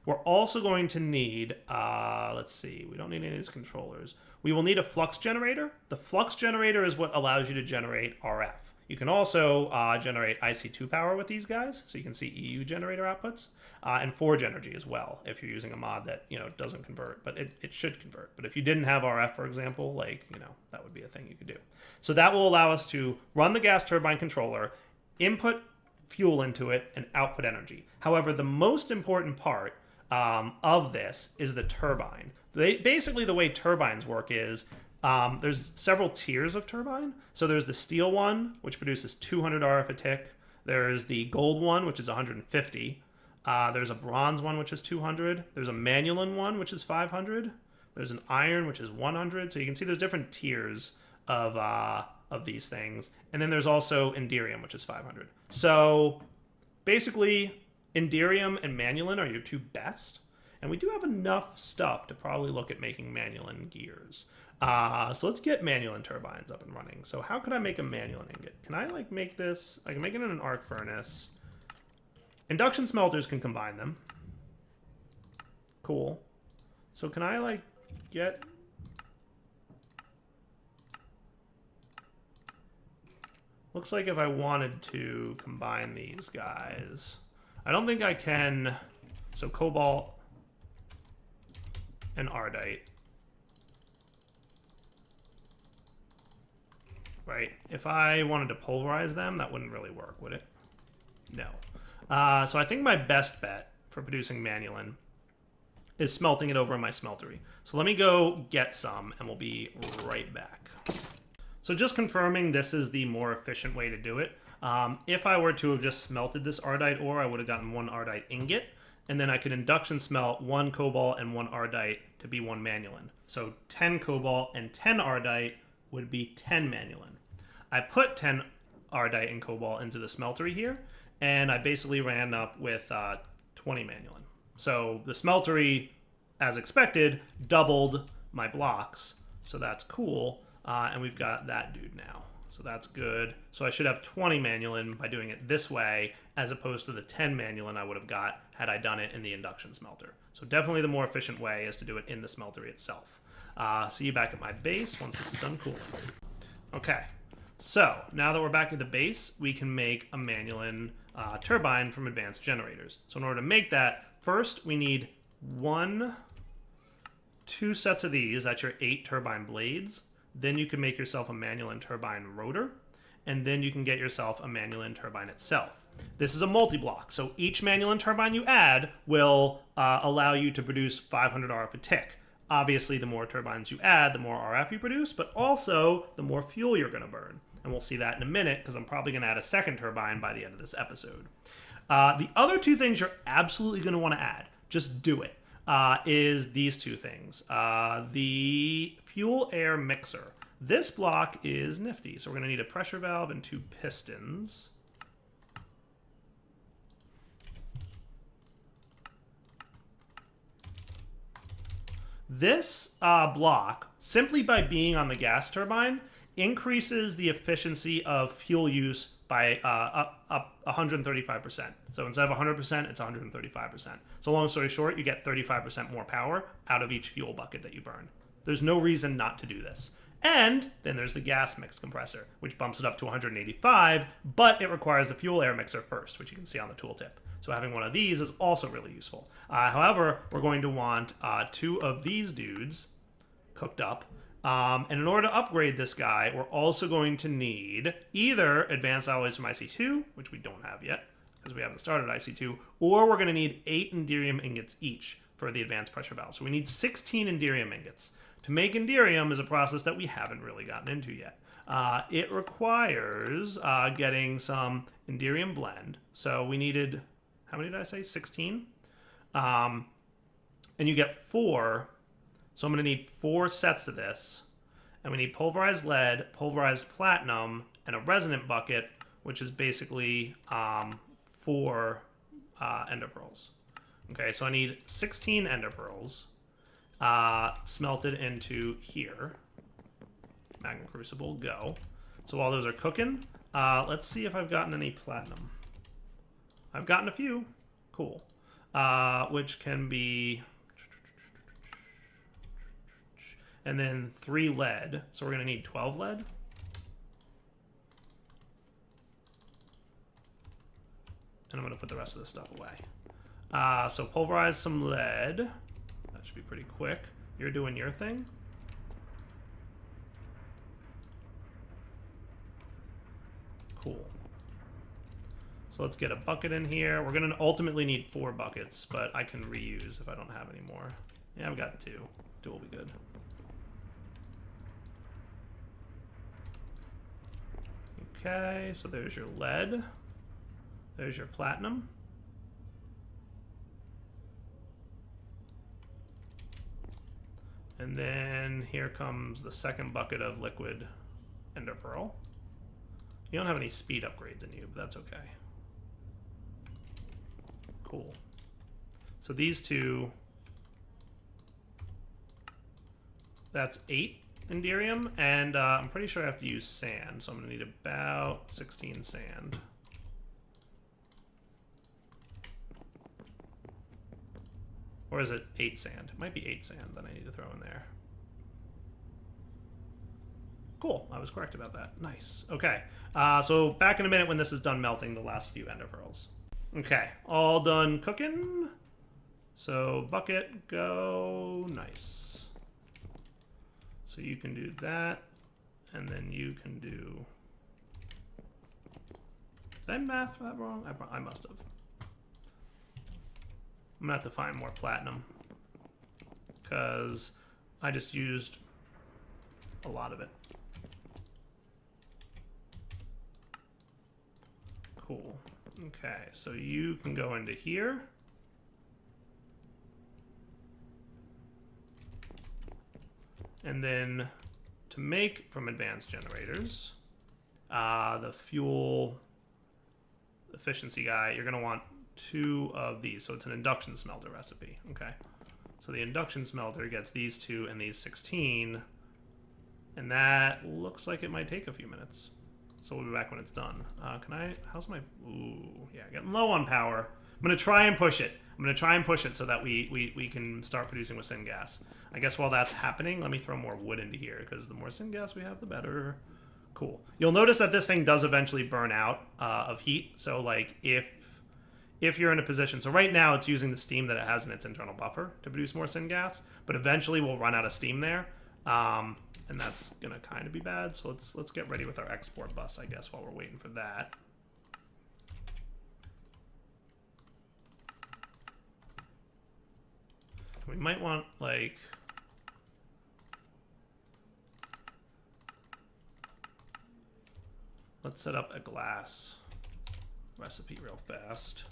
We're also going to need, let's see, we don't need any of these controllers. We will need a flux generator. The flux generator is what allows you to generate RF. You can also generate IC2 power with these guys, so you can see EU generator outputs, and Forge Energy as well, if you're using a mod that, you know, doesn't convert, but it should convert. But if you didn't have RF, for example, like, you know, that would be a thing you could do. So that will allow us to run the gas turbine controller, input fuel into it, and output energy. However, the most important part of this is the turbine. Basically, the way turbines work is there's several tiers of turbine. So there's the steel one, which produces 200 RF a tick. There's the gold one, which is 150. There's a bronze one, which is 200. There's a Manulan one, which is 500. There's an iron, which is 100. So you can see there's different tiers of these things. And then there's also Enderium, which is 500. So basically, Enderium and Manulan are your 2 best. And we do have enough stuff to probably look at making Manulan gears. So let's get Manulan turbines up and running. So how could I make a Manulan ingot? Can I like make this? I can make it in an arc furnace. Induction smelters can combine them. Cool. So can I like get... Looks like if I wanted to combine these guys, I don't think I can. So cobalt and ardite. Right? If I wanted to pulverize them, that wouldn't really work, would it? No. So I think my best bet for producing Manulin is smelting it over in my smeltery. So let me go get some, and we'll be right back. So just confirming this is the more efficient way to do it. If I were to have just smelted this ardite ore, I would have gotten 1 ardite ingot, and then I could induction smelt 1 cobalt and 1 ardite to be 1 Manulin. So 10 cobalt and 10 ardite would be 10 Manulin. I put 10 ardite and cobalt into the smeltery here, and I basically ran up with 20 Manulin. So the smeltery, as expected, doubled my blocks, so that's cool. And we've got that dude now, so that's good. So I should have 20 Manulin by doing it this way, as opposed to the 10 Manulin I would have got had I done it in the induction smelter. So definitely the more efficient way is to do it in the smeltery itself. See you back at my base once this is done cooling. Okay, so now that we're back at the base, we can make a Manulin turbine from advanced generators. So in order to make that, first we need 2 sets of these. That's your 8 turbine blades. Then you can make yourself a Manulin turbine rotor, and then you can get yourself a Manulin turbine itself. This is a multi-block, so each Manulin turbine you add will allow you to produce 500 RF a tick. Obviously, the more turbines you add, the more RF you produce, but also the more fuel you're going to burn. And we'll see that in a minute, because I'm probably going to add a second turbine by the end of this episode. The other 2 things you're absolutely going to want to add, just do it, is these 2 things. The fuel air mixer. This block is nifty, so we're going to need a pressure valve and 2 pistons. This block, simply by being on the gas turbine, increases the efficiency of fuel use by up 135%. So instead of 100%, it's 135%. So long story short, you get 35% more power out of each fuel bucket that you burn. There's no reason not to do this. And then there's the gas mix compressor, which bumps it up to 185, but it requires the fuel air mixer first, which you can see on the tooltip. So having one of these is also really useful. However, we're going to want 2 of these dudes cooked up. And in order to upgrade this guy, we're also going to need either advanced alloys from IC2, which we don't have yet, because we haven't started IC2, or we're going to need 8 Enderium ingots each for the advanced pressure valve. So we need 16 Enderium ingots. To make Enderium is a process that we haven't really gotten into yet. It requires getting some Enderium blend. So we needed, how many did I say? 16? And you get 4. So I'm going to need 4 sets of this. And we need pulverized lead, pulverized platinum, and a resonant bucket, which is basically 4 ender pearls. Okay, so I need 16 ender pearls smelted into here. Magma Crucible, go. So while those are cooking, let's see if I've gotten any platinum. I've gotten a few. Cool. Which can be... And then 3 lead. So we're going to need 12 lead. And I'm going to put the rest of this stuff away. So pulverize some lead. That should be pretty quick. You're doing your thing. Cool. So let's get a bucket in here. We're going to ultimately need 4 buckets, but I can reuse if I don't have any more. Yeah, I've got 2. 2 will be good. Okay, so there's your lead. There's your platinum. And then here comes the second bucket of liquid ender pearl. You don't have any speed upgrades in you, but that's okay. Cool. So these 2, that's 8 Enderium, and I'm pretty sure I have to use sand, so I'm going to need about 16 sand. Or is it 8 sand? It might be 8 sand that I need to throw in there. Cool. I was correct about that. Nice. Okay. So back in a minute when this is done melting the last few ender pearls. Okay. All done cooking. So bucket, go. Nice. So you can do that. And then you can do... Did I math that wrong? I must have. I'm going to have to find more platinum. Because I just used a lot of it. Cool. Okay, so you can go into here. And then to make from advanced generators, the fuel efficiency guy, you're going to want 2 of these. So it's an induction smelter recipe. Okay. So the induction smelter gets these 2 and these 16. And that looks like it might take a few minutes. So we'll be back when it's done. Can I... How's my... Ooh, yeah, getting low on power. I'm going to try and push it. I'm going to try and push it so that we can start producing with syngas. I guess while that's happening, let me throw more wood into here, because the more syngas we have, the better. Cool. You'll notice that this thing does eventually burn out of heat. So, like, if you're in a position... So right now, it's using the steam that it has in its internal buffer to produce more syngas. But eventually, we'll run out of steam there. And that's going to kind of be bad. So let's get ready with our export bus, I guess, while we're waiting for that. We might want, like... Let's set up a glass recipe real fast.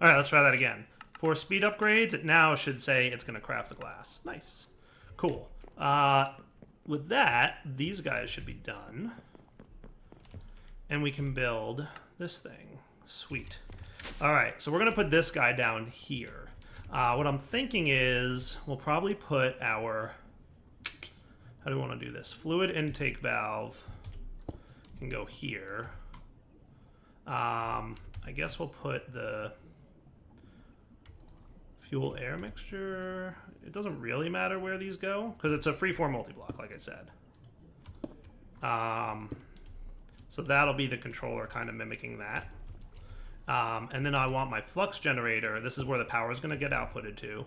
All right, let's try that again. For speed upgrades, it now should say it's going to craft the glass. Nice. Cool. With that, these guys should be done. And we can build this thing. Sweet. All right, so we're going to put this guy down here. What I'm thinking is we'll probably put our... How do we want to do this? Fluid intake valve can go here. I guess we'll put the... Fuel air mixture. It doesn't really matter where these go because it's a freeform multi-block, like I said. So that'll be the controller kind of mimicking that. And then I want my flux generator. This is where the power is going to get outputted to.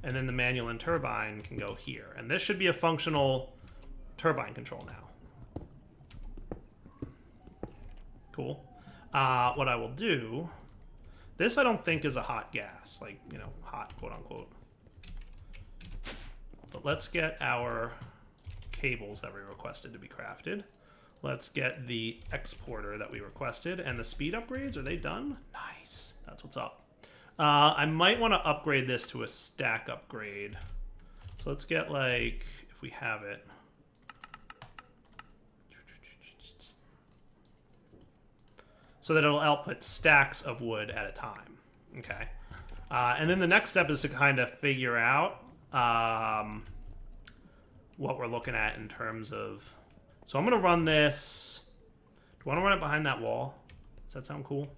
And then the manual and turbine can go here. And this should be a functional turbine control now. Cool. What I will do... This I don't think is a hot gas, like, you know, hot, quote unquote. But let's get our cables that we requested to be crafted. Let's get the exporter that we requested. And the speed upgrades, are they done? Nice. That's what's up. I might want to upgrade this to a stack upgrade. So let's get, like, if we have it. So that it'll output stacks of wood at a time. Okay. And then the next step is to kind of figure out what we're looking at in terms of... So I'm going to run this... Do I want to run it behind that wall? Does that sound cool?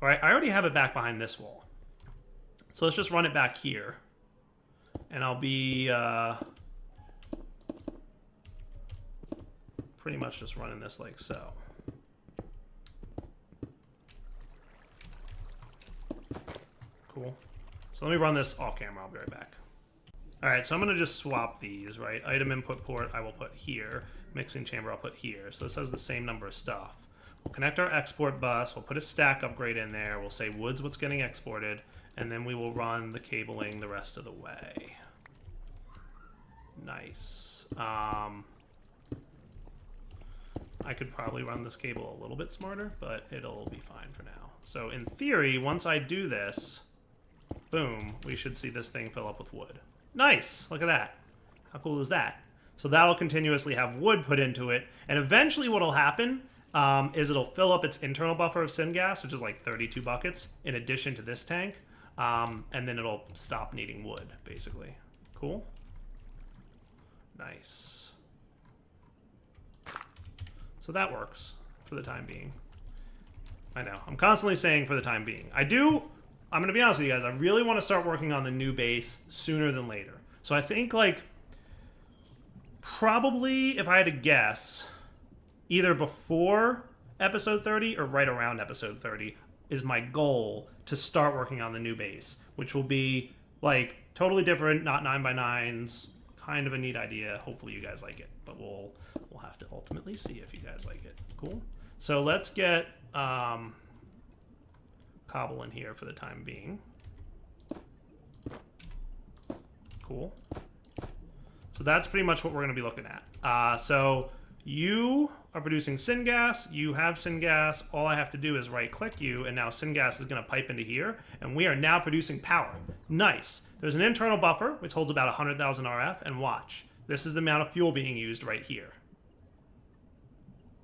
All right, I already have it back behind this wall. So let's just run it back here. And I'll be pretty much just running this like so. Cool. So let me run this off camera. I'll be right back. All right, so I'm going to just swap these, right? Item input port I will put here. Mixing chamber I'll put here. So this has the same number of stuff. We'll connect our export bus. We'll put a stack upgrade in there. We'll say wood's what's getting exported. And then we will run the cabling the rest of the way. Nice. I could probably run this cable a little bit smarter, but it'll be fine for now. So in theory, once I do this... Boom, we should see this thing fill up with wood. Nice! Look at that. How cool is that? So that'll continuously have wood put into it, and eventually what'll happen is it'll fill up its internal buffer of syngas, which is like 32 buckets, in addition to this tank, and then it'll stop needing wood, basically. Cool? Nice. So that works for the time being. I know. I'm constantly saying for the time being. I'm going to be honest with you guys. I really want to start working on the new base sooner than later. So I think, like, probably, if I had to guess, either before episode 30 or right around episode 30 is my goal to start working on the new base, which will be, like, totally different, not 9x9s, kind of a neat idea. Hopefully you guys like it, but we'll have to ultimately see if you guys like it. Cool. So let's get Cobble in here for the time being. Cool. So that's pretty much what we're going to be looking at. So you are producing syngas. You have syngas. All I have to do is right-click you, and now syngas is going to pipe into here, and we are now producing power. Nice. There's an internal buffer, which holds about 100,000 RF, and watch. This is the amount of fuel being used right here.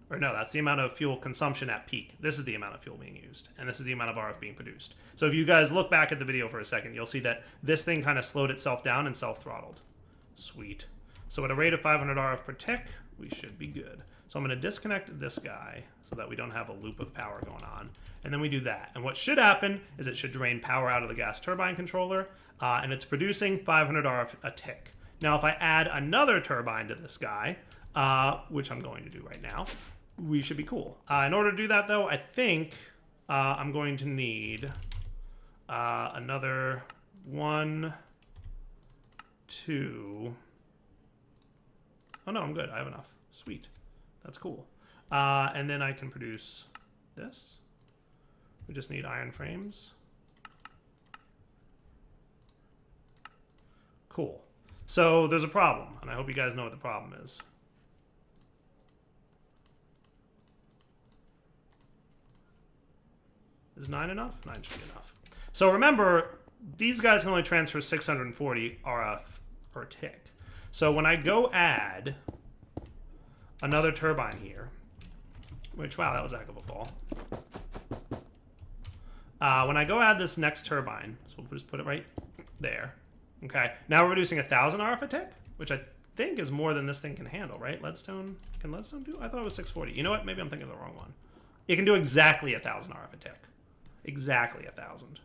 Or no, that's the amount of fuel consumption at peak. This is the amount of fuel being used, and this is the amount of RF being produced. So if you guys look back at the video for a second, you'll see that this thing kind of slowed itself down and self-throttled. Sweet. So at a rate of 500 RF per tick, we should be good. So I'm going to disconnect this guy so that we don't have a loop of power going on. And then we do that. And what should happen is it should drain power out of the gas turbine controller, and it's producing 500 RF a tick. Now if I add another turbine to this guy, which I'm going to do right now, we should be cool. In order to do that, though, I think I'm going to need another 1, 2... Oh, no, I'm good. I have enough. Sweet. That's cool. And then I can produce this. We just need iron frames. Cool. So there's a problem, and I hope you guys know what the problem is. Is 9 enough? 9 should be enough. So remember, these guys can only transfer 640 RF per tick. So when I go add another turbine here, which, wow, that was a heck of a fall. When I go add this next turbine, so we'll just put it right there. Okay, now we're producing 1,000 RF a tick, which I think is more than this thing can handle, right? Leadstone, can Leadstone do? I thought it was 640. You know what? Maybe I'm thinking of the wrong one. It can do exactly 1,000 RF a tick. Exactly 1,000.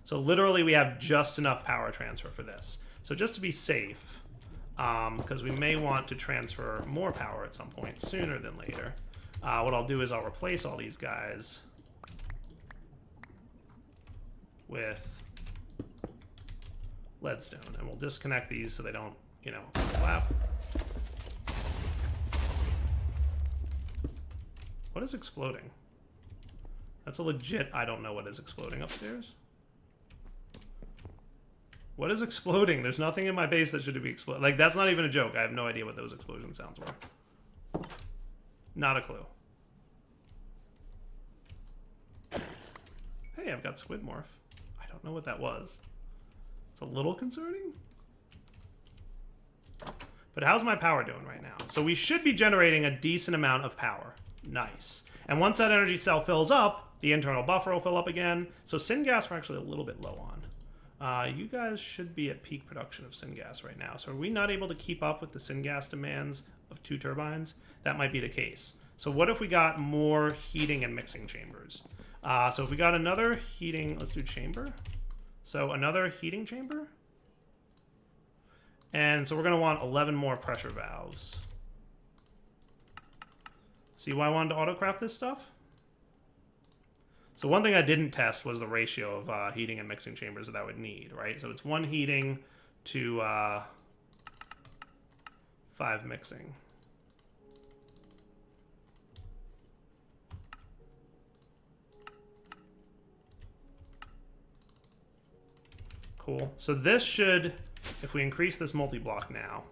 So literally we have just enough power transfer for this. So just to be safe, because we may want to transfer more power at some point sooner than later, what I'll do is I'll replace all these guys with leadstone, and we'll disconnect these so they don't, you know, overlap. What is exploding? That's a legit I don't know what is exploding upstairs. What is exploding? There's nothing in my base that should be exploding. Like, that's not even a joke. I have no idea what those explosion sounds were. Not a clue. Hey, I've got Squid Morph. I don't know what that was. It's a little concerning. But how's my power doing right now? So we should be generating a decent amount of power. Nice. And once that energy cell fills up, the internal buffer will fill up again. So syngas we're actually a little bit low on. You guys should be at peak production of syngas right now. So are we not able to keep up with the syngas demands of 2 turbines? That might be the case. So what if we got more heating and mixing chambers? So if we got another heating, let's do chamber. So another heating chamber. And so we're going to want 11 more pressure valves. See why I wanted to autocraft this stuff? So one thing I didn't test was the ratio of heating and mixing chambers that I would need, right? So it's 1 heating to 5 mixing. Cool. So this should, if we increase this multi-block now,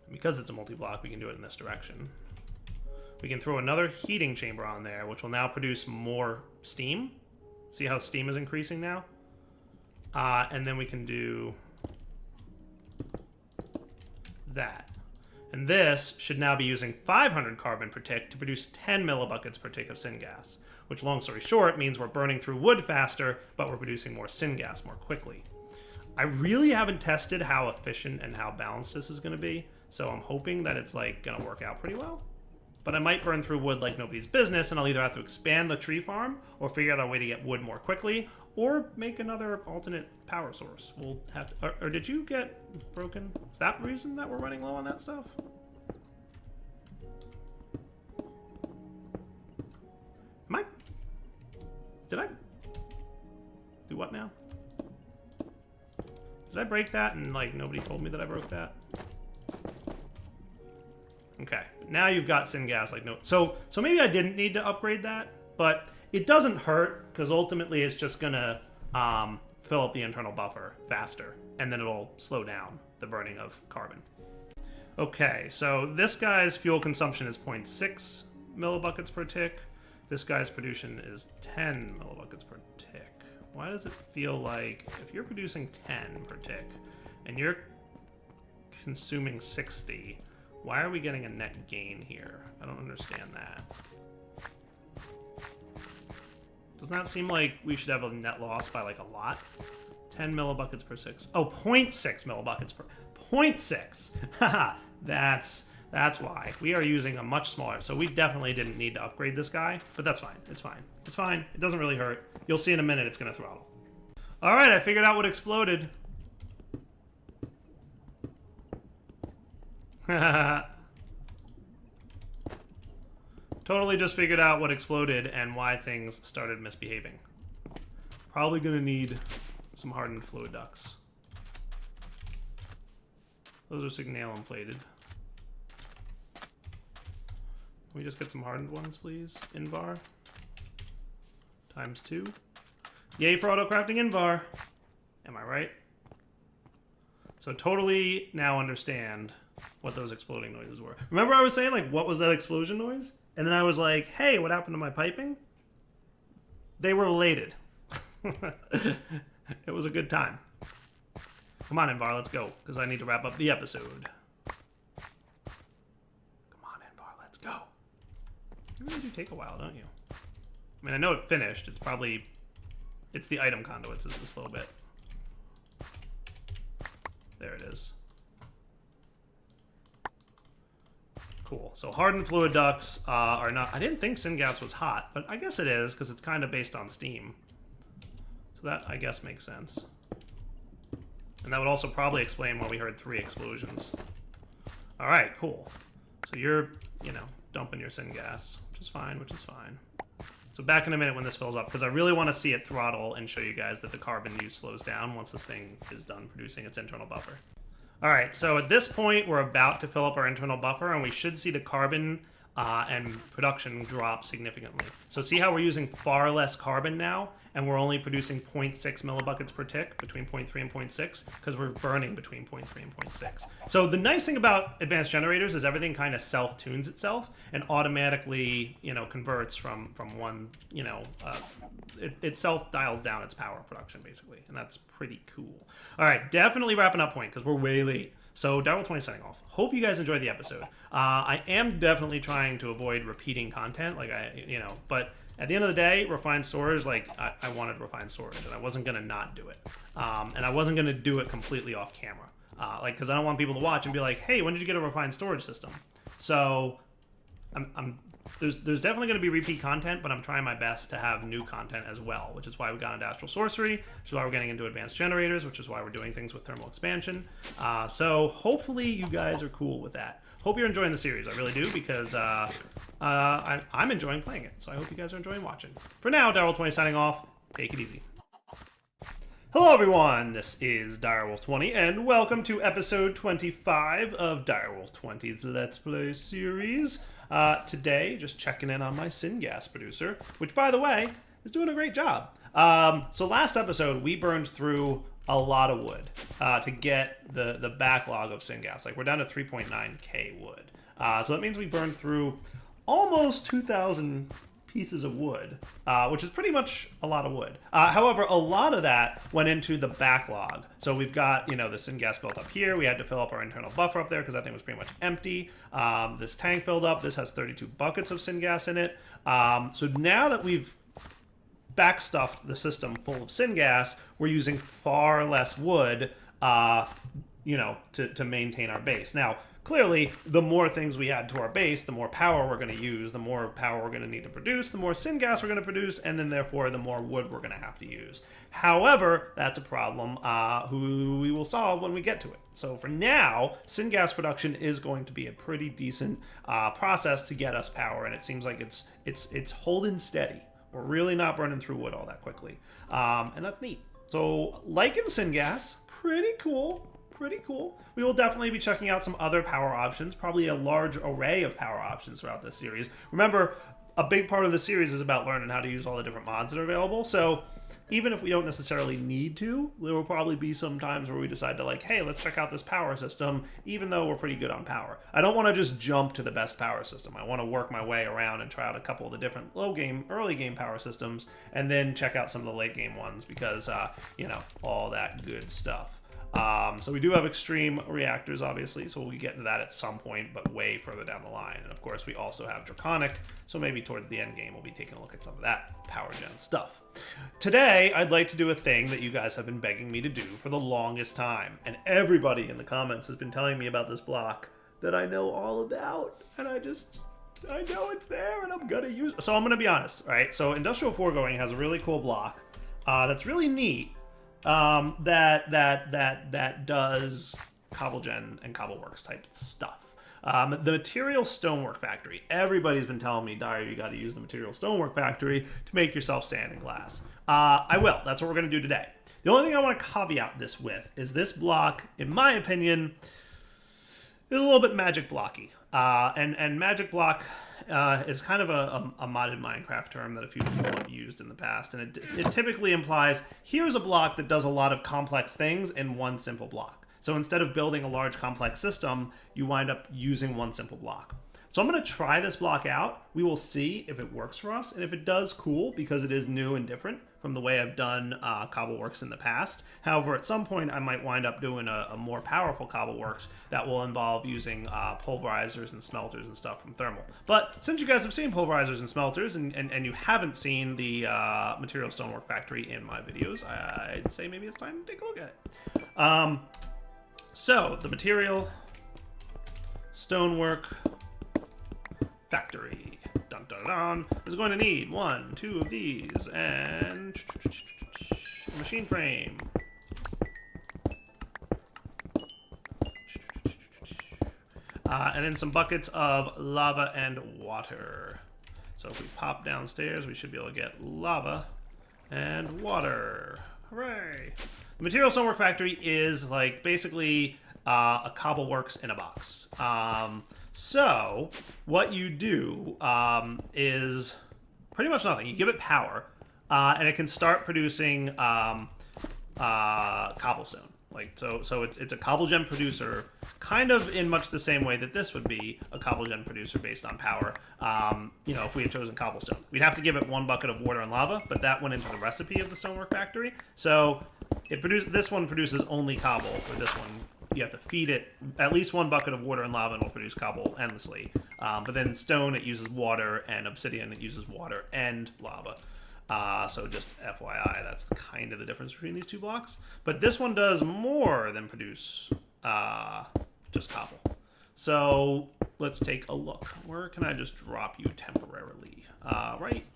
because it's a multi-block, we can do it in this direction. We can throw another heating chamber on there, which will now produce more steam. See how steam is increasing now? And then we can do that. And this should now be using 500 carbon per tick to produce 10 millibuckets per tick of syngas, which, long story short, means we're burning through wood faster, but we're producing more syngas more quickly. I really haven't tested how efficient and how balanced this is going to be, So I'm hoping that it's like gonna work out pretty well. But I might burn through wood like nobody's business, and I'll either have to expand the tree farm or figure out a way to get wood more quickly, or make another alternate power source. We'll have to, or did you get broken? Is that the reason that we're running low on that stuff? Did I do what now? Did I break that and like nobody told me that I broke that? Okay, now you've got syngas like no. So maybe I didn't need to upgrade that, but it doesn't hurt because ultimately it's just gonna fill up the internal buffer faster, and then it'll slow down the burning of carbon. Okay, so this guy's fuel consumption is 0.6 millibuckets per tick. This guy's production is 10 millibuckets per tick. Why does it feel like if you're producing 10 per tick and you're consuming 60, why are we getting a net gain here? I don't understand that. Doesn't that seem like we should have a net loss by like a lot? 10 millibuckets per 6. Oh, 0.6 millibuckets per... 0.6! Haha, that's why. We are using a much smaller, so we definitely didn't need to upgrade this guy, but that's fine. It's fine. It's fine. It doesn't really hurt. You'll see in a minute it's going to throttle. All right, I figured out what exploded. Totally just figured out what exploded and why things started misbehaving. Probably going to need some hardened fluid ducts. Those are signalum plated. Can we just get some hardened ones, please? Invar. ×2. Yay for auto-crafting Invar. Am I right? So totally now understand what those exploding noises were. Remember I was saying, like, what was that explosion noise? And then I was like, hey, what happened to my piping? They were related. It was a good time. Come on, Invar, let's go, because I need to wrap up the episode. Come on, Invar, let's go. You really do take a while, don't you? I mean, I know it finished. It's probably... It's the item conduits is the slow bit. There it is. Cool. So hardened fluid ducts are not... I didn't think syngas was hot, but I guess it is, because it's kind of based on steam. So that, I guess, makes sense. And that would also probably explain why we heard 3 explosions. All right, cool. So you're, you know, dumping your syngas, which is fine, which is fine. So back in a minute when this fills up, because I really want to see it throttle and show you guys that the carbon use slows down once this thing is done producing its internal buffer. All right, so at this point, we're about to fill up our internal buffer, and we should see the carbon and production drop significantly. So see how we're using far less carbon now, and we're only producing 0.6 millibuckets per tick, between 0.3 and 0.6, because we're burning between 0.3 and 0.6. So the nice thing about advanced generators is everything kind of self-tunes itself and automatically, you know, converts from one, you know, it self-dials down its power production, basically, and that's pretty cool. All right, definitely wrapping up point, because we're way late. So Direwolf20 signing off. Hope you guys enjoyed the episode. I am definitely trying to avoid repeating content, like but at the end of the day, refined storage, like I wanted refined storage, and I wasn't gonna not do it, and I wasn't gonna do it completely off camera, because I don't want people to watch and be like, hey, when did you get a refined storage system? So there's definitely going to be repeat content, but I'm trying my best to have new content as well, which is why we got into Astral Sorcery, which is why we're getting into advanced generators, which is why we're doing things with thermal expansion. So hopefully you guys are cool with that. Hope you're enjoying the series. I really do, because I'm enjoying playing it. So I hope you guys are enjoying watching. For now, Direwolf20 signing off. Take it easy. Hello everyone, this is Direwolf20, and welcome to episode 25 of Direwolf20's Let's Play series. Today, just checking in on my syngas producer, which, by the way, is doing a great job. So last episode, we burned through a lot of wood to get the backlog of syngas. Like, we're down to 3.9k wood. So that means we burned through almost 2,000 pieces of wood, which is pretty much a lot of wood. However, a lot of that went into the backlog. So we've got, you know, the syngas built up here. We had to fill up our internal buffer up there because that thing was pretty much empty. This tank filled up. This has 32 buckets of syngas in it. So now that we've backstuffed the system full of syngas, we're using far less wood, you know, to maintain our base. Now, clearly, the more things we add to our base, the more power we're going to use, the more power we're going to need to produce, the more syngas we're going to produce, and then therefore the more wood we're going to have to use. However, that's a problem who we will solve when we get to it. So for now, syngas production is going to be a pretty decent process to get us power, and it seems like it's holding steady. We're really not burning through wood all that quickly, and that's neat. So, like in syngas, pretty cool. Pretty cool. We will definitely be checking out some other power options, probably a large array of power options throughout this series. Remember, a big part of the series is about learning how to use all the different mods that are available, so even if we don't necessarily need to, there will probably be some times where we decide to like, hey, let's check out this power system, even though we're pretty good on power. I don't want to just jump to the best power system. I want to work my way around and try out a couple of the different early game power systems, and then check out some of the late game ones because, all that good stuff. So we do have extreme reactors, obviously, so we'll get into that at some point, but way further down the line. And of course, we also have Draconic, so maybe towards the end game, we'll be taking a look at some of that power gen stuff. Today, I'd like to do a thing that you guys have been begging me to do for the longest time, and everybody in the comments has been telling me about this block that I know all about, and I know it's there, and I'm gonna use it. So I'm gonna be honest, right? So Industrial Foregoing has a really cool block that's really neat. That does CobbleGen and CobbleWorks type stuff. The Material Stonework Factory. Everybody's been telling me, Dyer, you got to use the Material Stonework Factory to make yourself sand and glass. I will. That's what we're going to do today. The only thing I want to caveat this with is this block, in my opinion, is a little bit magic blocky. And magic block is kind of a modded Minecraft term that a few people have used in the past, and it typically implies here's a block that does a lot of complex things in one simple block. So instead of building a large complex system, you wind up using one simple block. So I'm going to try this block out. We will see if it works for us, and if it does, cool, because it is new and different from the way I've done CobbleWorks in the past. However, at some point, I might wind up doing a more powerful CobbleWorks that will involve using pulverizers and smelters and stuff from Thermal. But since you guys have seen pulverizers and smelters, and you haven't seen the Material Stonework Factory in my videos, I'd say maybe it's time to take a look at it. So, the Material Stonework Factory, dun dun dun, is going to need 1, 2 of these, and a machine frame. And then some buckets of lava and water. So if we pop downstairs, we should be able to get lava and water. Hooray! The Material Stonework Factory is like basically a CobbleWorks in a box. So what you do is pretty much nothing. You give it power, and it can start producing cobblestone. So it's a CobbleGen producer, kind of in much the same way that this would be a CobbleGen producer based on power. If we had chosen cobblestone, we'd have to give it 1 bucket of water and lava, but that went into the recipe of the Stonework Factory. So this one produces only cobble, or this one you have to feed it at least 1 bucket of water and lava, and it'll produce cobble endlessly. But then stone, it uses water, and obsidian, it uses water and lava. So just FYI, that's kind of the difference between these two blocks. But this one does more than produce just cobble. So let's take a look. Where can I just drop you temporarily? Right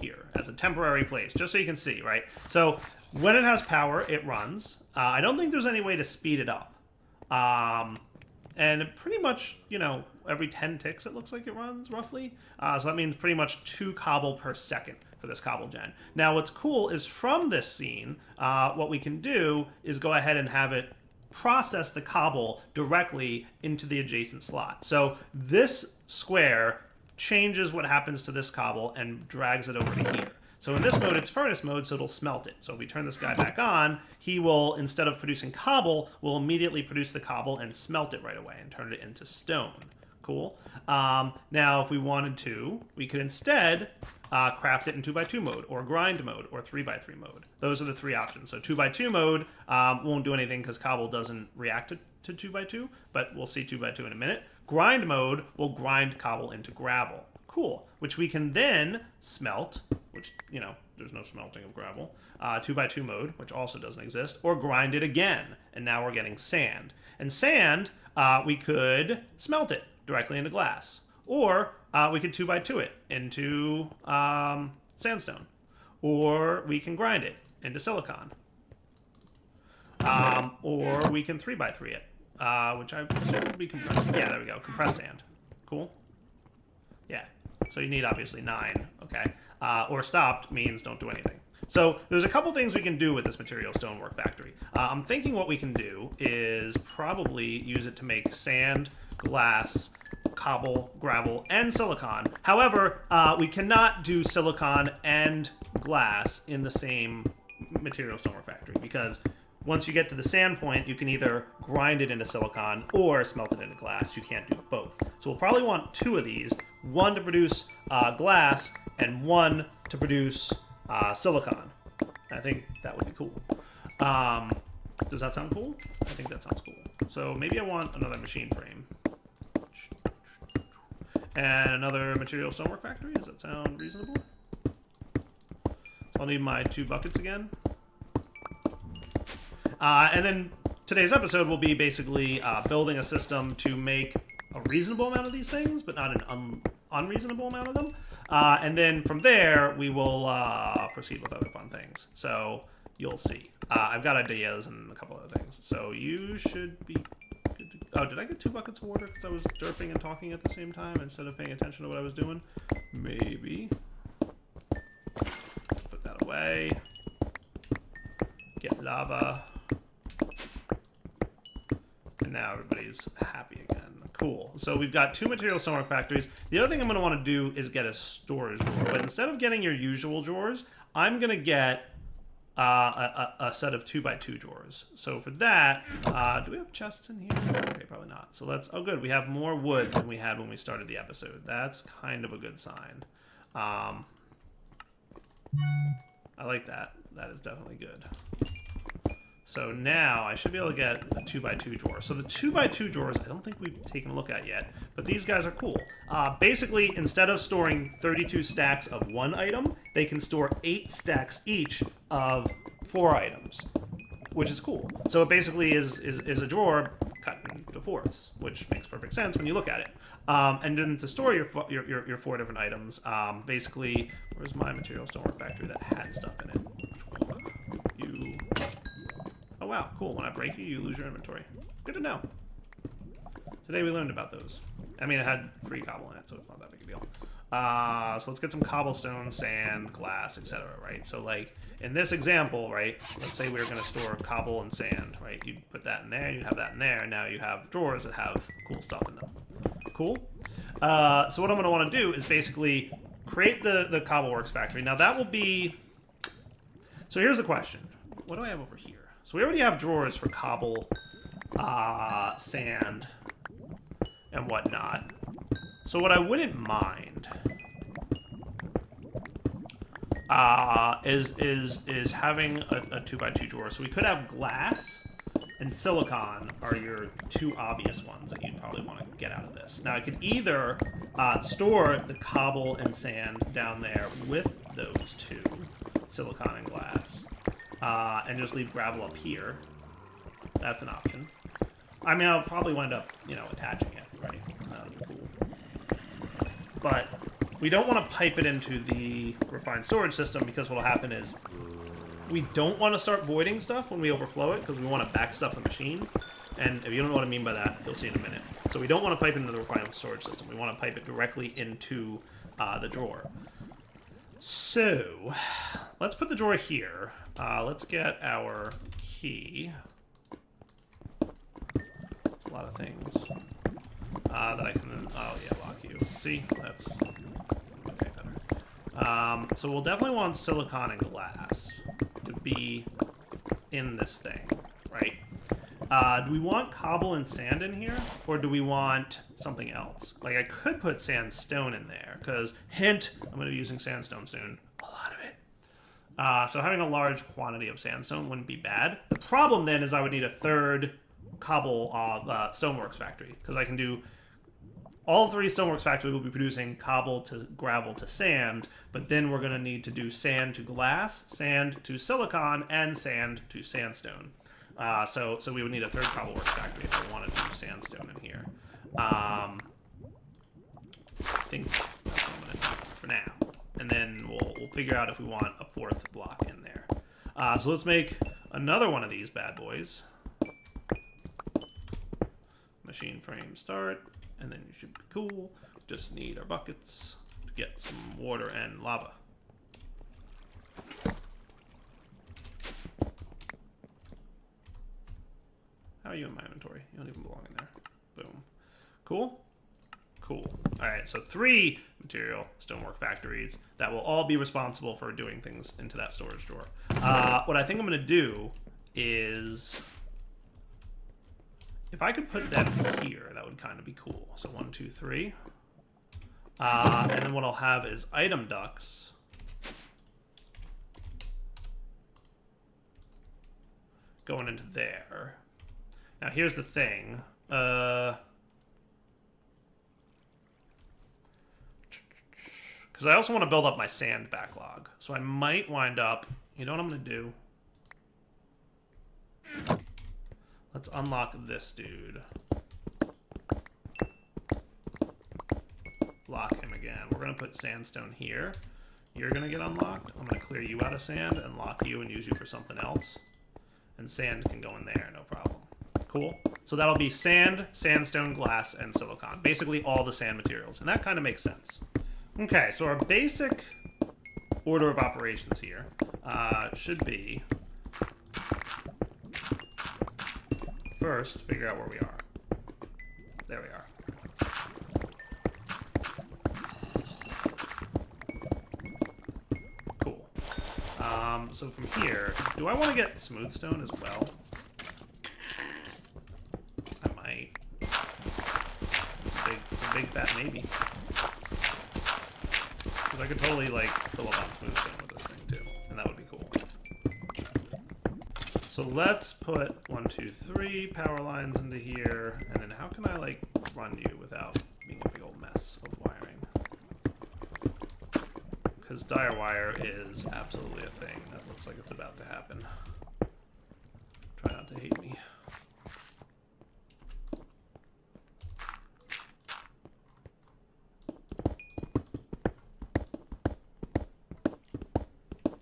here as a temporary place, just so you can see, right? So when it has power, it runs. I don't think there's any way to speed it up. And pretty much, every 10 ticks it looks like it runs, roughly. So that means pretty much 2 cobble per second for this CobbleGen. Now, what's cool is from this scene, what we can do is go ahead and have it process the cobble directly into the adjacent slot. So this square changes what happens to this cobble and drags it over to here. So in this mode, it's furnace mode, so it'll smelt it. So if we turn this guy back on, he will, instead of producing cobble, will immediately produce the cobble and smelt it right away and turn it into stone. Cool. Now, if we wanted to, we could instead craft it in 2x2 mode, or grind mode, or 3x3 mode. Those are the 3 options. So 2x2 mode won't do anything because cobble doesn't react to 2x2, but we'll see 2x2 in a minute. Grind mode will grind cobble into gravel. Cool. Which we can then smelt, which, there's no smelting of gravel. 2x2 mode, which also doesn't exist, or grind it again, and now we're getting sand. And sand, we could smelt it directly into glass, or we could 2x2 it into sandstone, or we can grind it into silicon, or we can 3x3 it, which I assume would be compressed. Yeah, there we go, compressed sand. Cool. Yeah. So you need obviously 9. Okay. Or stopped means don't do anything. So there's a couple things we can do with this material stonework factory. I'm thinking what we can do is probably use it to make sand, glass, cobble, gravel, and silicon. However, we cannot do silicon and glass in the same material stonework factory, because once you get to the sand point, you can either grind it into silicon or smelt it into glass. You can't do both. So we'll probably want 2 of these, one to produce glass and one to produce silicon. I think that would be cool. Does that sound cool? I think that sounds cool. So maybe I want another machine frame. And another material stonework factory. Does that sound reasonable? I'll need my 2 buckets again. And then today's episode will be basically building a system to make a reasonable amount of these things, but not an unreasonable amount of them. And then from there, we will proceed with other fun things. So you'll see. I've got ideas and a couple other things. So you should be good to... Oh, did I get 2 buckets of water because I was derping and talking at the same time instead of paying attention to what I was doing? Maybe. Put that away. Get lava. And now everybody's happy again. Cool. So we've got 2 material stonework factories. The other thing I'm going to want to do is get a storage drawer. But instead of getting your usual drawers, I'm going to get a set of 2x2 drawers. So for that, do we have chests in here? Okay, probably not. So let's... Oh, good. We have more wood than we had when we started the episode. That's kind of a good sign. I like that. That is definitely good. So now I should be able to get a 2x2 drawer. So the 2x2 drawers, I don't think we've taken a look at yet, but these guys are cool. Basically, instead of storing 32 stacks of 1 item, they can store 8 stacks each of 4 items, which is cool. So it basically is a drawer cut into fourths, which makes perfect sense when you look at it. And then to store your 4 different items, basically, where's my material stonework factory that had stuff in it? Oh wow, cool. When I break you, you lose your inventory. Good to know. Today we learned about those. I mean, it had free cobble in it, so it's not that big a deal. So let's get some cobblestone, sand, glass, etc., right? So like, in this example, right, let's say we were going to store cobble and sand, right? You'd put that in there, you'd have that in there, and now you have drawers that have cool stuff in them. Cool? So what I'm going to want to do is basically create the Cobbleworks factory. Now that will be... So here's the question. What do I have over here? So we already have drawers for cobble, sand, and whatnot. So what I wouldn't mind is having a 2x2 drawer. So we could have glass and silicon are your 2 obvious ones that you'd probably want to get out of this. Now I could either store the cobble and sand down there with those 2, silicon and glass. And just leave gravel up here. That's an option. I mean, I'll probably wind up, attaching it, right? That would be cool. But we don't want to pipe it into the refined storage system, because what will happen is we don't want to start voiding stuff when we overflow it, because we want to back stuff the machine. And if you don't know what I mean by that, you'll see in a minute. So we don't want to pipe it into the refined storage system. We want to pipe it directly into the drawer. So, let's put the drawer here. Let's get our key. There's a lot of things that I can... Oh, yeah, lock you. See? That's... Okay, better. So we'll definitely want silicon and glass to be in this thing, right? Do we want cobble and sand in here, or do we want something else? Like, I could put sandstone in there, because, hint, I'm going to be using sandstone soon. A lot of it. So having a large quantity of sandstone wouldn't be bad. The problem, then, is I would need a 3rd cobble stoneworks factory, because I can do all three Stoneworks factory will be producing cobble to gravel to sand, but then we're going to need to do sand to glass, sand to silicon, and sand to sandstone. So we would need a third Cobbleworks factory if I wanted to do sandstone in here. I think that's what I'm going to do for now. And then we'll figure out if we want a fourth block in there. So let's make another one of these bad boys. Machine frame start, and then you should be cool. Just need our buckets to get some water and lava. How are you in my inventory? You don't even belong in there. Boom. Cool? Cool. Alright, so 3 material stonework factories that will all be responsible for doing things into that storage drawer. What I think I'm going to do is, if I could put them here, that would kind of be cool. So 1, 2, 3. And then what I'll have is item ducts. Going into there. Now here's the thing. Because I also want to build up my sand backlog. So I might wind up... You know what I'm going to do? Let's unlock this dude. Lock him again. We're going to put sandstone here. You're going to get unlocked. I'm going to clear you out of sand and lock you and use you for something else. And sand can go in there, no problem. Cool. So that'll be sand, sandstone, glass, and silicon. Basically all the sand materials. And that kind of makes sense. Okay, so our basic order of operations here should be... First, figure out where we are. There we are. Cool. So from here, do I want to get smooth stone as well? I might. It's a big fat maybe. Because I could totally, like, fill up on smooth stone with this thing, too. And that would be cool. So let's put 1, 2, 3 power lines into here, and then how can I, like, run you without being a big old mess of wiring? Because dire wire is absolutely a thing. That looks like it's about to happen. Try not to hate me.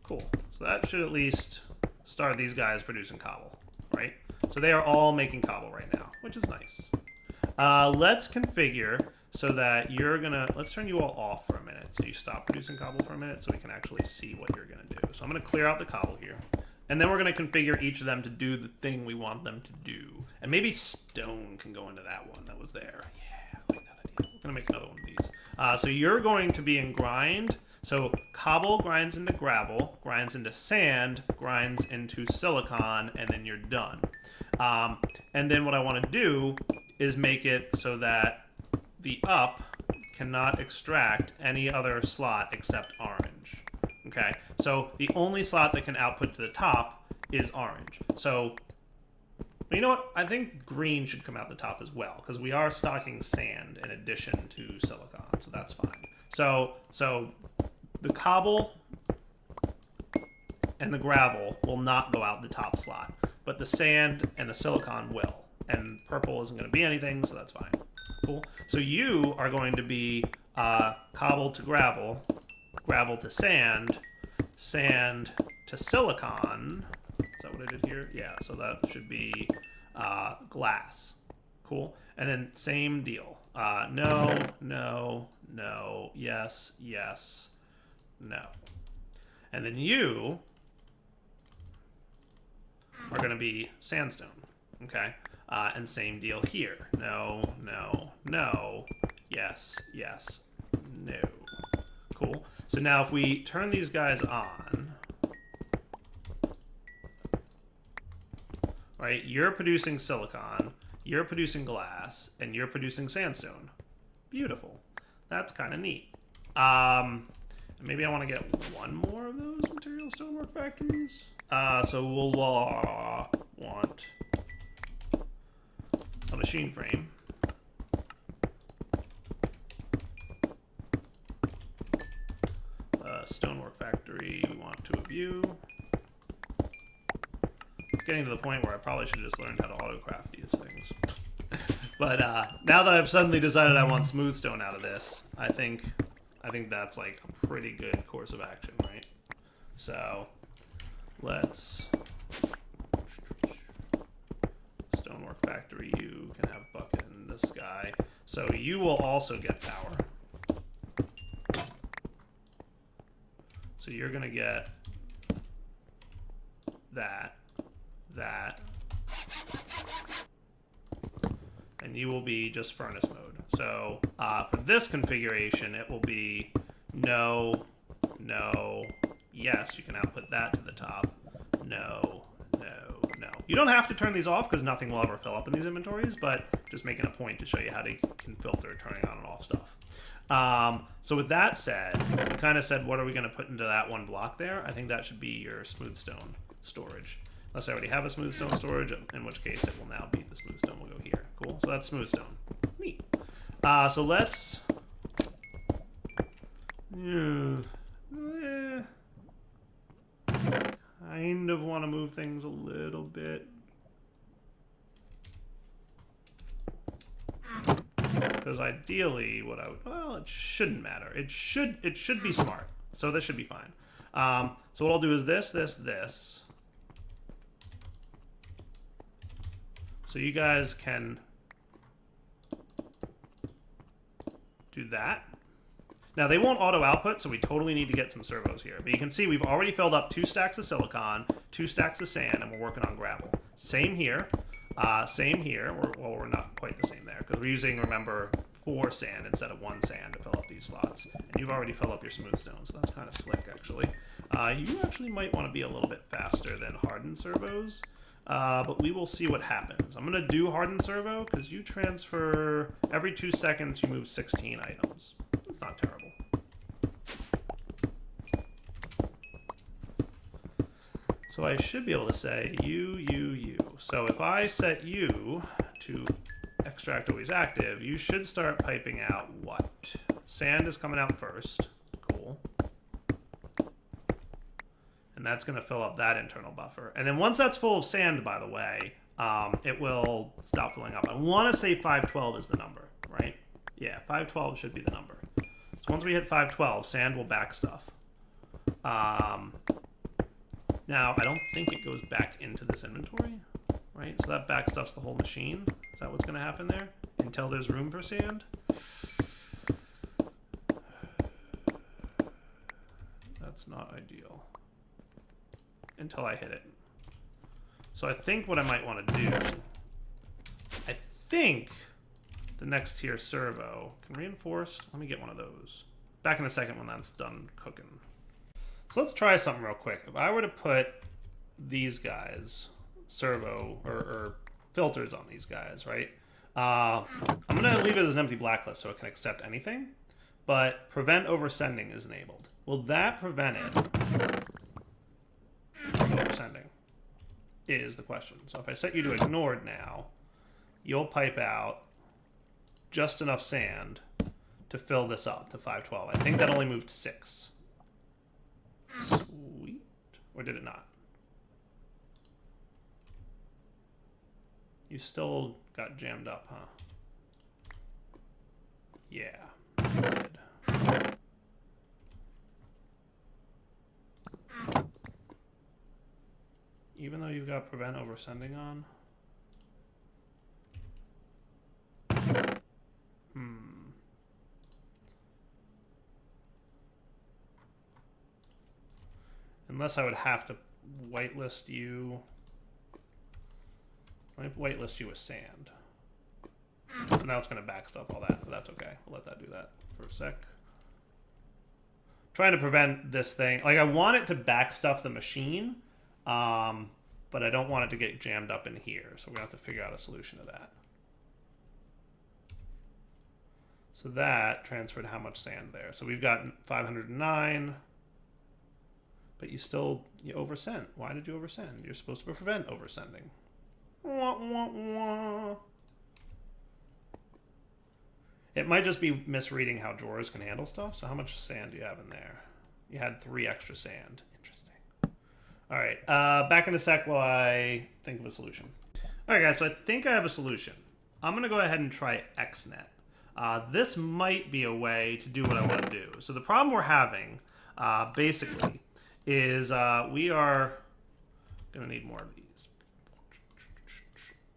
Cool. So that should at least start these guys producing cobble, right? So they are all making cobble right now, which is nice. Let's configure so that you're gonna, let's turn you all off for a minute. So you stop producing cobble for a minute so we can actually see what you're gonna do. So I'm gonna clear out the cobble here. And then we're gonna configure each of them to do the thing we want them to do. And maybe stone can go into that one that was there. Yeah, I like that idea. We're gonna make another one of these. So you're going to be in grind. So cobble grinds into gravel, grinds into sand, grinds into silicon, and then you're done. And then what I want to do is make it so that the up cannot extract any other slot except orange. Okay, so the only slot that can output to the top is orange. So, you know what? I think green should come out the top as well, because we are stocking sand in addition to silicon, so that's fine. So the cobble and the gravel will not go out the top slot, but the sand and the silicon will. And purple isn't going to be anything, so that's fine. Cool. So you are going to be cobble to gravel, gravel to sand, sand to silicon. Is that what I did here? Yeah, so that should be glass. Cool. And then same deal. No, no, no, yes, yes, no. And then you are going to be sandstone. Okay. And same deal here. No, no, no, yes, yes, no. Cool. So now if we turn these guys on, right, you're producing silicon, you're producing glass, and you're producing sandstone. Beautiful. That's kind of neat. Maybe I want to get one more of those material stonework factories. So we'll want a machine frame. stonework factory we want to view. It's getting to the point where I probably should have just learned how to autocraft these things. But now that I've suddenly decided I want smooth stone out of this, I think that's like a pretty good course of action, right? So let's stonework factory. You can have bucket in this guy, so you will also get power. So you're gonna get that, and you will be just furnace mode. So for this configuration, it will be no, yes, you can output that to the top, no. You don't have to turn these off because nothing will ever fill up in these inventories, but just making a point to show you how they can filter turning on and off stuff. So with that said, we kind of said what are we going to put into that one block there. I think that should be your smooth stone storage. Unless I already have a smooth stone storage, in which case it will now be the smooth stone will go here. Cool. So that's smooth stone. Neat. So let's... kind of want to move things a little bit. Because ideally, what I would... Well, it shouldn't matter. It should be smart. So this should be fine. So what I'll do is this. So you guys can do that. Now, they won't auto-output, so we totally need to get some servos here. But you can see we've already filled up 2 stacks of silicon, 2 stacks of sand, and we're working on gravel. Same here. Same here. Well, we're not quite the same there, because we're using, remember, 4 sand instead of 1 sand to fill up these slots. And you've already filled up your smooth stone, so that's kind of slick, actually. You actually might want to be a little bit faster than hardened servos. But we will see what happens. I'm going to do hardened servo, because you transfer... Every 2 seconds, you move 16 items. That's not terrible. So I should be able to say you. So if I set you to extract always active, you should start piping out what? Sand is coming out first. Cool. And that's going to fill up that internal buffer. And then once that's full of sand, by the way, it will stop filling up. I want to say 512 is the number, right? Yeah, 512 should be the number. So once we hit 512, sand will back stuff. Now, I don't think it goes back into this inventory, right? So that back stuffs the whole machine. Is that what's going to happen there? Until there's room for sand? That's not ideal. Until I hit it. So I think what I might want to do... I think the next tier servo can reinforced. Let me get one of those. Back in a second when that's done cooking. So let's try something real quick. If I were to put these guys, servo, or filters on these guys, right? I'm going to leave it as an empty blacklist so it can accept anything, but prevent oversending is enabled. Will that prevent it from oversending? Is the question. So if I set you to ignored now, you'll pipe out just enough sand to fill this up to 512. I think that only moved 6. Sweet. Or did it not? You still got jammed up, huh? Yeah. Good. Even though you've got prevent oversending on? Unless I would have to whitelist you. Let me whitelist you with sand. So now it's going to back stuff all that, but that's okay. We'll let that do that for a sec. Trying to prevent this thing. Like, I want it to back stuff the machine, but I don't want it to get jammed up in here. So we're going to have to figure out a solution to that. So that transferred how much sand there. So we've got 509. But you oversent. Why did you oversend? You're supposed to prevent oversending. Wah, wah, wah. It might just be misreading how drawers can handle stuff. So how much sand do you have in there? You had 3 extra sand. Interesting. All right, back in a sec while I think of a solution. All right, guys, so I think I have a solution. I'm going to go ahead and try XNet. This might be a way to do what I want to do. So the problem we're having, basically, is we are going to need more of these.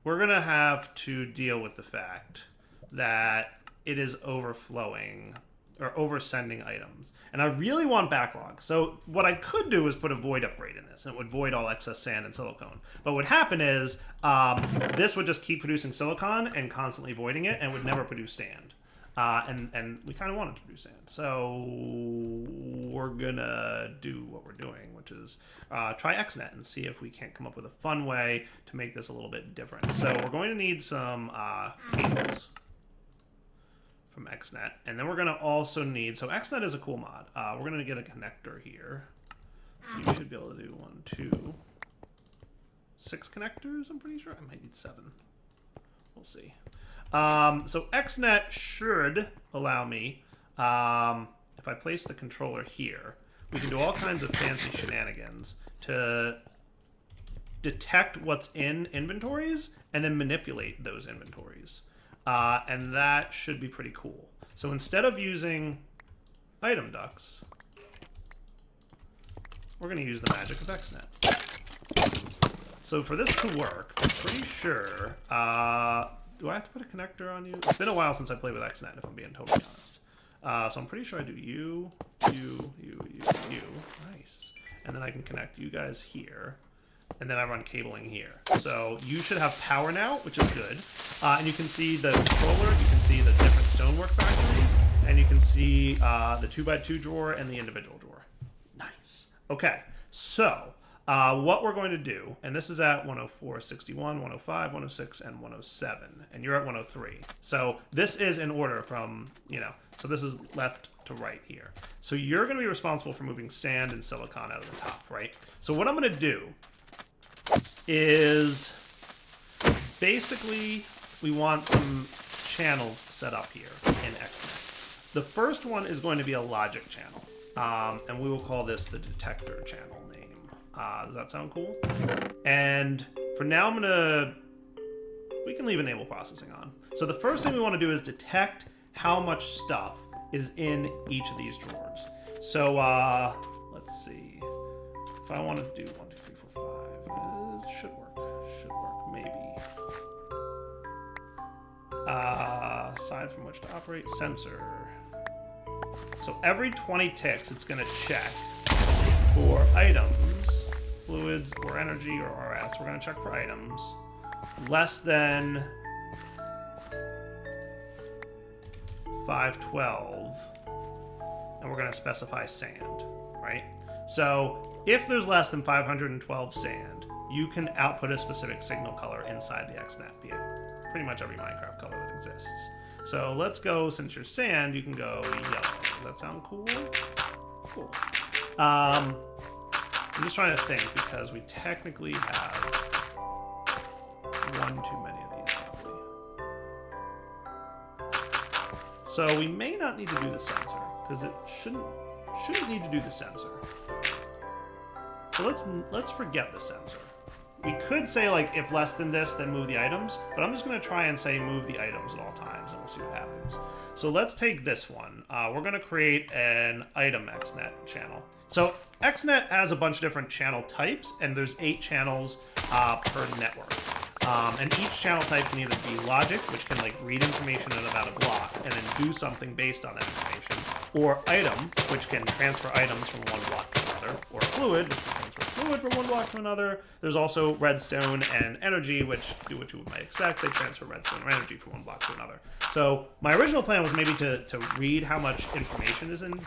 We're going to have to deal with the fact that it is overflowing or oversending items. And I really want backlog. So what I could do is put a void upgrade in this, and it would void all excess sand and silicone. But what would happen is this would just keep producing silicon and constantly voiding it, and would never produce sand. And we kind of want it to produce sand. So we're gonna do what we're doing, which is try XNet and see if we can't come up with a fun way to make this a little bit different. So we're going to need some cables from XNet, and then we're going to also need, so XNet is a cool mod. We're going to get a connector here. So you should be able to do 1, 2, 6 connectors, I'm pretty sure. I might need 7. We'll see. So XNet should allow me, if I place the controller here, we can do all kinds of fancy shenanigans to detect what's in inventories and then manipulate those inventories. And that should be pretty cool. So instead of using item ducts, we're going to use the magic of XNet. So for this to work, I'm pretty sure... do I have to put a connector on you? It's been a while since I played with XNet, if I'm being totally honest. So I'm pretty sure I do you. Nice. And then I can connect you guys here. And then I run cabling here. So you should have power now, which is good. And you can see the controller, you can see the different stonework factories, and you can see the 2x2 drawer and the individual drawer. Nice. Okay, so what we're going to do, and this is at 104, 61, 105, 106, and 107, and you're at 103. So this is in order from, so this is left to right here. So you're going to be responsible for moving sand and silicon out of the top, right? So what I'm going to do is basically we want some channels set up here in XNet. The first one is going to be a logic channel, and we will call this the detector channel name. Does that sound cool? And for now, we can leave enable processing on. So the first thing we want to do is detect how much stuff is in each of these drawers. So let's see. If I wanted to do 1, 2, 3, 4, 5, it should work, maybe. Side from which to operate, sensor. So every 20 ticks, it's going to check for items, fluids, or energy, or RS. We're going to check for items less than 512, and we're going to specify sand, right? So if there's less than 512 sand, you can output a specific signal color inside the XNet, be it pretty much every Minecraft color that exists. So let's go, since you're sand, you can go yellow. Does that sound cool? Cool. I'm just trying to think, because we technically have one too many of these, probably. So we may not need to do the sensor, because it shouldn't need to do the sensor. So let's forget the sensor. We could say, like, if less than this, then move the items, but I'm just going to try and say move the items at all times, and we'll see what happens. So let's take this one. We're going to create an item XNet channel. So XNet has a bunch of different channel types, and there's 8 channels per network. And each channel type can either be logic, which can like read information about a block and then do something based on that information, or item, which can transfer items from one block to another, or fluid, which can transfer fluid from one block to another. There's also redstone and energy, which do what you might expect. They transfer redstone or energy from one block to another. So my original plan was maybe to read how much information is in,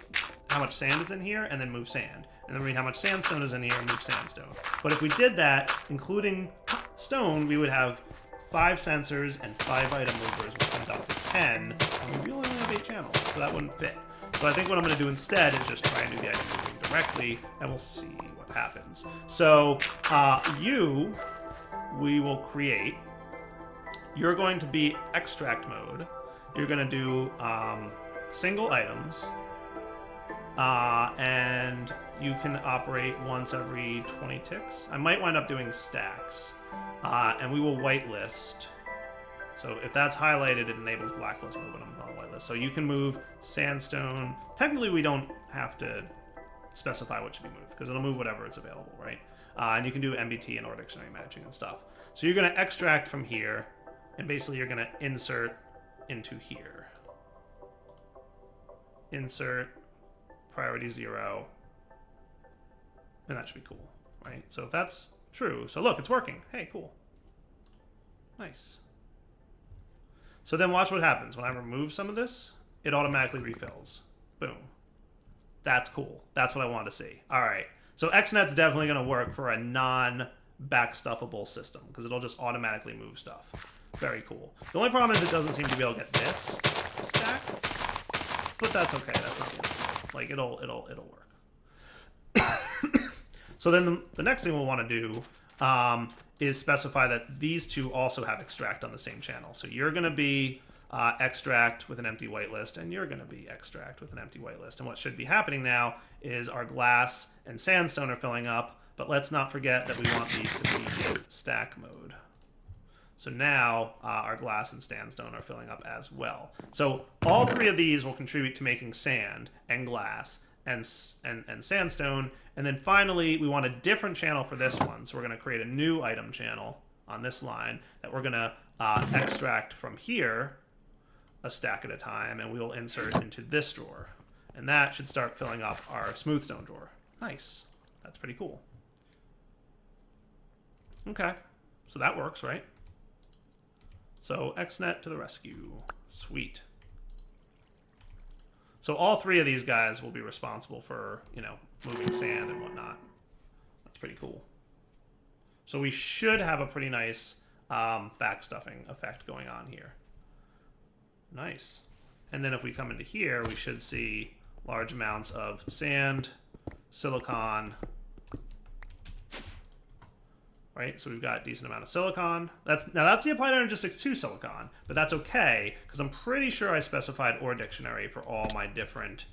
how much sand is in here, and then move sand. And then read how much sandstone is in here and move sandstone. But if we did that, including stone, we would have 5 sensors and 5 item movers, which comes out to 10. And we only have 8 channels, so that wouldn't fit. So I think what I'm going to do instead is just try and do the item moving directly, and we'll see what happens. So we will create. You're going to be extract mode. You're going to do single items. And you can operate once every 20 ticks. I might wind up doing stacks. And we will whitelist. So if that's highlighted, it enables blacklist move when I'm on whitelist. So you can move sandstone. Technically, we don't have to specify what should be moved because it'll move whatever it's available, right? And you can do MBT and or dictionary matching and stuff. So you're going to extract from here, and basically you're going to insert into here. Insert, priority 0, and that should be cool, right? So if that's true, so look, it's working. Hey, cool. Nice. So then watch what happens. When I remove some of this, it automatically refills. Boom. That's cool. That's what I want to see. All right. So XNet's definitely going to work for a non-backstuffable system because it'll just automatically move stuff. Very cool. The only problem is it doesn't seem to be able to get this stack, but that's okay. That's not the end. Like it'll work. So then the next thing we'll want to do is specify that these two also have extract on the same channel. So you're going to be extract with an empty whitelist, and you're going to be extract with an empty whitelist. And what should be happening now is our glass and sandstone are filling up, but let's not forget that we want these to be in stack mode. So now our glass and sandstone are filling up as well. So all three of these will contribute to making sand and glass and sandstone. And then finally, we want a different channel for this one. So we're going to create a new item channel on this line that we're going to extract from here a stack at a time, and we will insert into this drawer. And that should start filling up our smooth stone drawer. Nice. That's pretty cool. Okay. So that works, right? So XNet to the rescue. Sweet. So all three of these guys will be responsible for, you know, moving sand and whatnot. That's pretty cool. So we should have a pretty nice backstuffing effect going on here. Nice. And then if we come into here, we should see large amounts of sand, silicon, right? So we've got a decent amount of silicon. That's the Applied Energistics 2 silicon, but that's okay because I'm pretty sure I specified OR dictionary for all my different